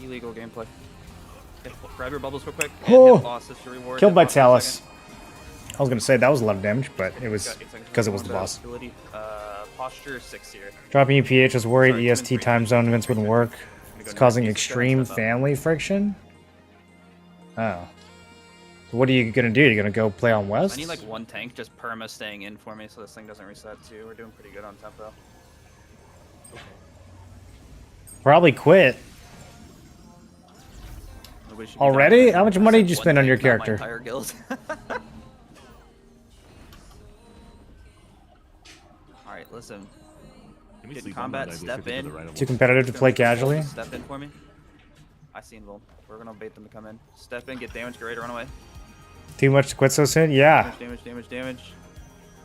Illegal gameplay. Okay, grab your bubbles real quick.
Oh!
Boss is your reward.
Killed by
Boss in a
Talus.
second.
I was gonna say that was a lot of damage, but it was
Got 8 seconds
because it was
left.
the boss.
Ability. Posture 6 here.
Dropping UPH was worried
Sorry,
EST time zone events wouldn't work. It's causing extreme family friction. Oh. So what are you gonna do? You're gonna go play on West?
I need like 1 tank just perma staying in for me so this thing doesn't reset too. We're doing pretty good on tempo.
Probably quit.
Nobody should be
Already?
down.
How much money did you
One
spend on your
tank, not my
character?
entire guild. Alright, listen.
Can we
Get in
sleep on
combat,
that? I
step
believe we
in.
did the right of
Too
way.
competitive to play casually?
Step in for me. I seen Vol. We're gonna bait them to come in. Step in, get damage, get ready to run away.
Too much to quit so soon? Yeah.
Damage. Get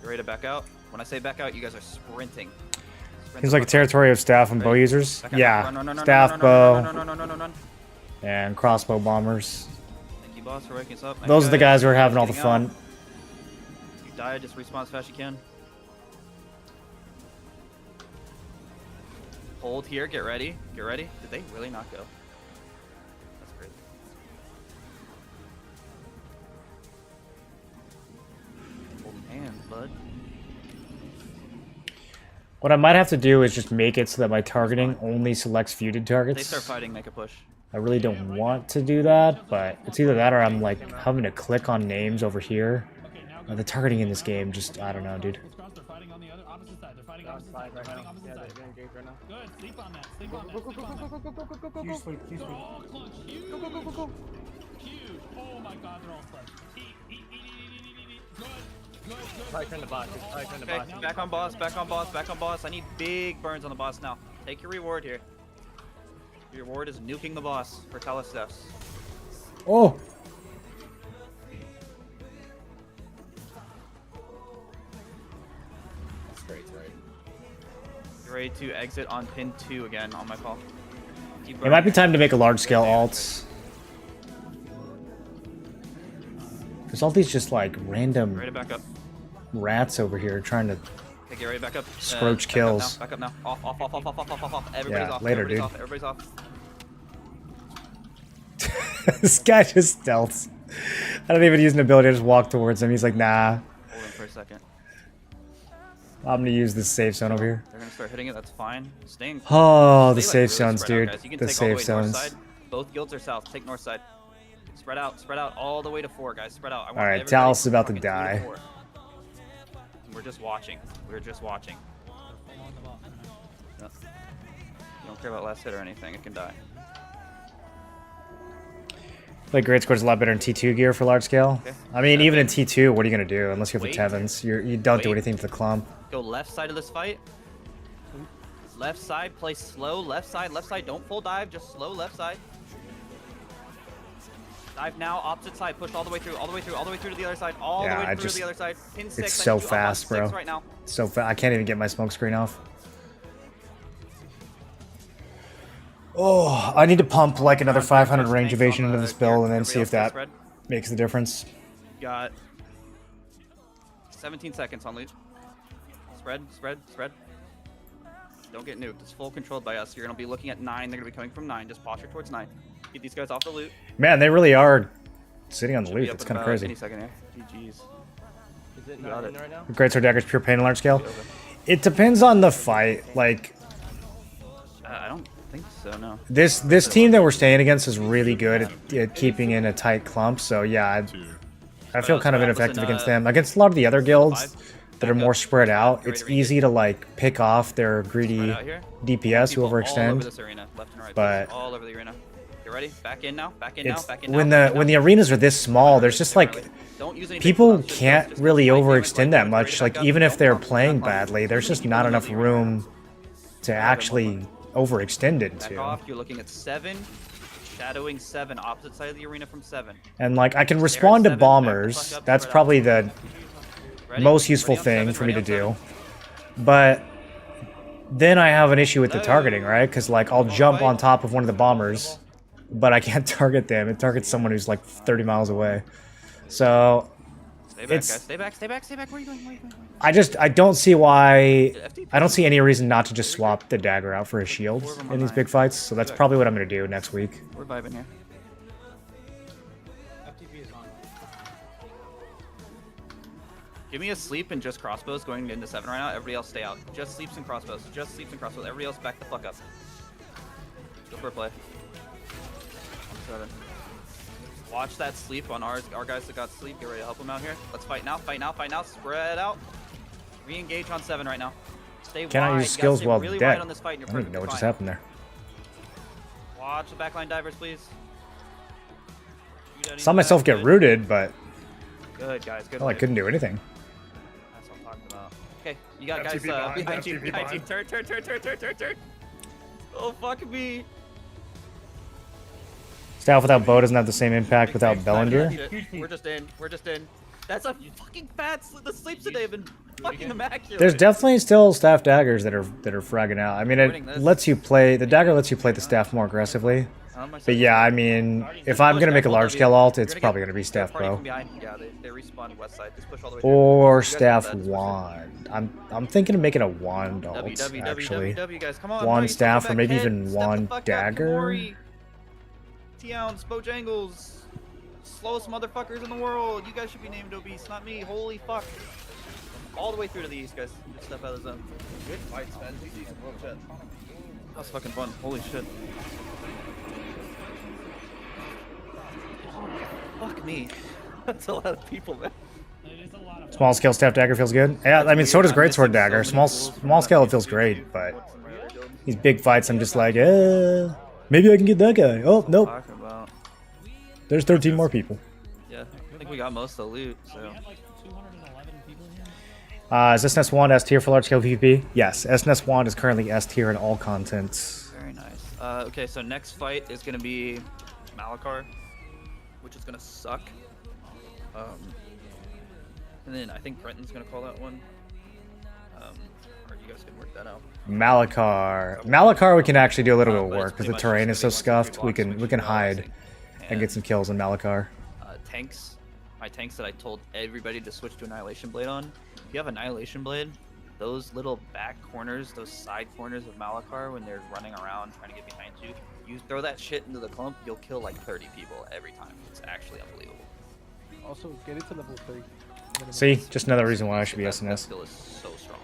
ready to back out. When I say back out, you guys are sprinting.
Seems like a territory of staff and bow users.
Back out.
Yeah.
Run,
Staff,
run,
bow,
run.
and crossbow bombers.
Thank you, boss, for waking us up. Nice
Those are the guys who are having all the
Getting
fun.
out. You die, just respawn as fast as you can. Hold here, get ready. Get ready. Did they really not go? That's crazy. Holding hands, bud.
What I might have to do is just make it so that my targeting only selects feuded
They
targets.
start fighting, make a push.
I really don't want to do that, but it's either that or I'm like having to click on names over here. The targeting in this game just, I don't know, dude.
They're fighting on the other opposite side. They're fighting opposite side.
right
They're
now.
fighting opposite
Yeah,
side.
they're engaged right now.
Good. Sleep on that. Sleep on that.
Go, go,
Sleep
go,
on
go,
that.
go, go, go, go, go,
You
go.
sleep. You sleep. Oh, clutch. Huge.
Go, go, go, go, go.
Huge. Oh my God, they're all clutch. Eat. Good.
Probably turn the boss. Probably turn the
Okay,
boss.
back on boss, back on boss, back on boss. I need big burns on the boss now. Take your reward here. Your reward is nuking the boss for Talus deaths.
Oh!
That's great, right?
You're ready to exit on pin 2 again on my call. Keep
It might be
burning.
time to make a large scale alt. There's all these just like random
Ready to back up.
rats over here trying to
Okay, get ready to back up.
Scroach kills.
Back up now. Off. Everybody's
Yeah,
off.
later,
Everybody's
dude.
off. Everybody's off.
This guy just stealths. I don't even use an ability, I just walk towards him. He's like, nah.
Hold him for a second.
I'm gonna use this safe zone over here.
They're gonna start hitting it. That's fine. Staying.
Oh, the
stay,
safe
really
zones,
spread out,
dude.
guys. You can
The
take all the
safe
way north
zones.
side. Both guilds are south. Take north side. Spread out all the way to 4, guys. Spread out. I want
Alright,
everybody
Talus is
from
about to
fucking 2
die.
4. We're just watching. We're just watching. Yeah. You don't care about last hit or anything. It can die.
Like Great Squad's a lot better in T2 gear for large scale.
Okay.
I mean, even in T2, what are you gonna do unless you have
Wait.
the Tevens? You don't do
Wait.
anything to the clump.
Go left side of this fight. Left side. Play slow. Left side. Left side. Don't full dive. Just slow left side. Dive now. Opposite side. Push all the way through. All the way through. All the way through to the other side. All
Yeah,
the way
I
through
just-
to the other side. Pin 6.
It's
I
so
need you up on
fast,
6
bro.
right now.
So I can't even get my smoke screen off. Oh, I need to pump like another 500 range evasion into this build and then see if that makes the difference.
Got 17 seconds on loot. Spread. Don't get nuked. It's full controlled by us. You're gonna be looking at 9. They're gonna be coming from 9. Just posture towards 9. Get these guys off the loot.
Man, they really are sitting on the
Should be
loot.
up
That's
in
kind of
about
crazy.
Any second here. GG's.
Is it
Got
not
it.
in right now?
Great Sword Dagger's pure pain on large scale. It depends on the fight. Like
I don't think so. No.
this team that we're staying against is really good at keeping in a tight clump. So yeah, I feel kind of ineffective against them. Against a lot of the other guilds that are more spread out, it's easy to like pick off their greedy DPS who
All over
overextend.
this arena, left and right.
But
all over the arena. You ready? Back in now. Back in
it's
now. Back in
when
now.
the arenas are this small, there's just like
Don't use any big
people
clubs, just
can't really overextend that much. Like even if they're playing badly, there's just not enough room to actually overextend
Back
into.
off. You're looking at 7. Shadowing 7, opposite side of the arena from 7.
And like I can
Stare at
respond to
7, back the
bombers.
fuck up,
That's
spread out.
probably the
Ready?
most useful
Ready on
thing
7,
for me
ready
to
on
do. But then I have an issue with the targeting, right? Because like I'll jump on top of one of the bombers, but I can't target them. It targets someone who's like 30 miles away. So
Stay back,
it's
guys. Stay back, stay back, stay back. Where are you going? Where are you going?
I don't see why. I don't see any reason not to just swap the dagger out for a shield in these big fights. So that's probably what I'm gonna do next week.
We're vibing here.
FTP is on.
Give me a sleep and just crossbows going into 7 right now. Everybody else stay out. Just sleeps and crossbows. Just sleeps and crossbows. Everybody else back the fuck up. Go for a play. 7. Watch that sleep on our guys that got sleep. Get ready to help them out here. Let's fight now. Fight now. Fight now. Spread out. Re-engage on 7 right now. Stay wide.
Cannot use skills while
really
dead.
wide on this fight and
I
you're
don't even know what
perfectly
just
fine.
happened there.
Watch the backline divers, please.
Saw myself get rooted, but
Good guys. Good.
well, I
fight.
couldn't do anything.
That's what I'm talking about. Okay, you got guys
FTP behind,
behind you.
FTP
Behind you.
behind.
Turn. Oh fuck me.
Staff without bow doesn't have the same impact without Bellinger.
We're just in. We're just in. That's a fucking fat. The sleeps today have been fucking immaculate.
There's definitely still staff daggers that are fragging out. I mean, it lets you play the dagger lets you play the staff more aggressively. But yeah, I mean, if I'm gonna make a large scale alt, it's probably gonna be staff bow
Yeah, they respawn west side. Just push all the way
or staff wand. I'm thinking of making a wand alt actually.
Guys, come on,
Wand
Murray,
staff
step
or maybe
back,
even
step the
wand
fuck up,
dagger.
Murray. T-ounce, Bojangles, slowest motherfuckers in the world. You guys should be named obese, not me. Holy fuck. All the way through to the east, guys. Just step out of the zone.
Good fights, man. GG. Oh, shit.
That was fucking fun. Holy shit. Fuck me. That's a lot of people, man.
Small scale staff dagger feels good. Yeah, I mean, so does greatsword dagger. Small scale it feels great, but these big fights, I'm just like, maybe I can get that guy. Oh nope. There's 13 more people.
Yeah, I think we got most of the loot, so.
Is SNS wand S tier for large scale PvP? Yes, SNS wand is currently S tier in all contents.
Very nice. Okay, so next fight is gonna be Malakar, which is gonna suck. And then I think Brenton's gonna call that one. Or you guys can work that out.
Malakar we can actually do a little bit of work because the terrain is so scuffed. We can hide and get some kills on Malakar.
Tanks. My tanks that I told everybody to switch to Annihilation Blade on. If you have Annihilation Blade, those little back corners, those side corners of Malakar when they're running around trying to get behind you, you throw that shit into the clump, you'll kill like 30 people every time. It's actually unbelievable.
Also, get it to level 3.
See, just another reason why I should be
That
SNS.
skill is so strong.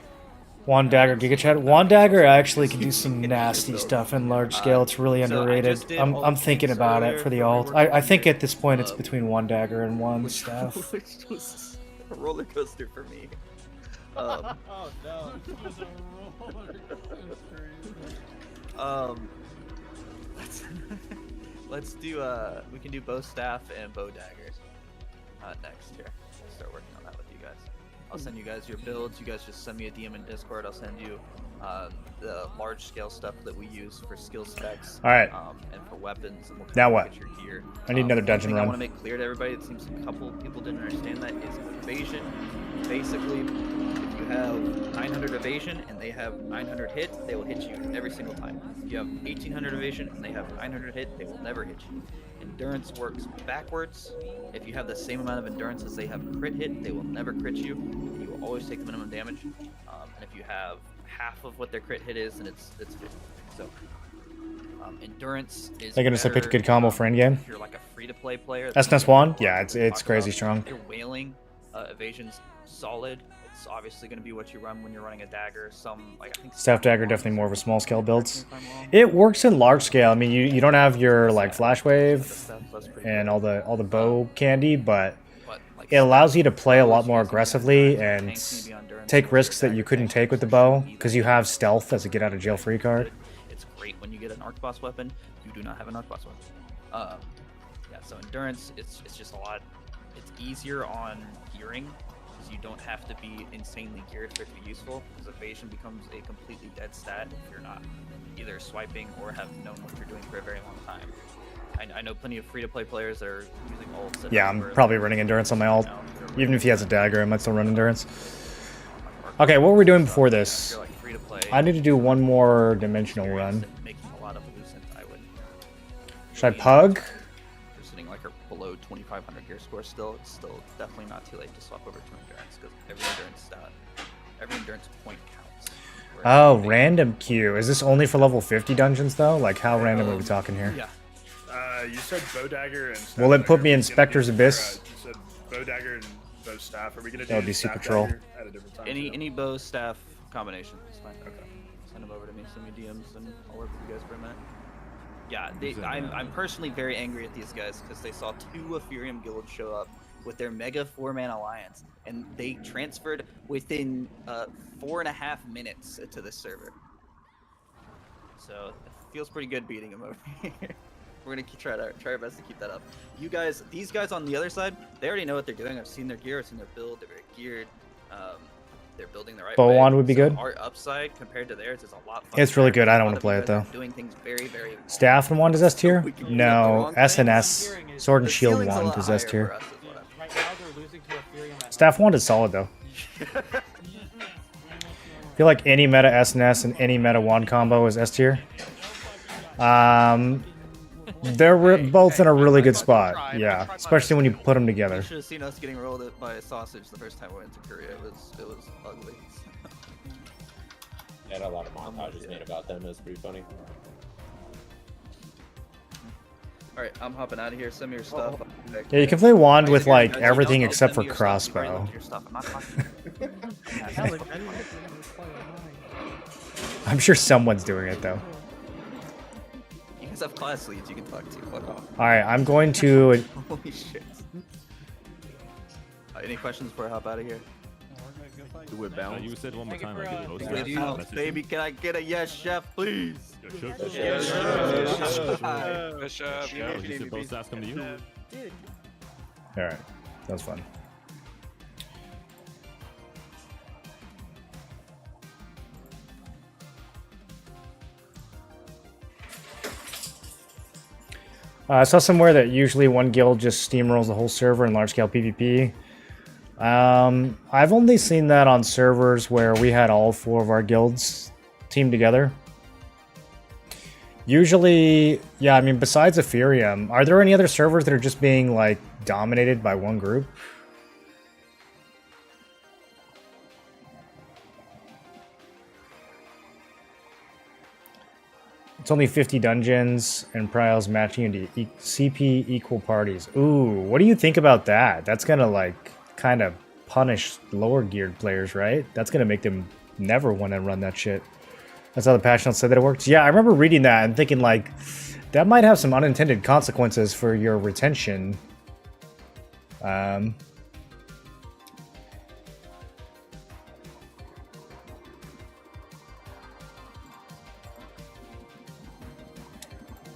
Wand dagger, Giga Chat. Wand dagger actually can do some nasty stuff in large scale. It's really underrated. I'm thinking about it for the alt. I think at this point it's between wand dagger and wand staff.
Which was a roller coaster for me.
Oh no. It was a roller coaster.
Let's do we can do bow staff and bow daggers next here. We'll start working on that with you guys. I'll send you guys your builds. You guys just send me a DM in Discord. I'll send you the large scale stuff that we use for skill specs.
All right.
And for weapons. And we'll
Now what?
get your gear.
I need another dungeon
I
run.
want to make clear to everybody. It seems a couple people didn't understand that is evasion. Basically, if you have 900 evasion and they have 900 hit, they will hit you every single time. If you have 1800 evasion and they have 900 hit, they will never hit you. Endurance works backwards. If you have the same amount of endurance as they have crit hit, they will never crit you. You will always take the minimum damage. And if you have half of what their crit hit is, then it's 50. So endurance is.
They're gonna say pick a
better,
good combo for endgame.
If you're like a free-to-play player.
SNS wand? Yeah, it's crazy strong.
If you're whaling, evasion's solid. It's obviously going to be what you run when you're running a dagger. Some like I think
Staff dagger definitely more of a small scale builds. It works in large scale. I mean, you don't have your like flash wave and all the bow candy, but it allows you to play a lot more aggressively and take risks that you couldn't take with the bow because you have stealth as a get out of jail free card.
it's great when you get an arc boss weapon. You do not have an arc boss weapon. Yeah, so endurance, it's just a lot. It's easier on gearing. You don't have to be insanely geared for it to be useful, because evasion becomes a completely dead stat if you're not either swiping or have known what you're doing for a very long time. I know plenty of free-to-play players that are using ults. that
Yeah,
are
I'm
for,
probably
like,
running endurance on my ult.
they're
Even if he has a dagger, I might still run endurance. Okay, what were we doing before this?
If you're, like, free-to-play,
I need to do one more dimensional run.
and making a lot of lucent, I would.
Should I pug?
You're sitting like below 2,500 gear score still. It's still definitely not too late to swap over to endurance because every endurance point counts.
Oh, random queue. Is this only for level 50 dungeons though? Like how random are we talking here?
Yeah. You said bow dagger and staff
Will it put
dagger.
me in
Are we gonna
Spectre's
do-
Abyss?
You said bow dagger and bow staff. Are we gonna do
That would be
staff
super troll.
dagger at a different time? too?
Any bow staff combination is fine. Okay. Send them over to me. Send me DMs and I'll work with you guys for a minute. Yeah, I'm personally very angry at these guys because they saw 2 Epherium guilds show up with their mega 4-man alliance, and they transferred within 4.5 minutes to this server. So it feels pretty good beating them over here. We're gonna try our best to keep that up. You guys, these guys on the other side, they already know what they're doing. I've seen their gear, I've seen their build. They're very geared. They're building the right
Bow
way.
wand would be
So
good.
Our upside compared to theirs is a lot.
It's really good. I don't
A
want
lot
to play
of
it
you guys
though.
are doing things very, very well.
Staff and wand is S tier?
We can
No, SNS. Sword and
The
shield
ceiling's a
wand
lot
is S
higher
tier.
for us, is what I'm-
Right now they're losing to Epherium at
Staff wand is solid though. I feel like any meta SNS and any meta wand combo is S tier. They're both in a really good spot. Yeah, especially when you put them
You
together.
should have seen us getting rolled by a sausage the first time we went to Korea. It was ugly.
They had a lot of montages made about them. It was pretty funny.
All right, I'm hopping out of here. Send me your stuff.
Yeah, you can play wand with like
Guys,
everything
don't
except
send
for
me your stuff. You've already
crossbow.
looked at your stuff. I'm not talking.
I'm sure someone's doing it though.
You guys have class leads you can talk to. Fuck off.
Alright, I'm going to...
Holy shit. Any questions before I hop out of here?
Do it bounce. You said one more time. I get post
Good enough, baby. Can I get a yes, chef, please?
Yes,
chef.
You said both staffs come to you.
Dude.
Alright, that was fun. I saw somewhere that usually one guild just steamrolls the whole server in large-scale PvP. I've only seen that on servers where we had all 4 of our guilds teamed together. Usually, yeah, I mean, besides Epherium, are there any other servers that are just being, like, dominated by one group? It's only 50 dungeons and prials matching into CP equal parties. Ooh, what do you think about that? That's gonna, like, kind of punish lower geared players, right? That's gonna make them never want to run that shit. That's how the patch notes said that it works. Yeah, I remember reading that and thinking, like, that might have some unintended consequences for your retention.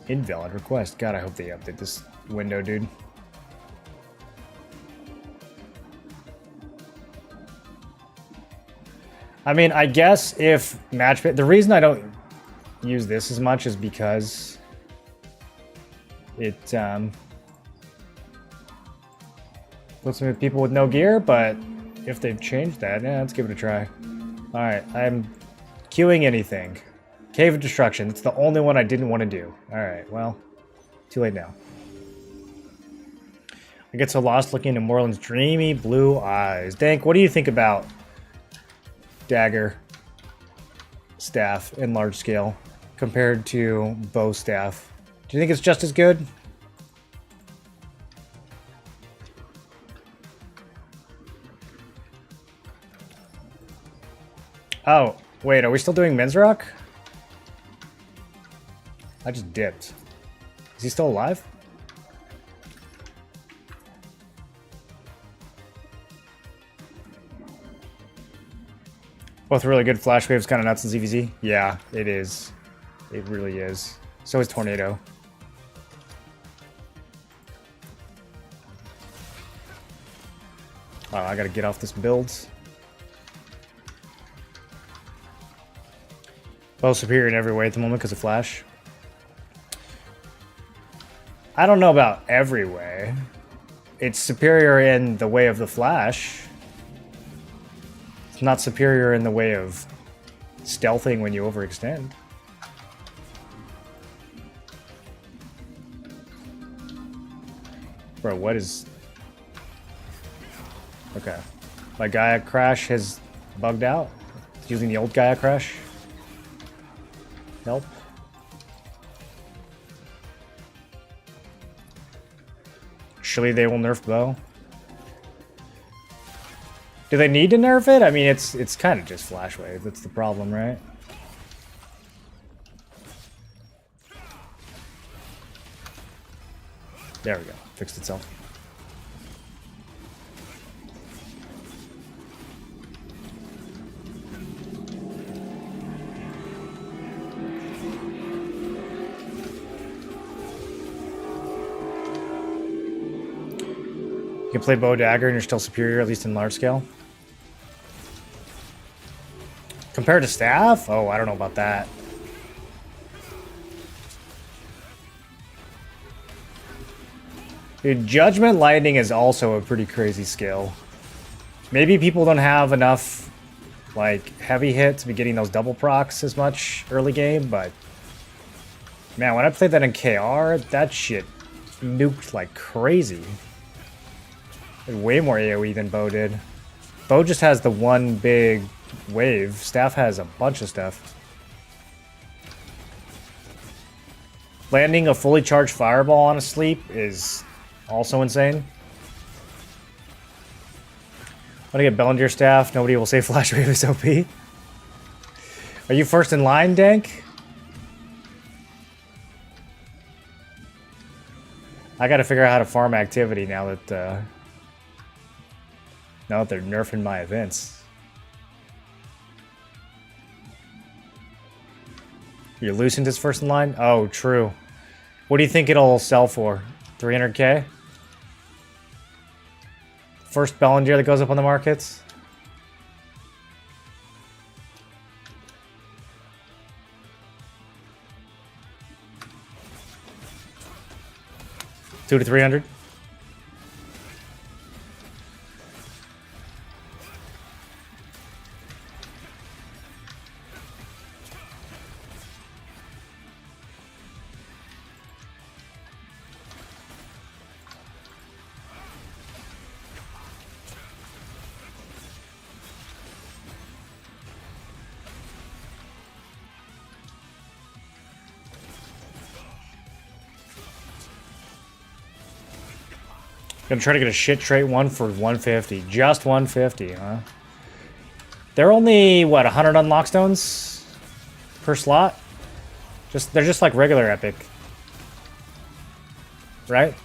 Invalid request. God, I hope they update this window, dude. I mean, I guess if match... The reason I don't use this as much is because it puts me with people with no gear, but if they've changed that, yeah, let's give it a try. Alright, I'm queuing anything. Cave of Destruction. It's the only one I didn't want to do. Alright, well, too late now. I get so lost looking into Moreland's dreamy blue eyes. Dank, what do you think about dagger staff in large scale compared to bow staff? Do you think it's just as good? Oh, wait, are we still doing men's rock? I just dipped. Is he still alive? Both really good. Flash Wave's kind of nuts in ZVZ. Yeah, it is. It really is. So is Tornado. Oh, I gotta get off this build. Both superior in every way at the moment because of Flash. I don't know about every way. It's superior in the way of the flash. It's not superior in the way of stealthing when you overextend. Bro, what is... Okay. My Gaia Crash has bugged out. It's using the old Gaia Crash. Help. Surely they will nerf bow. Do they need to nerf it? I mean, it's kind of just flash wave. That's the problem, right? There we go. Fixed itself. You can play bow dagger and you're still superior, at least in large scale. Compared to staff? Oh, I don't know about that. Dude, Judgment Lightning is also a pretty crazy skill. Maybe people don't have enough, like, heavy hit to be getting those double procs as much early game, but... Man, when I played that in KR, that shit nuked like crazy. Way more AoE than Bow did. Bow just has the one big wave. Staff has a bunch of stuff. Landing a fully charged fireball on a sleep is also insane. When I get Bellinger staff, nobody will say Flash Wave is OP. Are you first in line, Dank? I gotta figure out how to farm activity now that they're nerfing my events. You're Lucent is first in line? Oh, true. What do you think it'll sell for? 300k? First Bellinger that goes up on the markets? $200 to $300? Gonna try to get a shit trait one for 150. Just 150, huh? They're only, what, 100 unlock stones per slot? They're just like regular epic. Right?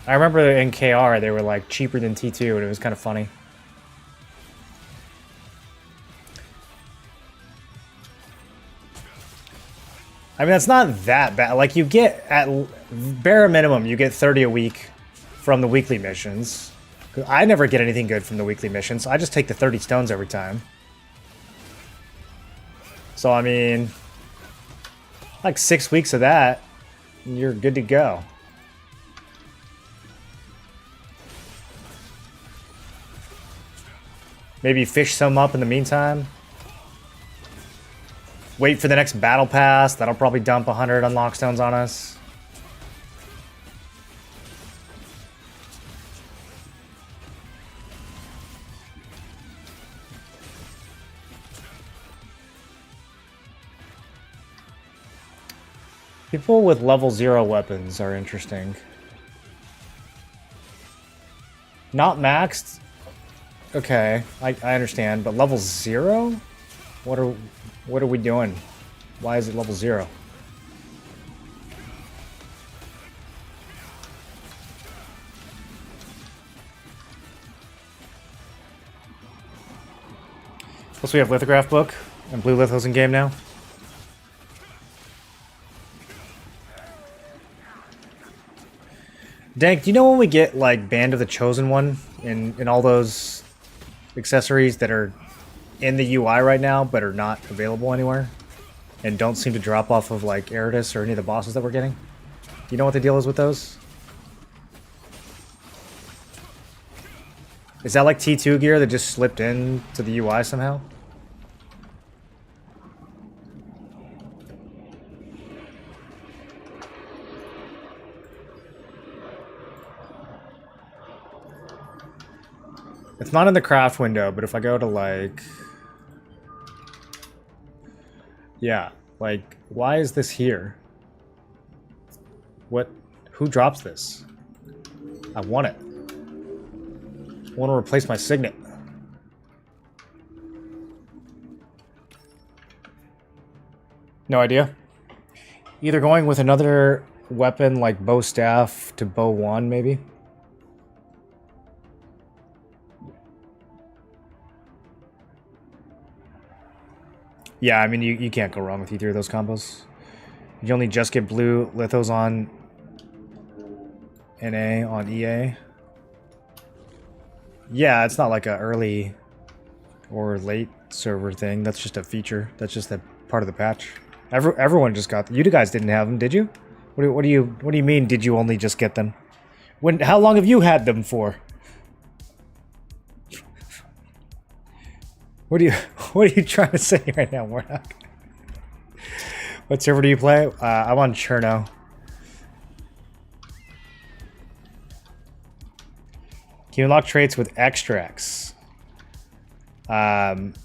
I remember in KR they were like cheaper than T2 and it was kind of funny. I mean, that's not that bad. Like, you get, at bare minimum, you get 30 a week from the weekly missions. I never get anything good from the weekly missions. I just take the 30 stones every time. So, I mean, like 6 weeks of that, you're good to go. Maybe fish some up in the meantime. Wait for the next battle pass. That'll probably dump 100 unlock stones on us. People with level 0 weapons are interesting. Not maxed? Okay, I understand, but level 0? What are we doing? Why is it level 0? Plus we have Lithograph book, and Blue Litho's in game now. Dank, do you know when we get, like, Band of the Chosen One in all those accessories that are in the UI right now, but are not available anywhere? And don't seem to drop off of, like, Eridus or any of the bosses that we're getting? Do you know what the deal is with those? Is that like T2 gear that just slipped in to the UI somehow? It's not in the craft window, but if I go to like... Yeah, like, why is this here? What? Who drops this? I want it. I want to replace my signet. No idea. Either going with another weapon like bow staff to bow wand, maybe? Yeah, I mean, you can't go wrong with either of those combos. You only just get blue lithos on NA on EA. Yeah, it's not like a early or late server thing. That's just a feature. That's just a part of the patch. Everyone just got them. You guys didn't have them, did you? What do you mean? Did you only just get them? How long have you had them for? What are you trying to say right now, Warnock? What server do you play? I'm on Cherno. Can you unlock traits with extracts?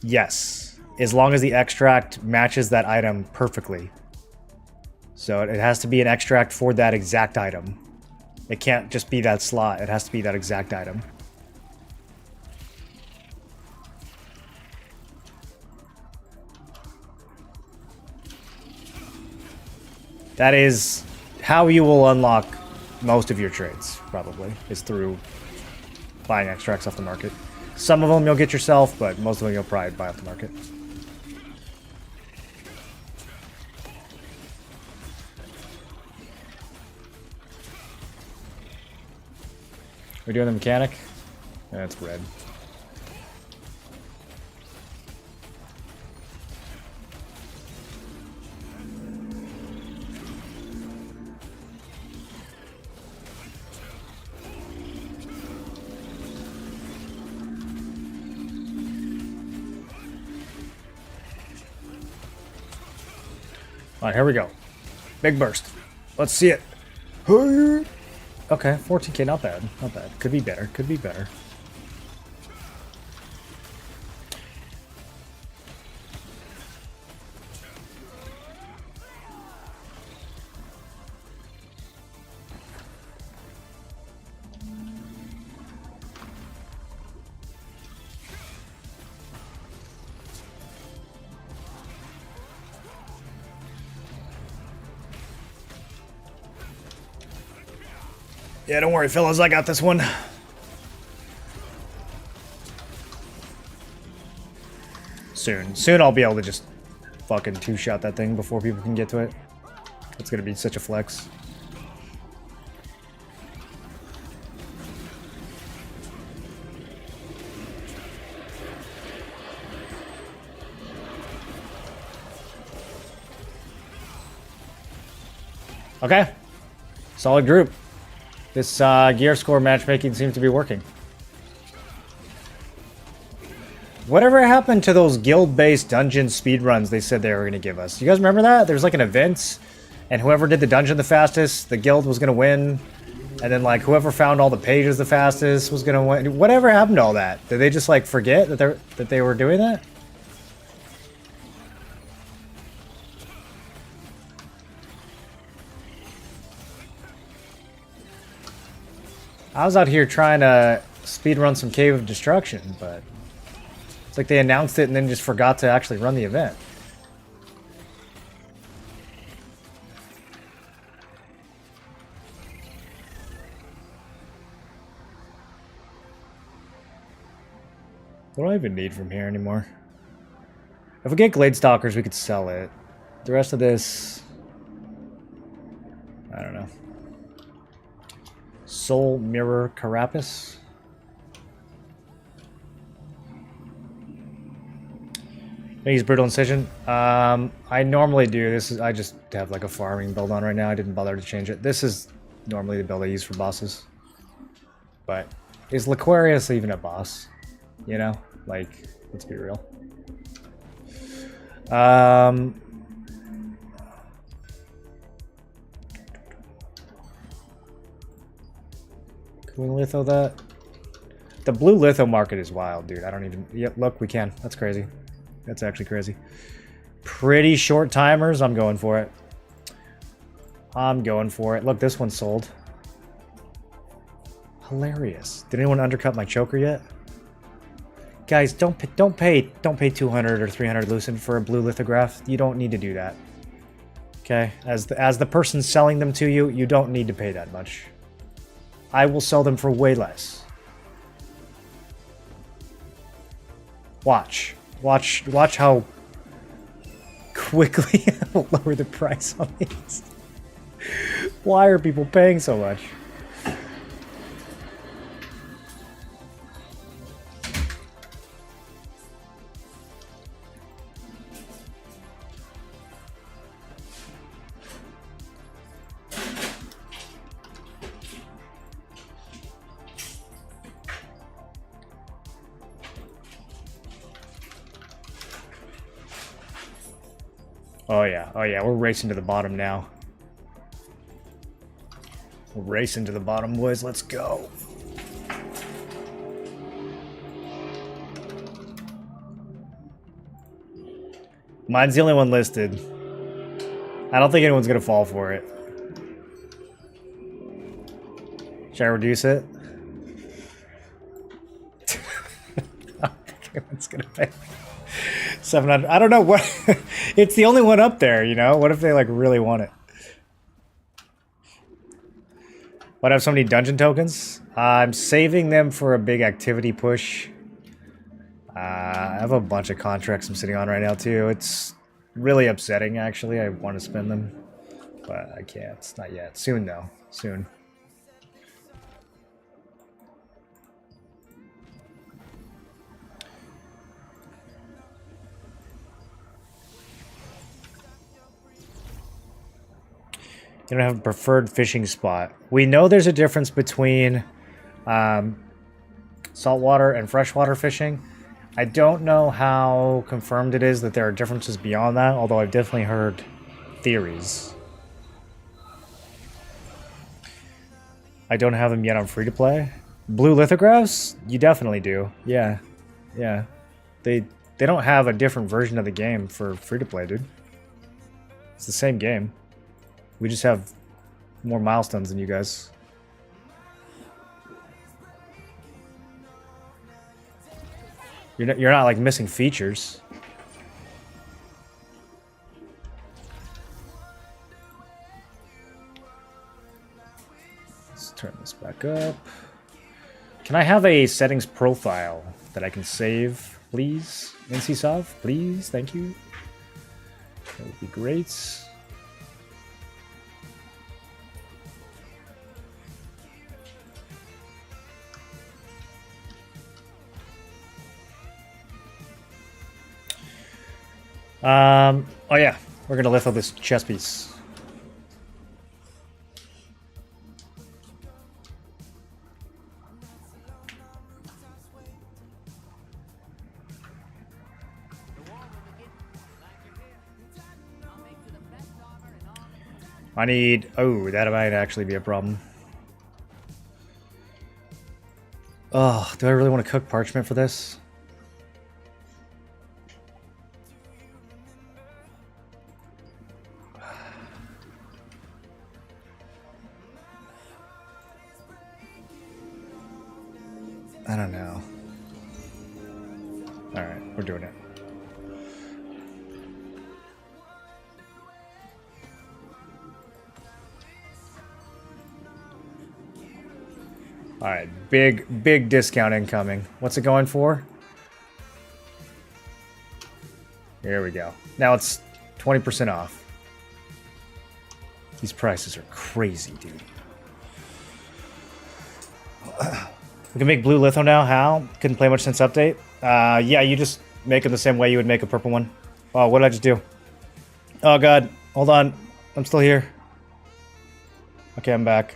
Yes. As long as the extract matches that item perfectly. So it has to be an extract for that exact item. It can't just be that slot. It has to be that exact item. That is how you will unlock most of your trades, probably, is through buying extracts off the market. Some of them you'll get yourself, but most of them you'll probably buy off the market. We're doing the mechanic? That's red. Alright, here we go. Big burst. Let's see it. Okay, 14k, not bad. Not bad. Could be better. Could be better. Yeah, don't worry, fellas. I got this one. Soon I'll be able to just fucking two-shot that thing before people can get to it. It's gonna be such a flex. Okay. Solid group. This gear score matchmaking seems to be working. Whatever happened to those guild-based dungeon speedruns they said they were going to give us? You guys remember that? There was like an event, and whoever did the dungeon the fastest, the guild was going to win. And then like whoever found all the pages the fastest was going to win. Whatever happened to all that? Did they just like forget that they were doing that? I was out here trying to speedrun some Cave of Destruction, but it's like they announced it and then just forgot to actually run the event. What do I even need from here anymore? If we get Glade Stalkers, we could sell it. The rest of this... I don't know. Soul Mirror Carapace. I use Brutal Incision. I normally do. I just have like a farming build on right now. I didn't bother to change it. This is normally the build I use for bosses. But Is Laquarius even a boss? You know? Like, let's be real. Can we litho that? The blue litho market is wild, dude. I don't even... Yep, look, we can. That's crazy. That's actually crazy. Pretty short timers. I'm going for it. I'm going for it. Look, this one's sold. Hilarious. Did anyone undercut my choker yet? Guys, don't pay 200 or 300 Lucent for a blue lithograph. You don't need to do that. Okay? As the person selling them to you, you don't need to pay that much. I will sell them for way less. Watch how quickly I'll lower the price on these. Why are people paying so much? Oh yeah, we're racing to the bottom now. We're racing to the bottom, boys. Let's go. Mine's the only one listed. I don't think anyone's gonna fall for it. Should I reduce it? I don't think anyone's gonna pay. 700. I don't know what. It's the only one up there, you know? What if they like really want it? What, I have so many dungeon tokens? I'm saving them for a big activity push. I have a bunch of contracts I'm sitting on right now too. It's really upsetting actually. I want to spend them, but I can't. It's not yet. Soon though. Soon. You don't have a preferred fishing spot. We know there's a difference between saltwater and freshwater fishing. I don't know how confirmed it is that there are differences beyond that, although I've definitely heard theories. I don't have them yet on free-to-play. Blue lithographs? You definitely do. Yeah. Yeah. They don't have a different version of the game for free-to-play, dude. It's the same game. We just have more milestones than you guys. You're not like missing features. Let's turn this back up. Can I have a settings profile that I can save, please? NCSOV, please, thank you. That would be great. Oh yeah, we're gonna litho this chess piece. I need... Oh, that might actually be a problem. Oh, do I really want to cook parchment for this? I don't know. Alright, we're doing it. Alright, big discount incoming. What's it going for? Here we go. Now it's 20% off. These prices are crazy, dude. We can make blue litho now. How? Couldn't play much since update. Yeah, you just make them the same way you would make a purple one. Oh, what did I just do? Oh god, hold on. I'm still here. Okay, I'm back.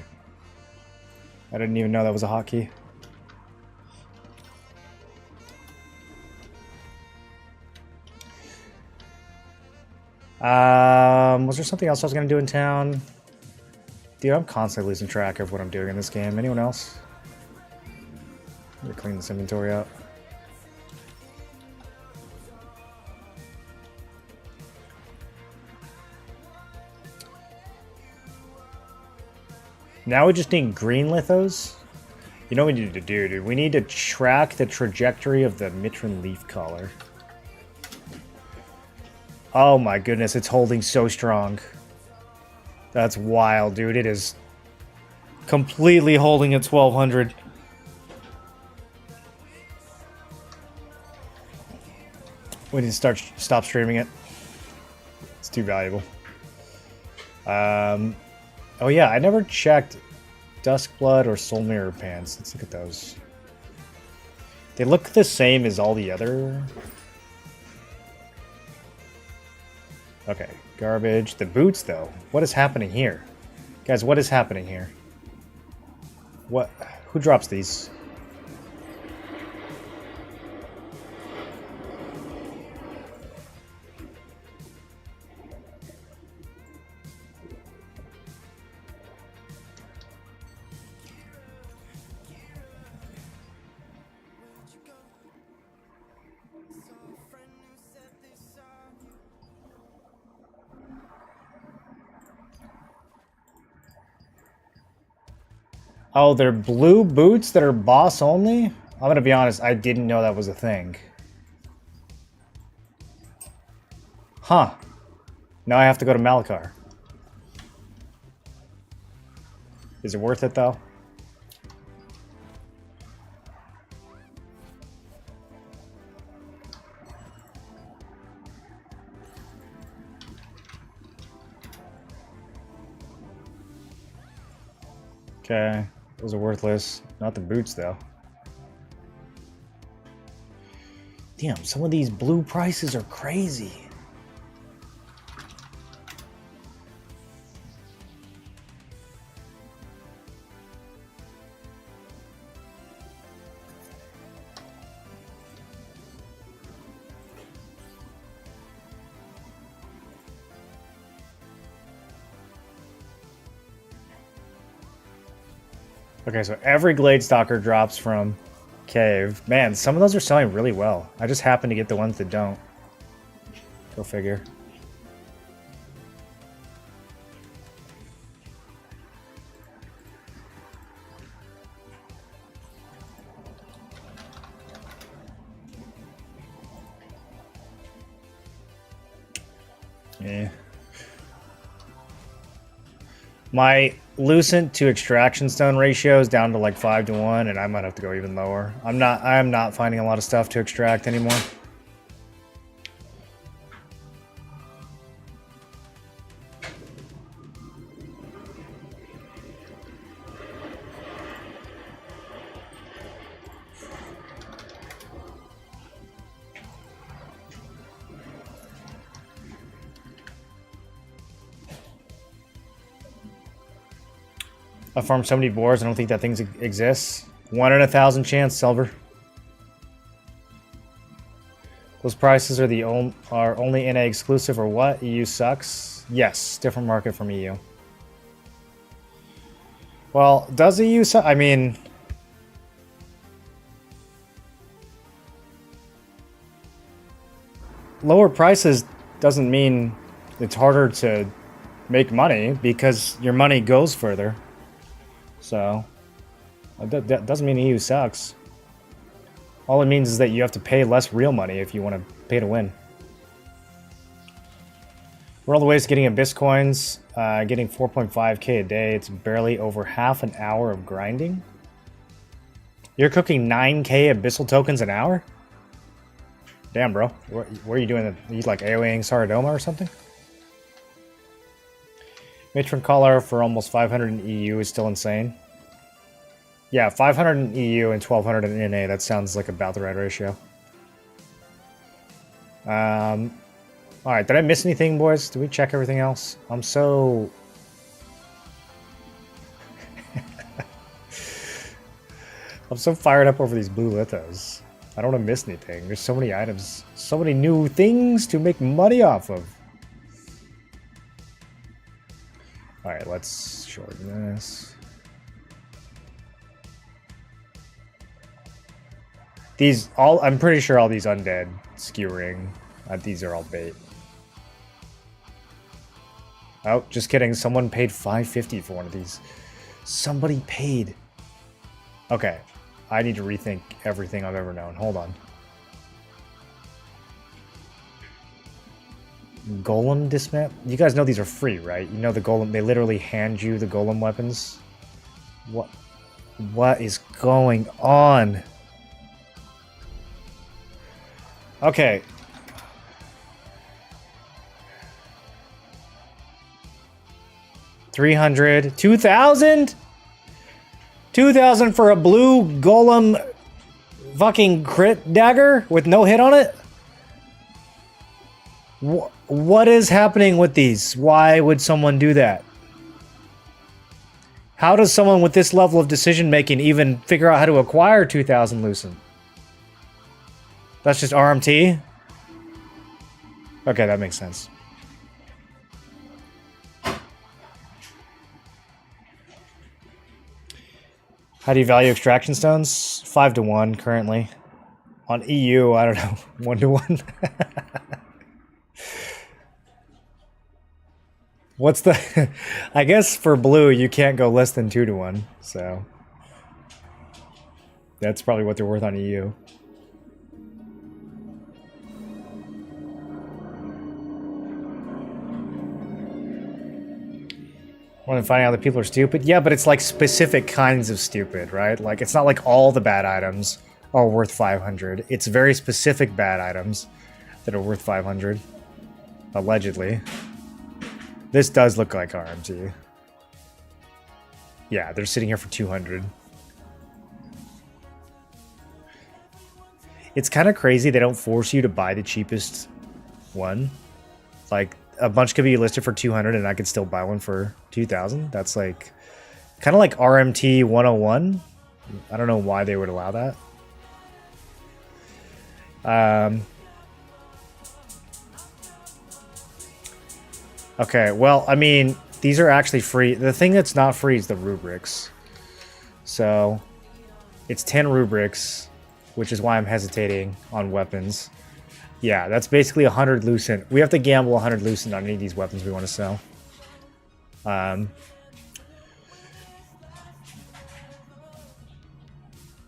I didn't even know that was a hotkey. Was there something else I was gonna do in town? Dude, I'm constantly losing track of what I'm doing in this game. Anyone else? I'm gonna clean this inventory out. Now we just need green lithos. You know what we need to do, dude? We need to track the trajectory of the Mitron leaf collar. Oh my goodness, it's holding so strong. That's wild, dude. It is completely holding at 1200. We need to stop streaming it. It's too valuable. Oh yeah, I never checked Duskblood or Soul Mirror pants. Let's look at those. They look the same as all the other. Okay, garbage. The boots, though. What is happening here? Guys, what is happening here? What? Who drops these? Oh, they're blue boots that are boss only? I'm gonna be honest, I didn't know that was a thing. Huh. Now I have to go to Malakar. Is it worth it, though? Okay. Those are worthless. Not the boots, though. Damn, some of these blue prices are crazy. Okay, so every Glade Stalker drops from Cave. Man, some of those are selling really well. I just happen to get the ones that don't. Go figure. Yeah. My Lucent to Extraction Stone ratio is down to like 5-to-1, and I might have to go even lower. I am not finding a lot of stuff to extract anymore. I farmed so many boars, I don't think that thing exists. 1 in 1,000 chance, Silver. Those prices are are only NA exclusive or what? EU sucks? Yes, different market from EU. Well, does EU suck? I mean... Lower prices doesn't mean it's harder to make money, because your money goes further. So, that doesn't mean EU sucks. All it means is that you have to pay less real money if you want to pay to win. We're all the ways to getting Abyss coins, getting 4.5k a day. It's barely over half an hour of grinding. You're cooking 9k Abyssal tokens an hour? Damn, bro. What are you doing? Are you like AoEing Saradoma or something? Matron Collar for almost 500 in EU is still insane. Yeah, 500 in EU and 1200 in NA. That sounds like about the right ratio. Alright, did I miss anything, boys? Did we check everything else? I'm so... I'm so fired up over these blue lithos. I don't want to miss anything. There's so many items. So many new things to make money off of. Alright, let's shorten this. These all, I'm pretty sure all these undead skewering, these are all bait. Oh, just kidding. Someone paid $5.50 for one of these. Somebody paid. Okay, I need to rethink everything I've ever known. Hold on. Golem dismount? You guys know these are free, right? You know the golem, they literally hand you the golem weapons. What is going on? Okay. $300, $2,000? $2,000 for a blue golem fucking crit dagger with no hit on it? What is happening with these? Why would someone do that? How does someone with this level of decision making even figure out how to acquire 2,000 Lucent? That's just RMT? Okay, that makes sense. How do you value extraction stones? 5 to 1 currently. On EU, I don't know, 1 to 1. What's the... I guess for blue, you can't go less than 2 to 1, so... That's probably what they're worth on EU. More than finding out that people are stupid? Yeah, but it's like specific kinds of stupid, right? Like, it's not like all the bad items are worth 500. It's very specific bad items that are worth 500. Allegedly. This does look like RMT. Yeah, they're sitting here for 200. It's kind of crazy they don't force you to buy the cheapest one. Like, a bunch could be listed for 200 and I could still buy one for 2,000. That's like kind of like RMT 101. I don't know why they would allow that. Okay, well, I mean, these are actually free. The thing that's not free is the rubrics. So it's 10 rubrics, which is why I'm hesitating on weapons. Yeah, that's basically 100 Lucent. We have to gamble 100 Lucent on any of these weapons we want to sell. And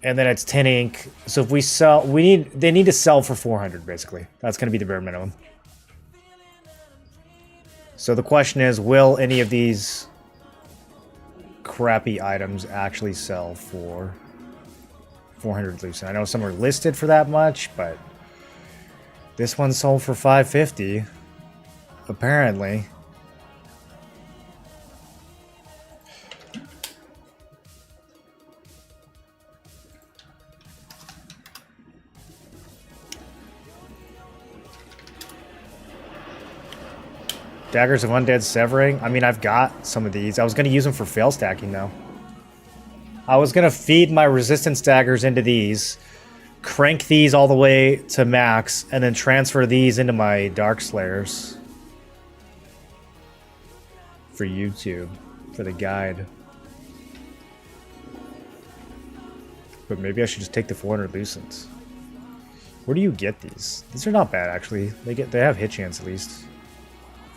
then it's 10 ink. So if we sell, they need to sell for 400 basically. That's going to be the bare minimum. So the question is, will any of these crappy items actually sell for 400 Lucent? I know some are listed for that much, but this one sold for 550, apparently. Daggers of Undead Severing. I mean, I've got some of these. I was going to use them for fail stacking, though. I was going to feed my resistance daggers into these, crank these all the way to max, and then transfer these into my Dark Slayers. For YouTube. For the guide. But maybe I should just take the 400 Lucents. Where do you get these? These are not bad, actually. They have hit chance, at least.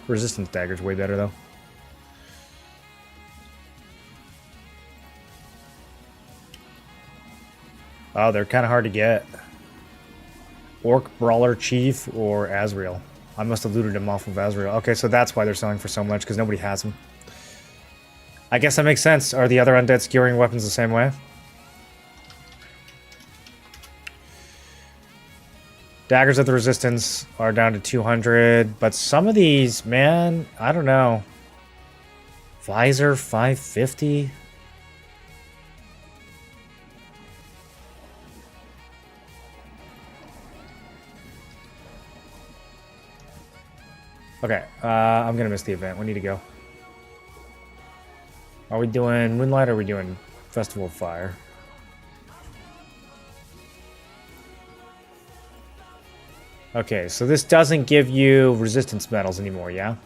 Resistance dagger's way better, though. Oh, they're kind of hard to get. Orc, Brawler, Chief, or Azrael. I must have looted them off of Azrael. Okay, so that's why they're selling for so much, because nobody has them. I guess that makes sense. Are the other undead skewering weapons the same way? Daggers of the Resistance are down to 200, but some of these, man, I don't know. Visor, 550? Okay, I'm gonna miss the event. We need to go. Are we doing Moonlight or are we doing Festival of Fire? Okay, so this doesn't give you resistance medals anymore, yeah?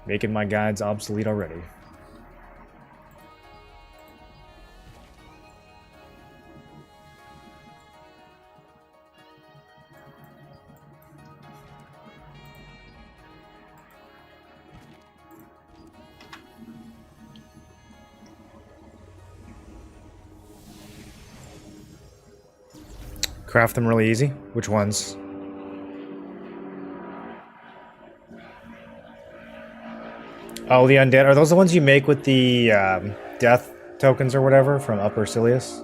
Making my guides obsolete already. Craft them really easy? Which ones? Oh, the undead. Are those the ones you make with the death tokens or whatever from Upper Silius?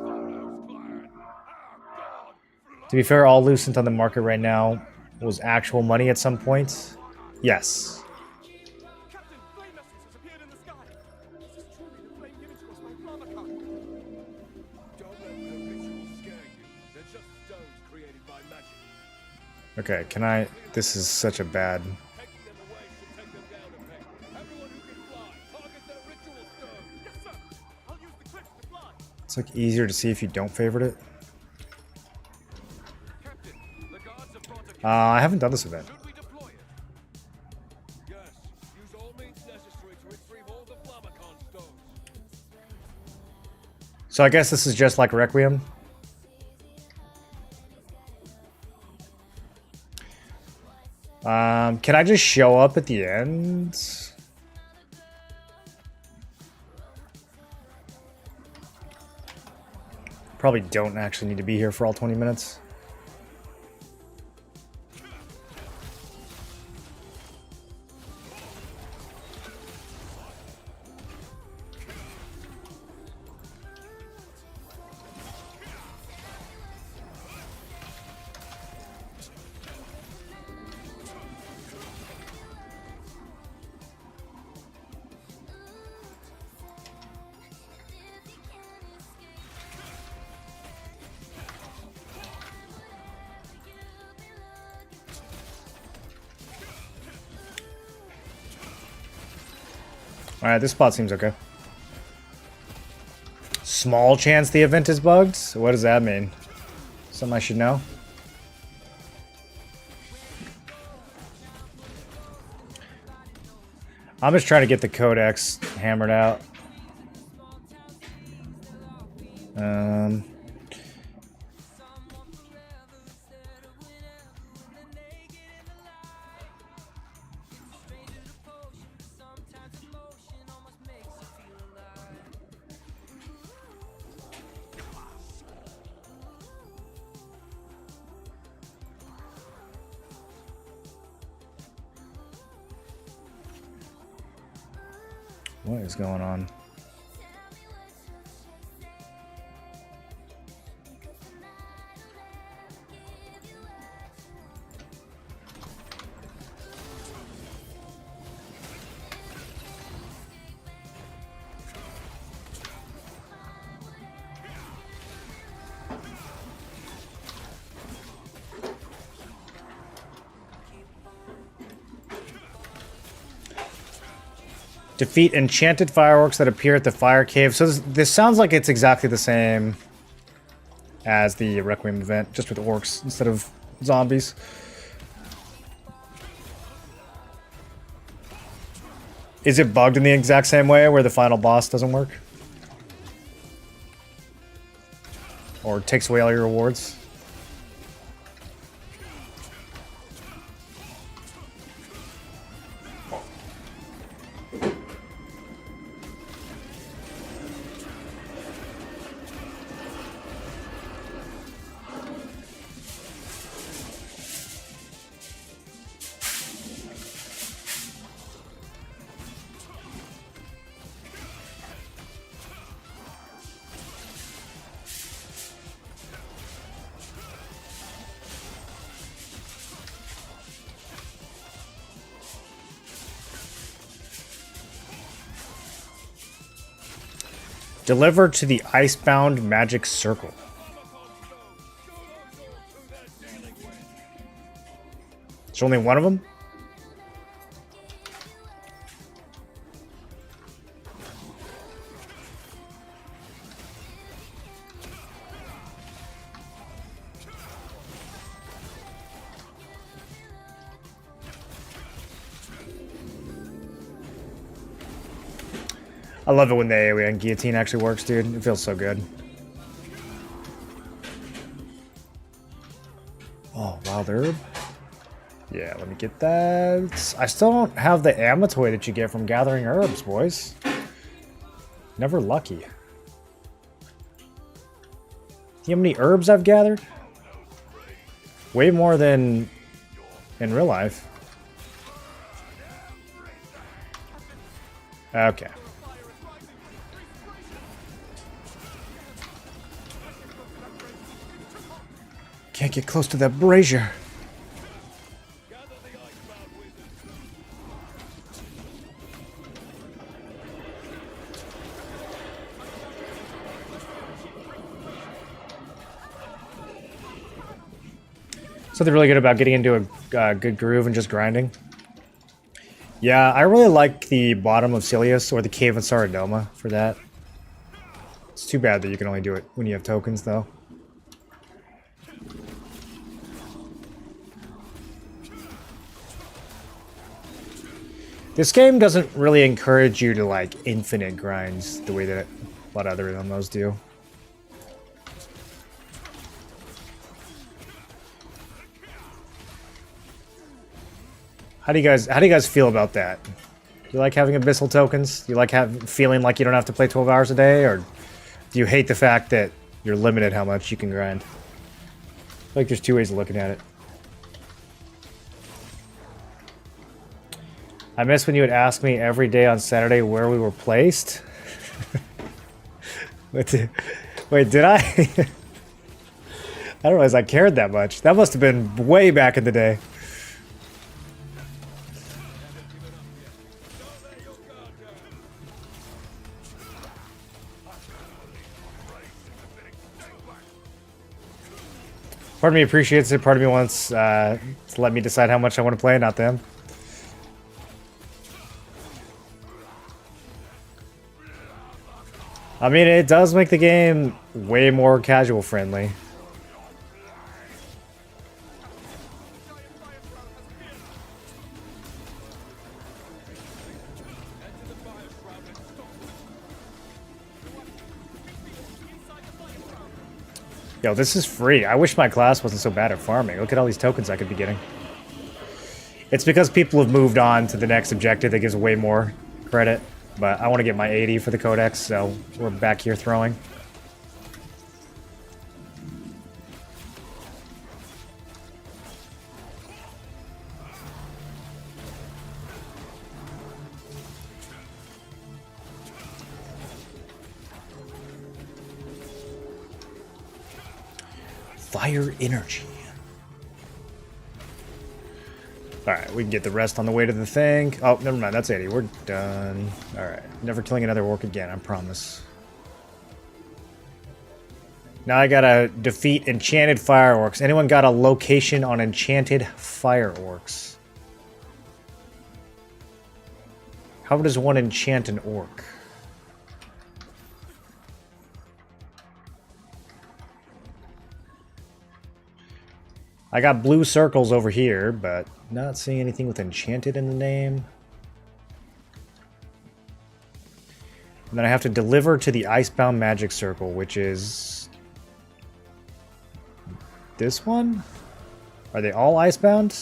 To be fair, all Lucent on the market right now was actual money at some point. Yes. Okay, can I... This is such a bad... It's like easier to see if you don't favorite it. I haven't done this event. So I guess this is just like Requiem. Can I just show up at the end? Probably don't actually need to be here for all 20 minutes. Alright, this spot seems okay. Small chance the event is bugged? What does that mean? Something I should know? I'm just trying to get the codex hammered out. What is going on? Defeat enchanted fireworks that appear at the fire cave. So this sounds like it's exactly the same as the Requiem event, just with orcs instead of zombies. Is it bugged in the exact same way where the final boss doesn't work? Or takes away all your rewards? Deliver to the Icebound Magic Circle. There's only one of them? I love it when the AoE and guillotine actually works, dude. It feels so good. Oh, wild herb. Yeah, let me get that. I still don't have the amatoy that you get from gathering herbs, boys. Never lucky. See how many herbs I've gathered? Way more than in real life. Okay. Can't get close to that brazier. Something really good about getting into a good groove and just grinding. Yeah, I really like the bottom of Silius or the Cave of Saradoma for that. It's too bad that you can only do it when you have tokens, though. This game doesn't really encourage you to, like, infinite grinds the way that a lot of other MMOs do. How do you guys feel about that? Do you like having abyssal tokens? Do you like feeling like you don't have to play 12 hours a day, or do you hate the fact that you're limited how much you can grind? I feel like there's two ways of looking at it. I miss when you would ask me every day on Saturday where we were placed. Wait, did I? I don't realize I cared that much. That must have been way back in the day. Part of me appreciates it, part of me wants to let me decide how much I want to play, not them. I mean, it does make the game way more casual friendly. Yo, this is free. I wish my class wasn't so bad at farming. Look at all these tokens I could be getting. It's because people have moved on to the next objective that gives way more credit. But I want to get my 80 for the codex, so we're back here throwing. Fire energy. Alright, we can get the rest on the way to the thing. Oh, never mind, that's 80. We're done. Alright, never killing another orc again, I promise. Now I gotta defeat enchanted fire orcs. Anyone got a location on enchanted fire orcs? How does one enchant an orc? I got blue circles over here, but not seeing anything with enchanted in the name. And then I have to deliver to the Icebound Magic Circle, which is this one? Are they all icebound?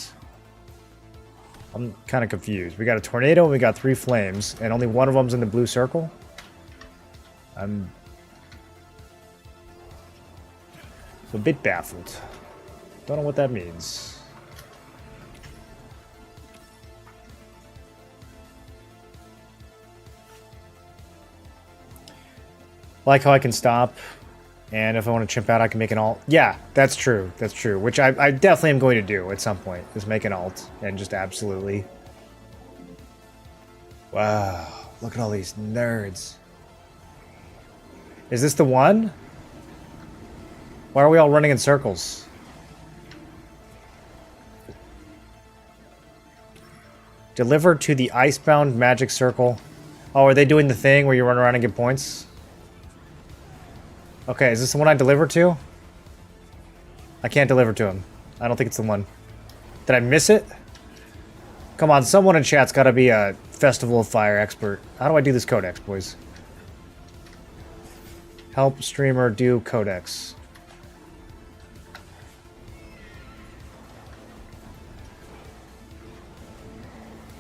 I'm kind of confused. We got a tornado and we got 3 flames, and only one of them's in the blue circle? I'm a bit baffled. Don't know what that means. Like how I can stop, and if I want to chimp out, I can make an alt. Yeah, that's true. That's true. Which I definitely am going to do at some point, is make an alt, and just absolutely... Wow, look at all these nerds. Is this the one? Why are we all running in circles? Deliver to the Icebound Magic Circle. Oh, are they doing the thing where you run around and get points? Okay, is this the one I deliver to? I can't deliver to him. I don't think it's the one. Did I miss it? Come on, someone in chat's gotta be a Festival of Fire expert. How do I do this codex, boys? Help streamer do codex.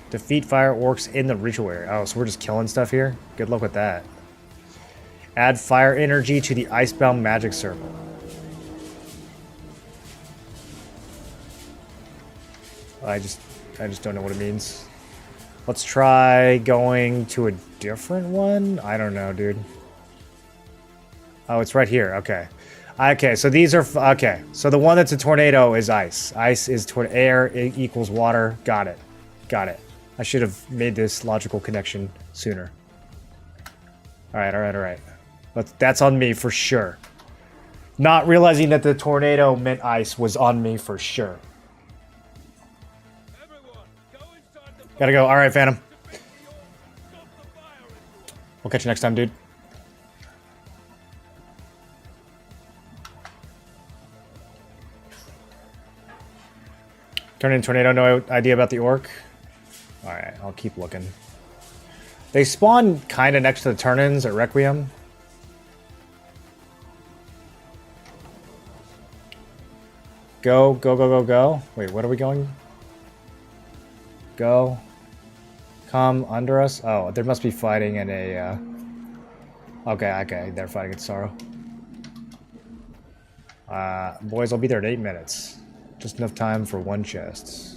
Defeat fire orcs in the ritual area. Oh, so we're just killing stuff here? Good luck with that. Add fire energy to the icebound magic circle. I just don't know what it means. Let's try going to a different one? I don't know, dude. Oh, it's right here. Okay. Okay, so these are... Okay, so the one that's a tornado is ice. Ice is air equals water. Got it. Got it. I should have made this logical connection sooner. Alright, alright, alright. But that's on me for sure. Not realizing that the tornado meant ice was on me for sure. Gotta go. Alright, Phantom. We'll catch you next time, dude. Turn in tornado, no idea about the orc. Alright, I'll keep looking. They spawn kind of next to the turn-ins at Requiem. Go, go, go, go, go. Wait, what are we going? Go. Come under us. Oh, there must be fighting in a... Okay, okay, they're fighting at Sorrow. Boys, I'll be there in 8 minutes. Just enough time for one chest.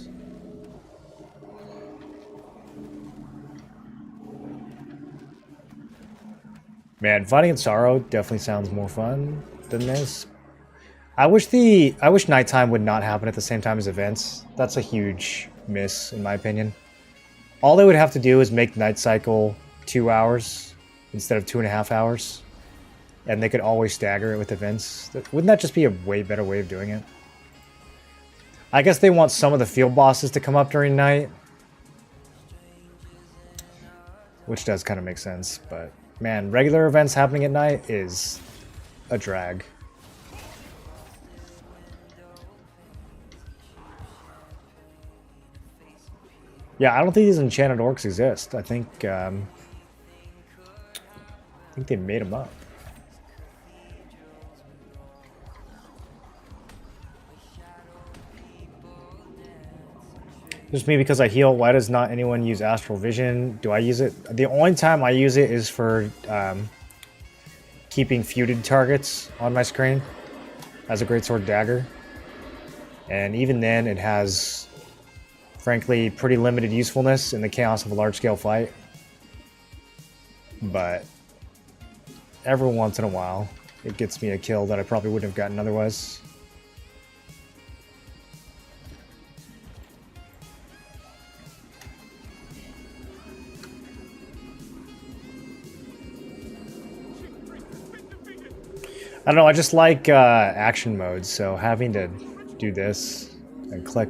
Man, fighting at Sorrow definitely sounds more fun than this. I wish nighttime would not happen at the same time as events. That's a huge miss, in my opinion. All they would have to do is make night cycle 2 hours instead of 2.5 hours. And they could always stagger it with events. Wouldn't that just be a way better way of doing it? I guess they want some of the field bosses to come up during night. Which does kind of make sense, but... Man, regular events happening at night is a drag. Yeah, I don't think these enchanted orcs exist. I think they made them up. Just me because I heal. Why does not anyone use astral vision? Do I use it? The only time I use it is for keeping feuded targets on my screen as a greatsword dagger. And even then, it has, frankly, pretty limited usefulness in the chaos of a large-scale fight. But every once in a while, it gets me a kill that I probably wouldn't have gotten otherwise. I don't know, I just like action modes, so having to do this and click.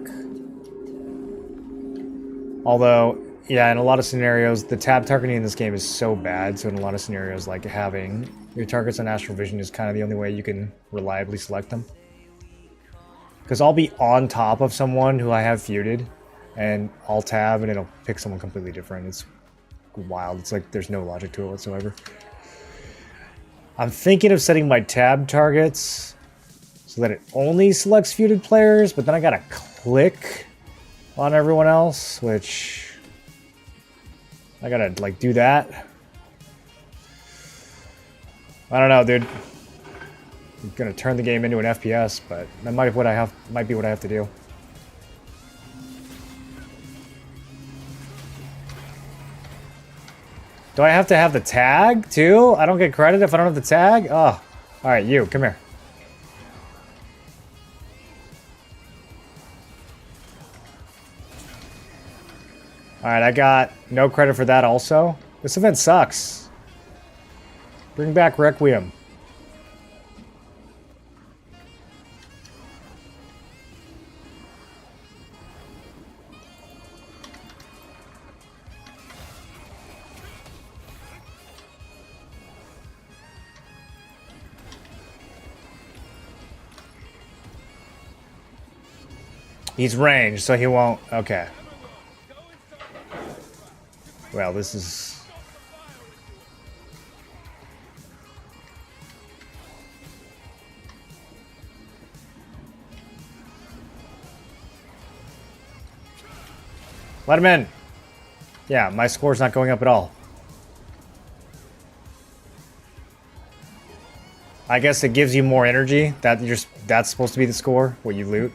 Although, yeah, in a lot of scenarios, the tab targeting in this game is so bad, so in a lot of scenarios, like having your targets on astral vision is kind of the only way you can reliably select them. Because I'll be on top of someone who I have feuded, and I'll tab and it'll pick someone completely different. It's wild. It's like there's no logic to it whatsoever. I'm thinking of setting my tab targets so that it only selects feuded players, but then I gotta click on everyone else, which I gotta like do that. I don't know, dude. I'm gonna turn the game into an FPS, but that might be what I have to do. Do I have to have the tag, too? I don't get credit if I don't have the tag? Oh. Alright, you, come here. Alright, I got no credit for that also. This event sucks. Bring back Requiem. He's ranged, so he won't... Okay. Well, this is... Let him in. Yeah, my score's not going up at all. I guess it gives you more energy. That's supposed to be the score, what you loot.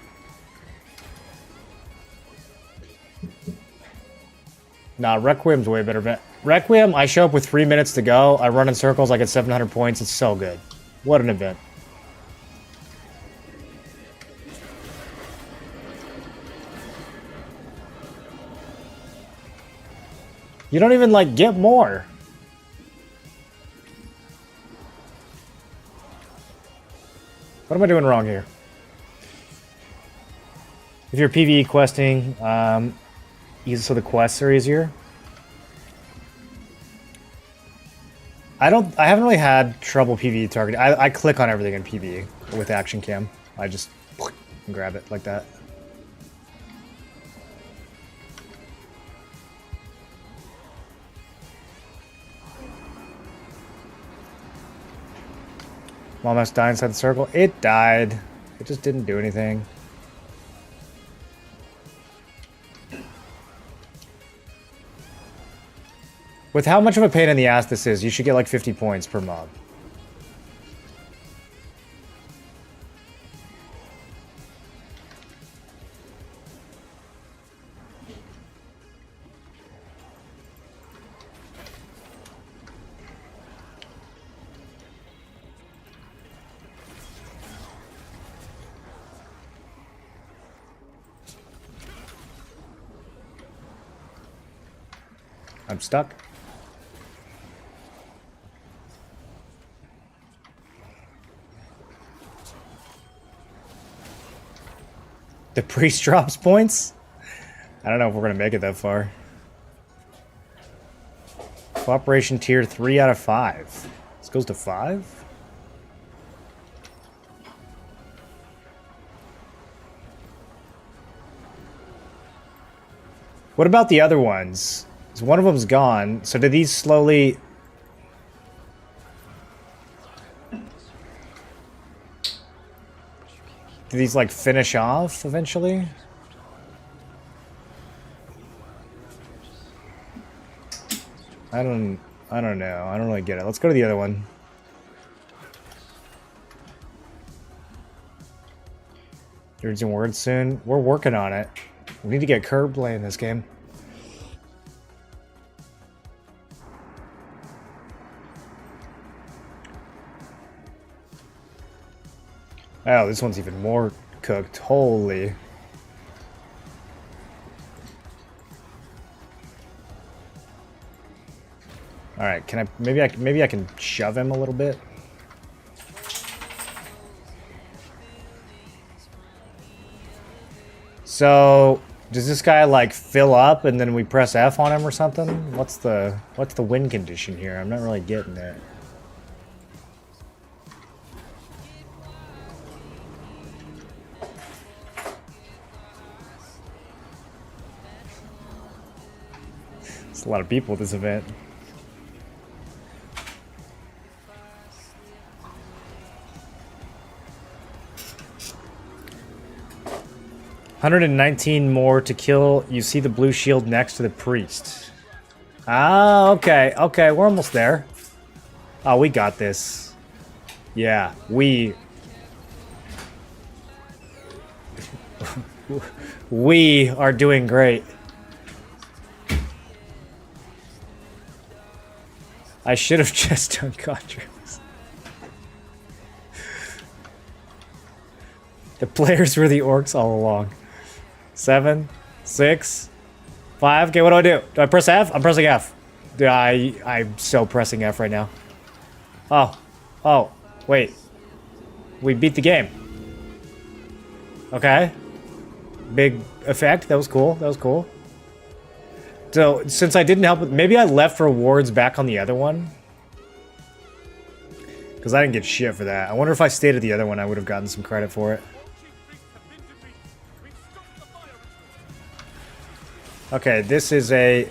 Nah, Requiem's way better. Requiem, I show up with 3 minutes to go. I run in circles, I get 700 points. It's so good. What an event. You don't even, like, get more. What am I doing wrong here? If you're PvE questing, so the quests are easier. I haven't really had trouble PvE targeting. I click on everything in PvE with action cam. I just grab it like that. Almost died inside the circle. It died. It just didn't do anything. With how much of a pain in the ass this is, you should get like 50 points per mob. I'm stuck. The priest drops points? I don't know if we're gonna make it that far. Cooperation tier 3 out of 5. This goes to 5? What about the other ones? So one of them's gone. So do these slowly... Do these like finish off eventually? I don't know. I don't really get it. Let's go to the other one. Words and words soon. We're working on it. We need to get curb play in this game. Oh, this one's even more cooked. Holy. All right, can I maybe I can shove him a little bit? So, does this guy like fill up and then we press F on him or something? What's the win condition here? I'm not really getting it. It's a lot of people at this event. $119 more to kill. You see the blue shield next to the priest. Ah, okay. Okay, we're almost there. Oh, we got this. Yeah, we are doing great. I should have just done contracts. The players were the orcs all along. 7, 6, 5. Okay, what do I do? Do I press F? I'm pressing F. Dude, I'm so pressing F right now. Oh, wait. We beat the game. Okay. Big effect. That was cool. That was cool. So, since I didn't help with... Maybe I left rewards back on the other one. Because I didn't get shit for that. I wonder if I stayed at the other one, I would have gotten some credit for it. Okay, this is a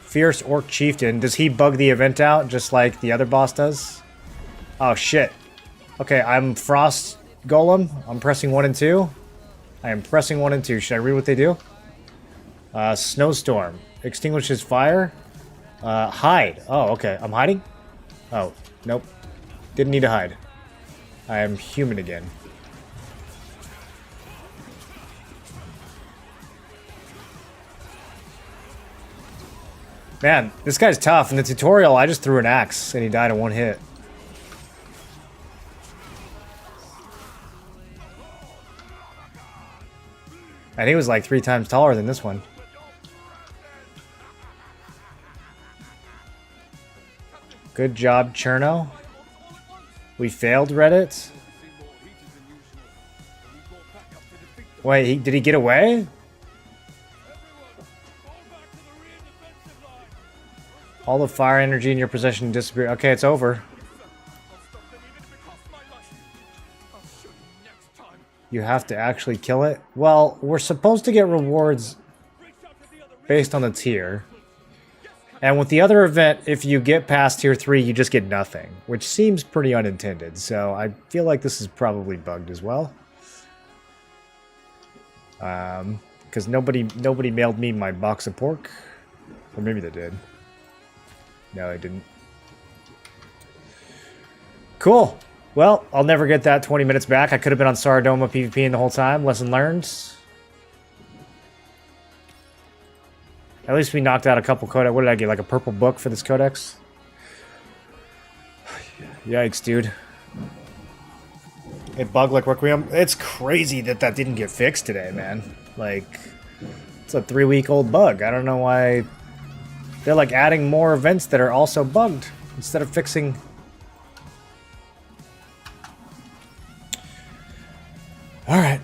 fierce orc chieftain. Does he bug the event out just like the other boss does? Oh, shit. Okay, I'm Frost Golem. I'm pressing 1 and 2. I am pressing 1 and 2. Should I read what they do? Snowstorm. Extinguishes fire. Hide. Oh, okay. I'm hiding? Oh, nope. Didn't need to hide. I am human again. Man, this guy's tough. In the tutorial, I just threw an axe and he died in one hit. And he was like 3 times taller than this one. Good job, Cherno. We failed Reddit. Wait, did he get away? All the fire energy in your possession disappear. Okay, it's over. You have to actually kill it? Well, we're supposed to get rewards based on the tier. And with the other event, if you get past tier 3, you just get nothing, which seems pretty unintended. So I feel like this is probably bugged as well. Because nobody mailed me my box of pork. Or maybe they did. No, they didn't. Cool. Well, I'll never get that 20 minutes back. I could have been on Saradoma PvP the whole time. Lesson learned. At least we knocked out a couple codex. What did I get? Like a purple book for this codex? Yikes, dude. It bugged like Requiem. It's crazy that that didn't get fixed today, man. Like, it's a 3-week-old bug. I don't know why they're like adding more events that are also bugged instead of fixing. All right.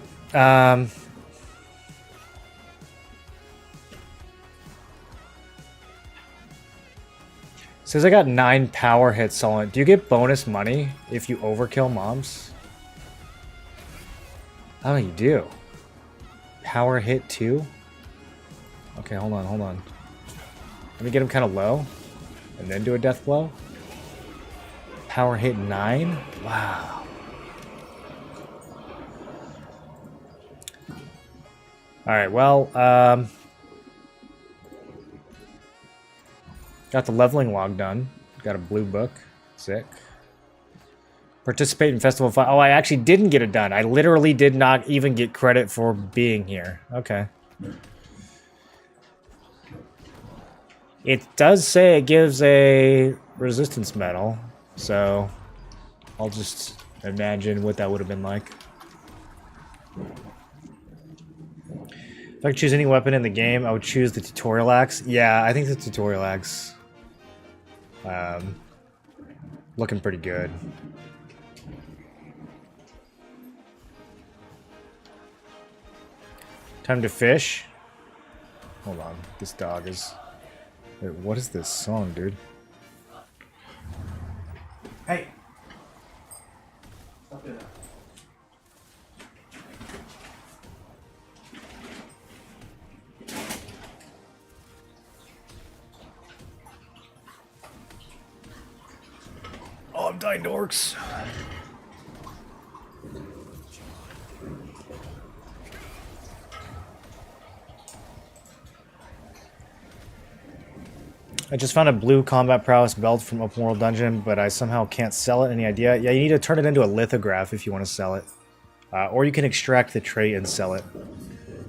Says I got 9 power hits on it. Do you get bonus money if you overkill mobs? Oh, you do. Power hit 2? Okay, hold on. Let me get him kind of low. And then do a death blow. Power hit 9? Wow. Alright, well, got the leveling log done. Got a blue book. Sick. Participate in Festival 5. Oh, I actually didn't get it done. I literally did not even get credit for being here. Okay. It does say it gives a resistance medal, so I'll just imagine what that would have been like. If I could choose any weapon in the game, I would choose the tutorial axe. Yeah, I think the tutorial axe looking pretty good. Time to fish. Hold on, this dog is... Wait, what is this song, dude? Hey! Stop doing that. Oh, I'm dying to orcs. I just found a blue combat prowess belt from Open World Dungeon, but I somehow can't sell it. Any idea? Yeah, you need to turn it into a lithograph if you want to sell it. Or you can extract the trait and sell it.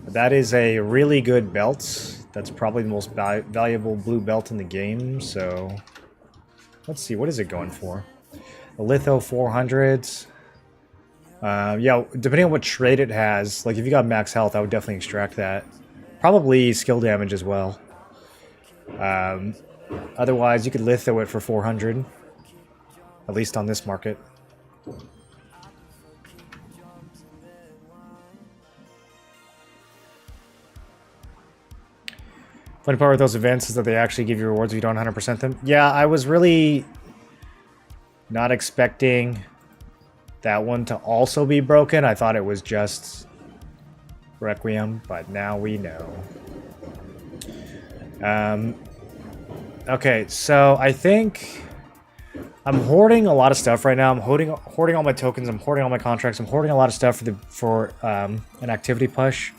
That is a really good belt. That's probably the most valuable blue belt in the game, so... Let's see, what is it going for? The Litho 400s. Yeah, depending on what trait it has, like if you got max health, I would definitely extract that. Probably skill damage as well. Otherwise, you could litho it for 400. At least on this market. Funny part with those events is that they actually give you rewards if you don't 100% them. Yeah, I was really not expecting that one to also be broken. I thought it was just Requiem, but now we know. Okay, so I think I'm hoarding a lot of stuff right now. I'm hoarding all my tokens. I'm hoarding all my contracts. I'm hoarding a lot of stuff for an activity push.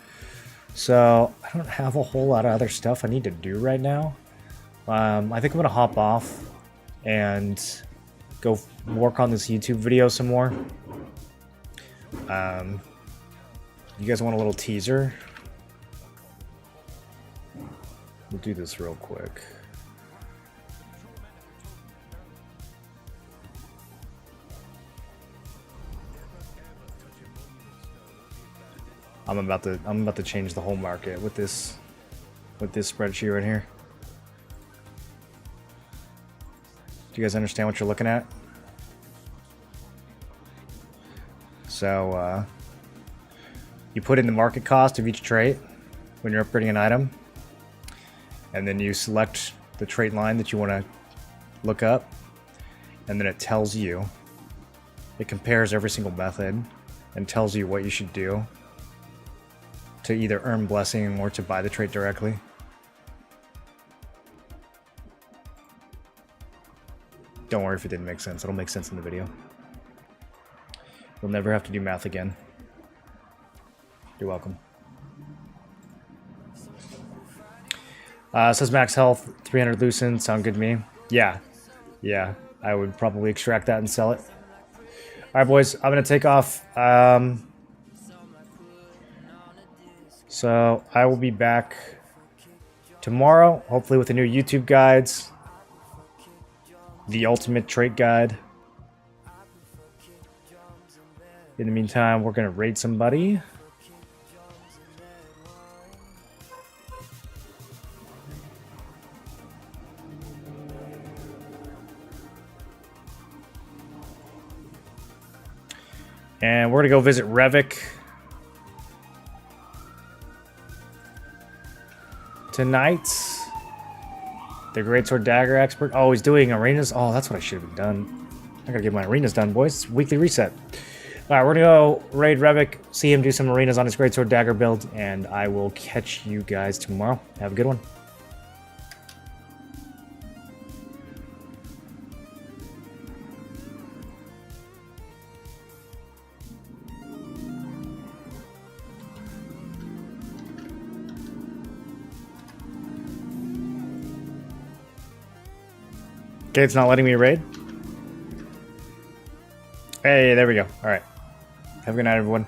So I don't have a whole lot of other stuff I need to do right now. I think I'm gonna hop off and go work on this YouTube video some more. You guys want a little teaser? We'll do this real quick. I'm about to change the whole market with this spreadsheet right here. Do you guys understand what you're looking at? So you put in the market cost of each trait when you're upgrading an item, and then you select the trait line that you want to look up, and then it tells you, it compares every single method and tells you what you should do to either earn blessing or to buy the trait directly. Don't worry if it didn't make sense. It'll make sense in the video. You'll never have to do math again. You're welcome. Says max health, 300 loosen. Sound good to me? Yeah. Yeah. I would probably extract that and sell it. Alright, boys. I'm going to take off. So I will be back tomorrow, hopefully with the new YouTube guides. The ultimate trait guide. In the meantime, we're going to raid somebody. And we're going to go visit Revik tonight. The Greatsword Dagger expert. Oh, he's doing arenas. Oh, that's what I should have done. I gotta get my arenas done, boys. Weekly reset. Alright, we're gonna go raid Revik, see him do some arenas on his Greatsword Dagger build, and I will catch you guys tomorrow. Have a good one. Okay, it's not letting me raid. Hey, there we go. All right. Have a good night, everyone.